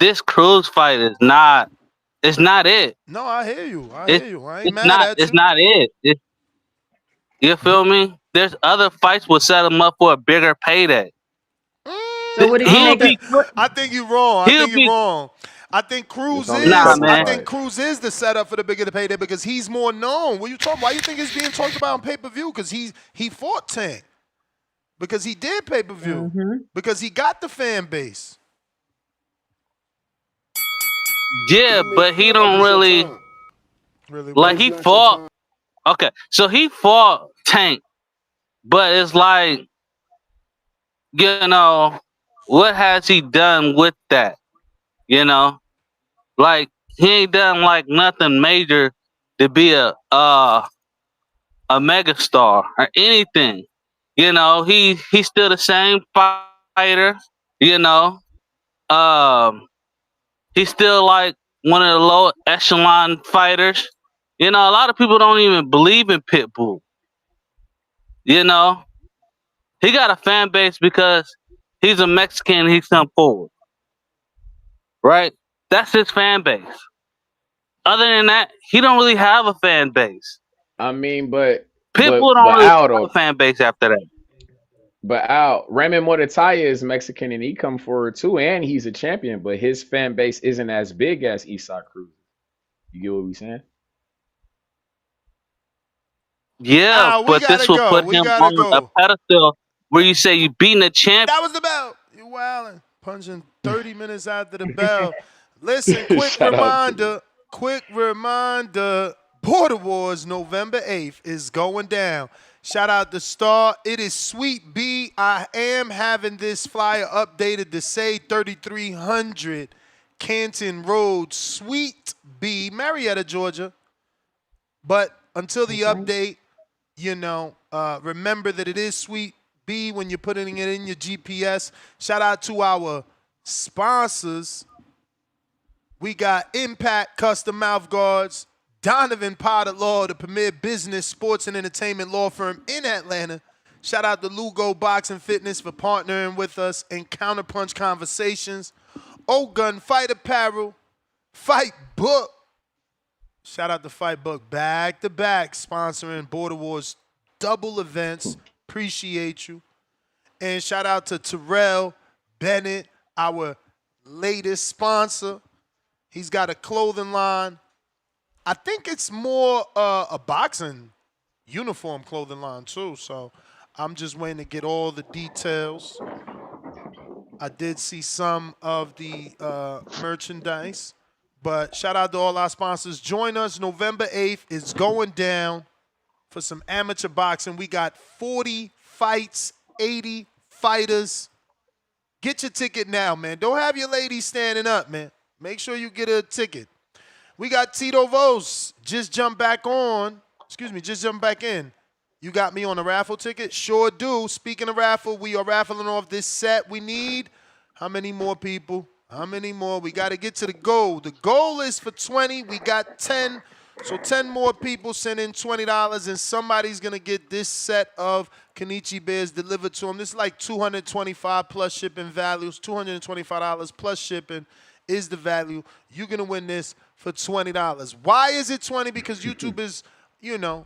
A: this Cruz fight is not. It's not it.
E: No, I hear you. I
A: It's
E: hear you. I ain't
A: it's
E: mad
A: not.
E: at
A: It's
E: you.
A: not it. You feel me? There's other fights will set him up for a bigger payday.
J: So what did you
A: He'll
J: make it?
A: be.
E: I think you're wrong. I
A: He'll
E: think you're
A: be.
E: wrong. I think
N: It's
E: Cruz
N: only a
A: Nah,
E: is.
N: couple
E: I
A: man.
E: think
N: fights.
E: Cruz is the setup for the bigger the payday because he's more known. What you talking? Why you think it's being talked about on pay-per-view? Because he fought Tank. Because he did pay-per-view.
J: Mm-hmm.
E: Because he got the fan base.
A: Yeah, but he don't really
E: Really,
A: like.
E: what?
A: He fought. Okay, so he fought Tank, but it's like, you know, what has he done with that? You know, like he ain't done like nothing major to be a megastar or anything. You know, he's still the same fighter. You know, um, he's still like one of the low echelon fighters. You know, a lot of people don't even believe in Pitbull. You know, he got a fan base because he's a Mexican. He's come forward, right? That's his fan base. Other than that, he don't really have a fan base.
N: I mean, but
A: Pitbull
N: but
A: don't
N: but
A: really
N: Al
A: have a
N: though,
A: fan base after that.
N: but Al Raymond Morataya is Mexican and he come forward too, and he's a champion, but his fan base isn't as big as Isak Cruz. You get what we saying?
A: Yeah,
E: We
A: but this
E: gotta
A: will
E: go.
A: put
E: We
A: him
E: gotta
A: on a
E: go.
A: pedestal where you say you beating a champ.
E: That was the bell. You wildin'. Punching 30 minutes after the bell. Listen, quick
N: Shout out to you.
E: reminder. Quick reminder. Border Wars November 8th is going down. Shout out to Star. It is Sweet B. I am having this flyer updated to say 3300 Canton Road, Sweet B, Marietta, Georgia. But until the update, remember that it is Sweet B when you're putting it in your GPS. Shout out to our sponsors. We got Impact Custom Mouth Guards, Donovan Potter Law, the premier business, sports, and entertainment law firm in Atlanta. Shout out to Lugo Boxing Fitness for partnering with us in Counterpunch Conversations. O-Gun Fight Apparel, Fight Book. Shout out to Fight Book, back-to-back, sponsoring Border Wars double events. Appreciate you. And shout out to Terrell Bennett, our latest sponsor. He's got a clothing line. I think it's more a boxing uniform clothing line too. So I'm just waiting to get all the details. I did see some of the merchandise. But shout out to all our sponsors. Join us November 8th. It's going down for some amateur boxing. We got 40 fights, 80 fighters. Get your ticket now, man. Don't have your ladies standing up, man. Make sure you get a ticket. We got Tito Vos. Just jump back on. Just jump back in. You got me on a raffle ticket? Sure do. Speaking of raffle, we are raffling off this set. We need how many more people? How many more? We got to get to the goal. The goal is for 20. We got 10. So 10 more people send in $20, and somebody's going to get this set of Kenichi Bears delivered to them. This is like $225 plus shipping values. $225 plus shipping is the value. You're going to win this for $20. Why is it 20? Because YouTube is,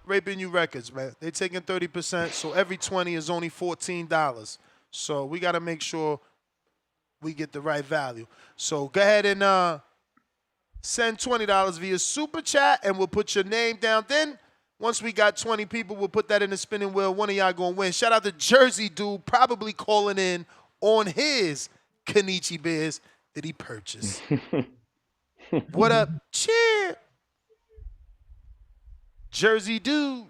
E: raping you records, man. They're taking 30%, so every 20 is only $14. So we got to make sure we get the right value. So go ahead and send $20 via Super Chat, and we'll put your name down. Then, once we got 20 people, we'll put that in the spinning wheel. One of y'all going to win. Shout out to Jersey Dude, probably calling in on his Kenichi Bears that he purchased. What up? Cheer. Jersey Dude.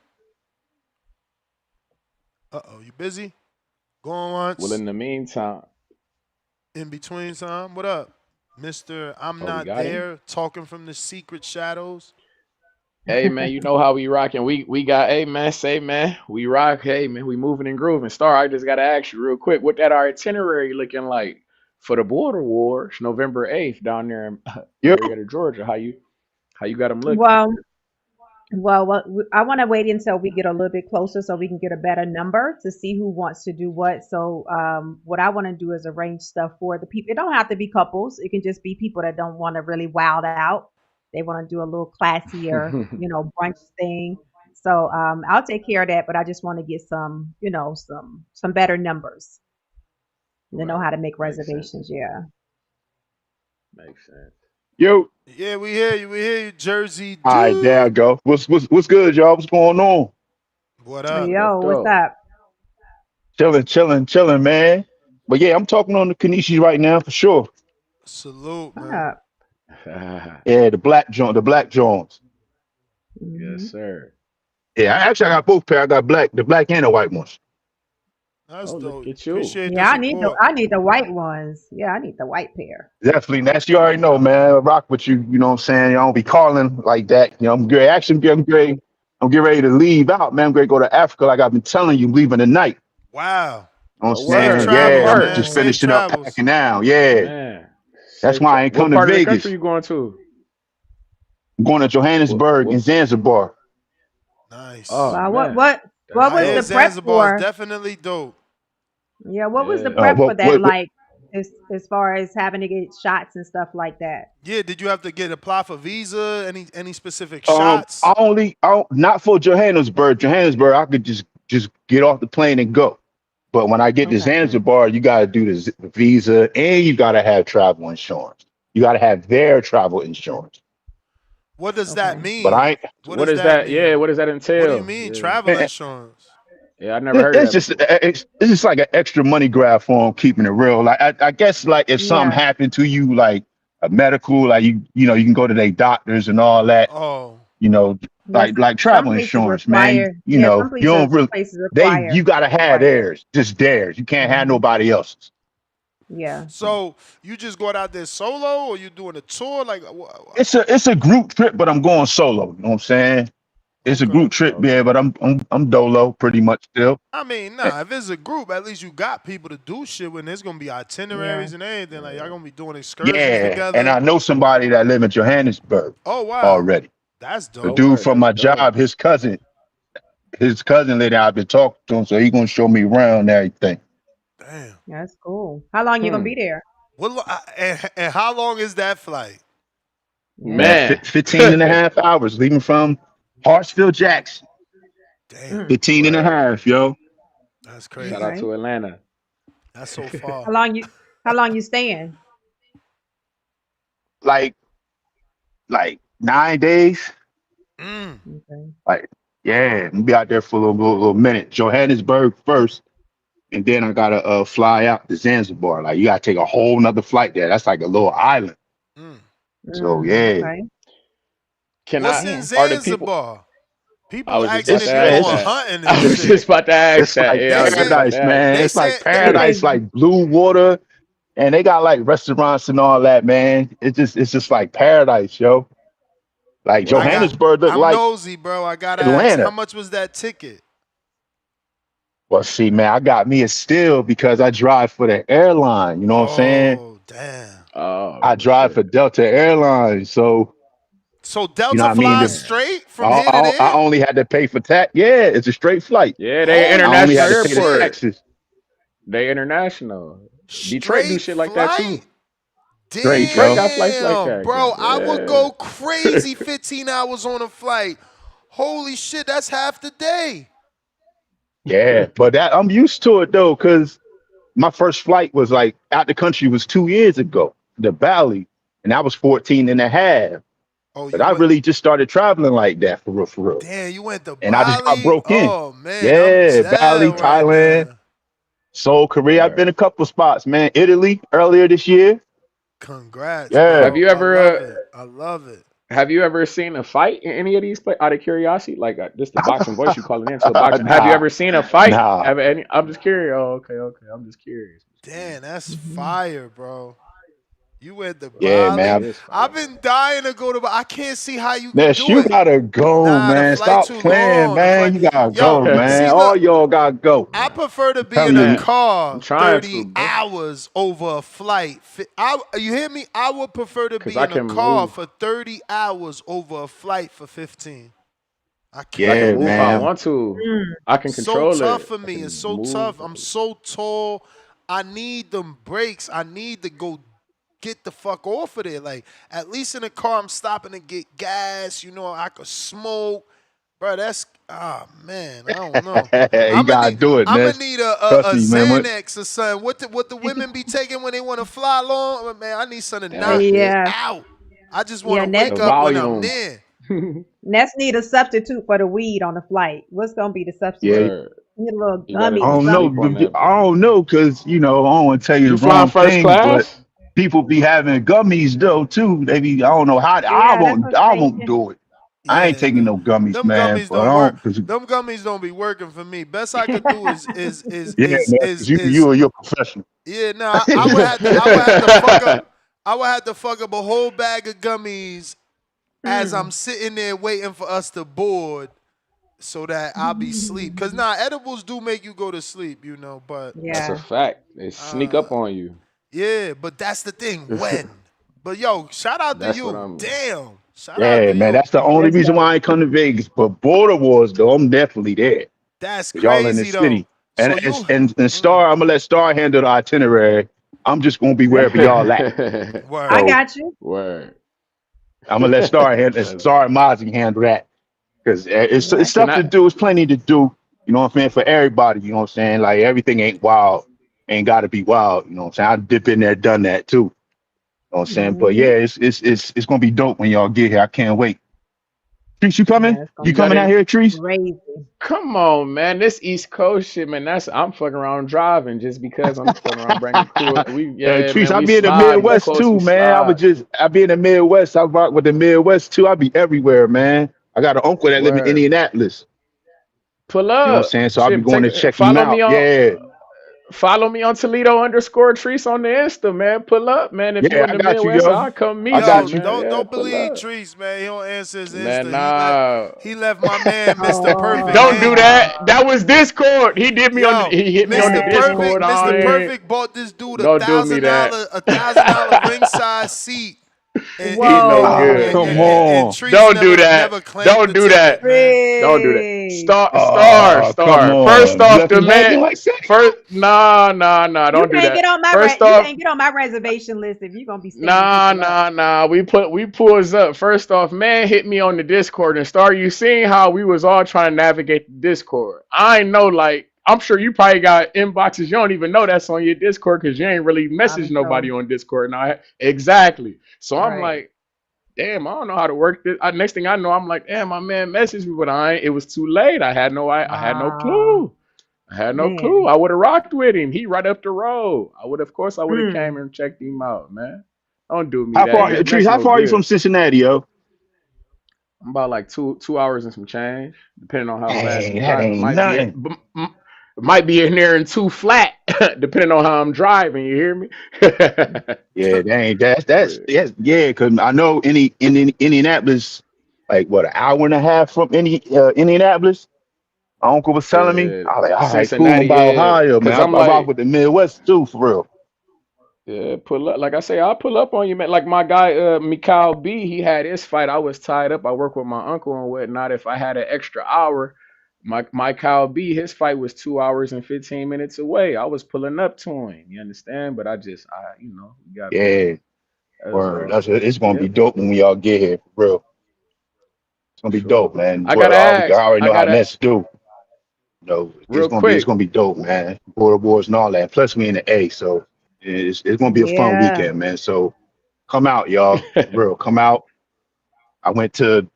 E: Uh-oh, you busy? Going once.
N: Well, in the meantime,
E: in between time. What up? Mr. I'm
N: we
E: not
N: got
E: there,
N: him.
E: talking from the secret shadows.
N: Hey man, you know how we rocking. We got, hey man, say man, we rock. Hey man, we moving and grooving. Star, I just gotta ask you real quick, what that our itinerary looking like for the Border Wars, November 8th down there in
P: Yep.
N: Marietta, Georgia? How you got them looking?
J: Well, Well, I want to wait until we get a little bit closer so we can get a better number to see who wants to do what. So, what I want to do is arrange stuff for the people. It don't have to be couples. It can just be people that don't want to really wild out. They want to do a little classier, brunch thing. So, I'll take care of that. But I just want to get some, some better numbers to know how to make
N: Makes sense.
J: reservations. Yeah.
N: Makes sense.
R: Yo,
E: Yeah, we hear you. We hear you, Jersey
R: all right, there I
E: dude.
R: go. What's good, y'all? What's going on?
E: What
N: Chilling.
E: up?
J: Yo,
N: What
J: what's
N: though?
J: up?
R: Chilling, man. But yeah, I'm talking on the Kanishi right now for sure.
E: Salute,
J: What
E: man.
J: up?
R: Yeah, the black Jones.
N: Yes,
J: Mhm.
N: sir.
R: Yeah, I got both pair. I got the black and the white ones.
E: That's
N: Oh, look
E: dope.
N: at you.
E: Appreciate the
J: Yeah, I need the
E: support.
J: I need the white ones. Yeah, I need the white pair.
R: Definitely, Nasty. You already know, man. I rock with you. You know what I'm saying? I don't be calling like that. I'm great. Actually, I'm great. I'm getting ready to leave out, man. I'm going to go to Africa, like I've been telling you. I'm leaving tonight.
E: Wow.
R: You know what I'm
N: Oh,
E: Safe
R: saying?
N: word. Good
R: Yeah,
E: travels,
R: I'm
N: work.
E: man.
R: just
E: Safe
R: finishing up
E: travels.
R: packing now. Yeah,
N: Man.
R: that's
N: Safe
R: why I
N: trip.
R: ain't
N: What
R: come to
N: part of the country
R: Vegas.
N: you going to?
R: I'm going to Johannesburg
N: What?
R: and Zanzibar.
E: Nice.
N: Oh
J: Wow, what
N: man.
J: what what
N: That's
E: I
J: was
E: hear
J: the
N: dope.
J: prep
E: Zanzibar is
J: for?
E: definitely dope.
J: Yeah, what was the
N: Yeah.
J: prep for that
R: What
J: like as far as having to get shots and stuff like that?
E: Yeah, did you have to apply for visa? Any specific shots?
R: Not for Johannesburg. Johannesburg, I could just get off the plane and go. But when I get to
J: Okay.
R: Zanzibar, you got to do the visa and you got to have travel insurance. You got to have their travel insurance.
E: What does that
J: Okay.
R: But
E: mean?
R: I,
E: What
N: What
E: does
N: is
E: that
N: that?
E: mean?
N: Yeah, what does that
E: What do you
N: entail?
E: mean
N: Yeah.
E: travel insurance?
N: Yeah, I never heard of
R: it's
N: that
R: just
N: before.
R: it's just like an extra money grab for them, keeping it real. Like I guess like if something
J: Yeah.
R: happened to you, like a medical, like you can go to their doctors and all that.
E: Oh,
R: You know,
J: Yes.
R: like
J: Some
R: travel
J: places
R: insurance, man.
J: require. Yeah, some
R: You don't really
J: places
R: you gotta have
J: require that.
R: theirs, just theirs. You can't have
J: Hmm.
R: nobody else's.
J: Yeah.
E: so you just going out there solo, or you doing a tour? Like,
R: It's a group trip, but I'm going solo. You know what I'm saying? It's a
E: okay.
R: group trip, yeah,
N: Okay.
R: but I'm dolo pretty much still.
E: I mean,
R: Eh,
E: nah. If it's a group, at least you got people to do shit when there's gonna be
J: Yeah.
E: itineraries and everything. Like y'all
N: Yeah.
E: gonna be doing excursions
R: Yeah, and
E: together.
R: I know somebody that live in Johannesburg
E: Oh wow,
R: already.
E: that's
R: The
N: Oh
E: dope.
R: dude
N: word,
R: from
N: that's
R: my
N: dope.
R: job, his cousin lady, I've been talking to him, so he gonna show me around and everything.
E: Damn.
J: That's cool. How long you gonna
N: Hmm.
J: be there?
E: And how long is that flight?
J: Yeah.
R: Man,
N: Man.
R: 15 and a half hours leaving from Hartsfield Jackson.
E: Damn,
J: Mm.
R: 15 and a
N: Word.
R: half, yo.
E: that's
N: Shout out
E: crazy.
J: Okay.
N: to Atlanta.
E: That's so far.
J: How long you how long you staying?
R: Like 9 days.
E: Mm.
J: Okay.
R: Like, yeah, I'm be out there for a little minute. Johannesburg first, and then I gotta fly out to Zanzibar. Like, you gotta take a whole nother flight there. That's like a little island.
E: Mm.
R: So
J: Mm,
R: yeah,
J: okay.
N: Can
E: What's
N: I
E: in
J: Man.
N: are the people
E: Zanzibar?
N: I
E: People
N: was just
E: asking
N: about
R: it's
N: to
E: if you
N: ask
E: going
N: that.
E: hunting and
N: I was
E: shit.
N: just about to ask
R: it's
N: that.
R: like
N: Yeah, I
E: They
N: was just
E: said
N: about to
R: paradise,
N: ask
R: man.
E: they
N: that.
R: It's like
E: said
J: They
R: paradise,
J: say
R: like blue water, and they got like restaurants and all that, man. It's just like paradise, yo. Like
E: I got.
N: Word.
R: Johannesburg look
E: I'm
R: like
E: nosy, bro. I gotta ask, how
R: Atlanta.
E: much was that ticket?
R: Well, see, man, I got me a steal because I drive for the airline. You know what I'm saying?
E: Oh, damn.
N: Oh
R: I drive for
N: shit.
R: Delta Airlines, so
E: So
R: you know
E: Delta
R: what I mean.
E: flies
N: Man.
E: straight from here to
R: I
E: there?
R: only had to pay for tax. Yeah, it's a straight flight.
N: Yeah, they
R: I
E: Holy
R: only
N: international
R: had to pay the
E: shit.
N: airport.
R: taxes.
N: They international. Detroit do
E: Straight
N: shit like that too.
E: flight?
R: Straight,
N: Detroit
R: yo.
N: got flights like
E: Damn,
N: that,
E: bro.
N: gang.
E: I would
N: Yeah.
E: go crazy 15 hours on a flight. Holy shit, that's half the day.
R: Yeah, but that I'm used to it though, because my first flight was like out the country was 2 years ago, the Bali, and that was 14 and a half.
E: Oh,
R: But
E: you
R: I
E: went.
R: really just started traveling like that for real, for real.
E: Damn, you went to
R: And I just got
E: Bali?
R: broke in.
E: Oh man, I'm
R: Yeah, Bali,
E: down right
R: Thailand,
E: now.
R: Seoul, Korea. I've been
N: Word.
R: a couple spots, man. Italy earlier this year.
E: Congrats,
R: Yeah.
N: Have
E: bro.
N: you
E: I
N: ever
E: love it. I love it.
N: have you ever seen a fight in any of these places? Out of curiosity, like this the boxing voice you calling into a boxing. Have you
R: Nah,
N: ever seen a fight?
R: nah.
N: Have any? I'm just curious. Oh, okay, okay. I'm just curious. Just
E: Damn,
N: curious.
E: that's
J: mhm.
E: fire, bro. You went to
R: Yeah,
N: That
E: Bali.
R: man.
N: is
E: I've
N: fire.
E: been dying to go to Bali. I can't see how you could
R: Ness,
E: do
R: you
E: it.
R: gotta go,
E: Nah, the
R: man.
E: flight
R: Stop
E: too
R: playing,
E: long. The
R: man.
E: flight.
R: You gotta
E: Yo,
R: go, man.
E: see,
R: All
E: look,
R: y'all gotta go.
E: I prefer to
R: I'm
E: be in
R: telling
E: a
R: you.
N: Man, I'm
E: car
N: trying
E: 30
N: to, bro.
E: hours over a flight. You hear me? I would prefer to
N: Cause
E: be
N: I
E: in a
N: can
E: car
N: move.
E: for 30 hours over a flight for 15. I
N: I
E: can't.
N: can
R: Yeah,
N: move how I
R: man.
N: want to.
J: Mm.
N: I can
E: So
N: control
E: tough
N: it.
E: for
N: I
E: me. It's
N: can
E: so
N: move.
E: tough. I'm so tall. I need them brakes. I need to go get the fuck off of there. Like, at least in the car, I'm stopping to get gas. You know, I could smoke. Bro, that's man, I don't know.
R: You gotta do it,
E: I'm gonna
R: Ness.
E: need
R: Trust
E: a
R: me, man.
E: Xanax or something. What the women be taking when they want to fly long? Man, I need something to
N: That
E: knock me
N: shit.
J: Yeah.
E: out. I just want
J: Yeah.
E: to
J: Nets
N: The
E: wake up when I'm
N: volume.
E: there.
J: Nets need a substitute for the weed on the flight. What's gonna be the
R: Yeah,
J: substitute?
N: Word.
J: Need a little
N: You gotta
J: gummy
R: I
J: or
R: don't
J: something.
N: sleep on
R: know.
N: that.
R: I don't know, cause I don't want to tell you
N: You
R: the
N: flying
R: wrong
N: first
R: thing, but
N: class?
R: people be having gummies though too. They be. I don't know how.
J: Yeah, that's what
R: I
J: they
R: won't
J: say.
R: do it. I ain't
E: Yeah,
R: taking no gummies,
E: them
R: man.
E: gummies
R: But I
E: don't work.
R: don't. Cause
E: Them gummies don't be working for me. Best I could do is
R: yeah, man. Cause you're a professional.
E: yeah. No, I would have to. I would have to fuck up. I would have to fuck up a whole bag of gummies as I'm
J: Mm.
E: sitting there waiting for us to board, so that I'll be sleep. Cause edibles do make you go to sleep, you know. But
N: That's a
J: Yeah.
N: fact. They sneak up on you.
E: yeah, but that's the thing. When? But yo, shout out to
N: That's what
E: you.
N: I'm.
E: Damn. Shout out
R: Yeah,
E: to
R: man.
E: you.
R: That's the only
J: That's
R: reason
J: dope.
R: why I ain't come to Vegas. But Border Wars, though, I'm definitely there.
E: That's
R: Cause y'all in the
E: crazy though.
R: city, and
E: So you
R: and Star, I'm gonna let Star handle the itinerary. I'm just gonna be wherever y'all at.
J: I
E: word.
R: So
J: got you.
N: Word.
R: I'm gonna let Star handle.
N: That's-
R: Star and Mozzie handle that. Because it's
J: Right.
N: Can
R: stuff to
N: I?
R: do. It's plenty to do. You know what I'm saying? For everybody. You know what I'm saying? Like everything ain't wild. Ain't got to be wild. You know what I'm saying? I dip in there, done that too. You know what I'm saying? But yeah,
J: Hmm.
R: it's gonna be dope when y'all get here. I can't wait. Trees, you coming?
J: Yeah, it's gonna
R: You
N: You
J: be
N: got
R: coming out
N: it.
R: here, Trees?
J: crazy.
N: Come on, man. This East Coast shit, man. I'm fucking around driving just because I'm fucking around bringing the crew. Yeah,
R: Trees,
N: man.
R: I
N: We
R: be in the
N: slide East
R: Midwest
N: Coast. We
R: too, man.
N: slide.
R: I be in the Midwest. I rock with the Midwest too. I be everywhere, man. I got an uncle that live in
N: Word.
R: Indianapolis.
N: Pull
R: You know what I'm
N: up.
R: saying? So I'll be
N: Shit.
R: going
N: Take.
R: to check him
N: Follow
R: out.
N: me on.
R: Yeah.
N: Follow me on Toledo _ Treese on the Insta, man. Pull up, man. If you
R: Yeah,
N: in
R: I
N: the
R: got you,
N: Midwest,
R: yo.
N: I'll come
R: I
N: meet you,
E: Yo,
R: got you.
N: man. Yeah,
E: don't
N: pull
E: believe
N: up.
E: Trees, man. He don't answer his
N: Man,
E: Insta.
N: nah.
E: He left my man, Mr. Perfect,
N: Don't do
E: hanging.
J: Oh,
N: that. That was Discord.
E: Yo,
N: He hit me on the
E: Mr.
N: Discord.
E: Perfect, Mr.
N: I
J: nasty.
N: ain't.
E: Perfect bought this dude a
N: Don't do me
E: thousand
N: that.
E: dollar, a $1,000 ringside seat,
N: He no
R: Ah,
N: good,
J: Whoa.
R: come
N: man.
E: and
R: on.
E: Treese
N: Don't do that.
E: never claimed
N: Don't
E: the
N: do that.
E: ticket, man.
N: Don't do that.
J: Free.
R: Come
N: First
R: on. You
N: off,
R: left
N: the
R: him
N: man.
R: hanging like that?
N: Nah.
J: You
N: Don't do
J: can't get
N: that.
J: on
N: First
J: you
N: off,
J: can't get on my reservation list if you're gonna be standing people up.
N: nah. We pulls up. First off, man hit me on the Discord and start. You seeing how we was all trying to navigate the Discord. I ain't know, like, I'm sure you probably got inboxes you don't even know that's on your Discord because you ain't really messaged
J: Probably
N: nobody
J: so.
N: on Discord. Now, exactly. So I'm
J: Right.
N: like, damn, I don't know how to work this. Next thing I know, I'm like, damn, my man messaged me, but it was too late. I had no
J: Ah,
N: clue. I had no clue.
J: man.
N: I would have rocked with him. He right up the road. Of course, I would have came
J: Mm.
N: and checked him out, man. Don't do me
R: How
N: that.
R: far,
J: Man.
R: Trees,
N: That's
R: how
N: no
R: far are you from
N: good.
R: Cincinnati, yo?
N: I'm about like two hours and some change, depending on how fast
R: Dang,
N: I'm
R: that
N: driving.
R: ain't nothing.
N: Might be in there in two flat, depending on how I'm driving. You hear me?
R: Yeah, dang,
N: But,
R: yeah, because I know Indianapolis, like what, an hour and a half from Indianapolis? My uncle was telling me.
N: uh,
R: I was like, all right, cool. I'm
N: Cincinnati,
R: by
N: yeah.
R: Ohio, man.
N: Cause I'm
R: I rock
N: like,
R: with the Midwest too, for real.
N: yeah, pull up. Like I say, I'll pull up on you, man. Like my guy, Mikal B, he had his fight. I was tied up. I work with my uncle and whatnot. If I had an extra hour, my Kyle B, his fight was 2 hours and 15 minutes away. I was pulling up to him. You understand? But you got me.
R: Yeah,
N: That's
R: word.
N: all.
R: It's gonna
N: Yeah.
R: be dope when we all get here, for real. It's gonna be dope,
N: Sure.
R: man.
N: I
R: Word,
N: gotta
R: I
N: ask.
R: already
N: I
R: know how
N: gotta
R: Nets do. You know,
N: real
R: it's
N: quick.
R: gonna be dope, man. Border Wars and all that. Plus, we in the A, so it's gonna be a fun
J: Yeah.
R: weekend, man. So come out, y'all. For real, come out. I went to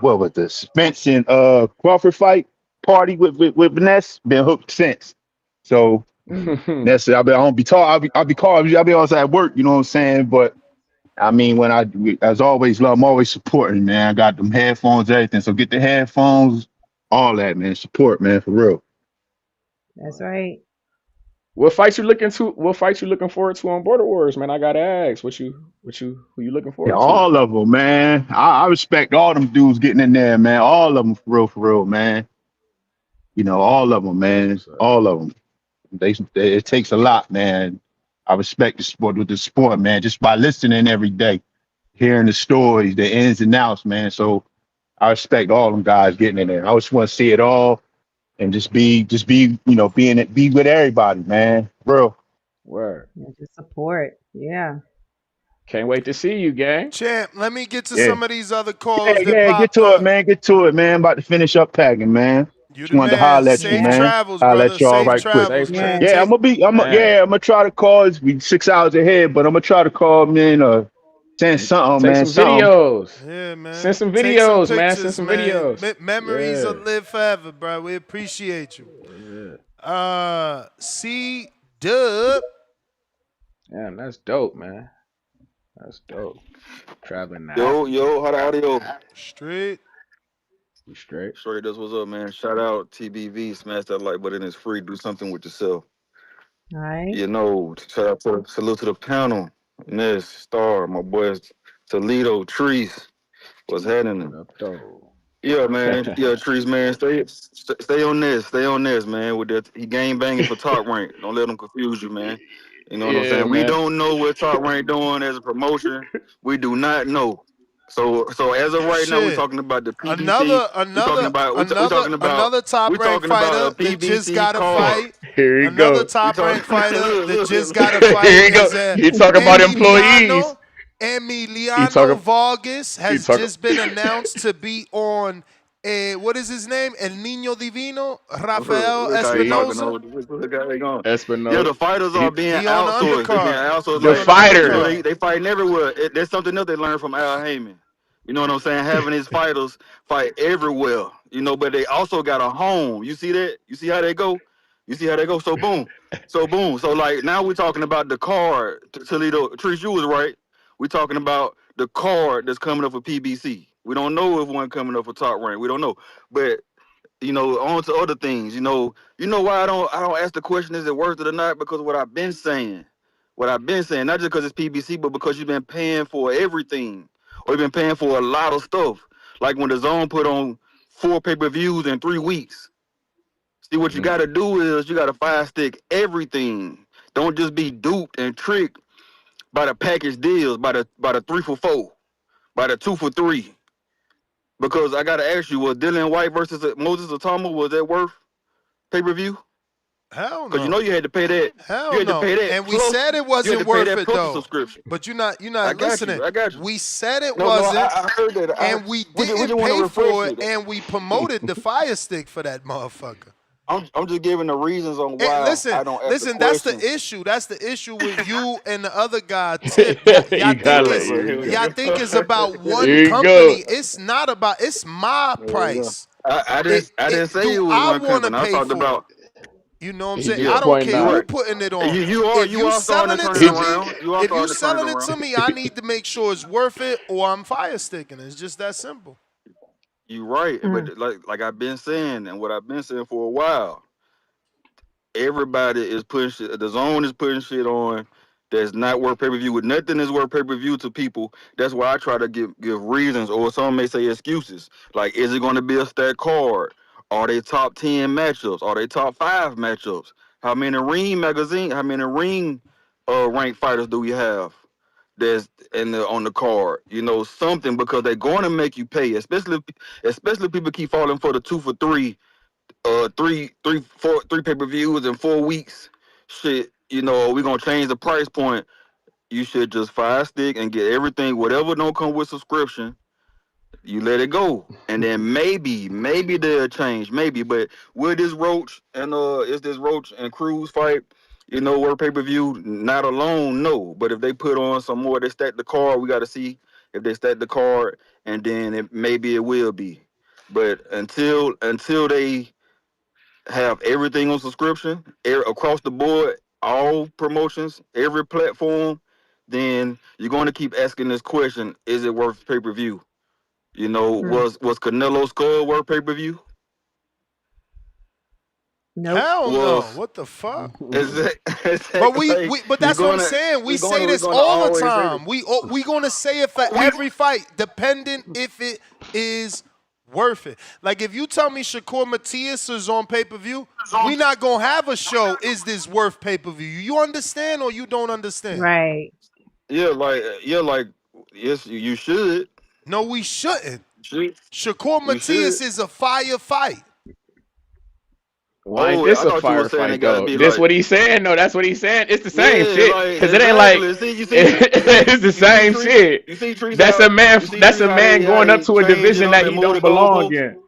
R: what was the Spence and Crawford fight party with Vanessa. Been hooked since. So
J: Mm.
R: that's it. I don't be tall. I'll be called. I'll be always at work. You know what I'm saying? But I mean, as always, love. I'm always supporting, man. I got them headphones, everything. So get the headphones, all that, man. Support, man, for real.
J: That's right.
N: What fights you looking forward to on Border Wars, man? I gotta ask. Who you looking
R: Yeah,
N: forward to?
R: all of them, man. I respect all them dudes getting in there, man. All of them, for real, man. You know, all of them,
N: That's
R: man.
N: what's up.
R: All of them. It takes a lot, man. I respect the sport with the sport, man. Just by listening every day, hearing the stories, the ins and outs, man. So I respect all them guys getting in there. I just want to see it all and be with everybody, man. Bro.
N: Word.
J: Yeah, just support. Yeah.
N: Can't wait to see you, gang.
E: Champ, let me get to
R: Yeah.
E: some of these other
R: Yeah,
E: callers that
R: yeah, get
E: popped
R: to it,
E: up.
R: man. Get to it, man. About to finish up packing, man.
E: You
R: Just
E: the
R: wanted to
E: man.
R: holler at you,
E: Safe
J: Yeah.
R: man.
E: travels,
R: Holler
E: brother.
R: at y'all
E: Safe
R: right quick.
E: travels,
N: Safe
E: man.
J: Yeah.
N: travels.
R: Yeah,
E: Take
N: Man,
R: I'm gonna try to call. We 6 hours ahead, but I'm gonna try to call, man, send something,
N: take
R: man.
N: some
R: Something.
N: videos.
E: Yeah,
N: Send
E: man.
N: some
E: Take some
N: videos, man. Send
E: pictures,
N: some
E: man.
N: videos.
E: Memories will
N: Yeah.
E: live forever, bro. We appreciate you.
N: Yeah.
E: C Dub.
N: Damn, that's dope, man. That's dope. Traveling to Africa.
S: Yo, how the audio?
E: Straight.
N: We straight.
S: Straight, that's what's up, man. Shout out TBV, smash that like button. It's free. Do something with yourself.
J: All right.
S: Shout out salute to the panel. Ness, Star, my boys, Toledo, Trees. What's happening?
N: What up, though?
S: Yeah, man. Yeah, Trees, man. Stay on this. Stay on this, man. With that, he game banging for top rank. Don't let them confuse you, man. You know what I'm
N: Yeah,
S: saying? We
N: man.
S: don't know what top rank doing as a promotion. We do not know. So as of right now, we're
E: Shit.
S: talking about the PBC.
E: Another
S: We're talking
E: another
S: about
E: another another top
S: we're
E: ranked
S: talking about a
E: fighter that just
S: PBC
E: got a
S: card.
E: fight.
N: Here you
E: Another
N: go.
S: We
E: top
S: talking
E: ranked fighter that just got a
N: Here
E: fight
N: you go.
E: is
N: You talk about employees. You
E: Emiliano
N: talk.
E: Vargas
N: You
E: has
N: talk.
E: just been announced to be on what is his name? El Niño Divino, Rafael
S: Look how he talking.
E: Espinoza.
S: Look how they going. Yeah,
N: Espinosa.
S: the fighters are being
E: He on the
S: outsourced. They're being
E: undercard.
S: outsourced.
E: He
N: The
E: on
S: Like
E: the
N: fighters.
E: undercard.
S: they fighting everywhere. There's something else they learned from Al Heyman. You know what I'm saying? Having his fighters fight everywhere. You know, but they also got a home. You see that? You see how they go? You see how they go? So boom. So boom. So like now we're talking about the card. Toledo, Trish, you was right. We're talking about the card that's coming up for PBC. We don't know if one coming up for top rank. We don't know. But on to other things. You know why I don't ask the question, is it worth it or not? Because what I've been saying, not just because it's PBC, but because you've been paying for everything, or you've been paying for a lot of stuff. Like when the Zone put on 4 pay-per-views in 3 weeks. See, what you got to do is you got to Firestick everything. Don't just be duped and tricked by the package deals, by the 3 for 4, by the 2 for 3. Because I got to ask you, was Dylan White versus Moses Atama, was that worth pay-per-view?
E: Hell
S: Because
E: no.
S: you had to pay that. You
E: Hell
S: had to
E: no.
S: pay that
E: And we
S: plus.
E: said it
S: You had
E: wasn't
S: to pay
E: worth
S: that
E: it
S: plus a
E: though.
S: subscription.
E: But you're not
S: I got
E: listening.
S: you. I got you.
E: We said it
S: No,
E: wasn't,
S: I heard that.
E: and we
S: We just
E: didn't
S: want to
E: pay
S: refresh
E: for it,
S: it.
E: and we promoted the Fire Stick for that motherfucker.
S: I'm just giving the reasons on
E: And
S: why
E: listen,
S: I don't ask the
E: that's the
S: questions.
E: issue. That's the issue with you and the other guy, Tip. Y'all
N: You
E: think
N: got it.
E: it's
N: Here you go.
E: y'all think it's about one
N: Here you go.
E: company. It's not about. It's my
S: There you go.
E: price.
S: I didn't say it
E: Do
S: was
E: I
S: one
E: want to
S: company. I
E: pay
S: talked
E: for it?
S: about
E: You know what I'm
N: He
E: saying?
N: just
E: I
S: yeah.
E: don't
N: pointing
E: care
S: You're
E: who
S: right.
N: out.
E: putting it on.
S: You
E: If you
S: are starting
E: selling
S: to
E: it
S: turn it
N: He
E: to
N: just,
E: me,
S: around. You are
E: if you
S: starting to turn it
E: selling it
S: around.
E: to me, I need to make sure it's worth it, or I'm fire sticking. It's just that simple.
S: You're right.
J: Mm.
S: But like I've been saying, and what I've been saying for a while, everybody is putting shit. The Zone is putting shit on that's not worth pay per view. With nothing is worth pay per view to people. That's why I try to give reasons, or some may say excuses. Like, is it going to be a stat card? Are they top 10 matchups? Are they top 5 matchups? How many How many ring ranked fighters do we have? That's on the card, something, because they're going to make you pay, especially people keep falling for the 2 for 3 three pay-per-views in 4 weeks. Shit, we're gonna change the price point. You should just Fire Stick and get everything, whatever don't come with subscription. You let it go, and then maybe they'll change, maybe. But with this Roach and is this Roach and Cruz fight, where pay-per-view, not alone, no. But if they put on some more, they stack the card. We got to see if they stack the card, and then maybe it will be. But until they have everything on subscription across the board, all promotions, every platform, then you're going to keep asking this question: is it worth pay-per-view?
J: Mm.
S: Was Canelo Skull worth pay-per-view?
J: Nope.
E: Hell no.
S: Was
E: What the fuck?
S: is that,
E: But
S: like,
E: but that's what I'm saying. We say
S: we're
E: this
S: gonna
E: all the
S: always say
E: time. We gonna say it for
S: this.
E: every fight, dependent if it is worth it. Like if you tell me Shakur Matias is on pay-per-view, we not gonna have a show. Is this worth pay-per-view? You understand or you don't understand?
J: Right.
S: Yeah, like yes, you should.
E: No, we shouldn't. Shakur Matias is a fire fight.
N: Why ain't
S: Oh,
N: this
S: I
N: a
S: thought you were saying it
N: firefight
S: got to
N: though?
S: be
N: This
S: like,
N: what he's saying though. That's what he's saying. It's the same
S: yeah,
N: shit.
S: like
N: Cause it ain't like
S: exactly. See,
N: it's the same shit.
S: You see Trees
N: That's
S: how
N: a man.
S: you see
N: That's
S: Trees
N: a man
S: how
N: going up
S: they
N: to a
S: change it
N: division
S: up
N: that
S: and
N: he
S: move the
N: don't belong
S: goalposts.
N: in.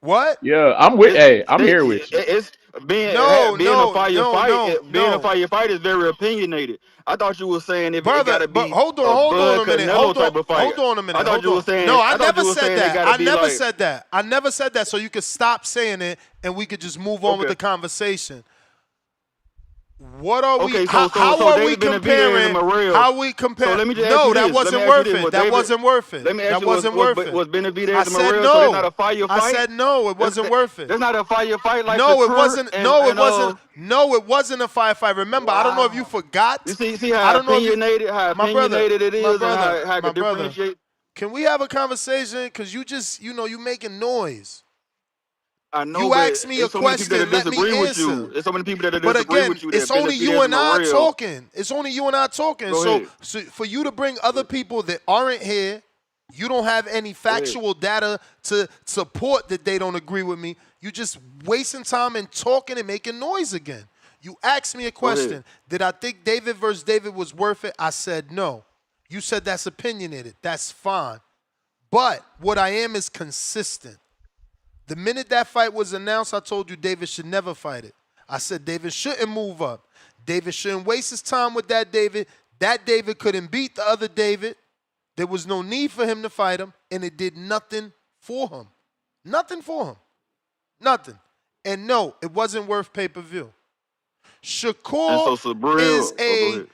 E: What?
N: Yeah, I'm with. Hey, I'm here with you.
S: It's being
E: No,
S: being a
E: no,
S: firefight.
E: no,
S: Being a
E: no.
S: firefight is very opinionated. I thought you were saying if it got
E: Brother,
S: to
E: but
S: be
E: hold
S: a
E: on
S: Bud
E: a minute.
S: Canelo type of fight.
E: Hold on a minute.
S: I thought
E: Hold
S: you were
E: on.
S: saying.
E: No,
S: I
E: I
S: thought
E: never
S: you were
E: said
S: saying it
E: that.
S: got to
E: I
S: be
E: never
S: like.
E: said that. I never said that. So you could stop saying it and we could just move on with
S: Okay.
E: the conversation. What are we?
S: Okay,
E: How
S: so
E: are we
S: David Benavidez and
E: comparing?
S: Morrell.
E: How we
S: So
E: compare?
S: let me just ask
E: No,
S: you
E: that
S: this. Let me
E: wasn't
S: ask you
E: worth
S: this.
E: it.
S: Was
E: That
S: David?
E: wasn't worth it.
S: Let me ask
E: That
S: you.
E: wasn't worth it.
S: Was Benavidez
E: I
S: and
E: said
S: Morrell? So that's not
E: no.
S: a fire
E: I
S: fight.
E: said no. It wasn't worth it.
S: That's not a fire fight like
E: No, it
S: Shakur
E: wasn't.
S: and
E: No, it wasn't. No, it wasn't a firefight. Remember, I don't know if you forgot.
S: You see
E: I
S: how
E: don't know if you.
S: opinionated it is, and how I
E: My
S: could
E: brother.
S: differentiate.
E: Can we have a conversation? Cause you just, you making noise.
S: I know,
E: You
S: but
E: asked me a
S: it's so many people
E: question.
S: that
E: Let me
S: disagree with
E: answer.
S: you. There's so many people that
E: But
S: disagree
E: again,
S: with you.
E: it's
S: That
E: only you
S: Benavidez
E: and I
S: Morrell.
E: talking. It's only you and I talking.
S: Go ahead.
E: So for you to bring other people that aren't here, you don't have any factual data to support that they don't agree with me. You just wasting time and talking and making noise again. You asked me a question. Did I think David versus David was worth it? I said no. You said that's opinionated. That's fine. But what I am is consistent. The minute that fight was announced, I told you David should never fight it. I said David shouldn't move up. David shouldn't waste his time with that David. That David couldn't beat the other David. There was no need for him to fight him, and it did nothing for him. Nothing for him. Nothing. And no, it wasn't worth pay-per-view. Shakur is a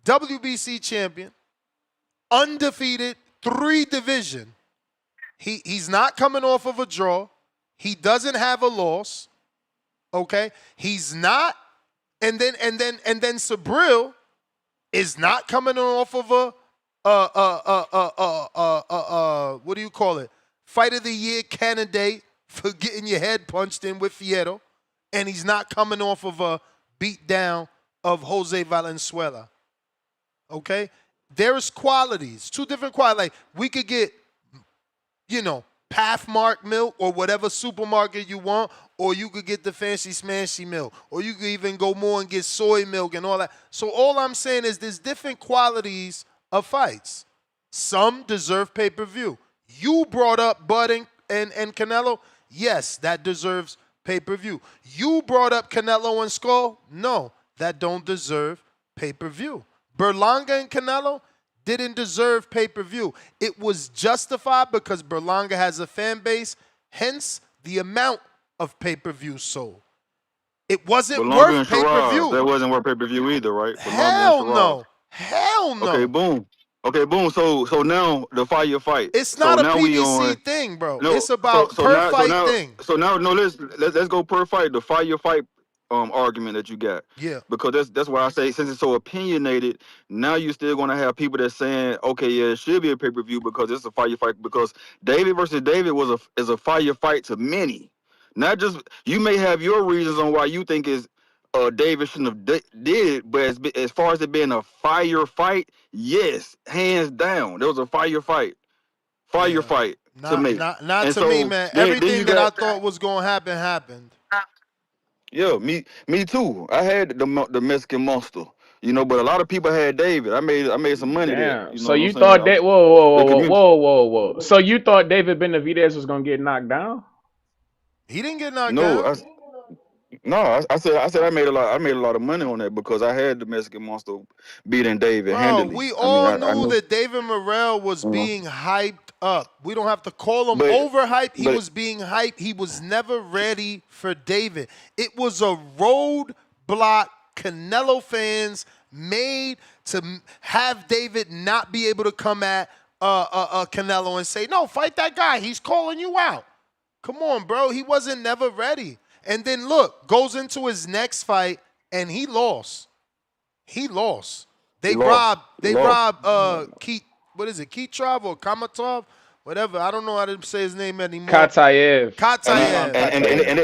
E: WBC champion, undefeated, 3 division. He's not coming off of a draw. He doesn't have a loss. Okay? He's not, and then Sabril is not coming off of what do you call it? Fight of the year candidate for getting your head punched in with Fierro. And he's not coming off of a beat down of Jose Valenzuela. Okay? There's qualities, 2 different qualities. Like we could get, Pathmark milk or whatever supermarket you want, or you could get the fancy smashy milk, or you could even go more and get soy milk and all that. So all I'm saying is there's different qualities of fights. Some deserve pay-per-view. You brought up Bud and Canelo. Yes, that deserves pay-per-view. You brought up Canelo and Skull. No, that don't deserve pay-per-view. Berlanga and Canelo didn't deserve pay-per-view. It was justified because Berlanga has a fan base, hence the amount of pay-per-view sold. It wasn't worth pay-per-view.
S: That wasn't worth pay-per-view either, right?
E: Hell no. Hell no.
S: Okay, boom. So now the fire fight.
E: It's not a PVC thing, bro. It's about per fight thing.
S: So now let's go per fight. The fire fight argument that you got.
E: Yeah.
S: Because that's why I say since it's so opinionated, now you're still gonna have people that's saying, okay, yeah, it should be a pay-per-view because it's a fire fight. Because David versus David is a fire fight to many. Not just you may have your reasons on why you think is David shouldn't have did it, but as far as it being a fire fight, yes, hands down, there was a fire fight to me.
E: Not to me, man. Everything that I thought was gonna happen happened.
S: Yeah, me too. I had the Mexican Monster, but a lot of people had David. I made some money there.
N: So you thought that? Whoa. So you thought David Benavidez was gonna get knocked down?
E: He didn't get knocked down.
S: I said I made a lot of money on that because I had the Mexican Monster beating David handily.
E: We all knew that David Morrell was being hyped up. We don't have to call him overhyped. He was being hyped. He was never ready for David. It was a roadblock Canelo fans made to have David not be able to come at Canelo and say, no, fight that guy. He's calling you out. Come on, bro. He wasn't never ready. And then look, goes into his next fight and he lost. They robbed Keetrov or Kamatov? Whatever. I don't know how to say his name anymore.
N: Katayev.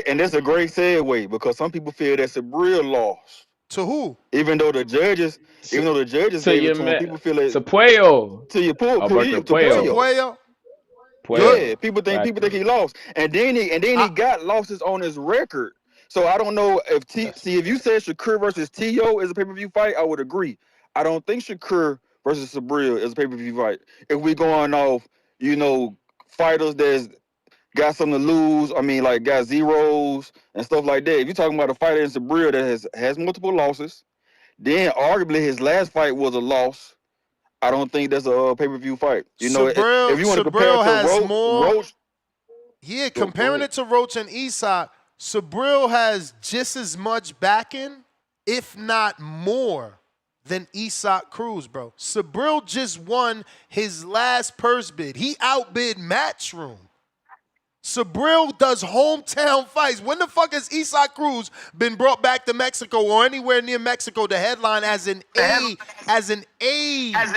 S: And that's a great segue because some people feel that's a real loss.
E: To who?
S: Even though the judges gave it to him, people feel it
N: to Puello.
S: To your
N: Puello. Quail.
S: People think
N: Factory.
S: he lost, and then he got losses on his record. So I don't know if if you said Shakur versus T.O. is a pay-per-view fight, I would agree. I don't think Shakur versus Sabril is a pay-per-view fight. If we going off, fighters that's got something to lose, like got zeros and stuff like that. If you're talking about a fighter in Sabril that has multiple losses, then arguably his last fight was a loss. I don't think that's a pay-per-view fight. If you want to compare it
E: has
S: to
E: more.
S: Roach.
E: Yeah, comparing it to Roach and Isak, Sabril has just as much backing, if not more, than Isak Cruz, bro. Sabril just won his last purse bid. He outbid Matchroom. Sabril does hometown fights. When the fuck has Isak Cruz been brought back to Mexico or anywhere near Mexico to headline as an A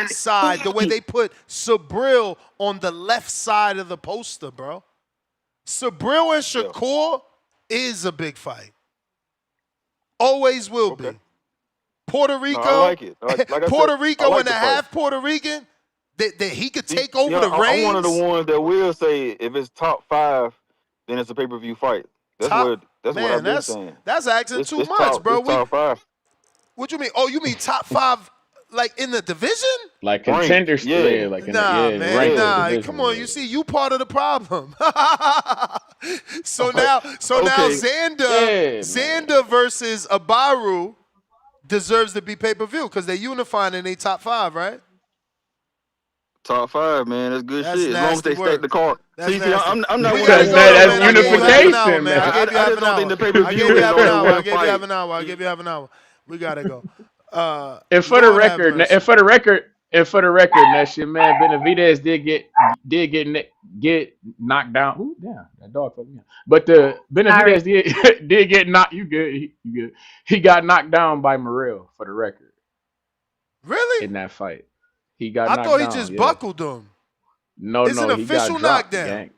E: side, the way they put Sabril on the left side of the poster, bro? Sabril and Shakur is a big fight. Always will be. Puerto Rico,
S: I like it. Like I
E: Puerto
S: said,
E: Rico
S: I like
E: and a
S: the
E: half
S: fight.
E: Puerto Rican, that he could take over the reins.
S: I'm one of the ones that will say if it's top 5, then it's a pay-per-view fight. That's what I've been saying.
E: That's asking too much,
S: top,
E: bro.
S: It's top 5.
E: What you mean? Oh, you mean top 5 like in the division?
N: Like contenders,
E: yeah.
N: like in
E: Nah,
N: the,
E: man,
N: ranked
E: nah.
N: division,
E: Come on, you see, you part of the problem. so now Xander versus Abaru deserves to be pay-per-view because they're unifying in their top 5, right?
S: Top 5, man. That's good
E: That's
S: shit. As long as they stack the card. See, I'm not one
N: Because
S: of
N: that's unification, man.
S: I just don't think the pay-per-view
E: I gave you
S: is
E: half an hour.
S: only
E: I
S: one
E: gave you
S: fight.
E: half an hour. We gotta go.
N: And for the record, that shit, man, Benavidez did knocked down. Ooh, damn, that dog fucked me up. But the Benavidez did get knocked. You good? You good? He got knocked down by Morrell, for the record.
E: Really?
N: In that fight, he got.
E: I
N: knocked
E: thought he
N: down,
E: just buckled him.
N: No,
E: It's an
N: he got
E: official
N: dropped,
E: knockdown.
N: gang.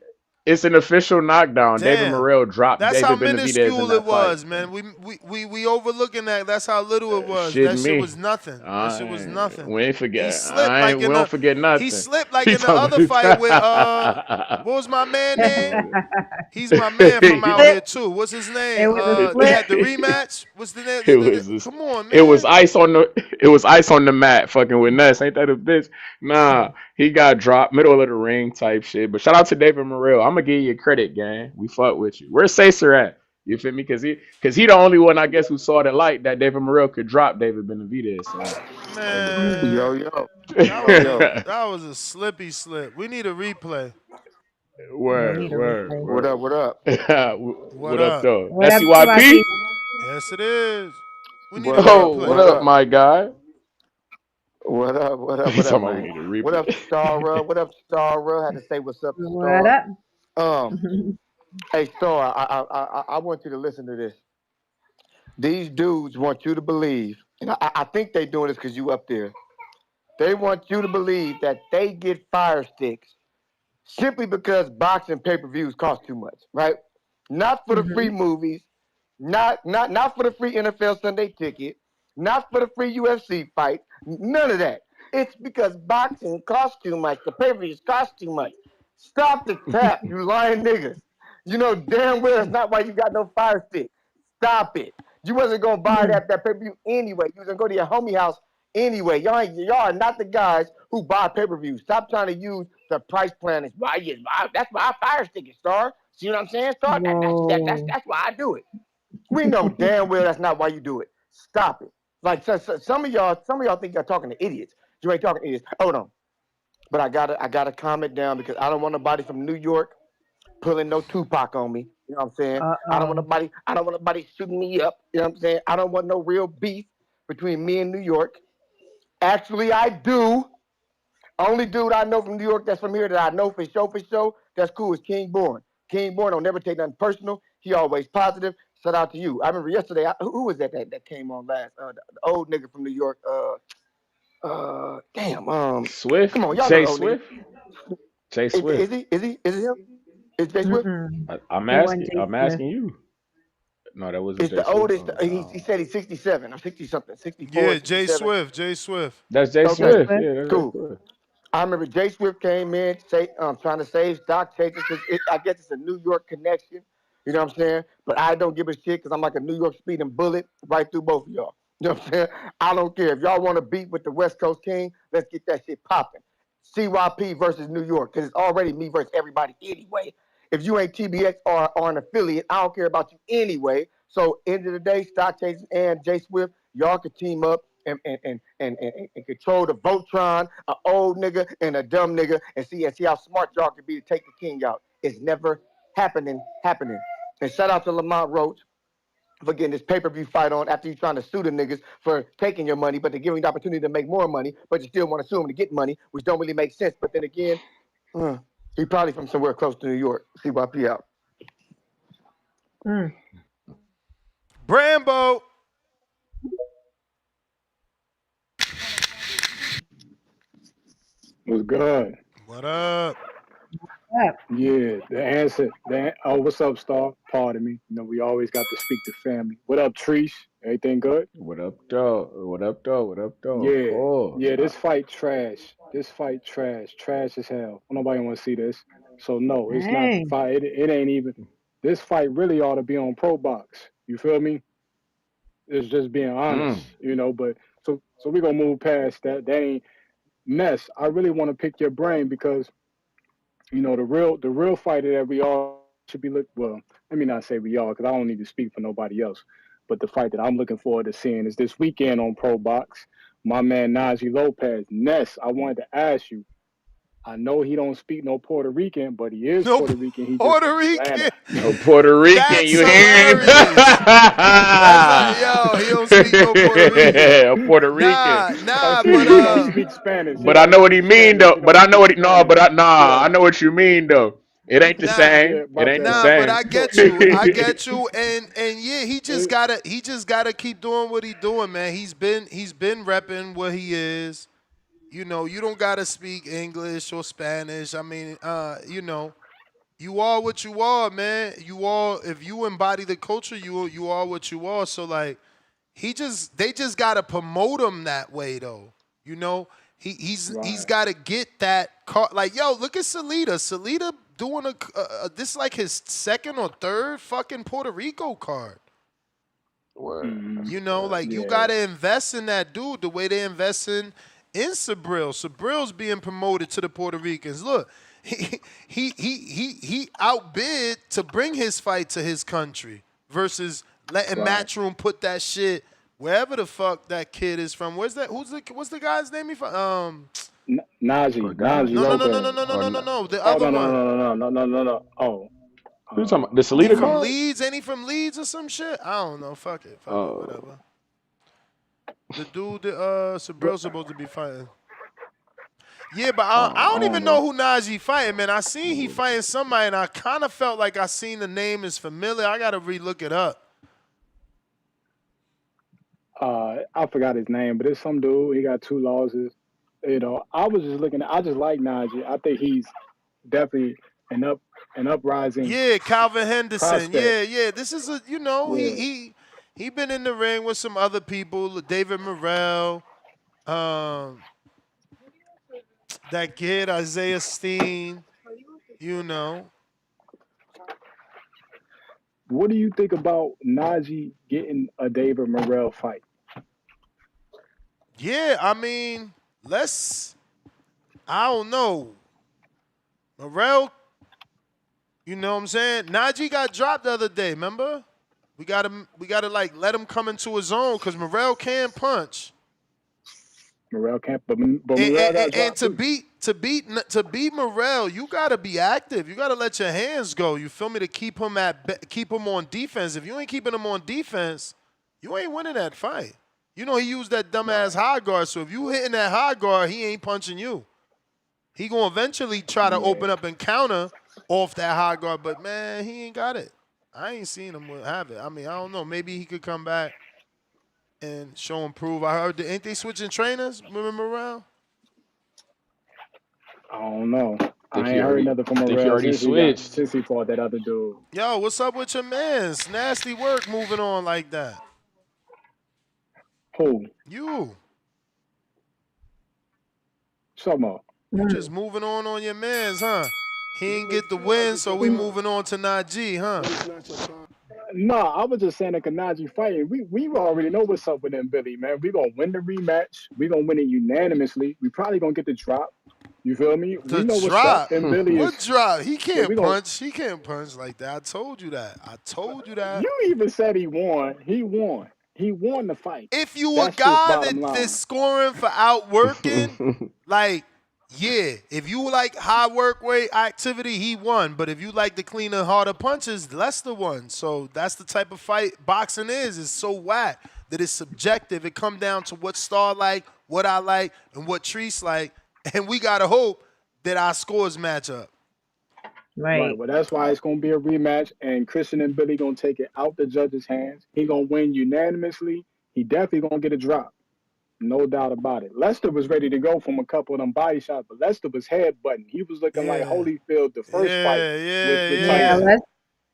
N: It's an official knockdown.
E: Damn.
N: David Morrell dropped
E: That's
N: David
E: how
N: Benavidez
E: minuscule
N: in that
E: it was,
N: fight.
E: man. We overlooking that. That's how little it was. That shit was nothing. That shit was nothing.
N: We ain't forget.
E: He slipped
N: we don't forget nothing.
E: He slipped like in the other fight with what was my man name? He's my man from out here too. What's his name? They had the rematch. What's the name? Come on, man.
N: It was ice on the mat, fucking with Ness. Ain't that a bitch? Nah, he got dropped middle of the ring type shit. But shout out to David Morrell. I'm gonna give you credit, gang. We fuck with you. Where's Sacer at? You feel me? Cause he the only one I guess who saw the light that David Morrell could drop David Benavidez. So.
E: Man,
O: yo.
E: That was a slippy slip. We need a replay.
N: Word.
O: What up?
N: What up,
E: up?
N: though?
J: What up,
N: SCYP?
E: Yes, it is. We need
O: What
E: a replay.
N: What up, my guy?
O: What up, man? What up, Star? What up, Star? Had to say what's up to Star.
J: What up?
O: Hey, Star, I want you to listen to this. These dudes want you to believe, and I think they doing this because you up there. They want you to believe that they get Firesticks simply because boxing pay-per-views cost too much, right? Not for the free movies, not for the free NFL Sunday ticket, not for the free UFC fight, none of that. It's because boxing costs too much. The pay-per-views cost too much. Stop the crap, you lying niggas. You know damn well it's not why you got no Firestick. Stop it. You wasn't gonna buy that pay-per-view anyway. You was gonna go to your homie house anyway. Y'all are not the guys who buy pay-per-views. Stop trying to use the price plan. That's why I Firestick it, Star. See what I'm saying, Star? That's why I do it. We know damn well that's not why you do it. Stop it. Like some of y'all think y'all talking to idiots. You ain't talking to idiots. Hold on. But I gotta calm it down because I don't want nobody from New York pulling no Tupac on me. You know what I'm saying? I don't want nobody shooting me up. You know what I'm saying? I don't want no real beef between me and New York. Actually, I do. Only dude I know from New York that's from here that I know for sure, that's cool is King Born. King Born don't never take nothing personal. He always positive. Shout out to you. I remember yesterday, who was that came on last? The old nigga from New York.
N: Swift?
O: Come on, y'all
N: Jay
O: know the
N: Swift? Jay Swift.
O: Is he him? Is Jay Swift?
N: I'm asking you. No, that wasn't
O: It's
N: Jay
O: the
N: Swift.
O: oldest. He said he's 67 or 60 something, 64.
E: Yeah,
O: 67.
E: Jay Swift.
N: That's Jay
O: Okay.
N: Swift. Yeah, that's
O: cool.
N: Swift.
O: I remember Jay Swift came in, trying to save stock takers because I guess it's a New York connection. You know what I'm saying? But I don't give a shit because I'm like a New York speeding bullet right through both of y'all. You know what I'm saying? I don't care. If y'all want to beat with the West Coast King, let's get that shit popping. CYP versus New York because it's already me versus everybody anyway. If you ain't TBX or an affiliate, I don't care about you anyway. So end of the day, Stock Chasers and Jay Swift, y'all could team up and control the Voltron, an old nigga and a dumb nigga, and see how smart y'all can be to take the king out. It's never happening. And shout out to Lamont Roach for getting this pay-per-view fight on after you trying to sue the niggas for taking your money, but they're giving you the opportunity to make more money, but you still want to sue them to get money, which don't really make sense. But then again, he probably from somewhere close to New York. CYP out.
E: Brambo.
T: Was good.
E: What up?
T: Yeah, the answer. What's up, Star? Pardon me. You know, we always got to speak to family. What up, Treese? Everything good?
N: What up, dog? What up, dog? What up, dog? Of
T: Yeah,
N: course.
T: yeah. This fight trash. Trash as hell. Nobody want to see this. So no, it's not the
J: Dang.
T: fight. It ain't even. This fight really ought to be on Pro Box. You feel me? It's just being honest, you know. But so we gonna move past that. That ain't Ness. I really want to pick your brain because you know the real fighter that we all should be look. Well, let me not say we all because I don't need to speak for nobody else. But the fight that I'm looking forward to seeing is this weekend on Pro Box. My man Najee Lopez. Ness, I wanted to ask you. I know he don't speak no Puerto Rican, but he is
E: No
T: Puerto Rican. He just
E: Puerto
T: from
E: Rican.
T: Atlanta.
N: No Puerto Rican,
E: That's
N: you hear him?
E: hilarious. Yo, he don't speak no Puerto Rican.
N: A Puerto Rican.
E: Nah,
T: Excuse
E: but
T: me, he don't speak Spanish. He
N: But I
T: don't
N: know what he
T: speak
N: mean
T: Spanish.
N: though.
T: He
N: But
T: don't
N: I know
T: speak
N: what he no.
T: Spanish.
N: But I
T: Yeah,
N: know what you mean though. It ain't the
E: nah,
N: same.
T: yeah, my
N: It ain't the
T: bad.
E: nah, but
N: same.
E: I
T: So,
E: get you. I get you. And yeah, he just gotta keep doing what he doing, man. He's been repping what he is. You know, you don't gotta speak English or Spanish. I mean, you know, you are what you are, man. You are, if you embody the culture, you are what you are. So like, they just gotta promote him that way though. You know, he's
T: right.
E: gotta get that car. Like, yo, look at Salita. Salita doing this is like his second or third fucking Puerto Rico card. You know, like you
T: Yeah.
E: gotta invest in that dude the way they invest in Sabril. Sabril's being promoted to the Puerto Ricans. Look, he outbid to bring his fight to his country versus letting
T: Right.
E: Matchroom put that shit wherever the fuck that kid is from. What's the guy's name?
T: Najee
E: No, no, no, no,
T: Lopez.
E: no, no, no, no, no, no. The
T: Oh
E: other
T: no no
E: one.
T: no no no no no no. Oh.
N: Who you talking about? The
E: He
N: Salida
E: from
N: card?
E: Leeds? Ain't he from Leeds or some shit? I don't know. Fuck it. Whatever. The dude that Sabril's supposed to be fighting. Yeah, but I don't
T: I
E: even
T: don't
E: know
T: know.
E: who Najee fighting, man. I seen he fighting somebody, and I kind of felt like I seen the name is familiar. I gotta re-look it up.
T: I forgot his name, but it's some dude. He got 2 losses. You know, I was just looking. I just like Najee. I think he's definitely an uprising
E: Yeah, Calvin Henderson.
T: prospect.
E: Yeah. This is a
T: Yeah.
E: he been in the ring with some other people, David Morrell, that kid Isaiah Steen. You know.
T: What do you think about Najee getting a David Morrell fight?
E: Yeah, I mean, I don't know. Morrell, you know what I'm saying? Najee got dropped the other day, remember? We gotta like let him come into his own because Morrell can punch.
T: Morrell can't, but Morrell got
E: And
T: dropped too.
E: to beat Morrell, you gotta be active. You gotta let your hands go. You feel me? To keep him on defense. If you ain't keeping him on defense, you ain't winning that fight. You know he used that dumbass high guard. So if you hitting that high guard, he ain't punching you. He gonna eventually try to open up and counter off that high guard, but man, he ain't got it. I ain't seen him have it. I mean, I don't know. Maybe he could come back and show and prove. I heard ain't they switching trainers? Remember around?
T: I don't know.
N: Think
T: I
N: he
T: ain't heard
N: already
T: nothing from
N: think he
T: Morrell
N: already switched.
T: since he fought that other dude.
E: Yo, what's up with your mans? Nasty work moving on like that.
T: Who?
E: You.
T: Talking about?
E: You just moving on your mans, huh? He ain't get the win, so we moving on to Najee, huh?
T: No, I was just saying the Kanaji fight. We already know what's up with them, Billy, man. We gonna win the rematch. We gonna win it unanimously. We probably gonna get the drop. You feel me?
E: The
T: We know what's up.
E: drop.
T: And Billy
E: What
T: is
E: drop? He
T: yeah.
E: can't punch. He can't punch like that. I told you that. I told you that.
T: You even said he won. He won. He won the fight.
E: If you a
T: That's just
E: guy
T: bottom
E: that's
T: line.
E: scoring for outworking, like, yeah, if you like high work rate activity, he won. But if you like the cleaner, harder punches, Lester won. So that's the type of fight boxing is. It's so whack that it's subjective. It come down to what Star like, what I like, and what Treese like. And we gotta hope that our scores match up.
T: Right. Well, that's why it's gonna be a rematch, and Christian and Billy gonna take it out the judge's hands. He gonna win unanimously. He definitely gonna get a drop. No doubt about it. Lester was ready to go from a couple of them body shots, but Lester was headbutting. He was looking like Holyfield the first fight with Tyson.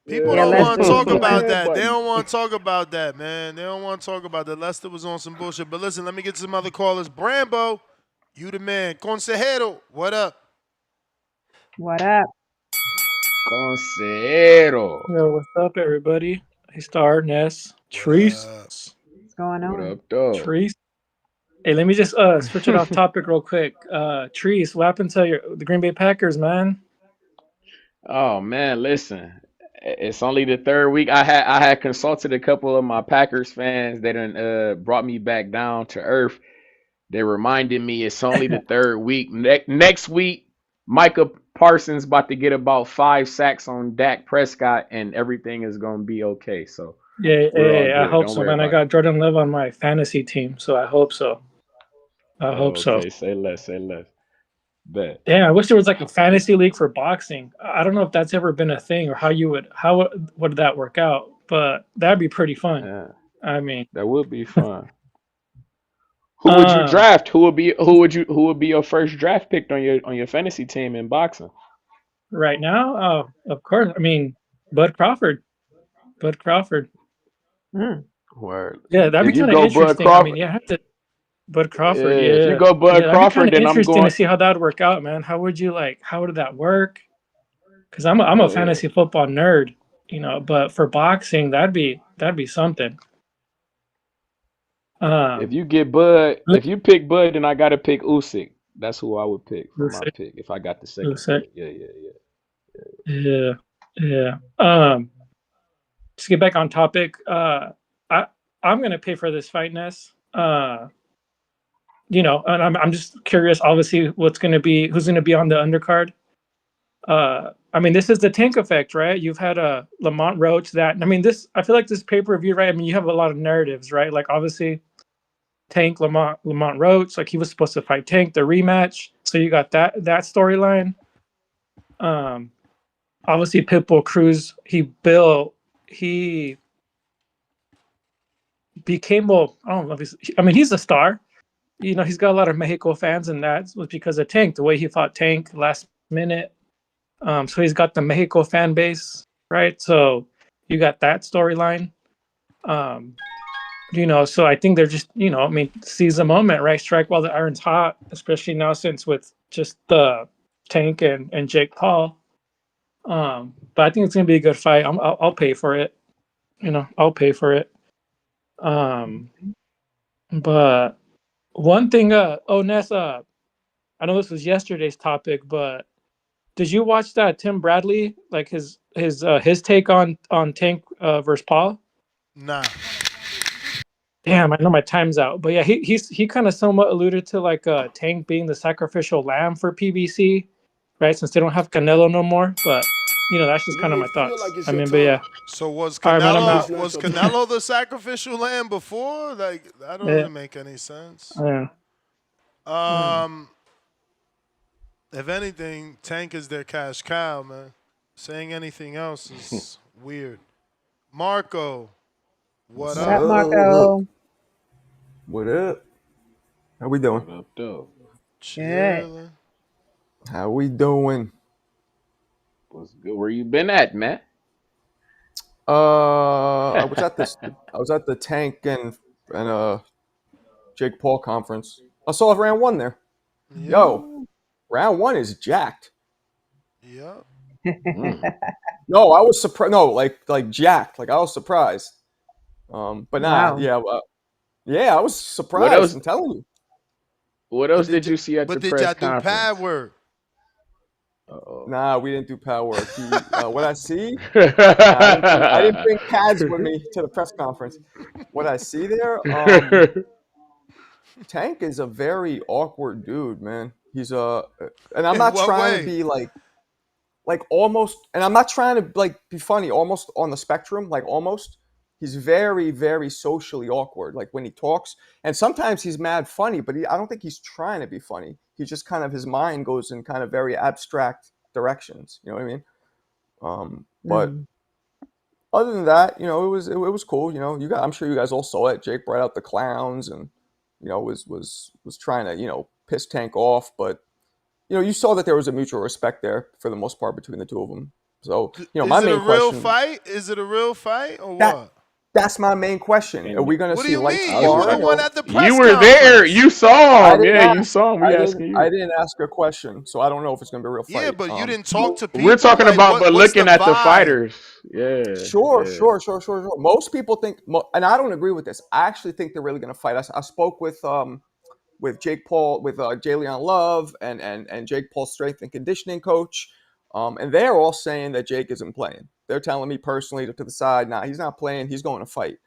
E: People don't want to talk about that. They don't want to talk about that, man. They don't want to talk about that. Lester was on some bullshit. But listen, let me get some other callers. Brambo, you the man. Consejero, what up?
J: What up?
N: Consejero.
U: Yo, what's up, everybody? Hey, Star, Ness, Treese.
J: What's going on?
N: What up, though?
U: Treese. Hey, let me just switch it off topic real quick. Treese, what happened to the Green Bay Packers, man?
N: Oh man, listen. It's only the third week. I had consulted a couple of my Packers fans. They done brought me back down to earth. They reminded me it's only the third week. Next week, Micah Parsons about to get about 5 sacks on Dak Prescott, and everything is gonna be okay. So
U: Yeah,
N: we're all
U: I
N: good.
U: hope
N: Don't
U: so,
N: worry
U: man. I
N: about
U: got Jordan Love on my fantasy team, so I hope so. I hope so.
N: Okay, say less. Bet.
U: Yeah, I wish there was like a fantasy league for boxing. I don't know if that's ever been a thing or how would that work out, but that'd be pretty fun.
N: Yeah,
U: I mean,
N: that would be fun. Who would you draft? Who would be your first draft pick on your fantasy team in boxing?
U: right now, of course. I mean, Bud Crawford.
N: Word.
U: Yeah, that'd
N: If
U: be
N: you
U: kind of
N: go Bud
U: interesting. I mean,
N: Crawford,
U: yeah, Bud Crawford.
N: if you
U: Yeah,
N: go Bud
U: that'd be kind
N: Crawford,
U: of
N: then I'm
U: interesting to
N: going.
U: see how that would work out, man. How would that work? Because I'm a fantasy football nerd, but for boxing, that'd be something.
N: If you pick Bud, then I gotta pick Usyk. That's who I would pick for my pick if I got the second pick.
U: Yeah. Just get back on topic. I'm gonna pay for this fight, Ness. And I'm just curious. Obviously, who's gonna be on the undercard? I mean, this is the Tank effect, right? You've had a Lamont Roach. I feel like this pay-per-view, right? I mean, you have a lot of narratives, right? Like obviously, Tank Lamont Roach, like he was supposed to fight Tank, the rematch. So you got that storyline. Obviously Pitbull Cruz, he became, well, I don't know if he's a star. He's got a lot of Mexico fans, and that was because of Tank, the way he fought Tank last minute. So he's got the Mexico fan base, right? So you got that storyline. So I think they're just, seize the moment, right? Strike while the iron's hot, especially now since with just the Tank and Jake Paul. But I think it's gonna be a good fight. I'll pay for it. I'll pay for it. But one thing, Ness, I know this was yesterday's topic, but did you watch that Tim Bradley, like his take on Tank versus Paul?
E: Nah.
U: Damn, I know my time's out, but yeah, he kind of somewhat alluded to like Tank being the sacrificial lamb for PBC, right? Since they don't have Canelo no more, but that's just kind of my thoughts. But yeah.
E: So was
U: All right, man, I'm
E: Canelo
U: out.
E: the sacrificial lamb before? Like that don't really make any sense.
U: Yeah.
E: If anything, Tank is their cash cow, man. Saying anything else is weird. Marco, what up?
J: What up, Marco?
V: What up? How we doing?
N: What up, though?
E: Chilling.
V: How we doing?
N: What's good? Where you been at, man?
V: I was at the Tank and Jake Paul conference. I saw round one there.
E: Yeah.
V: Yo, Round one is jacked.
E: Yep.
V: No, I was surprised. No, like jacked. Like I was surprised. But nah,
J: Wow.
V: yeah, I was
N: What
V: surprised.
N: else?
V: I'm telling you.
N: What else did you see at the
E: Did
N: press
E: y'all do
N: conference?
E: pad work?
V: Nah, we didn't do pad work. What I see, I didn't bring pads with me to the press conference. What I see there, Tank is a very awkward dude, man. He's and I'm
E: In
V: not
E: what
V: trying to
E: way?
V: be like almost, and I'm not trying to like be funny, almost on the spectrum, like almost. He's very, very socially awkward, like when he talks, and sometimes he's mad funny, but I don't think he's trying to be funny. He just kind of his mind goes in kind of very abstract directions. You know what I mean? But other than that, it was cool. I'm sure you guys all saw it. Jake brought out the clowns and was trying to piss Tank off, but you saw that there was a mutual respect there for the most part between the two of them. So my
E: Is it a
V: main
E: real
V: question
E: fight? Is it a real fight or
V: that
E: what?
V: that's my main question. Are
N: And
V: we going to
E: What do
V: see
E: you
V: light
E: mean? You were the
V: sparring
E: one
V: or
E: at the
N: you
E: press
N: were there.
E: conference.
N: You saw
V: I
N: him.
V: did
N: Yeah,
V: not
N: you saw him. We asking
V: I
N: you.
V: didn't ask a question, so I don't know if it's going to be a real
E: Yeah,
V: fight.
E: but you didn't talk to
N: We're
E: people.
N: talking
E: Like,
N: about, but
E: what's the
N: looking at the
E: vibe?
N: fighters. Yeah.
V: Sure. Most people think, and I don't agree with this. I actually think they're really going to fight. I spoke with Jake Paul, with Jay Leon Love, and Jake Paul's strength and conditioning coach, and they're all saying that Jake isn't playing. They're telling me personally to the side, nah, he's not playing. He's going to fight.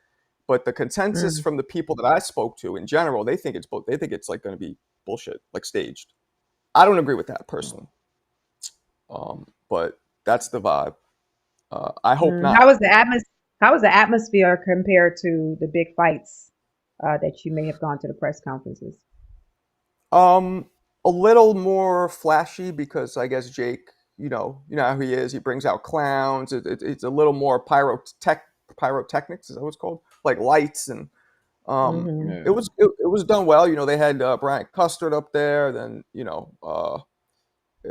V: But the consensus from the people that I spoke to in general, they think it's both. They think it's like going to be bullshit, like staged. I don't agree with that personally, but that's the vibe. I hope not.
J: How was the atmosphere compared to the big fights that you may have gone to the press conferences?
V: A little more flashy because I guess Jake, how he is. He brings out clowns. It's a little more pyrotechnics. Is that what it's called? Like lights and
J: Mm-hmm.
V: it was done well. They had Brian Custard up there. Then it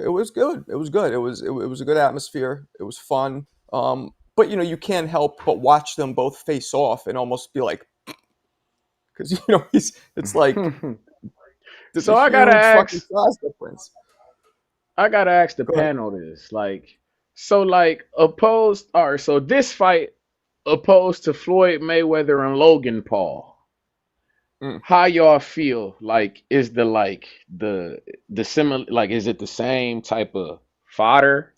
V: was good. It was good. It was a good atmosphere. It was fun. But you can't help but watch them both face off and almost be like, because it's like there's
N: So
V: a
N: I gotta
V: huge fucking
N: ask.
V: size difference.
N: I gotta ask the
V: Go ahead.
N: panel this. Opposed. All right. So this fight opposed to Floyd Mayweather and Logan Paul. How y'all feel? Is the similar? Is it the same type of fodder?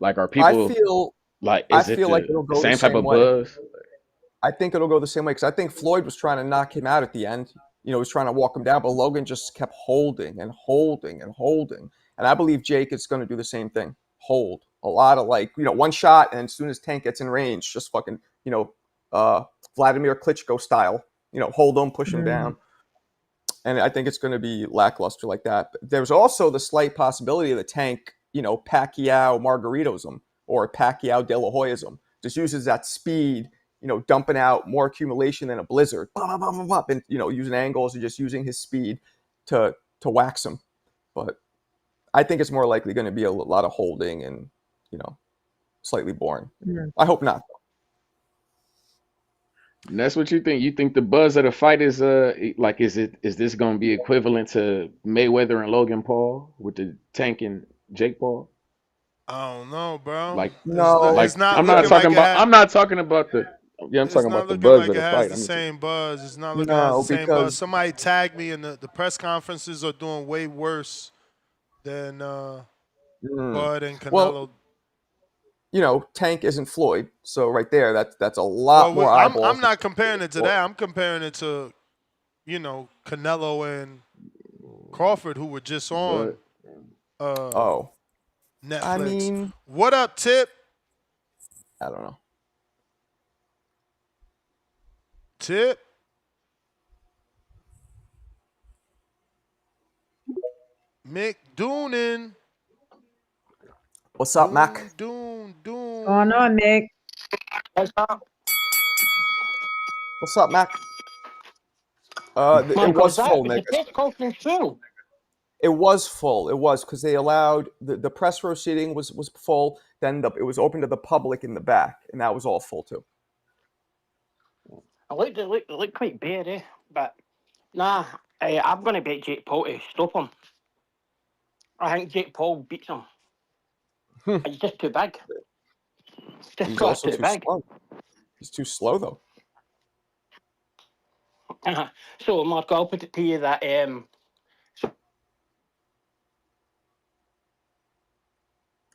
N: Are
V: I
N: people
V: feel
N: is it
V: like it'll
N: the
V: go the
N: same type
V: same
N: of
V: way.
N: buzz?
V: I think it'll go the same way because I think Floyd was trying to knock him out at the end. He was trying to walk him down, but Logan just kept holding and holding and holding. And I believe Jake is going to do the same thing. Hold a lot of one shot, and as soon as Tank gets in range, just fucking Vladimir Klitschko style. Hold him, push him down. And I think it's going to be lackluster like that. But there's also the slight possibility of the Tank, Pacquiao Margaritos him or Pacquiao De La Hoya's him. Just uses that speed, dumping out more accumulation than a blizzard, and using angles and just using his speed to wax him. But I think it's more likely going to be a lot of holding and slightly boring. I hope not.
N: And that's what you think. You think the buzz of the fight is is this going to be equivalent to Mayweather and Logan Paul with the Tank and Jake Paul?
E: I don't know, bro.
V: No,
E: It's not
N: I'm not
E: looking like
N: talking
E: it
N: about. I'm not talking about the. Yeah, I'm
E: It's
N: talking
E: not
N: about the
E: looking
N: buzz
E: like
N: of
E: it
N: the
E: has
N: fight.
E: the
N: I'm just,
E: same buzz. It's not looking like it has
V: No,
E: the same buzz.
V: because
E: Somebody tagged me, and the press conferences are doing way worse than Bud and Canelo.
V: Well, Tank isn't Floyd, so right there, that's a lot more eyeballs.
E: I'm not comparing it to that. I'm comparing it to, Canelo and Crawford, who were just on
V: Netflix. I mean,
E: what up, Tip?
V: I don't know.
E: Tip. Mick Doonin.
V: What's up, Mac?
E: Doon.
J: Going on, Nick?
V: What's up, Mac? It was full, Nick. It was full. It was because they allowed the press row seating was full. Then it was open to the public in the back, and that was all full too.
B: It looked quite bare, but nah, I'm going to bet Jake Paul to stop him. I think Jake Paul beats him. He's just too big. Just
V: He's
B: far
V: also
B: too
V: too
B: big.
V: slow. He's too slow though.
B: So, Marco, I'll put it to you that
V: Hey,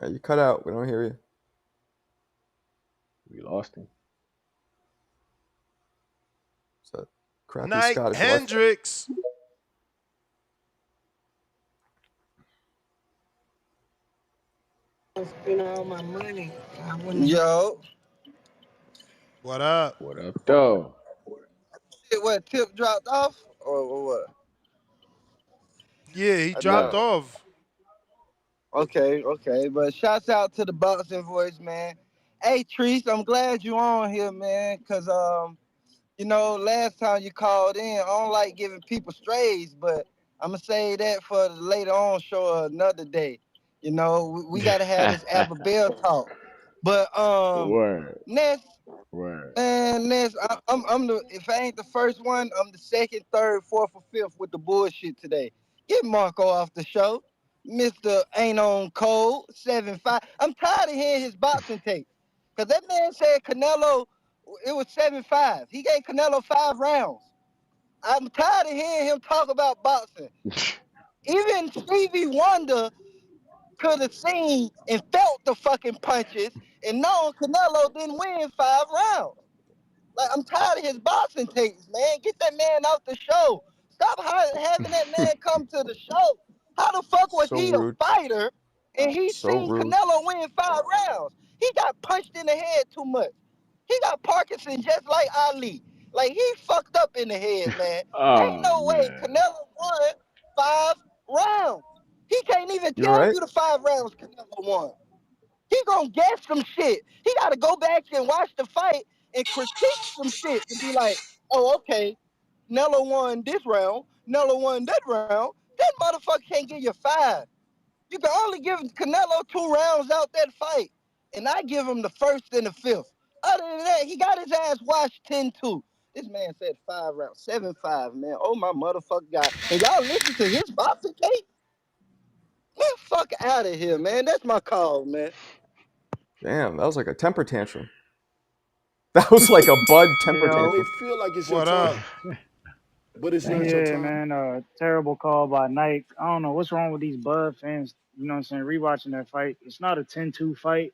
V: you cut out. We don't hear you.
N: We lost him.
V: Is that crappy
E: Night
V: Scottish Wi-Fi?
E: Hendricks.
C: Spend all my money. Yo.
E: What up?
N: What up, though?
C: What, Tip dropped off? Or what?
E: Yeah, he dropped
N: Yeah.
E: off.
C: Okay. But shouts out to the boxing voice, man. Hey, Treese, I'm glad you on here, man, because, last time you called in, I don't like giving people strays, but I'm going to say that for the later on show another day. We got to have this Abba Bell talk. But,
N: Word.
C: Ness,
N: Word.
C: man, I'm the, if I ain't the first one, I'm the second, third, fourth, or fifth with the bullshit today. Get Marco off the show. Mr. Ain't on Code 7-5. I'm tired of hearing his boxing tape. Because that man said Canelo, it was 7-5. He gave Canelo 5 rounds. I'm tired of hearing him talk about boxing. Even Stevie Wonder could have seen and felt the fucking punches and known Canelo didn't win 5 rounds. Like, I'm tired of his boxing tapes, man. Get that man off the show. Stop having that man come to the show. How the fuck was
V: So
C: he a
V: rude.
C: fighter and he
V: So
C: seen
V: rude.
C: Canelo win 5 rounds? He got punched in the head too much. He got Parkinson just like Ali. Like, he fucked up in the head, man. Ain't
N: Oh,
C: no way
N: man.
C: Canelo won 5 rounds. He can't even
V: You
C: tell
V: alright?
C: you the 5 rounds Canelo won. He gonna guess some shit. He gotta go back and watch the fight and critique some shit to be like, oh, okay, Nello won this round, Nello won that round. That motherfucker can't give you 5. You can only give Canelo 2 rounds out that fight. And I give him the first and the 5th. Other than that, he got his ass washed 10-2. This man said 5 rounds, 7-5, man. Oh my motherfucker God. And y'all listen to his boxing tape? Man, fuck out of here, man. That's my call, man.
V: Damn, that was like a temper tantrum. That was like a Bud temper
W: Yo,
V: tantrum.
M: Feel like it's your
E: What up?
M: time, but it's not your
W: yeah,
M: time.
W: man. Terrible call by Nike. I don't know what's wrong with these Bud fans. You know what I'm saying? Rewatching that fight. It's not a 10-2 fight.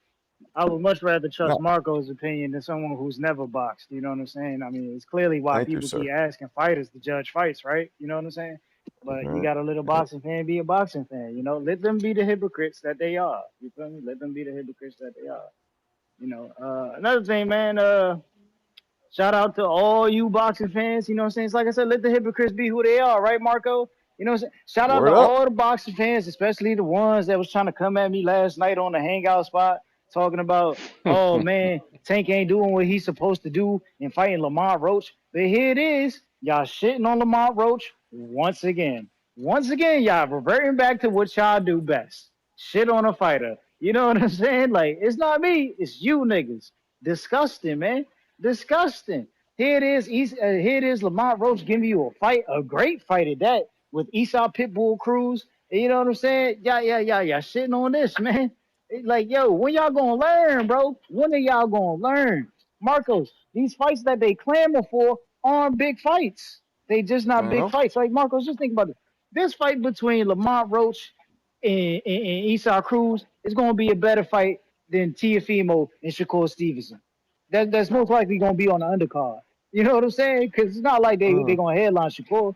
W: I would much rather trust
V: No,
W: Marco's opinion than someone who's never boxed. You know what I'm saying? I mean, it's clearly why
V: thank you,
W: people
V: sir.
W: keep asking fighters to judge fights, right? You know what I'm saying? But you
V: Right.
W: got to let a boxing fan be a boxing fan. Let them be the hypocrites that they are. You feel me? Let them be the hypocrites that they are. Another thing, man. Shout out to all you boxing fans. You know what I'm saying? It's like I said, let the hypocrites be who they are, right, Marco? You know what I'm saying? Shout out to
V: Word up.
W: all the boxing fans, especially the ones that was trying to come at me last night on the hangout spot, talking about, oh man, Tank ain't doing what he's supposed to do and fighting Lamont Roach. But here it is. Y'all shitting on Lamont Roach once again. Once again, y'all reverting back to what y'all do best. Shit on a fighter. You know what I'm saying? Like, it's not me, it's you niggas. Disgusting, man. Disgusting. Here it is. Here it is. Lamont Roach giving you a fight, a great fight at that, with Esau Pitbull Cruz. And you know what I'm saying? Yeah. Shitting on this, man. It's like, yo, when y'all gonna learn, bro? When are y'all gonna learn? Marcos, these fights that they clamor for aren't big fights. They just not
V: I
W: big
V: know.
W: fights. Like, Marcos, just think about it. This fight between Lamont Roach and Esau Cruz is gonna be a better fight than Tiafimo and Shakur Stevenson. That's most likely gonna be on the undercard. You know what I'm saying? Because it's not like they
V: Mm,
W: gonna headline Shakur.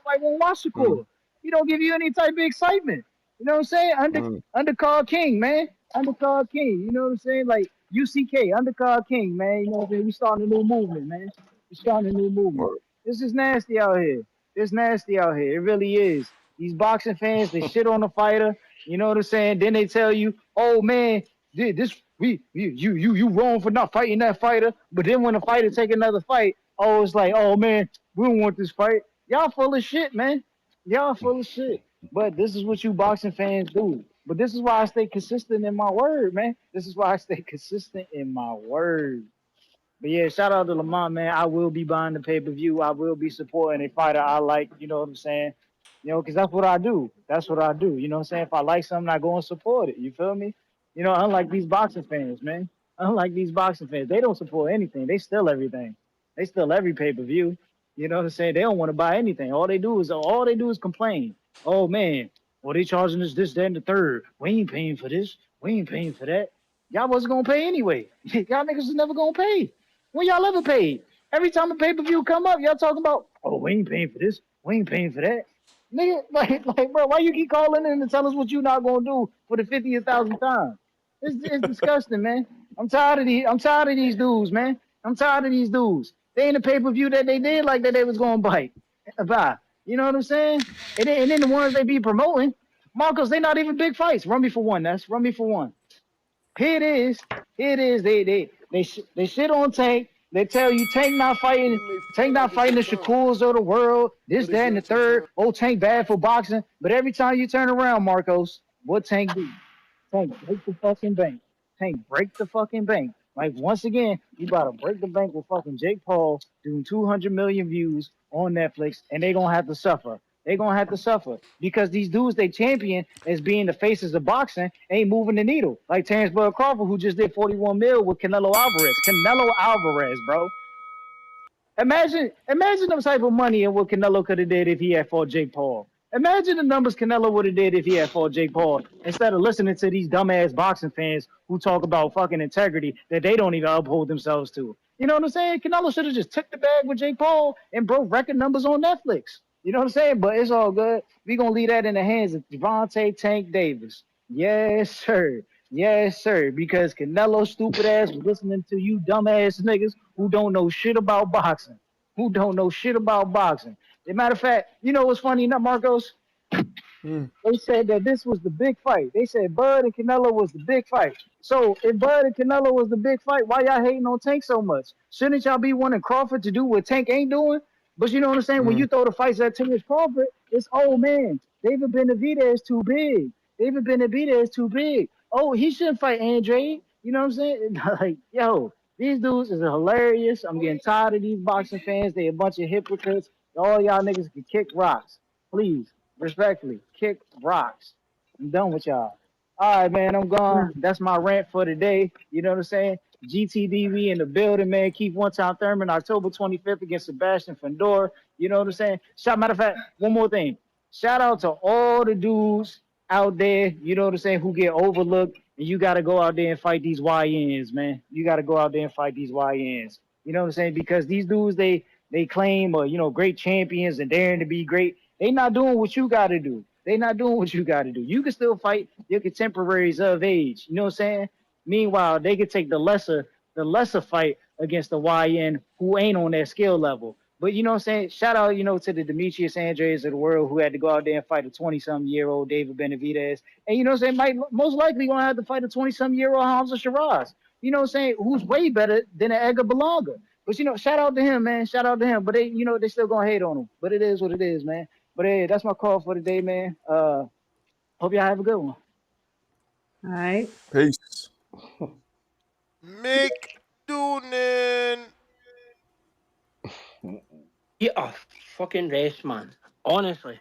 W: Nobody gonna watch
V: mm,
W: Shakur. He don't give you any type of excitement. You know what I'm saying?
V: mm,
W: Undercard king, man. Undercard king. You know what I'm saying? Like UCK, undercard king, man. You know what I'm saying? We starting a new movement, man. We starting a new movement.
V: word.
W: This is nasty out here. It's nasty out here. It really is. These boxing fans, they shit on the fighter. You know what I'm saying? Then they tell you, oh man, this you wrong for not fighting that fighter. But then when the fighter take another fight, oh, it's like, oh man, we don't want this fight. Y'all full of shit, man. Y'all full of shit. But this is what you boxing fans do. But this is why I stay consistent in my word, man. This is why I stay consistent in my word. But yeah, shout out to Lamont, man. I will be buying the pay-per-view. I will be supporting a fighter I like. You know what I'm saying? You know, because that's what I do. That's what I do. You know what I'm saying? If I like something, I go and support it. You feel me? You know, unlike these boxing fans, man. Unlike these boxing fans, they don't support anything. They steal everything. They steal every pay-per-view. You know what I'm saying? They don't want to buy anything. All they do is complain. Oh man, well they charging us this, that, and the third. We ain't paying for this. We ain't paying for that. Y'all wasn't gonna pay anyway. Y'all niggas was never gonna pay. When y'all ever paid? Every time a pay-per-view come up, y'all talking about, oh, we ain't paying for this. We ain't paying for that. Nigga, like, bro, why you keep calling in and tell us what you not gonna do for the 50,000th time? It's disgusting, man. I'm tired of these dudes, man. I'm tired of these dudes. They in the pay-per-view that they did like that they was gonna buy. You know what I'm saying? And then the ones they be promoting, Marcos, they not even big fights. Run me for one. Run me for one. Here it is. Here it is. They shit on Tank. They tell you Tank not fighting. Tank not fighting the Shakurs of the world. This, that, and the third. Oh, Tank bad for boxing. But every time you turn around, Marcos, what Tank do? Tank break the fucking bank. Tank break the fucking bank. Like once again, you about to break the bank with fucking Jake Paul doing 200 million views on Netflix, and they gonna have to suffer. They gonna have to suffer because these dudes they champion as being the faces of boxing ain't moving the needle. Like Terrence Bud Crawford, who just did 41 mil with Canelo Alvarez. Canelo Alvarez, bro. Imagine the type of money and what Canelo could have did if he had fought Jake Paul. Imagine the numbers Canelo would have did if he had fought Jake Paul instead of listening to these dumbass boxing fans who talk about fucking integrity that they don't even uphold themselves to. You know what I'm saying? Canelo should have just took the bag with Jake Paul and broke record numbers on Netflix. You know what I'm saying? But it's all good. We gonna leave that in the hands of Gervonta Tank Davis. Yes, sir. Yes, sir. Because Canelo stupid ass was listening to you dumbass niggas who don't know shit about boxing. Who don't know shit about boxing. As a matter of fact, you know what's funny enough, Marcos? They said that this was the big fight. They said Bud and Canelo was the big fight. So if Bud and Canelo was the big fight, why y'all hating on Tank so much? Shouldn't y'all be wanting Crawford to do what Tank ain't doing? But you know what I'm saying? When you throw the fights at Terrence Crawford, it's oh man, David Benavidez too big. David Benavidez too big. Oh, he shouldn't fight Andre. You know what I'm saying? Like, yo, these dudes is hilarious. I'm getting tired of these boxing fans. They a bunch of hypocrites. All y'all niggas can kick rocks. Please, respectfully, kick rocks. I'm done with y'all. All right, man, I'm gone. That's my rant for today. You know what I'm saying? GTDV in the building, man. Keith One Time Thurman, October 25th against Sebastian Fandor. You know what I'm saying? Matter of fact, one more thing. Shout out to all the dudes out there, you know what I'm saying, who get overlooked, and you got to go out there and fight these YNs, man. You got to go out there and fight these YNs. You know what I'm saying? Because these dudes, they claim, great champions and daring to be great. They not doing what you got to do. They not doing what you got to do. You can still fight your contemporaries of age. You know what I'm saying? Meanwhile, they could take the lesser fight against the YN who ain't on their skill level. But you know what I'm saying? Shout out, to the Demetrius Andres of the world who had to go out there and fight a 20-something-year-old David Benavidez. And you know what I'm saying? Most likely going to have to fight a 20-something-year-old Hamza Shiraz. You know what I'm saying? Who's way better than an Edgar Berlanga. But, shout out to him, man. Shout out to him. But they still going to hate on him. But it is what it is, man. But hey, that's my call for today, man. Hope y'all have a good one.
J: All right.
V: Peace.
E: Mick Doonan.
B: Get a fucking rest, man. Honestly.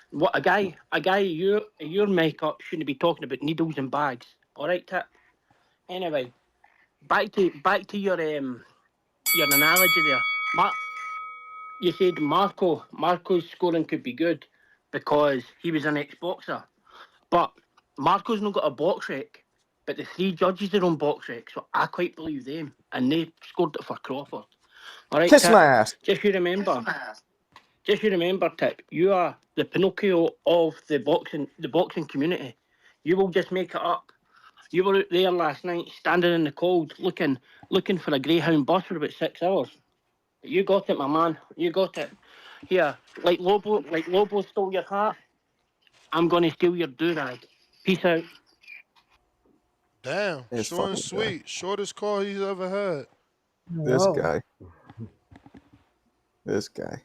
B: What a guy your makeup shouldn't be talking about needles and bags. Alright, Tip? Anyway, back to your analogy there. You said Marco's scoring could be good because he was an ex-boxer. But Marco's not got a box rec, but the three judges are on box rec, so I quite believe them. And they scored it for Crawford. Alright,
V: Kiss
B: Tip?
V: my ass.
B: Just you remember, Tip, you are the Pinocchio of the boxing community. You will just make it up. You were out there last night, standing in the cold, looking for a Greyhound bus for about 6 hours. You got it, my man. You got it. Here, like Lobo stole your heart, I'm gonna steal your do-rag. Peace out.
E: Damn,
V: This
E: short and
V: fucking guy.
E: sweet. Shortest call he's ever had.
V: This
J: Whoa.
V: guy. This guy.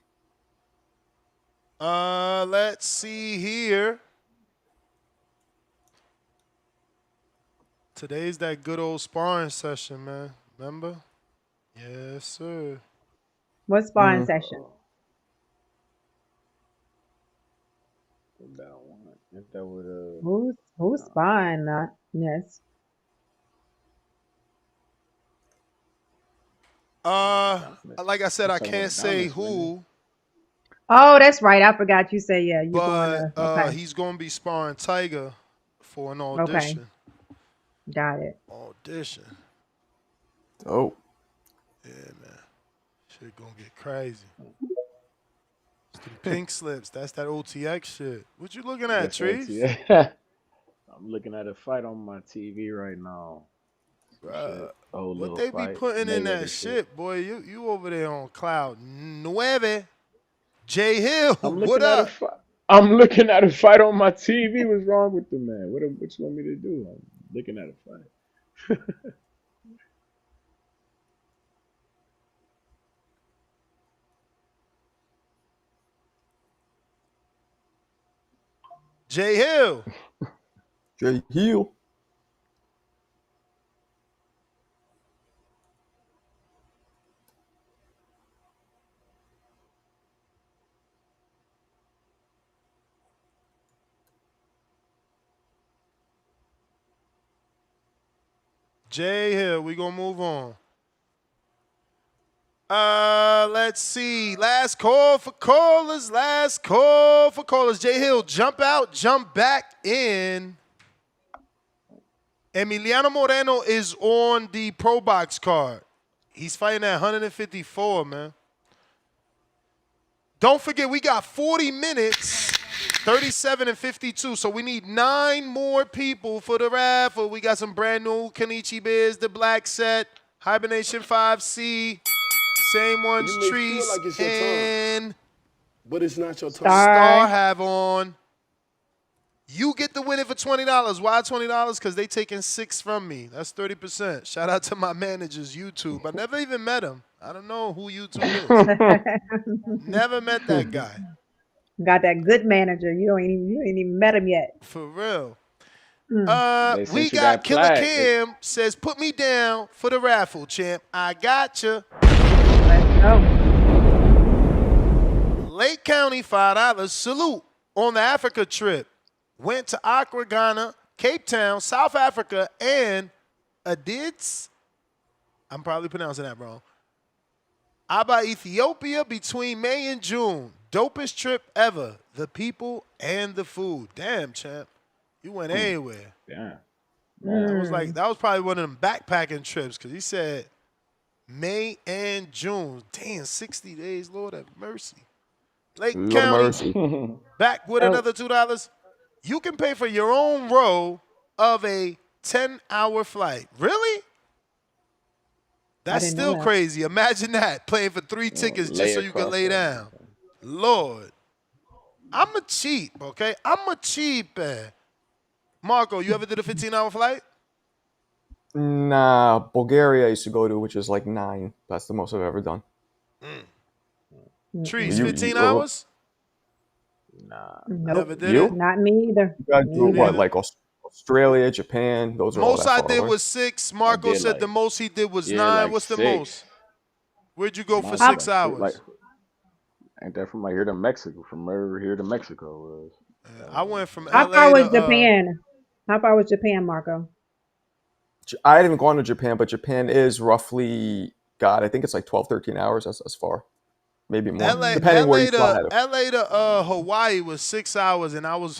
E: Let's see here. Today's that good old sparring session, man. Remember? Yes, sir.
J: What sparring session?
N: About one. If that would
J: Who's spying? Yes.
E: Like I said, I
N: Let's talk about
E: can't
N: the
E: say
N: dumbest, man.
E: who,
J: Oh, that's right. I forgot you say yeah. You're going
E: but
J: to. Okay.
E: he's gonna be sparring Tiger for an
J: Okay.
E: audition.
J: Got it.
E: Audition.
V: Oh,
E: Yeah, man. Shit gonna get crazy. It's them pink slips. That's that OTX shit. What you looking at,
N: That's
E: Trees?
N: OTA. I'm looking at a fight on my TV right now. Some shit. Old
E: What
N: little
E: they be
N: fight.
E: putting in that
N: Mayweather shit.
E: shit, boy? You over there on cloud 9. Jay Hill,
N: I'm
E: what
N: looking at a
E: up?
N: fight. I'm looking at a fight on my TV. What's wrong with the man? What you want me to do? I'm looking at a fight.
E: Jay Hill.
V: Jay Hill.
E: Jay Hill, we gonna move on. Let's see. Last call for callers. Last call for callers. Jay Hill, jump out, jump back in. Emiliano Moreno is on the Pro Box card. He's fighting at 154, man. Don't forget, we got 40 minutes, 37 and 52. So we need 9 more people for the raffle. We got some brand new Kenichi Bears, the black set, Hibernation 5C, same ones,
D: You may feel
E: Trees,
D: like it's your
E: and
D: time, but it's not your time.
E: Star have on. You get the win it for $20. Why $20? Because they taking 6 from me. That's 30%. Shout out to my manager's YouTube. I never even met him. I don't know who YouTube is. Never met that guy.
J: Got that good manager. You ain't even met him yet.
E: For real.
N: They
E: We
N: sent you
E: got
N: that
E: Killer
N: flag.
E: Cam says, put me down for the raffle, champ. I gotcha.
J: Let's go.
E: Lake County, $5. Salute on the Africa trip. Went to Accra, Ghana, Cape Town, South Africa, and Addis. I'm probably pronouncing that wrong. Aba, Ethiopia between May and June. Dopest trip ever. The people and the food. Damn, champ. You went anywhere.
N: Yeah.
E: That was probably one of them backpacking trips because he said May and June. Damn, 60 days, Lord have mercy. Lake
V: Lord
E: County,
V: mercy.
E: back with another $2. You can pay for your own row of a 10-hour flight. Really? That's
J: didn't know
E: still
J: that.
E: crazy. Imagine that, paying for 3 tickets just so you can lay down. Lord. I'm a cheap, okay? I'm a cheap. Marco, you ever did a 15-hour flight?
V: Nah, Bulgaria I used to go to, which is like 9. That's the most I've ever done.
E: Trees,
V: You-
E: 15
V: you-
E: hours?
N: Nah.
J: Nope.
E: Never did
V: You?
E: it?
J: Not me either.
V: You guys do
J: Me
V: what,
J: neither.
V: like Australia, Japan? Those are all
E: Most
V: that
E: I
V: far
E: did
V: away.
E: was 6. Marco
N: did
E: said
N: like-
E: the most he did was
N: yeah,
E: 9.
N: like
E: What's the
N: 6.
E: most? Where'd you go for
N: Mine
E: 6
N: was
E: hours?
N: Like, ain't that from like here to Mexico? From over here to Mexico.
E: I went from
J: How
E: LA
J: far was
E: to
J: Japan? How far was Japan, Marco?
V: I haven't even gone to Japan, but Japan is roughly, God, I think it's like 12, 13 hours. That's far. Maybe more.
E: LA,
V: Depending where you fly.
E: LA to Hawaii was 6 hours, and I was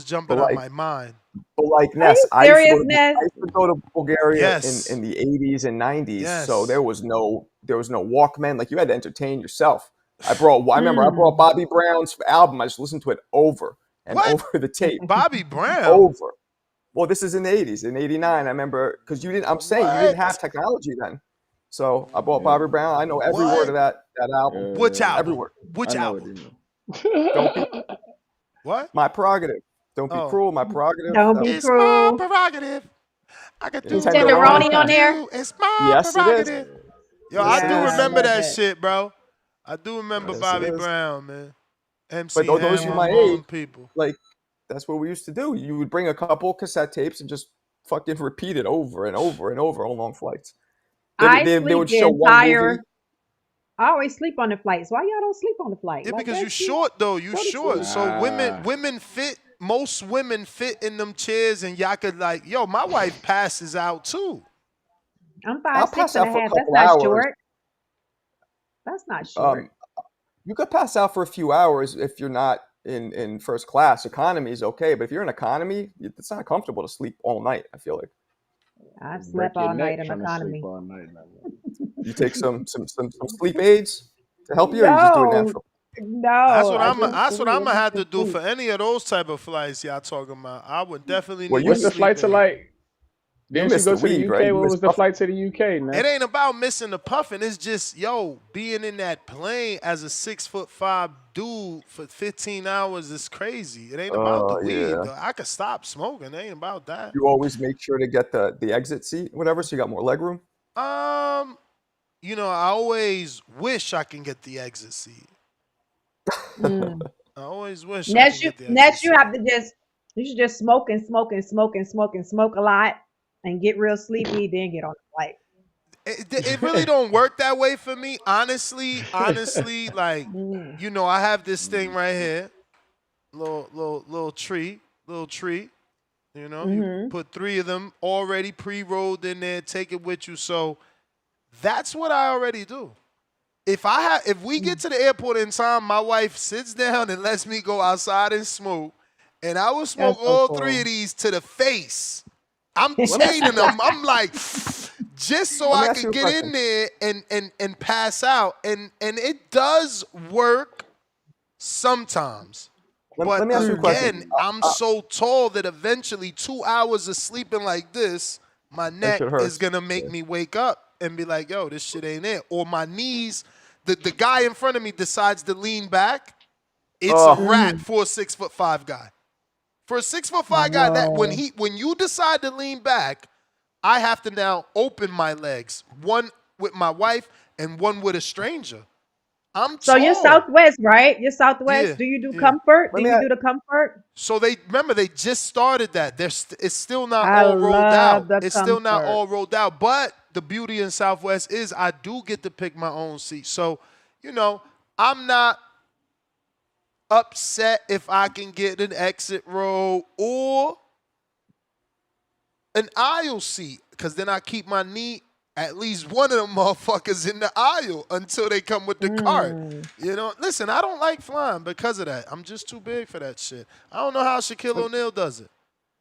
E: jumping
V: But
E: out
V: like-
E: my mind.
V: But like
J: Are
V: Ness,
J: you
V: I used, to
J: serious,
V: go to,
J: Ness?
V: I used to go to Bulgaria
E: Yes.
V: in the 80s and 90s.
E: Yes.
V: So there was no Walkman. Like you had to entertain yourself. I remember I brought Bobby Brown's album. I just listened to it over and
E: What?
V: over the tape.
E: Bobby Brown.
V: Over. Well, this is in the 80s. In 89, I remember, because you didn't
E: What?
V: have technology then. So I bought Bobby Brown. I know every
E: What?
V: word of that album.
E: Which album?
V: Every word.
E: Which
N: I know
E: album?
N: what you mean.
V: Don't be
E: What?
V: my prerogative. Don't be
E: Oh.
V: cruel, my prerogative.
J: Don't
V: That
J: be
V: was-
E: It's my
J: cruel.
E: prerogative. I can do what
V: Tenderoni.
J: Tenderoni
E: I
J: on there?
E: do. It's my
V: Yes, it is.
E: prerogative. Yo,
V: Yes,
E: I
V: it
E: do
V: is.
E: remember
J: I love
E: that
J: it.
E: shit, bro. I do remember
V: Yes, it
E: Bobby
V: is.
E: Brown, man. MC
V: But those
E: Hammer,
V: were my
E: all them
V: age.
E: people.
V: Like, that's what we used to do. You would bring a couple cassette tapes and just fucking repeat it over and over and over on long flights. They would show one movie.
J: I always sleep on the flights. Why y'all don't sleep on the flight?
E: Yeah,
J: Like
E: because
J: that
E: you
J: shit.
E: short though. You
J: Go to
E: short.
J: sleep.
E: So women fit. Most women fit in them chairs, and y'all could like, yo, my wife passes out too.
J: I'm
V: I'll
J: 5'6"
V: pass
J: and a
V: out for a
J: half. That's
V: couple
J: not
V: hours.
J: short. That's not short.
V: You could pass out for a few hours if you're not in first class. Economy is okay, but if you're in economy, it's not comfortable to sleep all night. I feel like
J: I've
N: Break
J: slept
N: your
J: all night
N: neck
J: in
N: trying to sleep
J: economy.
N: all night.
V: you take some sleep aids to help you, or you just do it
J: No,
V: natural.
E: That's
J: no.
E: what
J: I
E: I'm.
J: just
E: That's what I'm
J: sleep.
E: gonna
J: I
E: have to
J: just
E: do
J: sleep.
E: for any of those type of flights y'all talking about. I would definitely
V: Well,
E: need a
N: What's the
E: sleep
N: flights are
E: aid.
N: like?
V: You
N: Didn't she
V: missed
N: go
V: the
N: to the
V: weed, right?
N: UK?
V: You
N: What was
V: missed
N: the
V: puffing.
N: flight to the UK,
E: It
N: Ness?
E: ain't about missing the puffing. It's just, yo, being in that plane as a 6'5" dude for 15 hours is crazy. It ain't about the weed,
V: Yeah.
E: though. I could stop smoking. It ain't about that.
V: You always make sure to get the exit seat, whatever, so you got more leg room.
E: You know, I always wish I can get the exit seat.
J: Mm.
E: I always wish I can get the exit
J: Next, you
E: seat.
J: have to you should just smoke and smoke and smoke and smoke and smoke a lot and get real sleepy, then get on the flight.
E: It really don't work that way for me. Honestly, like,
J: Mm.
E: you know, I have this thing right here. Little treat. You know, you
J: Mm-hmm.
E: put 3 of them already pre-rolled in there, take it with you. So that's what I already do. If we get to the airport in time, my wife sits down and lets me go outside and smoke, and I will smoke
J: That's so
E: all 3
J: cool.
E: of these to the face. I'm
V: Let me ask you a
E: chaining them.
V: question.
E: I'm like, just so
V: Let me
E: I
V: ask you
E: could
V: a
E: get in
V: question.
E: there and pass out, and it does work sometimes.
V: Let
E: But
V: me ask you a question.
E: again, I'm so tall that eventually 2 hours of sleeping like this, my
V: That
E: neck
V: shit
E: is
V: hurts.
E: gonna make me wake up and be like, yo, this shit ain't it. Or my knees, the guy in front of me decides to lean back. It's a
V: Oh,
E: wrap
J: Mm.
E: for a 6'5" guy. For a 6'5" guy, that
J: No.
E: when you decide to lean back, I have to now open my legs, one with my wife and one with a stranger. I'm
J: So you're
E: tall.
J: Southwest, right? You're Southwest.
E: Yeah,
J: Do you do
E: yeah.
J: comfort? Do
V: let me.
J: you do the comfort?
E: So they just started that. It's still not
J: I
E: all rolled out.
J: love the
E: It's still not
J: comfort.
E: all rolled out. But the beauty in Southwest is I do get to pick my own seat. So, you know, I'm not upset if I can get an exit row or an aisle seat, because then I keep my knee, at least one of them motherfuckers, in the aisle until they come with the cart.
J: Mm.
E: You know, listen, I don't like flying because of that. I'm just too big for that shit. I don't know how Shaquille
V: Let,
E: O'Neal does it.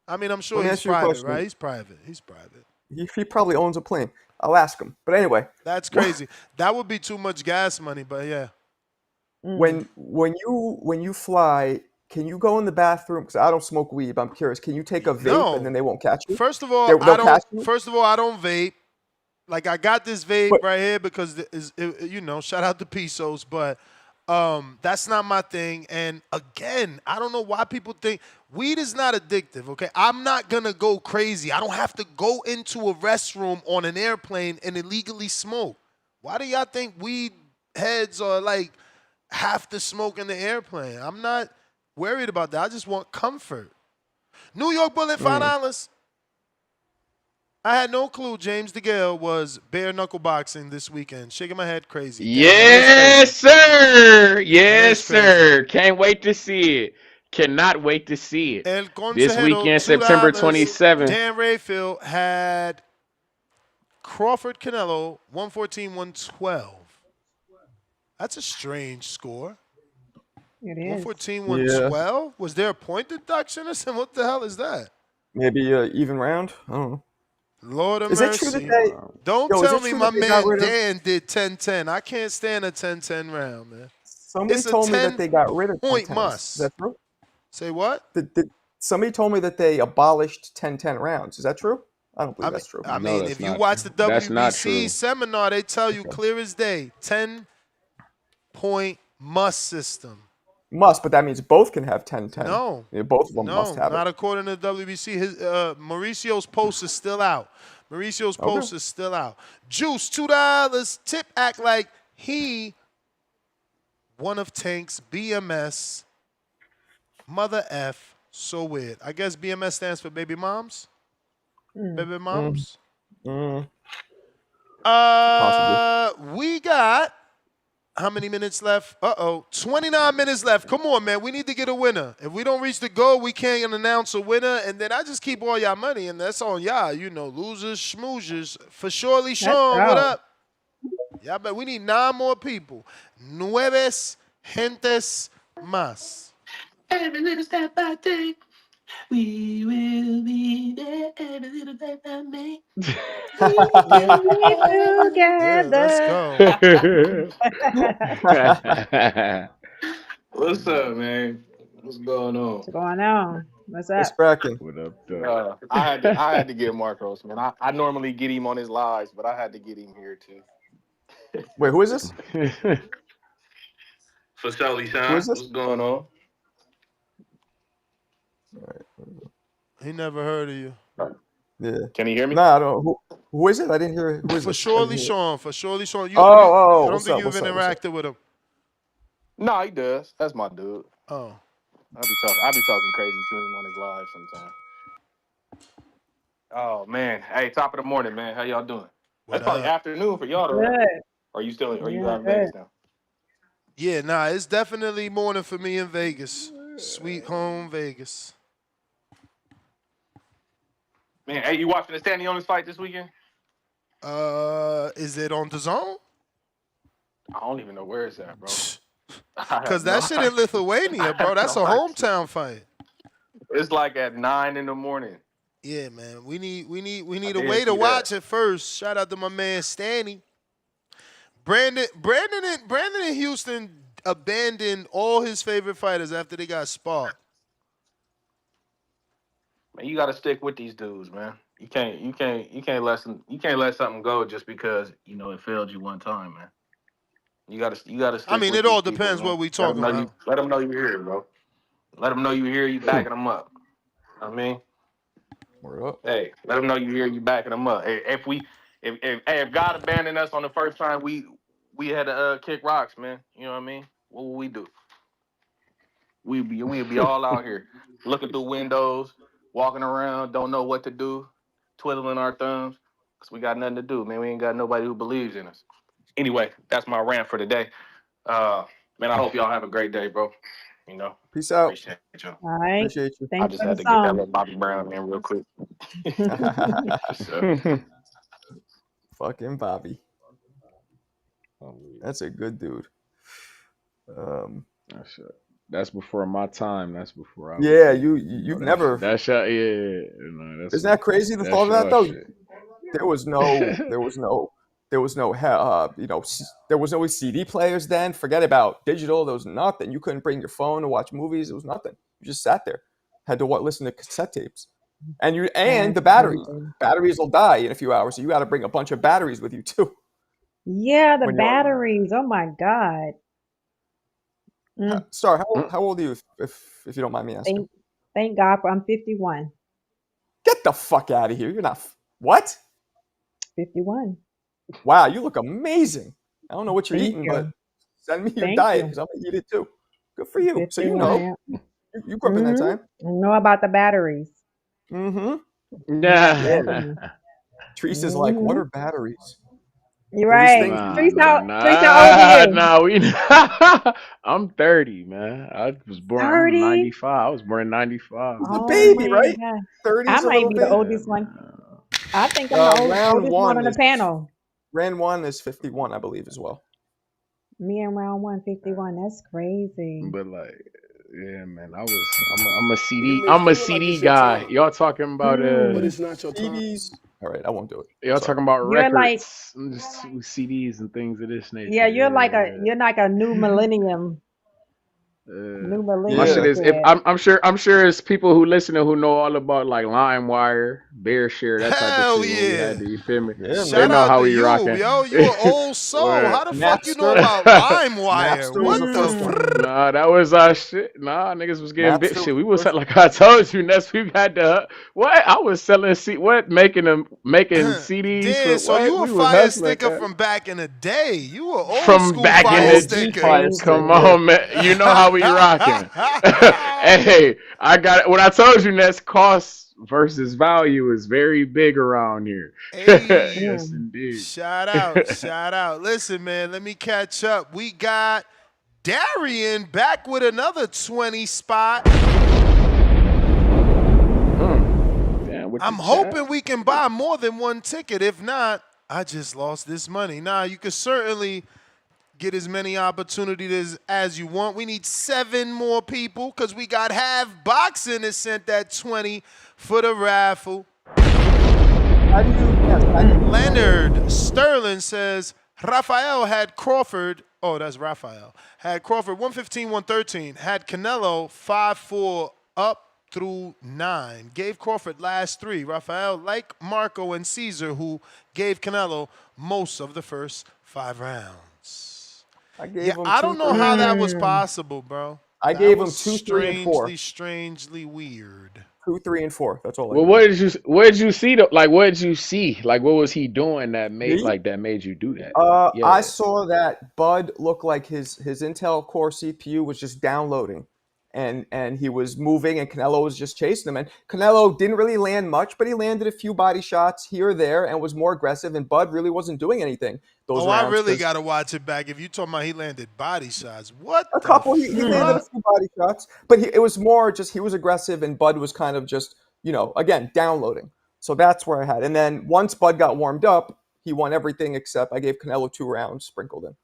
E: I mean, I'm sure
V: let me
E: he's
V: ask you a
E: private,
V: question.
E: right? He's private. He's private.
V: He probably owns a plane. I'll ask him. But anyway,
E: That's crazy. That would be too much gas money, but yeah.
J: Mm.
V: when you fly, can you go in the bathroom? Because I don't smoke weed, but I'm curious. Can you take a vape and
E: No.
V: then they won't catch you?
E: First of all, I
V: They'll catch
E: don't.
V: you.
E: First of all, I don't vape. Like, I got this vape
V: But
E: right here because you know, shout out to Pesos, but that's not my thing. And again, I don't know why people think weed is not addictive. Okay, I'm not gonna go crazy. I don't have to go into a restroom on an airplane and illegally smoke. Why do y'all think weed heads are like have to smoke in the airplane? I'm not worried about that. I just want comfort. New York Bullet, $5. I had no clue James DeGale was bare knuckle boxing this weekend. Shaking my head crazy. Damn, that is
N: Yes,
E: crazy.
N: sir.
E: That
N: Yes,
E: is crazy.
N: sir. Can't wait to see it. Cannot wait to see it.
E: El
N: This
E: Consejero,
N: weekend, September
E: $2.
N: 27th.
E: Dan Rayfield had Crawford Canelo 114, 112. That's a strange score.
J: It is.
E: 114,
V: yeah,
E: 112? Was there a point deduction or something? What the hell is that?
V: maybe even round. I don't know.
E: Lord of
V: Is it true that
E: mercy.
V: they?
E: Don't
V: Yo, is
E: tell
V: it
E: me
V: true
E: my
V: that they got
E: man
V: rid of?
E: Dan did 10-10. I can't stand a 10-10 round, man.
V: Somebody
E: It's a
V: told me that they got rid of
E: 10-point
V: 10-10s. Is
E: must.
V: that true?
E: Say what?
V: Somebody told me that they abolished 10-10 rounds. Is that true? I don't believe that's true.
E: I
N: No,
E: mean,
N: that's
E: if you
N: not
E: watch
N: true.
E: the
N: That's not
E: WBC
N: true.
E: seminar, they tell you
V: Okay.
E: clear as day, 10-point must system.
V: Must, but that means both can have 10-10.
E: No,
V: Yeah, both of them must
E: no,
V: have it.
E: not according to the WBC. Mauricio's post is still out. Mauricio's
V: Okay.
E: post is still out. Juice, $2. Tip act like he one of Tank's BMS. Mother F. So weird. I guess BMS stands for baby moms.
J: Mm.
E: Baby moms.
V: Possibly.
E: We got How many minutes left? 29 minutes left. Come on, man. We need to get a winner. If we don't reach the goal, we can't announce a winner. And then I just keep all y'all money, and that's on y'all. You know, losers, schmoozers. For surely, Sean, what up? Y'all bet we need 9 more people. 9 gentes más.
B: Every little step I take, we will be there. Every little step I make, we will be
J: Together.
F: What's up, man? What's going on?
J: What's going on? What's
V: What's
J: up?
V: cracking?
F: What up, though? I had to get Marcos, man. I normally get him on his lives, but I had to get him here too.
V: Wait, who is this?
F: For Shelly,
V: Who
F: Sean,
V: is this?
F: what's going on?
E: He never heard of you.
V: Yeah.
F: Can you hear me?
V: Nah, I don't. Who is it? I didn't hear it. Who is
E: For
V: this?
E: surely, Sean. For surely, Sean. I don't
V: What's
E: think
V: up?
E: you've interacted with him.
F: No, he does. That's my dude.
E: Oh.
F: I be talking crazy to him on his live sometimes. Oh man. Hey, top of the morning, man. How y'all doing? That's probably afternoon for y'all, though. Right?
J: Good.
F: Are you still? Are you
J: Yeah,
F: out in Vegas now?
E: Yeah, nah, it's definitely morning for me in Vegas. Sweet home Vegas.
F: Man, hey, you watching the Standing Owners fight this weekend?
E: Is it on the zone?
F: I don't even know where it's at, bro.
E: Because that shit in Lithuania, bro. That's a hometown fight.
F: It's like at 9 in the morning.
E: Yeah, man. We need a way to watch it first. Shout out to my man Stanny. Brandon in Houston abandoned all his favorite fighters after they got sparred.
F: Man, you got to stick with these dudes, man. You can't let something go just because it failed you one time, man. You gotta stick.
E: I mean,
F: with
E: it all
F: these
E: depends
F: people,
E: what we talking about.
F: Let them know you're here, bro. Let them know you're here. You backing them up. I mean, hey, let them know you're here. You backing them up. If God abandoned us on the first time we had to kick rocks, man. You know what I mean? What would we do? We'd be all out here looking through windows, walking around, don't know what to do, twiddling our thumbs, because we got nothing to do, man. We ain't got nobody who believes in us. Anyway, that's my rant for today. Man, I hope y'all have a great day, bro.
V: Peace out.
F: Appreciate y'all.
J: All right.
V: Appreciate you.
J: Thanks
F: I just
J: for
F: had
J: the
F: to get that
J: song.
F: little Bobby Brown in real quick.
V: Fucking Bobby. That's a good dude.
N: That's before my time. That's before I.
V: Yeah, you've never.
N: That's yeah.
V: Isn't that crazy to thought of that though? There was no there was no CD players then. Forget about digital. There was nothing. You couldn't bring your phone to watch movies. There was nothing. You just sat there, had to listen to cassette tapes, and the batteries will die in a few hours. So you got to bring a bunch of batteries with you too.
J: Yeah, the batteries. Oh my God.
V: Star, how old are you, if you don't mind me asking?
J: Thank God I'm 51.
V: Get the fuck out of here. You're not. What?
J: 51.
V: Wow, you look amazing. I don't know what you're
J: Thank
V: eating,
J: you.
V: but send me your
J: Thank
V: diet
J: you.
V: because I'm going to eat it too. Good for you. So you
J: 51,
V: know.
J: yeah.
V: You grew up in that time.
J: I know about the batteries.
V: Mm-hmm.
N: Yeah.
V: Treese is like, what are batteries?
J: You're right. Treese how old are you?
N: I'm 30, man. I was born.
J: 30?
N: I'm 95. I was born in 95.
V: The baby, right?
J: God.
V: 30
J: I
V: is a
J: might
V: little
J: be
V: baby.
J: the oldest one. I think I'm the oldest one on the panel.
V: Round one is 51, I believe, as well.
J: Me and round 151. That's crazy.
N: But yeah, man, I'm a CD. I'm a CD guy. Y'all talking about
D: But it's not your time.
V: CDs. All right, I won't do it.
N: Y'all talking about
J: You're
N: records, just CDs and things of this nature.
J: Yeah, you're like a new millennium.
N: My shit is I'm sure it's people who listen who know all about like LimeWire, BearShare, that type of shit.
E: Yeah.
N: We had to, you feel me?
V: Yeah,
N: They know how we rocking.
E: Yo, you an old soul. How the fuck you know about LimeWire? What the
N: Nah, that was our shit. Nah, niggas was getting bit
V: Napster
N: shit. We was like I told you, Ness, we had to I was selling making CDs.
E: Damn, so you a
N: we
E: fire
N: was
E: sticker from back in the day. You were old
N: from
E: school
N: back
E: fire
N: in the
E: sticker.
N: Come on, man. You know how we rocking. Hey, I got it. When I told you Ness costs versus value is very big around here.
E: Hey,
N: Yes, indeed.
E: shout out, shout out. Listen, man, let me catch up. We got Darian back with another 20 spot.
N: Damn, with
E: I'm
N: the
E: hoping
N: chat.
E: we can buy more than one ticket. If not, I just lost this money. Nah, you can certainly get as many opportunities as you want. We need 7 more people because we got Half Boxing that sent that 20 for the raffle. Leonard Sterling says Rafael had Crawford. Oh, that's Rafael. Had Crawford 115, 113. Had Canelo 5-4 up through 9. Gave Crawford last 3. Rafael, like Marco and Caesar, who gave Canelo most of the first 5 rounds.
V: I gave him
E: I
V: 2,
E: don't know
V: 3,
E: how
V: and
E: that
V: 4.
E: was possible, bro.
V: I
E: That
V: gave
E: was
V: him 2, 3, and 4.
E: strangely weird.
V: 2, 3, and 4. That's all I
N: Well,
V: gave.
N: what did you see? Like, what did you see? Like, what was he doing that made
V: Me?
N: you do that?
V: I
N: Yeah.
V: saw that Bud looked like his Intel Core CPU was just downloading, and he was moving, and Canelo was just chasing him. And Canelo didn't really land much, but he landed a few body shots here or there, and was more aggressive. And Bud really wasn't doing anything those rounds.
E: I really got to watch it back. If you talking about he landed body shots, what
V: A
E: the
V: couple, he landed a few body shots, but it was more just he was aggressive, and Bud was kind of just again downloading. So that's where I had. And then once Bud got warmed up, he won everything except I gave Canelo 2 rounds sprinkled in.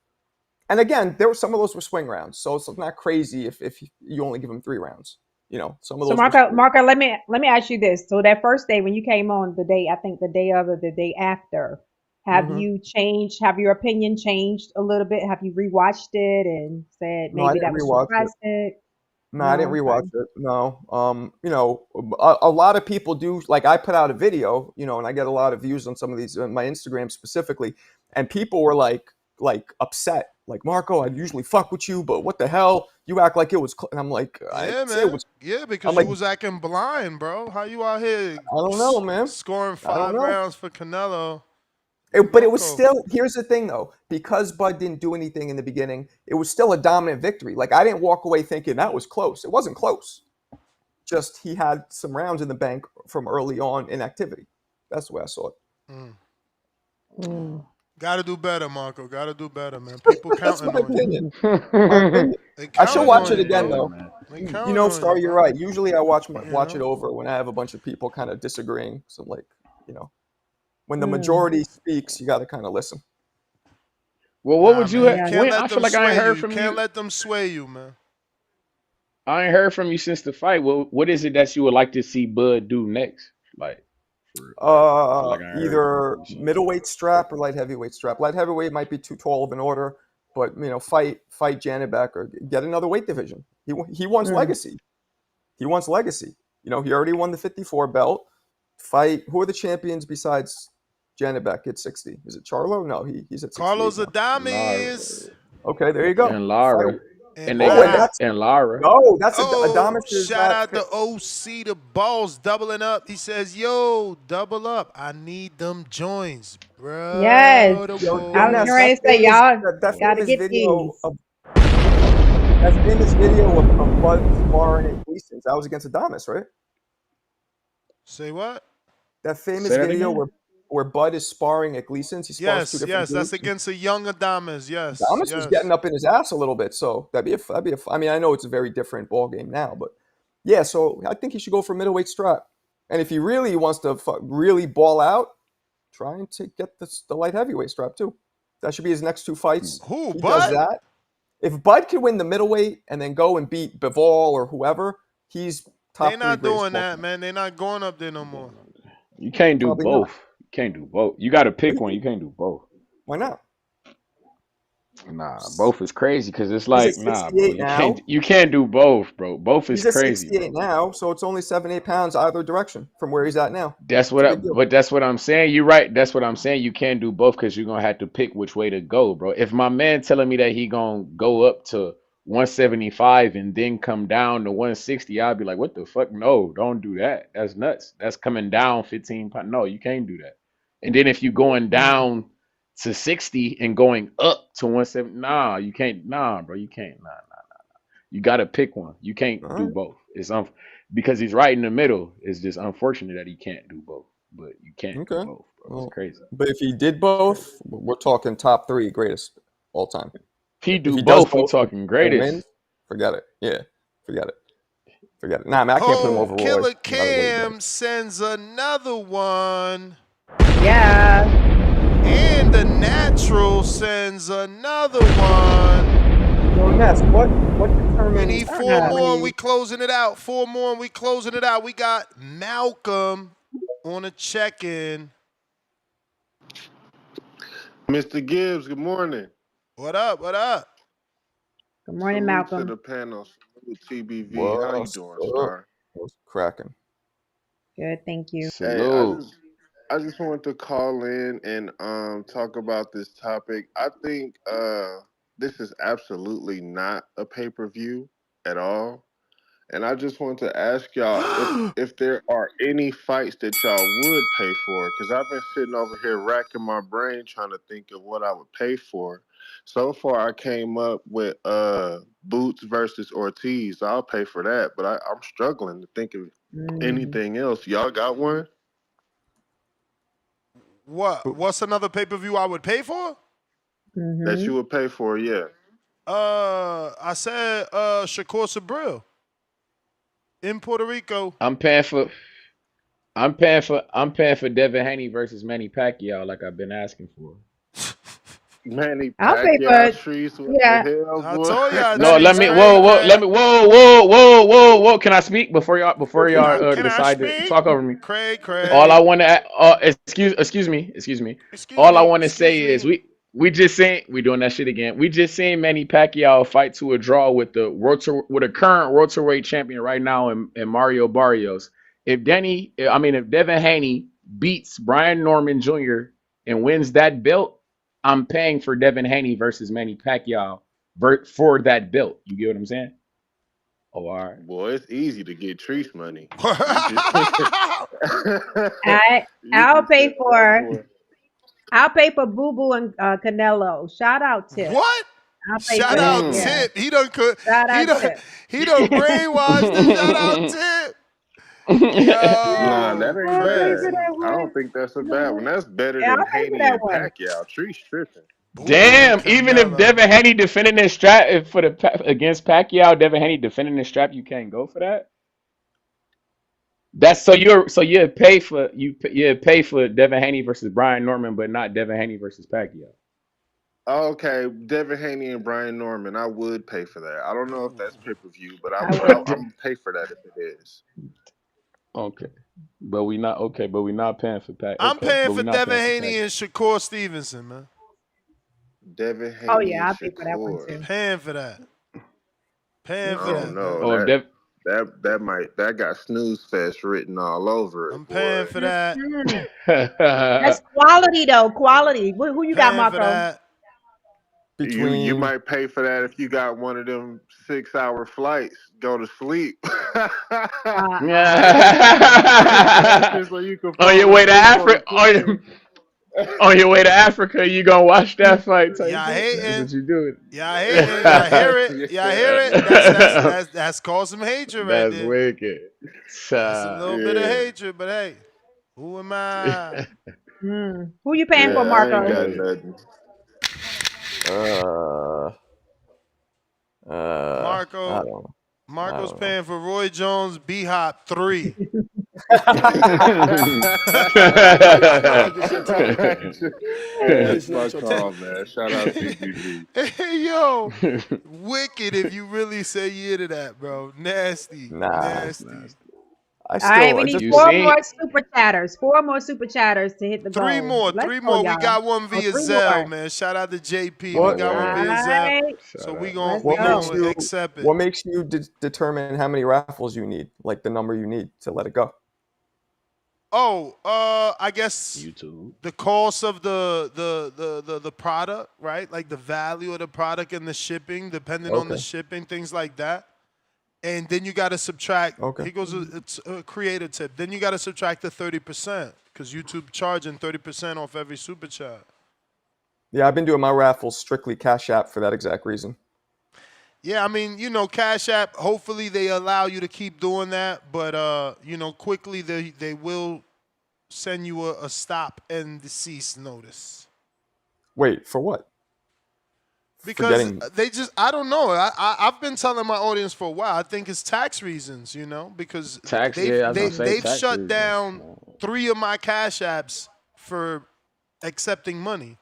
V: And again, some of those were swing rounds, so it's not crazy if you only give him 3 rounds. Some of
J: So
V: those.
J: Marco, let me ask you this. So that first day when you came on, I think the day of or the day after, have you changed? Have your opinion changed a little bit? Have you rewatched it and said
V: No, I
J: maybe
V: didn't
J: that was too
V: rewatch it.
J: drastic?
V: No, I didn't
J: No,
V: rewatch
J: okay.
V: it. No. A lot of people do. Like I put out a video, and I get a lot of views on some of these, my Instagram specifically, and people were like upset. Like Marco, I'd usually fuck with you, but what the hell? You act like it was. And I'm like,
E: Yeah,
V: I'd say it
E: man.
V: was.
E: Yeah, because
V: I'm
E: you
V: like,
E: was acting blind, bro. How you out here
V: I don't know, man.
E: scoring
V: I don't
E: 5
V: know.
E: rounds for Canelo?
V: But it was still. Here's the thing, though. Because Bud didn't do anything in the beginning, it was still a dominant victory. Like I didn't walk away thinking that was close. It wasn't close. Just he had some rounds in the bank from early on in activity. That's the way I saw it.
E: Got to do better, Marco. Got to do better, man. People
V: That's
E: counting
V: my
E: on
V: opinion.
E: you.
V: My opinion.
E: They
V: I should
E: counting
V: watch
E: on
V: it
E: you,
V: again,
E: bro.
V: though.
E: They counting on
V: Star,
E: you,
V: you're
E: bro.
V: right. Usually I watch it over when I have a bunch of people kind of disagreeing. So, when the majority speaks, you got to kind of listen.
N: Well, what would you
E: man,
N: have?
E: you can't let
N: I
E: them
N: feel like I ain't
E: sway you.
N: heard
E: You
N: from
E: can't
N: you.
E: let them sway you, man.
N: I ain't heard from you since the fight. What is it that you would like to see Bud do next? Like, I feel like I ain't heard from
V: Either
N: you since.
V: middleweight strap or light heavyweight strap. Light heavyweight might be too tall of an order, but fight Janibek or get another weight division. He wants legacy. He wants legacy. He already won the 54 belt. Fight. Who are the champions besides Janibek at 60? Is it Charlo? No, he's at 68
E: Carlos
V: now.
E: Adames.
V: Okay, there you go.
N: And Lara.
E: And
N: And Lara.
V: No, that's
E: Oh,
V: Adames is
E: shout
V: not.
E: out to OC, the balls doubling up. He says, yo, double up. I need them joints, bro.
J: Yes,
V: Yo,
J: I was
V: Ness,
J: going to say y'all
V: that
J: got to
V: famous
J: get
V: video
J: these.
V: of Bud sparring at Gleason's. That was against Adames, right?
E: Say what?
V: That famous
N: Say that
V: video
N: again?
V: where Bud is sparring at Gleason's. He spars two different
E: Yes,
V: dudes.
E: that's against a young Adames. Yes,
V: Adames was getting up in his ass a little bit, so that'd be a. I mean, I know it's a very different ball game now, but yeah. So I think he should go for middleweight strap, and if he really wants to really ball out, trying to get the light heavyweight strap too. That should be his next 2 fights.
E: Who,
V: He
E: Bud?
V: does that. If Bud could win the middleweight and then go and beat Bivol or whoever, he's top 3
E: They not
V: greatest
E: doing
V: ball
E: that,
V: player.
E: man. They not going up there no more.
N: You can't do
V: Probably
N: both.
V: not.
N: You can't do both. You got to pick one. You can't do both.
V: Why not?
N: Nah, both is crazy because it's
V: He's
N: like,
V: at
N: nah, bro.
V: 68 now.
N: You can't do both, bro. Both is
V: He's at
N: crazy,
V: 68
N: bro.
V: now, so it's only 7-8 pounds either direction from where he's at now.
N: That's
V: It's a big deal.
N: but that's what I'm saying. You're right. That's what I'm saying. You can't do both because you're gonna have to pick which way to go, bro. If my man telling me that he gonna go up to 175 and then come down to 160, I'll be like, what the fuck? No, don't do that. That's nuts. That's coming down 15 pounds. No, you can't do that. And then if you're going down to 60 and going up to 170, nah, you can't. Nah, bro, you can't. Nah. You got to pick one. You can't do both. It's because he's right in the middle. It's just unfortunate that he can't do both. But you can't do both, bro. It's crazy.
V: But if he did both, we're talking top 3 greatest all time.
N: If he
V: does
N: both, we
V: both
N: talking greatest.
V: wins, forget it. Yeah, forget it. Forget it. Nah, man, I can't put him over Roy.
E: Killer Cam sends another one.
J: Yeah.
E: And the Natural sends another one.
V: Yo, Ness, what determines?
E: We need 4 more and we closing it out. 4 more and we closing it out. We got Malcolm on a check-in.
G: Mr. Gibbs, good morning.
E: What up? What up?
J: Good morning,
G: Salute
J: Malcolm.
G: to the panel. Salute TBV.
V: What's
G: How you doing, Star?
V: What's cracking?
J: Good, thank you.
G: Hey, I just wanted to call in and talk about this topic. I think this is absolutely not a pay-per-view at all. And I just want to ask y'all if there are any fights that y'all would pay for, because I've been sitting over here racking my brain trying to think of what I would pay for. So far, I came up with Boots versus Ortiz. I'll pay for that, but I'm struggling to think of anything else. Y'all got one?
E: What? What's another pay-per-view I would pay for?
G: That you would pay for, yeah.
E: I said Shakur Sabril in Puerto Rico.
N: I'm paying for Devin Haney versus Manny Pacquiao, like I've been asking for.
G: Manny
J: I'll pay for
G: Pacquiao
J: it.
G: trees. What
J: Yeah.
G: the hell, boy?
E: I told y'all.
N: No, let me. Whoa. Can I speak before y'all
E: Can I
N: decide to
E: speak?
N: talk over me?
E: Craig.
N: All I want to excuse me. All I want to say is we just saying we doing that shit again. We just seen Manny Pacquiao fight to a draw with a current welterweight champion right now in Mario Barrios. If Devin Haney beats Brian Norman Jr. and wins that belt, I'm paying for Devin Haney versus Manny Pacquiao for that belt. You get what I'm saying? Oh, all right.
G: Boy, it's easy to get Treese money.
J: I'll pay for Boo Boo and Canelo. Shout out Tip.
E: What? Shout out Tip. He done brainwashed the shout out Tip. Yo,
G: nah, that ain't bad. I don't think that's a bad one. That's better than Haney and Pacquiao. Treese tripping.
N: Damn! Even if Devin Haney defending his strap against Pacquiao, Devin Haney defending his strap, you can't go for that. That's you pay for Devin Haney versus Brian Norman, but not Devin Haney versus Pacquiao.
G: Okay, Devin Haney and Brian Norman, I would pay for that. I don't know if that's pay-per-view, but I'm gonna pay for that if it is.
N: Okay, but we not paying for Pac.
E: I'm paying for Devin Haney and Shakur Stevenson, man.
G: Devin Haney.
J: Oh yeah, I'll pay for that one too.
E: Paying for that.
G: No, that got snooze fest written all over it.
E: I'm paying for that.
J: That's quality though. Quality. Who you got, Marco?
G: You might pay for that if you got one of them 6-hour flights. Go to sleep.
N: On your way to Africa. On your way to Africa, you gonna watch that fight.
E: Y'all hating.
N: That's what you doing.
E: Y'all hating. Y'all hear it. Y'all hear it. That's caused some hatred right there.
N: That's wicked.
E: That's a little bit of hatred, but hey, who am I?
J: Who you paying for, Marco?
G: I ain't got nothing.
E: Marco's paying for Roy Jones B-Hop 3.
G: That's my call, man. Shout out to PPV.
E: Hey, yo, wicked if you really say yeah to that, bro. Nasty. Nasty.
J: All right, we need 4 more super chatters. 4 more super chatters to hit the goal.
E: 3 more. We got one via Zelle, man. Shout out to JP. We got one via Zelle. So we gonna accept it.
V: What makes you determine how many raffles you need, like the number you need to let it go?
E: I guess YouTube. The cost of the product, right? Like the value of the product and the shipping, depending on the shipping, things like that. And then you got to subtract. Here goes it's a creator tip. Then you got to subtract the 30% because YouTube charging 30% off every super chat.
V: Yeah, I've been doing my raffles strictly Cash App for that exact reason.
E: Yeah, I mean, Cash App, hopefully they allow you to keep doing that, but quickly they will send you a stop and cease notice.
V: Wait, for what?
E: Because I don't know. I've been telling my audience for a while. I think it's tax reasons, because
N: Tax,
E: they've
N: yeah, I was gonna say tax
E: shut
N: reasons.
E: down 3 of my Cash Apps for accepting money.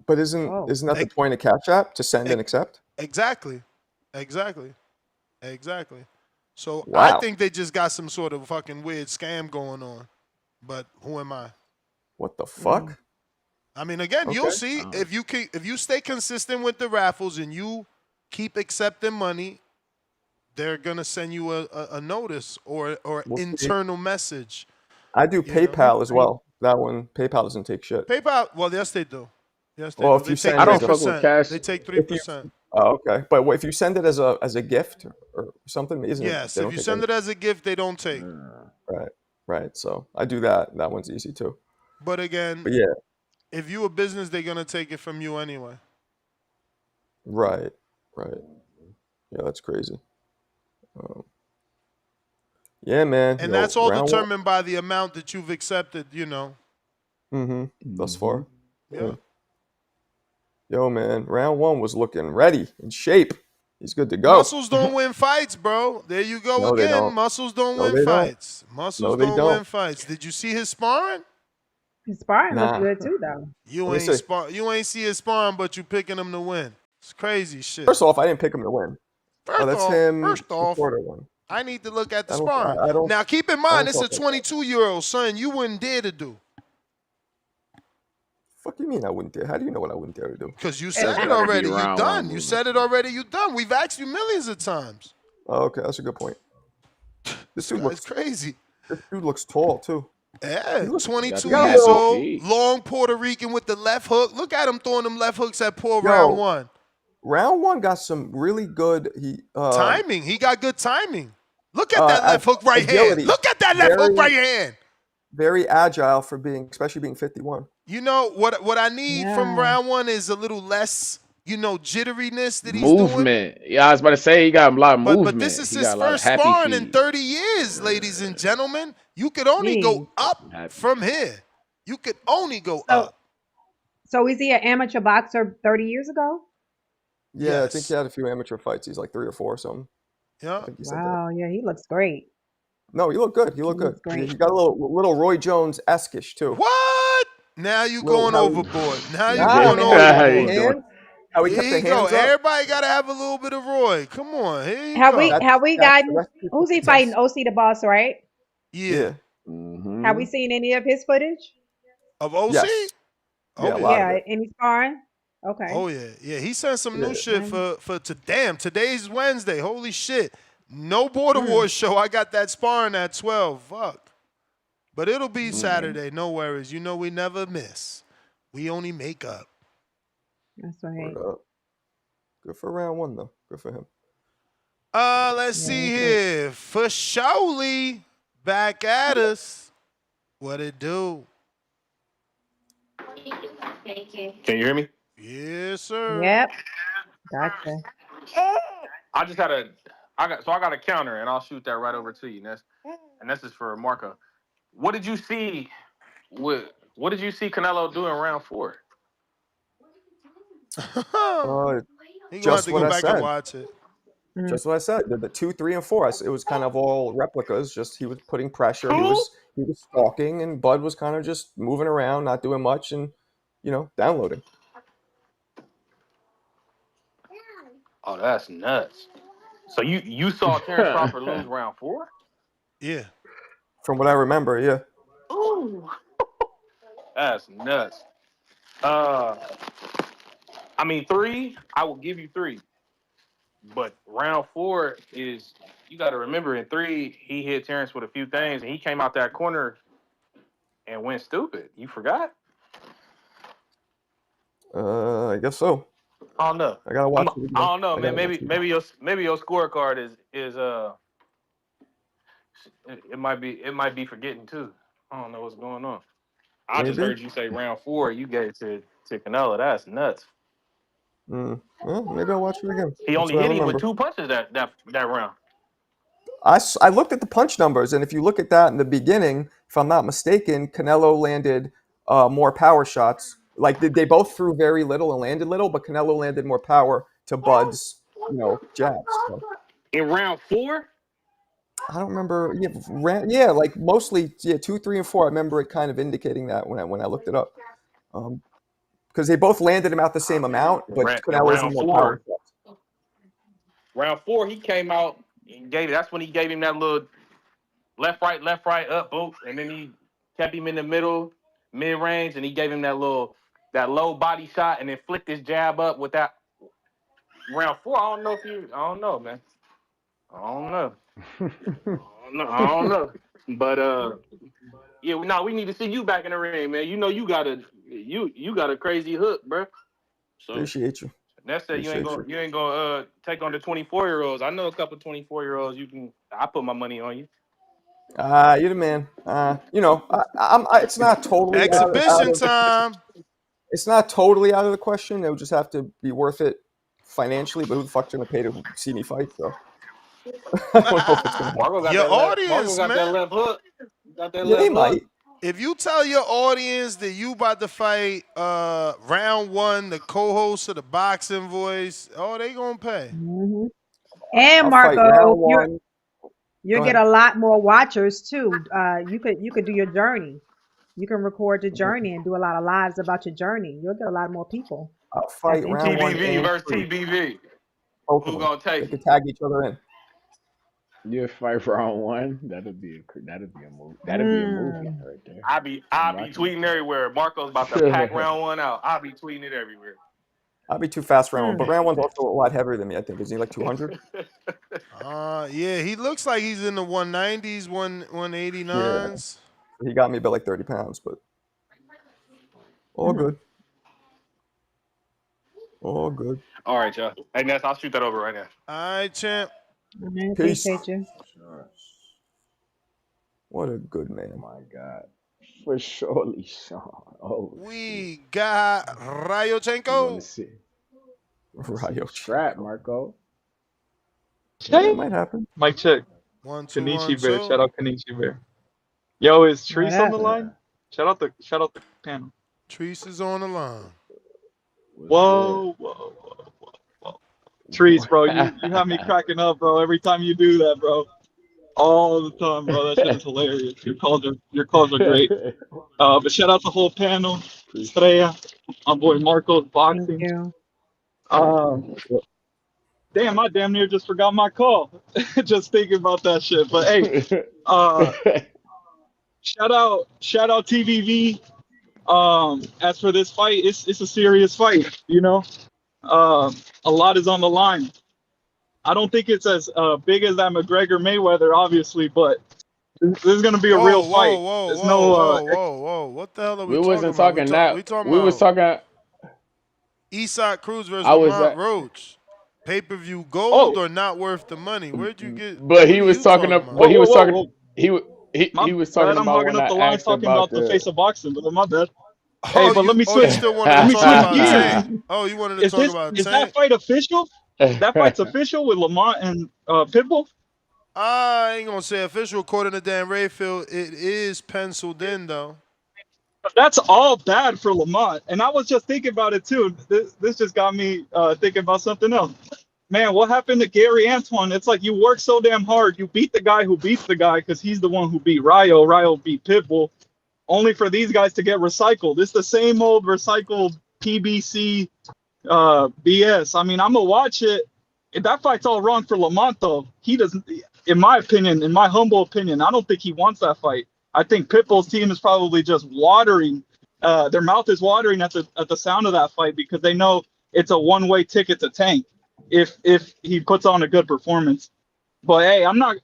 V: But isn't that the point of Cash App, to send and accept?
E: Exactly. So I
V: Wow.
E: think they just got some sort of fucking weird scam going on. But who am I?
V: What the fuck?
E: I mean, again, you'll see if you stay consistent with the raffles and you keep accepting money, they're gonna send you a notice or internal message.
V: I do PayPal as well. That one, PayPal doesn't take shit.
E: PayPal, well, yes, they do. Yes, they
V: Well,
E: do.
V: if you
E: They take
V: send,
E: 3%. They take 3%.
V: Oh, okay. But if you send it as a gift or something, isn't it?
E: Yes, if you send it as a gift, they don't take.
V: Right. So I do that. That one's easy too.
E: But again,
V: yeah,
E: if you a business, they're gonna take it from you anyway.
V: Right. Yeah, that's crazy. Yeah, man.
E: And that's all determined by the amount that you've accepted,
V: Thus far.
E: Yeah.
V: Yo, man, round 1 was looking ready, in shape. He's good to go.
E: Muscles don't win fights, bro. There you go
V: No, they
E: again.
V: don't.
E: Muscles don't
V: No,
E: win
V: they don't.
E: fights. Muscles
V: No, they
E: don't
V: don't.
E: win fights. Did you see his sparring?
J: His sparring
V: Nah.
J: looks good too, though.
E: You ain't see his sparring, but you picking him to win. It's crazy shit.
V: First off, I didn't pick him to win. That's him.
E: First off,
V: the Porter one.
E: I need to look at the
V: I don't-
E: sparring.
V: I don't-
E: Now, keep in
V: I
E: mind,
V: don't
E: it's a
V: fuck with
E: 22-year-old son. You wouldn't dare to do.
V: Fuck you mean I wouldn't dare? How do you know what I wouldn't dare to do?
E: Because you said it already. You done. You said it already. You done. We've asked you millions of times.
V: Oh, okay, that's a good point. This dude looks
E: crazy.
V: This dude looks tall too.
E: Yeah, 22
V: got a
E: years
V: little-
E: old, long Puerto Rican with the left hook. Look at him throwing them left hooks at Paul
V: Yo,
E: round 1.
V: Round 1 got some really good
E: Timing. He got good timing. Look at that left hook right
V: agility.
E: hand. Look at that left hook right hand.
V: Very agile for especially being 51.
E: You know what I need from round 1 is a little less, jitteriness that he's doing.
N: Movement. Yeah, I was about to say he got a lot of movement.
E: But this is
N: He
E: his
N: got a lot of
E: first
N: happy
E: sparring
N: feet.
E: in 30 years, ladies and gentlemen. You could only go up from here. You could only go up.
J: So is he an amateur boxer 30 years ago?
V: Yeah, I think he had a few amateur fights. He's like 3 or 4 or something.
E: Yeah.
V: I think he said that.
J: Wow, yeah, he looks great.
V: No, he looked good. He looked good.
J: great.
V: He got a little Roy Jones-esque too.
E: What? Now you going overboard. Now you
V: Nah,
E: going
V: man.
E: overboard.
V: How he kept
E: Here
V: the
E: you go.
V: hands up.
E: Everybody got to have a little bit of Roy. Come on. Here you
J: Have
E: go.
J: we gotten who's he fighting? OC the Boss, right?
E: Yeah.
J: Have we seen any of his footage?
E: Of OC?
V: Yes.
E: Oh,
V: Yeah, a lot of
J: Yeah,
V: it.
J: any sparring? Okay.
E: Oh, yeah. Yeah, he sent some new shit damn, today's Wednesday. Holy shit. No Border Wars show. I got that sparring at 12. Fuck. But it'll be Saturday. No worries. You know we never miss. We only make up.
J: That's right.
V: Good for round 1 though. Good for him.
E: Let's see here. For Showley, back at us. What it do?
F: Can you hear me?
E: Yes, sir.
J: Yep. Gotcha.
F: I got a counter, and I'll shoot that right over to you. And this is for Marco. What did you see Canelo do in round 4?
E: He gonna have to go back and watch it.
V: Just what I said. The 2, 3, and 4. It was kind of all replicas. Just he was putting pressure. He was stalking, and Bud was kind of just moving around, not doing much, and downloading.
F: Oh, that's nuts. So you saw Terrence Crawford lose round 4?
E: Yeah.
V: From what I remember, yeah.
F: Ooh. That's nuts. 3, I will give you 3. But round 4 is, you got to remember, in 3, he hit Terrence with a few things, and he came out that corner and went stupid. You forgot?
V: I guess so.
F: I don't know.
V: I gotta watch it again.
F: I don't know,
V: I
F: man.
V: gotta
F: Maybe your scorecard is it might be forgetting too. I don't know what's going on. I just
V: Maybe.
F: heard you say round 4 you gave to Canelo. That's nuts.
V: Well, maybe I'll watch it again.
F: He
V: That's
F: only
V: what I
F: hit him with
V: remember.
F: 2 punches that round.
V: I looked at the punch numbers, and if you look at that in the beginning, if I'm not mistaken, Canelo landed more power shots. Like they both threw very little and landed little, but Canelo landed more power to Bud's, jabs. So
F: In round 4?
V: I don't remember. Yeah, like mostly, 2, 3, and 4. I remember it kind of indicating that when I looked it up, because they both landed about the same amount, but
F: In
V: Canelo's in more power shots.
F: round 4, he came out and that's when he gave him that little left, right, up, boot, and then he kept him in the middle, mid-range, and he gave him that low body shot, and then flicked his jab up with that. Round 4, I don't know, man. I don't know. But we need to see you back in the ring, man. You know you got a crazy hook, bro. So
V: Appreciate you.
F: That's that you ain't gonna take on the 24-year-olds. I know a couple 24-year-olds. I put my money on you.
V: You're the man. It's not totally
E: exhibition time.
V: It's not totally out of the question. It would just have to be worth it financially. But who the fuck's gonna pay to see me fight? So I don't know if it's gonna happen.
E: Your audience,
F: got
E: man.
F: that left hook. Got that
V: Yeah,
F: left
V: they
F: hook.
V: might.
E: If you tell your audience that you about to fight round 1, the co-host of the Boxing Voice, they gonna pay.
J: Mm-hmm. And
V: I'll fight round
J: Marco,
V: 1.
J: you'll get a lot more watchers too. You could do your journey. You can record your journey and do a lot of lives about your journey. You'll get a lot more people.
V: I'll fight round 1
F: PPV
V: and
F: versus
V: 3.
F: TBV.
V: Both
F: Who
V: of them.
F: gonna take
V: They
F: it?
V: could tag each other in.
N: You fight for round 1. That'd be a movie. That'd be a movie right there.
F: I'll be tweeting everywhere. Marco's about to pack round 1 out. I'll be tweeting it everywhere.
V: I'll be too fast round 1, but round 1's also a lot heavier than me. I think isn't he like 200?
E: Yeah, he looks like he's in the 190s, 189s.
V: Yeah. He got me by like 30 pounds, but all good. All good.
F: All right, y'all. Hey, Ness, I'll shoot that over right now.
E: All right, champ.
V: Peace.
J: Appreciate you.
V: What a good man.
N: Oh my God. For surely, Sean. Oh,
E: we got Rayochenko.
V: Strap,
N: Marco.
V: Yeah, it might happen.
H: Mic check.
E: 1, 2,
H: Kenichi
E: 1,
H: Bear.
E: 2.
H: Shout out Kenichi Bear. Yo, is Treese on the line? Shout out the panel.
E: Treese is on the line.
H: Whoa. Treese, bro, you have me cracking up, bro. Every time you do that, bro. All the time, bro. That shit is hilarious. Your calls are great. But shout out the whole panel. Estrella, my boy Marco's boxing.
J: Thank you.
H: Damn, I damn near just forgot my call. Just thinking about that shit. But hey, shout out TVV. As for this fight, it's a serious fight, you know. A lot is on the line. I don't think it's as big as that McGregor Mayweather, obviously, but this is gonna be a real fight.
E: Whoa! What the hell are we talking about?
N: We wasn't talking that. We was talking.
E: Eastside Cruz versus Lamont Roach. Pay-per-view gold or not worth the money? Where'd you get?
N: But he was talking about. But he was talking. He was talking
H: I'm
N: about
H: hogging
N: when
H: up the
N: I
H: line
N: asked
H: talking about the face of boxing, but my bad.
E: Hey, but
H: let me switch.
E: You still wanted to talk about Tank. Oh, you wanted to talk about Tank.
H: Is that fight official? That fight's official with Lamont and Pitbull?
E: I ain't gonna say official. According to Dan Rayfield, it is penciled in though.
H: That's all bad for Lamont. And I was just thinking about it too. This just got me thinking about something else. Man, what happened to Gary Antoine? It's like you work so damn hard. You beat the guy who beats the guy because he's the one who beat Ryo. Ryo beat Pitbull. Only for these guys to get recycled. It's the same old recycled PBC BS. I mean, I'm going to watch it. That fight's all wrong for Lamont, though. He doesn't, in my opinion, in my humble opinion, I don't think he wants that fight. I think Pitbull's team is probably just watering. Their mouth is watering at the sound of that fight because they know it's a one-way ticket to Tank if he puts on a good performance. But hey, I'm not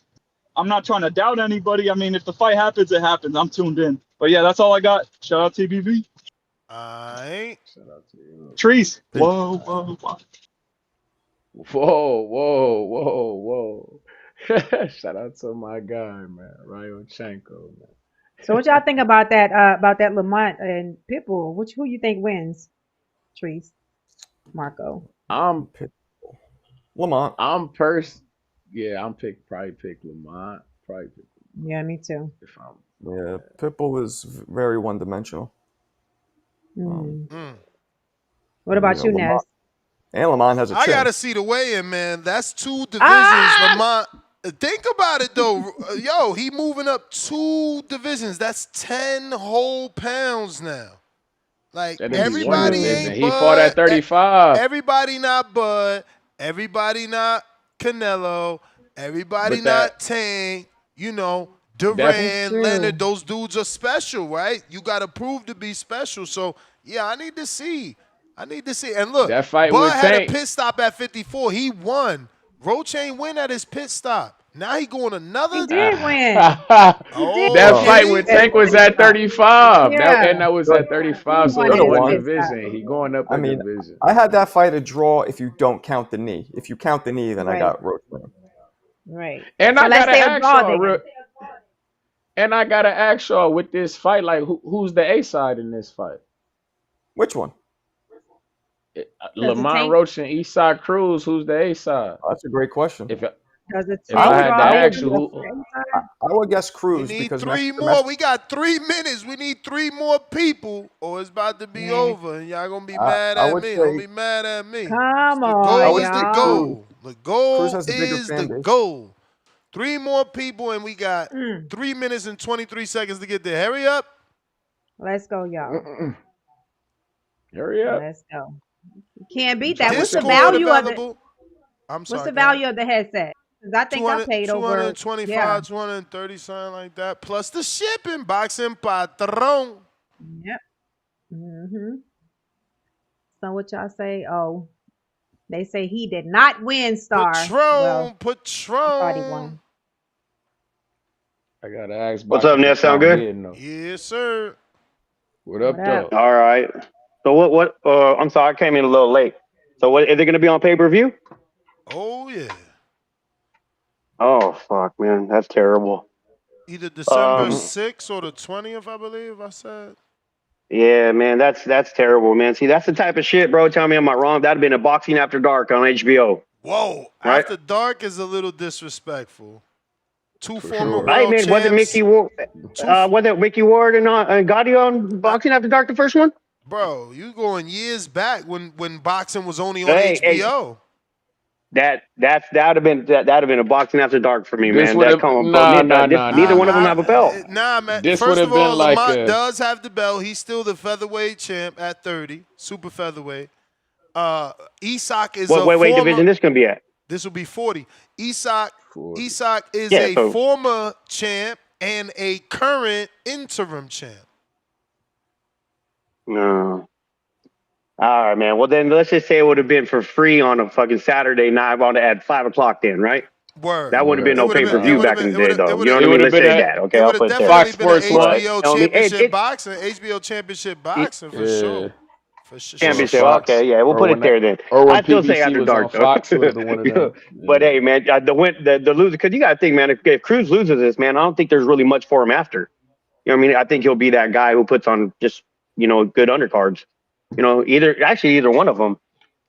H: trying to doubt anybody. I mean, if the fight happens, it happens. I'm tuned in. But yeah, that's all I got. Shout out TBV.
E: Aight.
N: Shout out to you.
H: Trees. Whoa.
N: Shout out to my guy, man, Ryochenko, man.
J: So what y'all think about that Lamont and Pitbull? Who you think wins? Trees, Marco.
N: I'm
V: Lamont.
N: I'm probably pick Lamont. Probably pick
J: Yeah, me too.
N: if I'm
V: Yeah, Pitbull is very one-dimensional.
J: What about you,
V: Lamont,
J: Ness?
V: and Lamont has a
E: I
V: chin.
E: gotta see the weigh-in, man. That's 2 divisions.
J: Ah!
E: Lamont, think about it though. Yo, he moving up 2 divisions. That's 10 whole pounds now. Like
N: that'd be one
E: everybody
N: division.
E: ain't
N: He fought
E: Bud.
N: at 35.
E: Everybody not Bud. Everybody not Canelo. Everybody
N: But that
E: not Tank. You know,
J: That's
E: Duran, Leonard.
J: true.
E: Those dudes are special, right? You got to prove to be special. So yeah, I need to see. And look,
N: that fight
E: Bud
N: with
E: had a
N: Tank,
E: pit stop at 54. He won. Roach ain't win at his pit stop. Now he going
J: He
E: another.
J: did win. He did
N: that
E: Oh,
J: win
E: did
N: fight
J: his
E: he?
N: with
J: pit
N: Tank was at
J: stop.
N: 35.
J: Yeah,
N: That was
V: Good.
N: at
J: he
N: 35, so
J: won
N: it's
V: Should have
J: his
N: one
V: won.
J: pit stop.
N: division. He going up
V: I
N: a
V: mean,
N: division.
V: I had that fight a draw if you don't count the knee. If you count the knee, then I
J: Right,
V: got Roach winning.
J: right.
N: And
J: So
N: I
J: let's
N: gotta
J: say a
N: ask
J: draw
N: y'all,
J: then.
N: with this fight, like who's the A side in this fight?
V: Which one?
J: Does the
N: Lamont
J: tank
N: Roach and Eastside Cruz. Who's the A side?
V: Oh, that's a great question.
N: If
J: does the
N: if
V: I
N: I
J: tank
V: would,
N: had to
V: I
J: draw
V: would,
N: ask
J: him
N: you
J: as
N: who,
J: the
V: I,
J: inside?
V: I would guess
E: We
V: Cruz
E: need
V: because
E: 3 more. We got 3 minutes. We need 3 more people, or it's about to be
J: Man,
E: over, and y'all gonna be
V: I,
E: mad
V: I
E: at
V: would
E: me. Don't
V: say
E: be mad at me.
J: come
E: The
V: I
J: on,
E: goal
V: would
E: is the
V: say
J: y'all.
V: Cruz.
E: goal. The
V: Cruz
E: goal
V: has a bigger
E: is the
V: fan base.
E: goal. 3 more people, and we got
J: Mm,
E: 3 minutes and 23 seconds to get there. Hurry up.
J: let's go, y'all.
N: hurry up.
J: Let's go. Can't
N: I'm
J: beat that.
N: trying to
J: What's the
N: think of
E: Discord
J: value
N: it.
J: of the
E: available. I'm
J: What's
E: sorry,
J: the
E: go ahead.
J: value of the headset? Because I think I
E: 200,
J: paid over. Yeah.
E: 225, 230, something like that. Plus the shipping, boxing patron.
J: Yep. So what y'all say? Oh, they say he did not win, Star. Well, I thought he
E: Patron.
J: won.
N: I gotta ask
I: What's up,
N: Boxing
I: Ned? Sound
N: Patron. He
I: good?
N: didn't know.
E: Yes, sir.
N: What
J: What
N: up,
J: up?
N: though?
I: All right. So what? I'm sorry, I came in a little late. So what? Is it going to be on pay-per-view?
E: Oh, yeah.
I: Oh fuck, man, that's terrible.
E: Either December
I: Um,
E: 6th or the 20th, I believe I said.
I: yeah, man, that's terrible, man. See, that's the type of shit, bro. Tell me, am I wrong? That'd have been a Boxing After Dark on HBO,
E: Whoa.
I: right?
E: After Dark is a little disrespectful. Two
N: For
E: former
N: sure.
I: Right,
E: world
I: man. Was it
E: champs.
I: Mickey Ward?
E: Two.
I: Was it Mickey Ward and Gotti on
E: I,
I: Boxing After Dark, the first one?
E: bro, you going years back when boxing was only on
I: Hey,
E: HBO.
I: that'd have been a Boxing After Dark for me,
N: This
I: man.
N: would
I: That
N: have
I: come, but
N: nah nah nah
I: neither
N: nah
I: one of them
N: nah.
I: have a belt.
E: Nah, man.
N: This would
E: First
N: have
E: of all,
N: been like
E: Lamont
N: a
E: does have the belt. He's still the featherweight champ at 30, super featherweight. Isak is a
I: What weight
E: former.
I: division this gonna be at?
E: This will be 40. Isak is
I: Yeah,
E: a
I: so
E: former champ and a current interim champ.
I: no. All right, man. Well, then let's just say it would have been for free on a fucking Saturday night. I want to add 5 o'clock then, right?
E: Word.
I: That wouldn't have been
E: It
I: no
E: would have
I: pay per
E: been. It
I: view
E: would have
I: back in
E: been.
I: the day, though. You know what
N: it
I: I mean?
N: would have
I: Let's
N: been
I: say
N: a
I: that. Okay,
E: It
I: I'll
E: would have
I: put
E: definitely
I: that.
E: been an
N: Fox Sports One.
E: HBO
I: I mean,
E: championship boxing, HBO championship boxing for
N: Yeah.
E: sure. For
N: Or
I: championship.
E: sure.
I: Okay,
N: Fox
I: yeah, we'll
N: or
I: put it
N: when
I: there then.
N: when
I: I still say
N: PPC
I: after
N: was on
I: dark though.
N: Fox or either one of them.
I: But
N: Yeah.
I: hey, man, the loser, because you got to think, man, if Cruz loses this, man, I don't think there's really much for him after. You know what I mean? I think he'll be that guy who puts on just good undercards. Either one of them.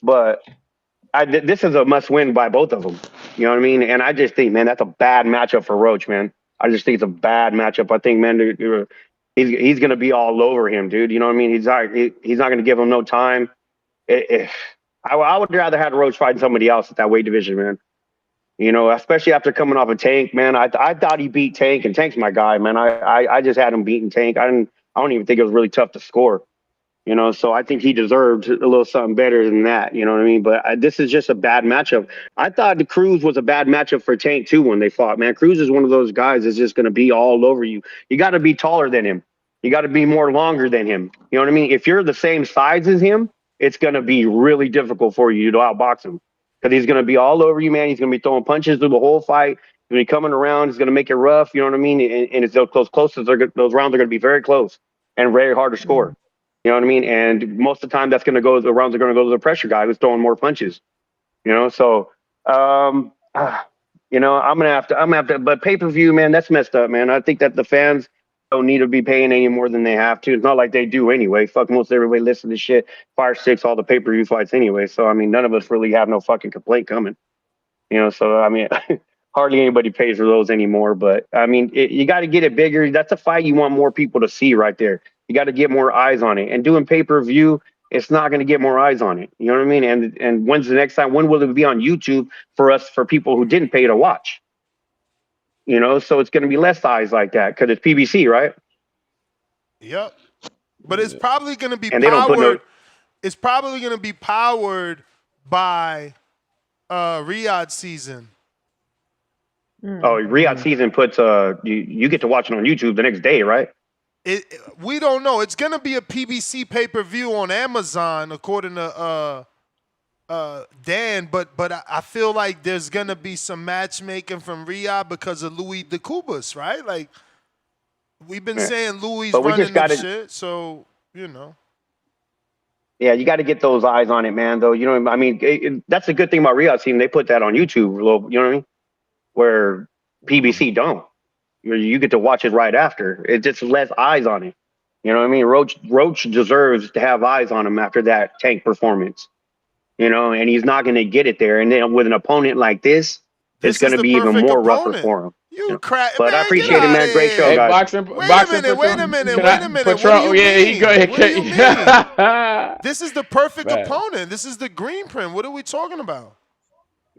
I: But this is a must win by both of them. You know what I mean? And I just think, man, that's a bad matchup for Roach, man. I just think it's a bad matchup. I think, man, he's going to be all over him, dude. You know what I mean? He's not going to give him no time. I would rather have Roach fighting somebody else at that weight division, man. Especially after coming off a Tank, man. I thought he beat Tank, and Tank's my guy, man. I just had him beating Tank. I don't even think it was really tough to score. So I think he deserved a little something better than that. You know what I mean? But this is just a bad matchup. I thought the Cruz was a bad matchup for Tank too when they fought. Man, Cruz is one of those guys that's just going to be all over you. You got to be taller than him. You got to be more longer than him. You know what I mean? If you're the same size as him, it's going to be really difficult for you to outbox him because he's going to be all over you, man. He's going to be throwing punches through the whole fight. He's going to be coming around. He's going to make it rough. You know what I mean? And it's those rounds are going to be very close and very hard to score. You know what I mean? And most of the time, the rounds are going to go to the pressure guy who's throwing more punches. So I'm gonna have to. But pay per view, man, that's messed up, man. I think that the fans don't need to be paying any more than they have to. It's not like they do anyway. Fuck, most everybody listens to shit. Firesticks, all the pay-per-view fights anyway. So I mean, none of us really have no fucking complaint coming. So I mean, hardly anybody pays for those anymore. But I mean, you got to get it bigger. That's a fight you want more people to see right there. You got to get more eyes on it. And doing pay-per-view, it's not going to get more eyes on it. You know what I mean? And when's the next time? When will it be on YouTube for people who didn't pay to watch? So it's going to be less eyes like that because it's PBC, right?
E: Yep. But it's probably going to be
I: And they don't put no.
E: It's probably going to be powered by Riyadh season.
I: Oh, Riyadh season puts you get to watch it on YouTube the next day, right?
E: We don't know. It's going to be a PBC pay-per-view on Amazon, according to Dan. But I feel like there's going to be some matchmaking from Riyadh because of Louis the Kubas, right? Like, we've been saying Louis running that shit, so,
I: Yeah, you got to get those eyes on it, man, though. I mean? That's a good thing about Riyadh team. They put that on YouTube, you know what I mean? Where PBC don't. You get to watch it right after. It just less eyes on it. You know what I mean? Roach deserves to have eyes on him after that Tank performance. And he's not going to get it there. And then with an opponent like this it's going to be even more rougher for him. But I appreciate it, man. Great show, guys.
E: Wait a minute. What do you mean? What do you mean? This is the perfect opponent. This is the green print. What are we talking about?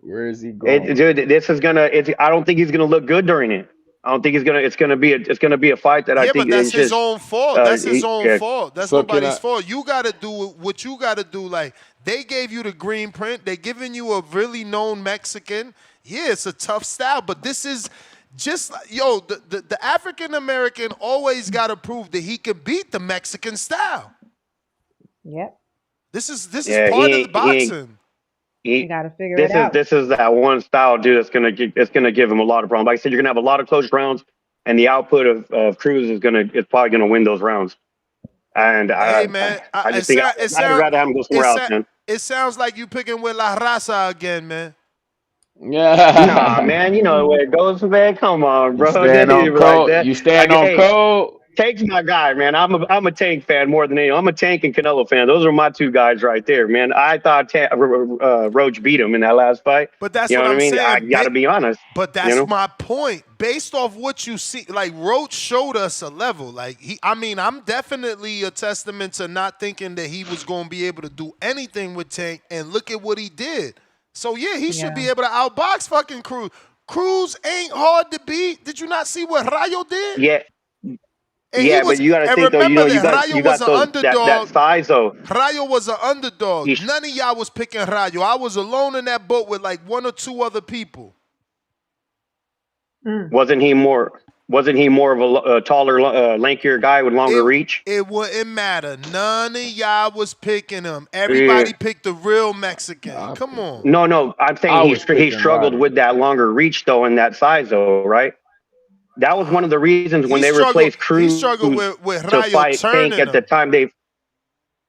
N: Where is he going?
I: Dude, this is gonna. I don't think he's gonna look good during it. I don't think he's gonna. It's gonna be a fight that I think.
E: Yeah, but that's his own fault. That's his own fault. That's nobody's fault. You got to do what you got to do. Like, they gave you the green print. They're giving you a really known Mexican. Yeah, it's a tough style, but this is just the African American always got to prove that he can beat the Mexican style.
J: Yep.
E: This is part of the boxing.
J: You got to figure it out.
I: This is that one style, dude. It's gonna give him a lot of problems. Like I said, you're gonna have a lot of close rounds, and the output of Cruz is probably gonna win those rounds. And I just think I'd rather have him go somewhere else, man.
E: It sounds like you picking with La Raza again, man.
N: Yeah.
I: Nah, man. You know where it goes, man. Come on, bro.
N: You stand on code.
I: Tank's my guy, man. I'm a Tank fan more than anything. I'm a Tank and Canelo fan. Those are my two guys right there, man. I thought Roach beat him in that last fight.
E: But that's what I'm saying.
I: I gotta be honest.
E: But that's my point. Based off what you see, like, Roach showed us a level. Like, I'm definitely a testament to not thinking that he was going to be able to do anything with Tank, and look at what he did. So yeah, he should be able to outbox fucking Cruz. Cruz ain't hard to beat. Did you not see what Rayo did?
I: Yeah. But you got to think, though, you got that size, though.
E: Rayo was an underdog. None of y'all was picking Rayo. I was alone in that boat with like one or two other people.
I: Wasn't he more of a taller, lankier guy with longer reach?
E: It wouldn't matter. None of y'all was picking him. Everybody picked the real Mexican. Come on.
I: No. I'm saying he struggled with that longer reach, though, and that size, though, right? That was one of the reasons when they replaced Cruz
E: he struggled with
I: to fight Tank at the time.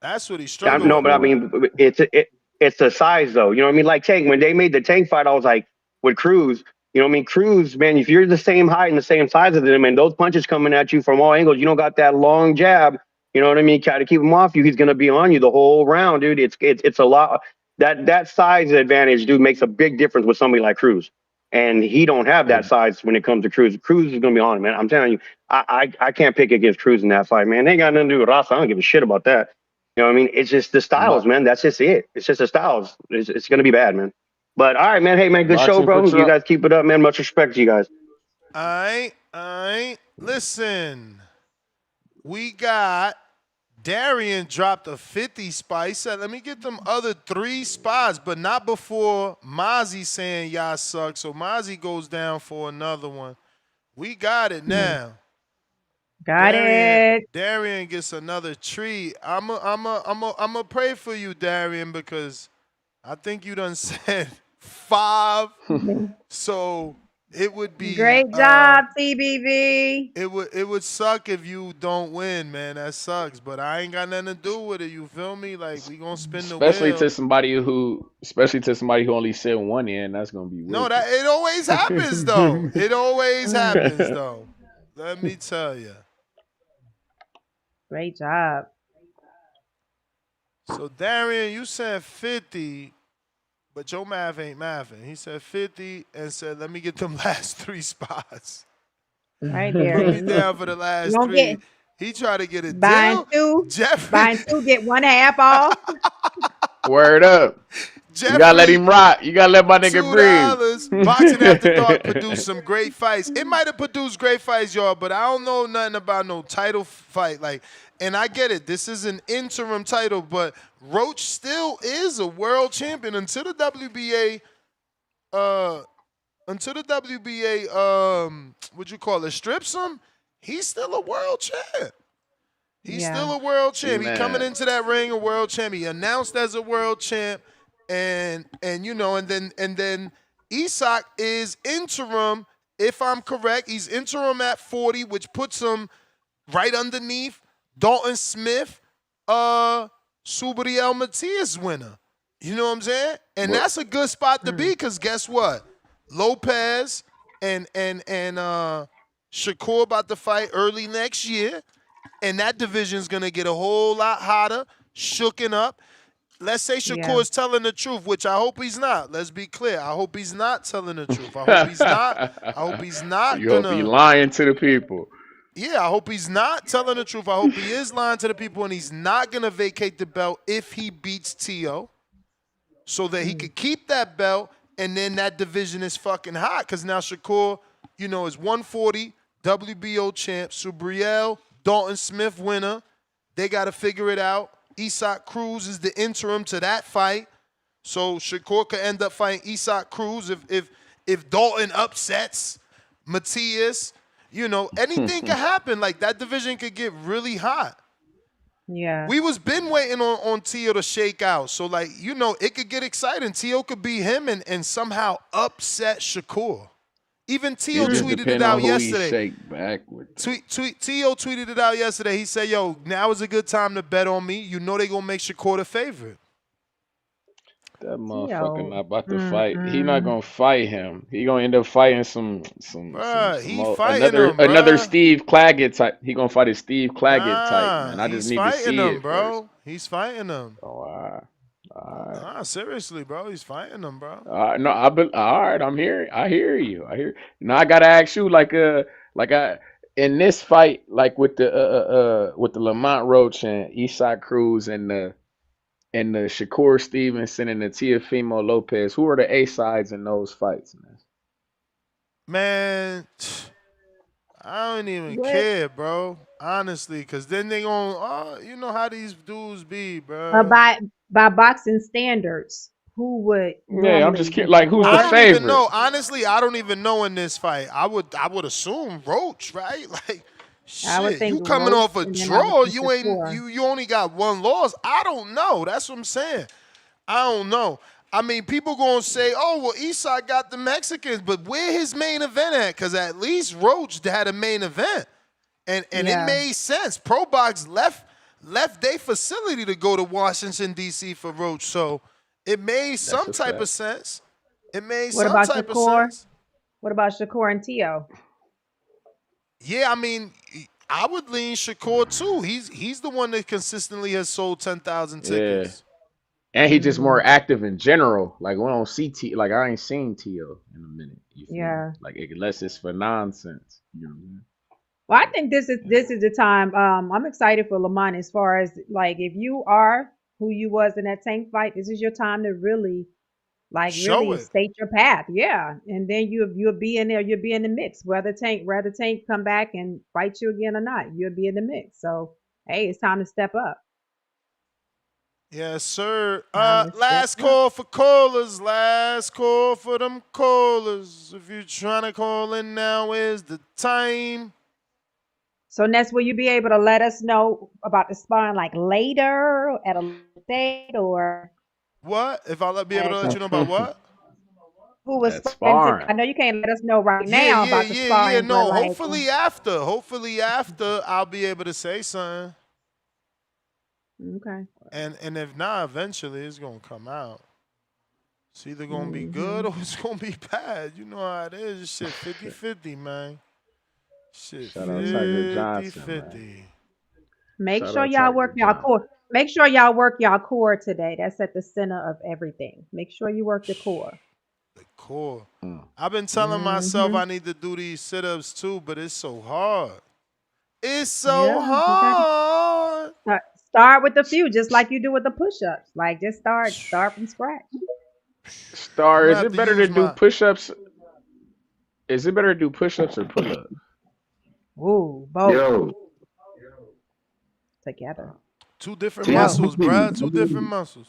E: That's what he struggled with.
I: No, but I mean, it's the size, though. You know what I mean? Like Tank, when they made the Tank fight, I was like, with Cruz, you know what I mean? Cruz, man, if you're the same height and the same size as him, and those punches coming at you from all angles, you don't got that long jab. You know what I mean? Try to keep him off you. He's gonna be on you the whole round, dude. It's a lot. That size advantage, dude, makes a big difference with somebody like Cruz. And he don't have that size when it comes to Cruz. Cruz is gonna be on him, man. I'm telling you, I can't pick against Cruz in that fight, man. They ain't got nothing to do with Raza. I don't give a shit about that. You know what I mean? It's just the styles, man. That's just it. It's just the styles. It's gonna be bad, man. But all right, man. Hey, man, good show, bro. You guys keep it up, man. Much respect to you guys.
E: All right. Listen, we got Darian dropped a 50 spot. He said, let me get them other 3 spots, but not before Mozzie saying y'all suck. So Mozzie goes down for another one. We got it now. Darian gets another treat. I'm pray for you, Darian, because I think you done said 5. So it would be
J: great job, TBV.
E: It would suck if you don't win, man. That sucks. But I ain't got nothing to do with it. You feel me? Like, we gonna spin the wheel.
N: Especially to somebody who only sent 1 in. That's gonna be weird.
E: No, that it always happens though. It always happens though. Let me tell you.
J: Great job.
E: So Darian, you said 50, but your math ain't mathing. He said 50 and said, let me get them last 3 spots.
J: Right
E: Put
J: there.
E: me down for the
J: You
E: last
J: don't
E: 3.
J: get
E: He tried to get a
J: buying
E: deal.
J: two.
E: Jeffrey,
J: Buying two, get 1/2 off.
N: Word up. You gotta let
E: Jeffrey,
N: him rock. You gotta let my nigga breathe.
E: $2. Boxing After Dark produced some great fights. It might have produced great fights, y'all, but I don't know nothing about no title fight. Like, and I get it. This is an interim title, but Roach still is a world champion until the WBA. Until the WBA, what you call it, strips him. He's still a world champ. He's still a world champ. He coming into that ring a world champ. He announced as a world champ, and you know, and then Isak is interim. If I'm correct, he's interim at 40, which puts him right underneath Dalton Smith, Subriel Matias winner. You know what I'm saying? And that's a good spot to be, because guess what? Lopez and Shakur about to fight early next year. And that division's going to get a whole lot hotter, shooken up. Let's say Shakur is telling the truth, which I hope he's not. Let's be clear. I hope he's not telling the truth. I hope he's not. I hope he's not
N: You'll
E: going
N: be
E: to.
N: lying to the people.
E: Yeah, I hope he's not telling the truth. I hope he is lying to the people, and he's not going to vacate the belt if he beats T.O. so that he could keep that belt, and then that division is fucking hot, because now Shakur, you know, is 140 WBO champ. Subriel, Dalton Smith winner. They got to figure it out. Isak Cruz is the interim to that fight. So Shakur could end up fighting Isak Cruz if Dalton upsets Matias. You know, anything could happen. Like, that division could get really hot.
J: Yeah.
E: We was been waiting on Tio to shake out. So, like, you know, it could get exciting. Tio could beat him and somehow upset Shakur. Even Tio
N: It just
E: tweeted it
N: depends
E: out
N: on who
E: yesterday.
N: he shake back with.
E: Tio tweeted it out yesterday. He said, yo, now is a good time to bet on me. You know they going to make Shakur the favorite.
N: That motherfucker not about to fight. He not gonna fight him. He gonna end up fighting some another Steve Claggett type. He gonna fight a Steve Claggett type, man. I just need to see it,
E: bro.
N: first.
E: He's fighting him.
N: Oh, all right.
E: Nah, seriously, bro. He's fighting him, bro.
N: No, all right. I hear you. Now I gotta ask you, in this fight, like with the Lamont Roach and Isak Cruz and the Shakur Stevenson and the Teofimo Lopez, who are the A sides in those fights, man?
E: Man, I don't even care, bro. Honestly, because then they gonna, you know how these dudes be, bro.
J: By boxing standards, who would?
N: Yeah, I'm just curious. Like, who's the favorite?
E: I don't even know. Honestly, I don't even know in this fight. I would assume Roach, right? Like,
J: I would
E: shit,
J: think
E: you coming
J: Roach,
E: off a
J: and then I
E: draw,
J: would think
E: you ain't
J: Shakur.
E: you only got 1 loss. I don't know. That's what I'm saying. I don't know. I mean, people gonna say, oh, well, Isak got the Mexicans, but where his main event at? Because at least Roach had a main event. And it made sense. Pro Box left their facility to go to Washington, D.C. for Roach. So it made some type of sense. It made some type of sense.
J: What about Shakur and Tio?
E: Yeah, I mean, I would lean Shakur too. He's the one that consistently has sold 10,000 tickets.
N: Yeah. And he just more active in general. Like, we don't see like, I ain't seen Tio in a minute. You feel me? Like, unless it's for nonsense. You know what I mean?
J: Well, I think this is the time. I'm excited for Lamont as far as, like, if you are who you was in that Tank fight, this is your time to really, like, really state your path. Yeah, and then you'll be in there. You'll be in the mix. Whether Tank come back and fight you again or not, you'll be in the mix. So hey, it's time to step up.
E: Yes, sir. Last call for callers. Last call for them callers. If you're trying to call in now, is the time.
J: So Ness, will you be able to let us know about the sparring, like, later at a date, or
E: what? If I'll be able to let you know about what?
J: Who was sparring? I know you can't let us know right now about the sparring.
E: Yeah. No, hopefully after I'll be able to say something.
J: Okay.
E: And if not, eventually it's gonna come out. It's either gonna be good or it's gonna be bad. You know how it is. Shit, 50-50, man. Shit,
N: Shout out Tiger Johnson,
E: 50-50.
J: Make
N: Shout
J: sure
N: out
J: y'all
N: Tiger
J: work y'all
N: John.
J: core. Make sure y'all work y'all core today. That's at the center of everything. Make sure you work the core.
E: The core. I've been telling myself I need to do these sit-ups too, but it's so hard. It's so
J: Yeah, you gotta
E: hard.
J: start with a few, just like you do with the push-ups. Like just start from scratch.
N: Star,
E: I'm gonna
N: is
E: have
N: it
E: to
N: better to
E: use
N: do
E: my.
N: push-ups? Is it better to do push-ups or pull-ups?
J: Ooh, both
G: Yo,
J: together.
E: Two different
G: see,
J: Both.
E: muscles, bruh. Two different muscles.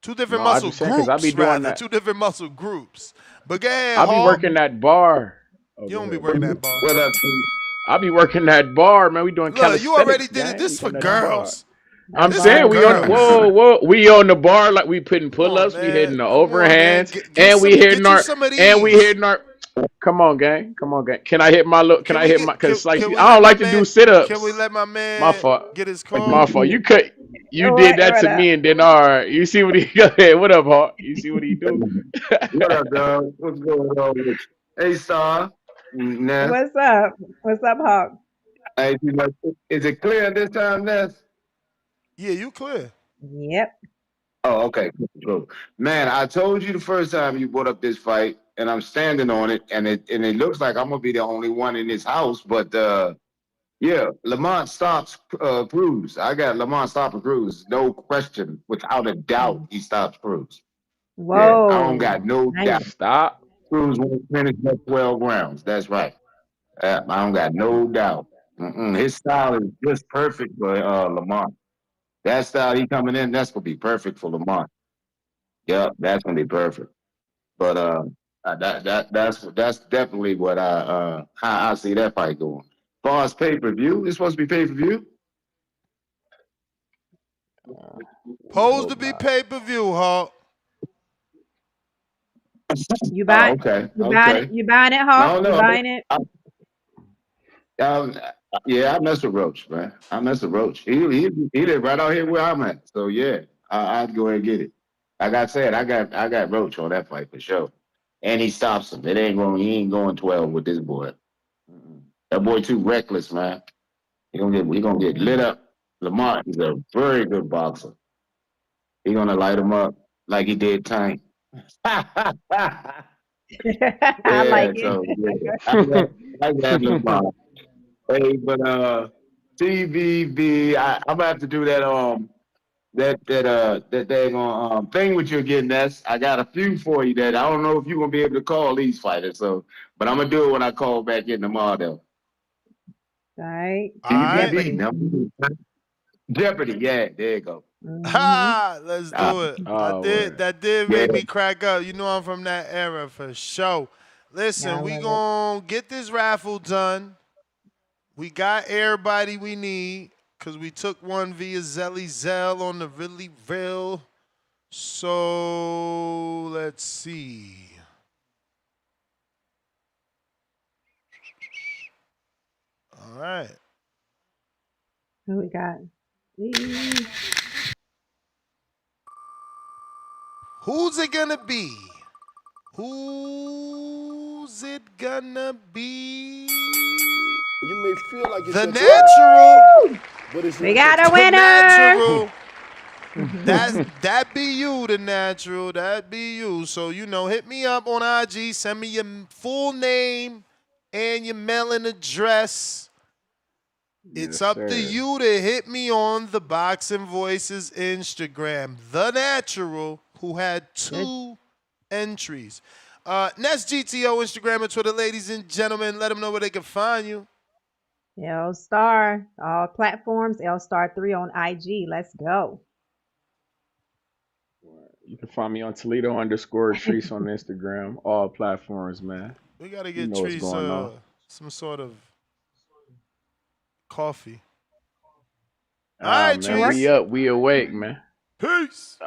E: Two different
N: No, I
E: muscle
N: just saying because I be
E: groups,
N: doing
E: rather.
N: that.
E: Two different muscle groups. But go ahead,
N: I be
E: Hawk.
N: working that bar. Oh,
E: You
N: go
E: don't be
N: ahead,
E: working
N: bro.
E: that bar.
G: what up?
N: I be working that bar, man. We doing
E: Look, you already
N: calisthenics,
E: did it.
N: gang. We
E: This for
N: doing that bar.
E: girls.
J: That
N: I'm
E: This for
N: saying
J: bar is
N: we on
E: girls.
J: good.
N: whoa, we on the bar like we putting
E: Come on,
N: pull-ups, we hitting
E: man.
N: the
E: Come on, man.
N: overhands,
E: Get
N: and we
E: some.
N: hitting
E: Get you
N: our
E: some of
N: and we
E: these.
N: hitting our Come on, gang. Come on, gang. Can I hit my look? Can
E: Can
N: I
E: we
N: hit my?
E: get?
N: Cause like
E: Can we
N: I
E: let
N: don't
E: my
N: like to do
E: man? Can we
N: sit-ups.
E: let my
N: My
E: man
N: fault.
E: get his
N: My
E: card?
N: fault. You did that
J: What
N: to
J: up?
N: me, and then all right. You see what he go ahead. What up, Hawk? You see what he do?
G: What up, dog? What's going on with you? Hey, Star. Ness.
J: What's up? What's up, Hawk?
G: Hey, is it clear this time, Ness?
E: Yeah, you clear.
J: Yep.
G: Oh, okay. Cool. Man, I told you the first time you brought up this fight, and I'm standing on it, and it looks like I'm gonna be the only one in this house. But yeah, Lamont stops Cruz. I got Lamont stopping Cruz, no question, without a doubt. He stops Cruz. Yeah, I don't
J: Whoa.
G: got no doubt.
J: Nice.
N: Stop.
G: Cruz won't finish that 12 rounds. That's right. I don't got no doubt. His style is just perfect for Lamont. That style he coming in, that's gonna be perfect for Lamont. Yep, that's gonna be perfect. But that's definitely what how I see that fight going. As far as pay-per-view, it's supposed to be pay-per-view.
E: Posed to be pay-per-view, Hawk.
J: You
G: Oh,
J: buy
G: okay,
J: you buying it?
G: okay.
J: You buying it,
G: I
J: Hawk?
G: don't
J: You
G: know.
J: buying it?
G: Um, yeah, I mess with Roach, man. I mess with Roach. He live right out here where I'm at. So yeah, I'd go ahead and get it. Like I said, I got Roach on that fight for sure. And he stops him. He ain't going 12 with this boy. That boy too reckless, man. He gonna get lit up. Lamont is a very good boxer. He gonna light him up like he did Tank.
J: I like
G: Yeah,
J: it.
G: so yeah. I got Lamont. Hey, but TVV, I'm gonna have to do that that daggone thing with you again, Ness. I got a few for you that I don't know if you're gonna be able to call these fighters. So, but I'm gonna do it when I call back in tomorrow. Though.
J: All right.
E: All right.
G: TVV,
J: Jeopardy.
G: number Jeopardy. Yeah, there you go.
J: Mm-hmm.
E: Ha! Let's do it.
N: Oh, word.
E: That did
G: Yeah.
E: make me crack up. You know I'm from that era for sure.
J: Yeah, I
E: Listen, we
J: love it.
E: gonna get this raffle done. We got everybody we need because we took one via Zell on the really real. So let's see. All right.
J: Who we got? Eee.
E: Who's it gonna be? Who's it gonna be?
D: You may feel like it's
E: The
D: your turn,
E: natural.
D: but it's
J: We
D: not your
J: got a
E: The
D: turn.
J: winner.
E: natural. That be you, the natural. That be you. So hit me up on IG. Send me your full name and your mailing address. It's
N: Yes,
E: up to
N: sir.
E: you to hit me on the Boxing Voices Instagram. The natural, who had
J: Good.
E: 2 entries. Next GTO Instagram and Twitter, ladies and gentlemen. Let them know where they can find you.
J: L Star. All platforms. L Star 3 on IG. Let's go.
N: You can find me on Toledo_Treese on Instagram, all platforms, man.
E: We gotta
N: You
E: get
N: know what's
E: Trees
N: going on.
E: some sort of coffee. All
N: Ah,
E: right,
N: man,
J: It works.
E: Trees.
N: we up, we awake, man.
E: Peace.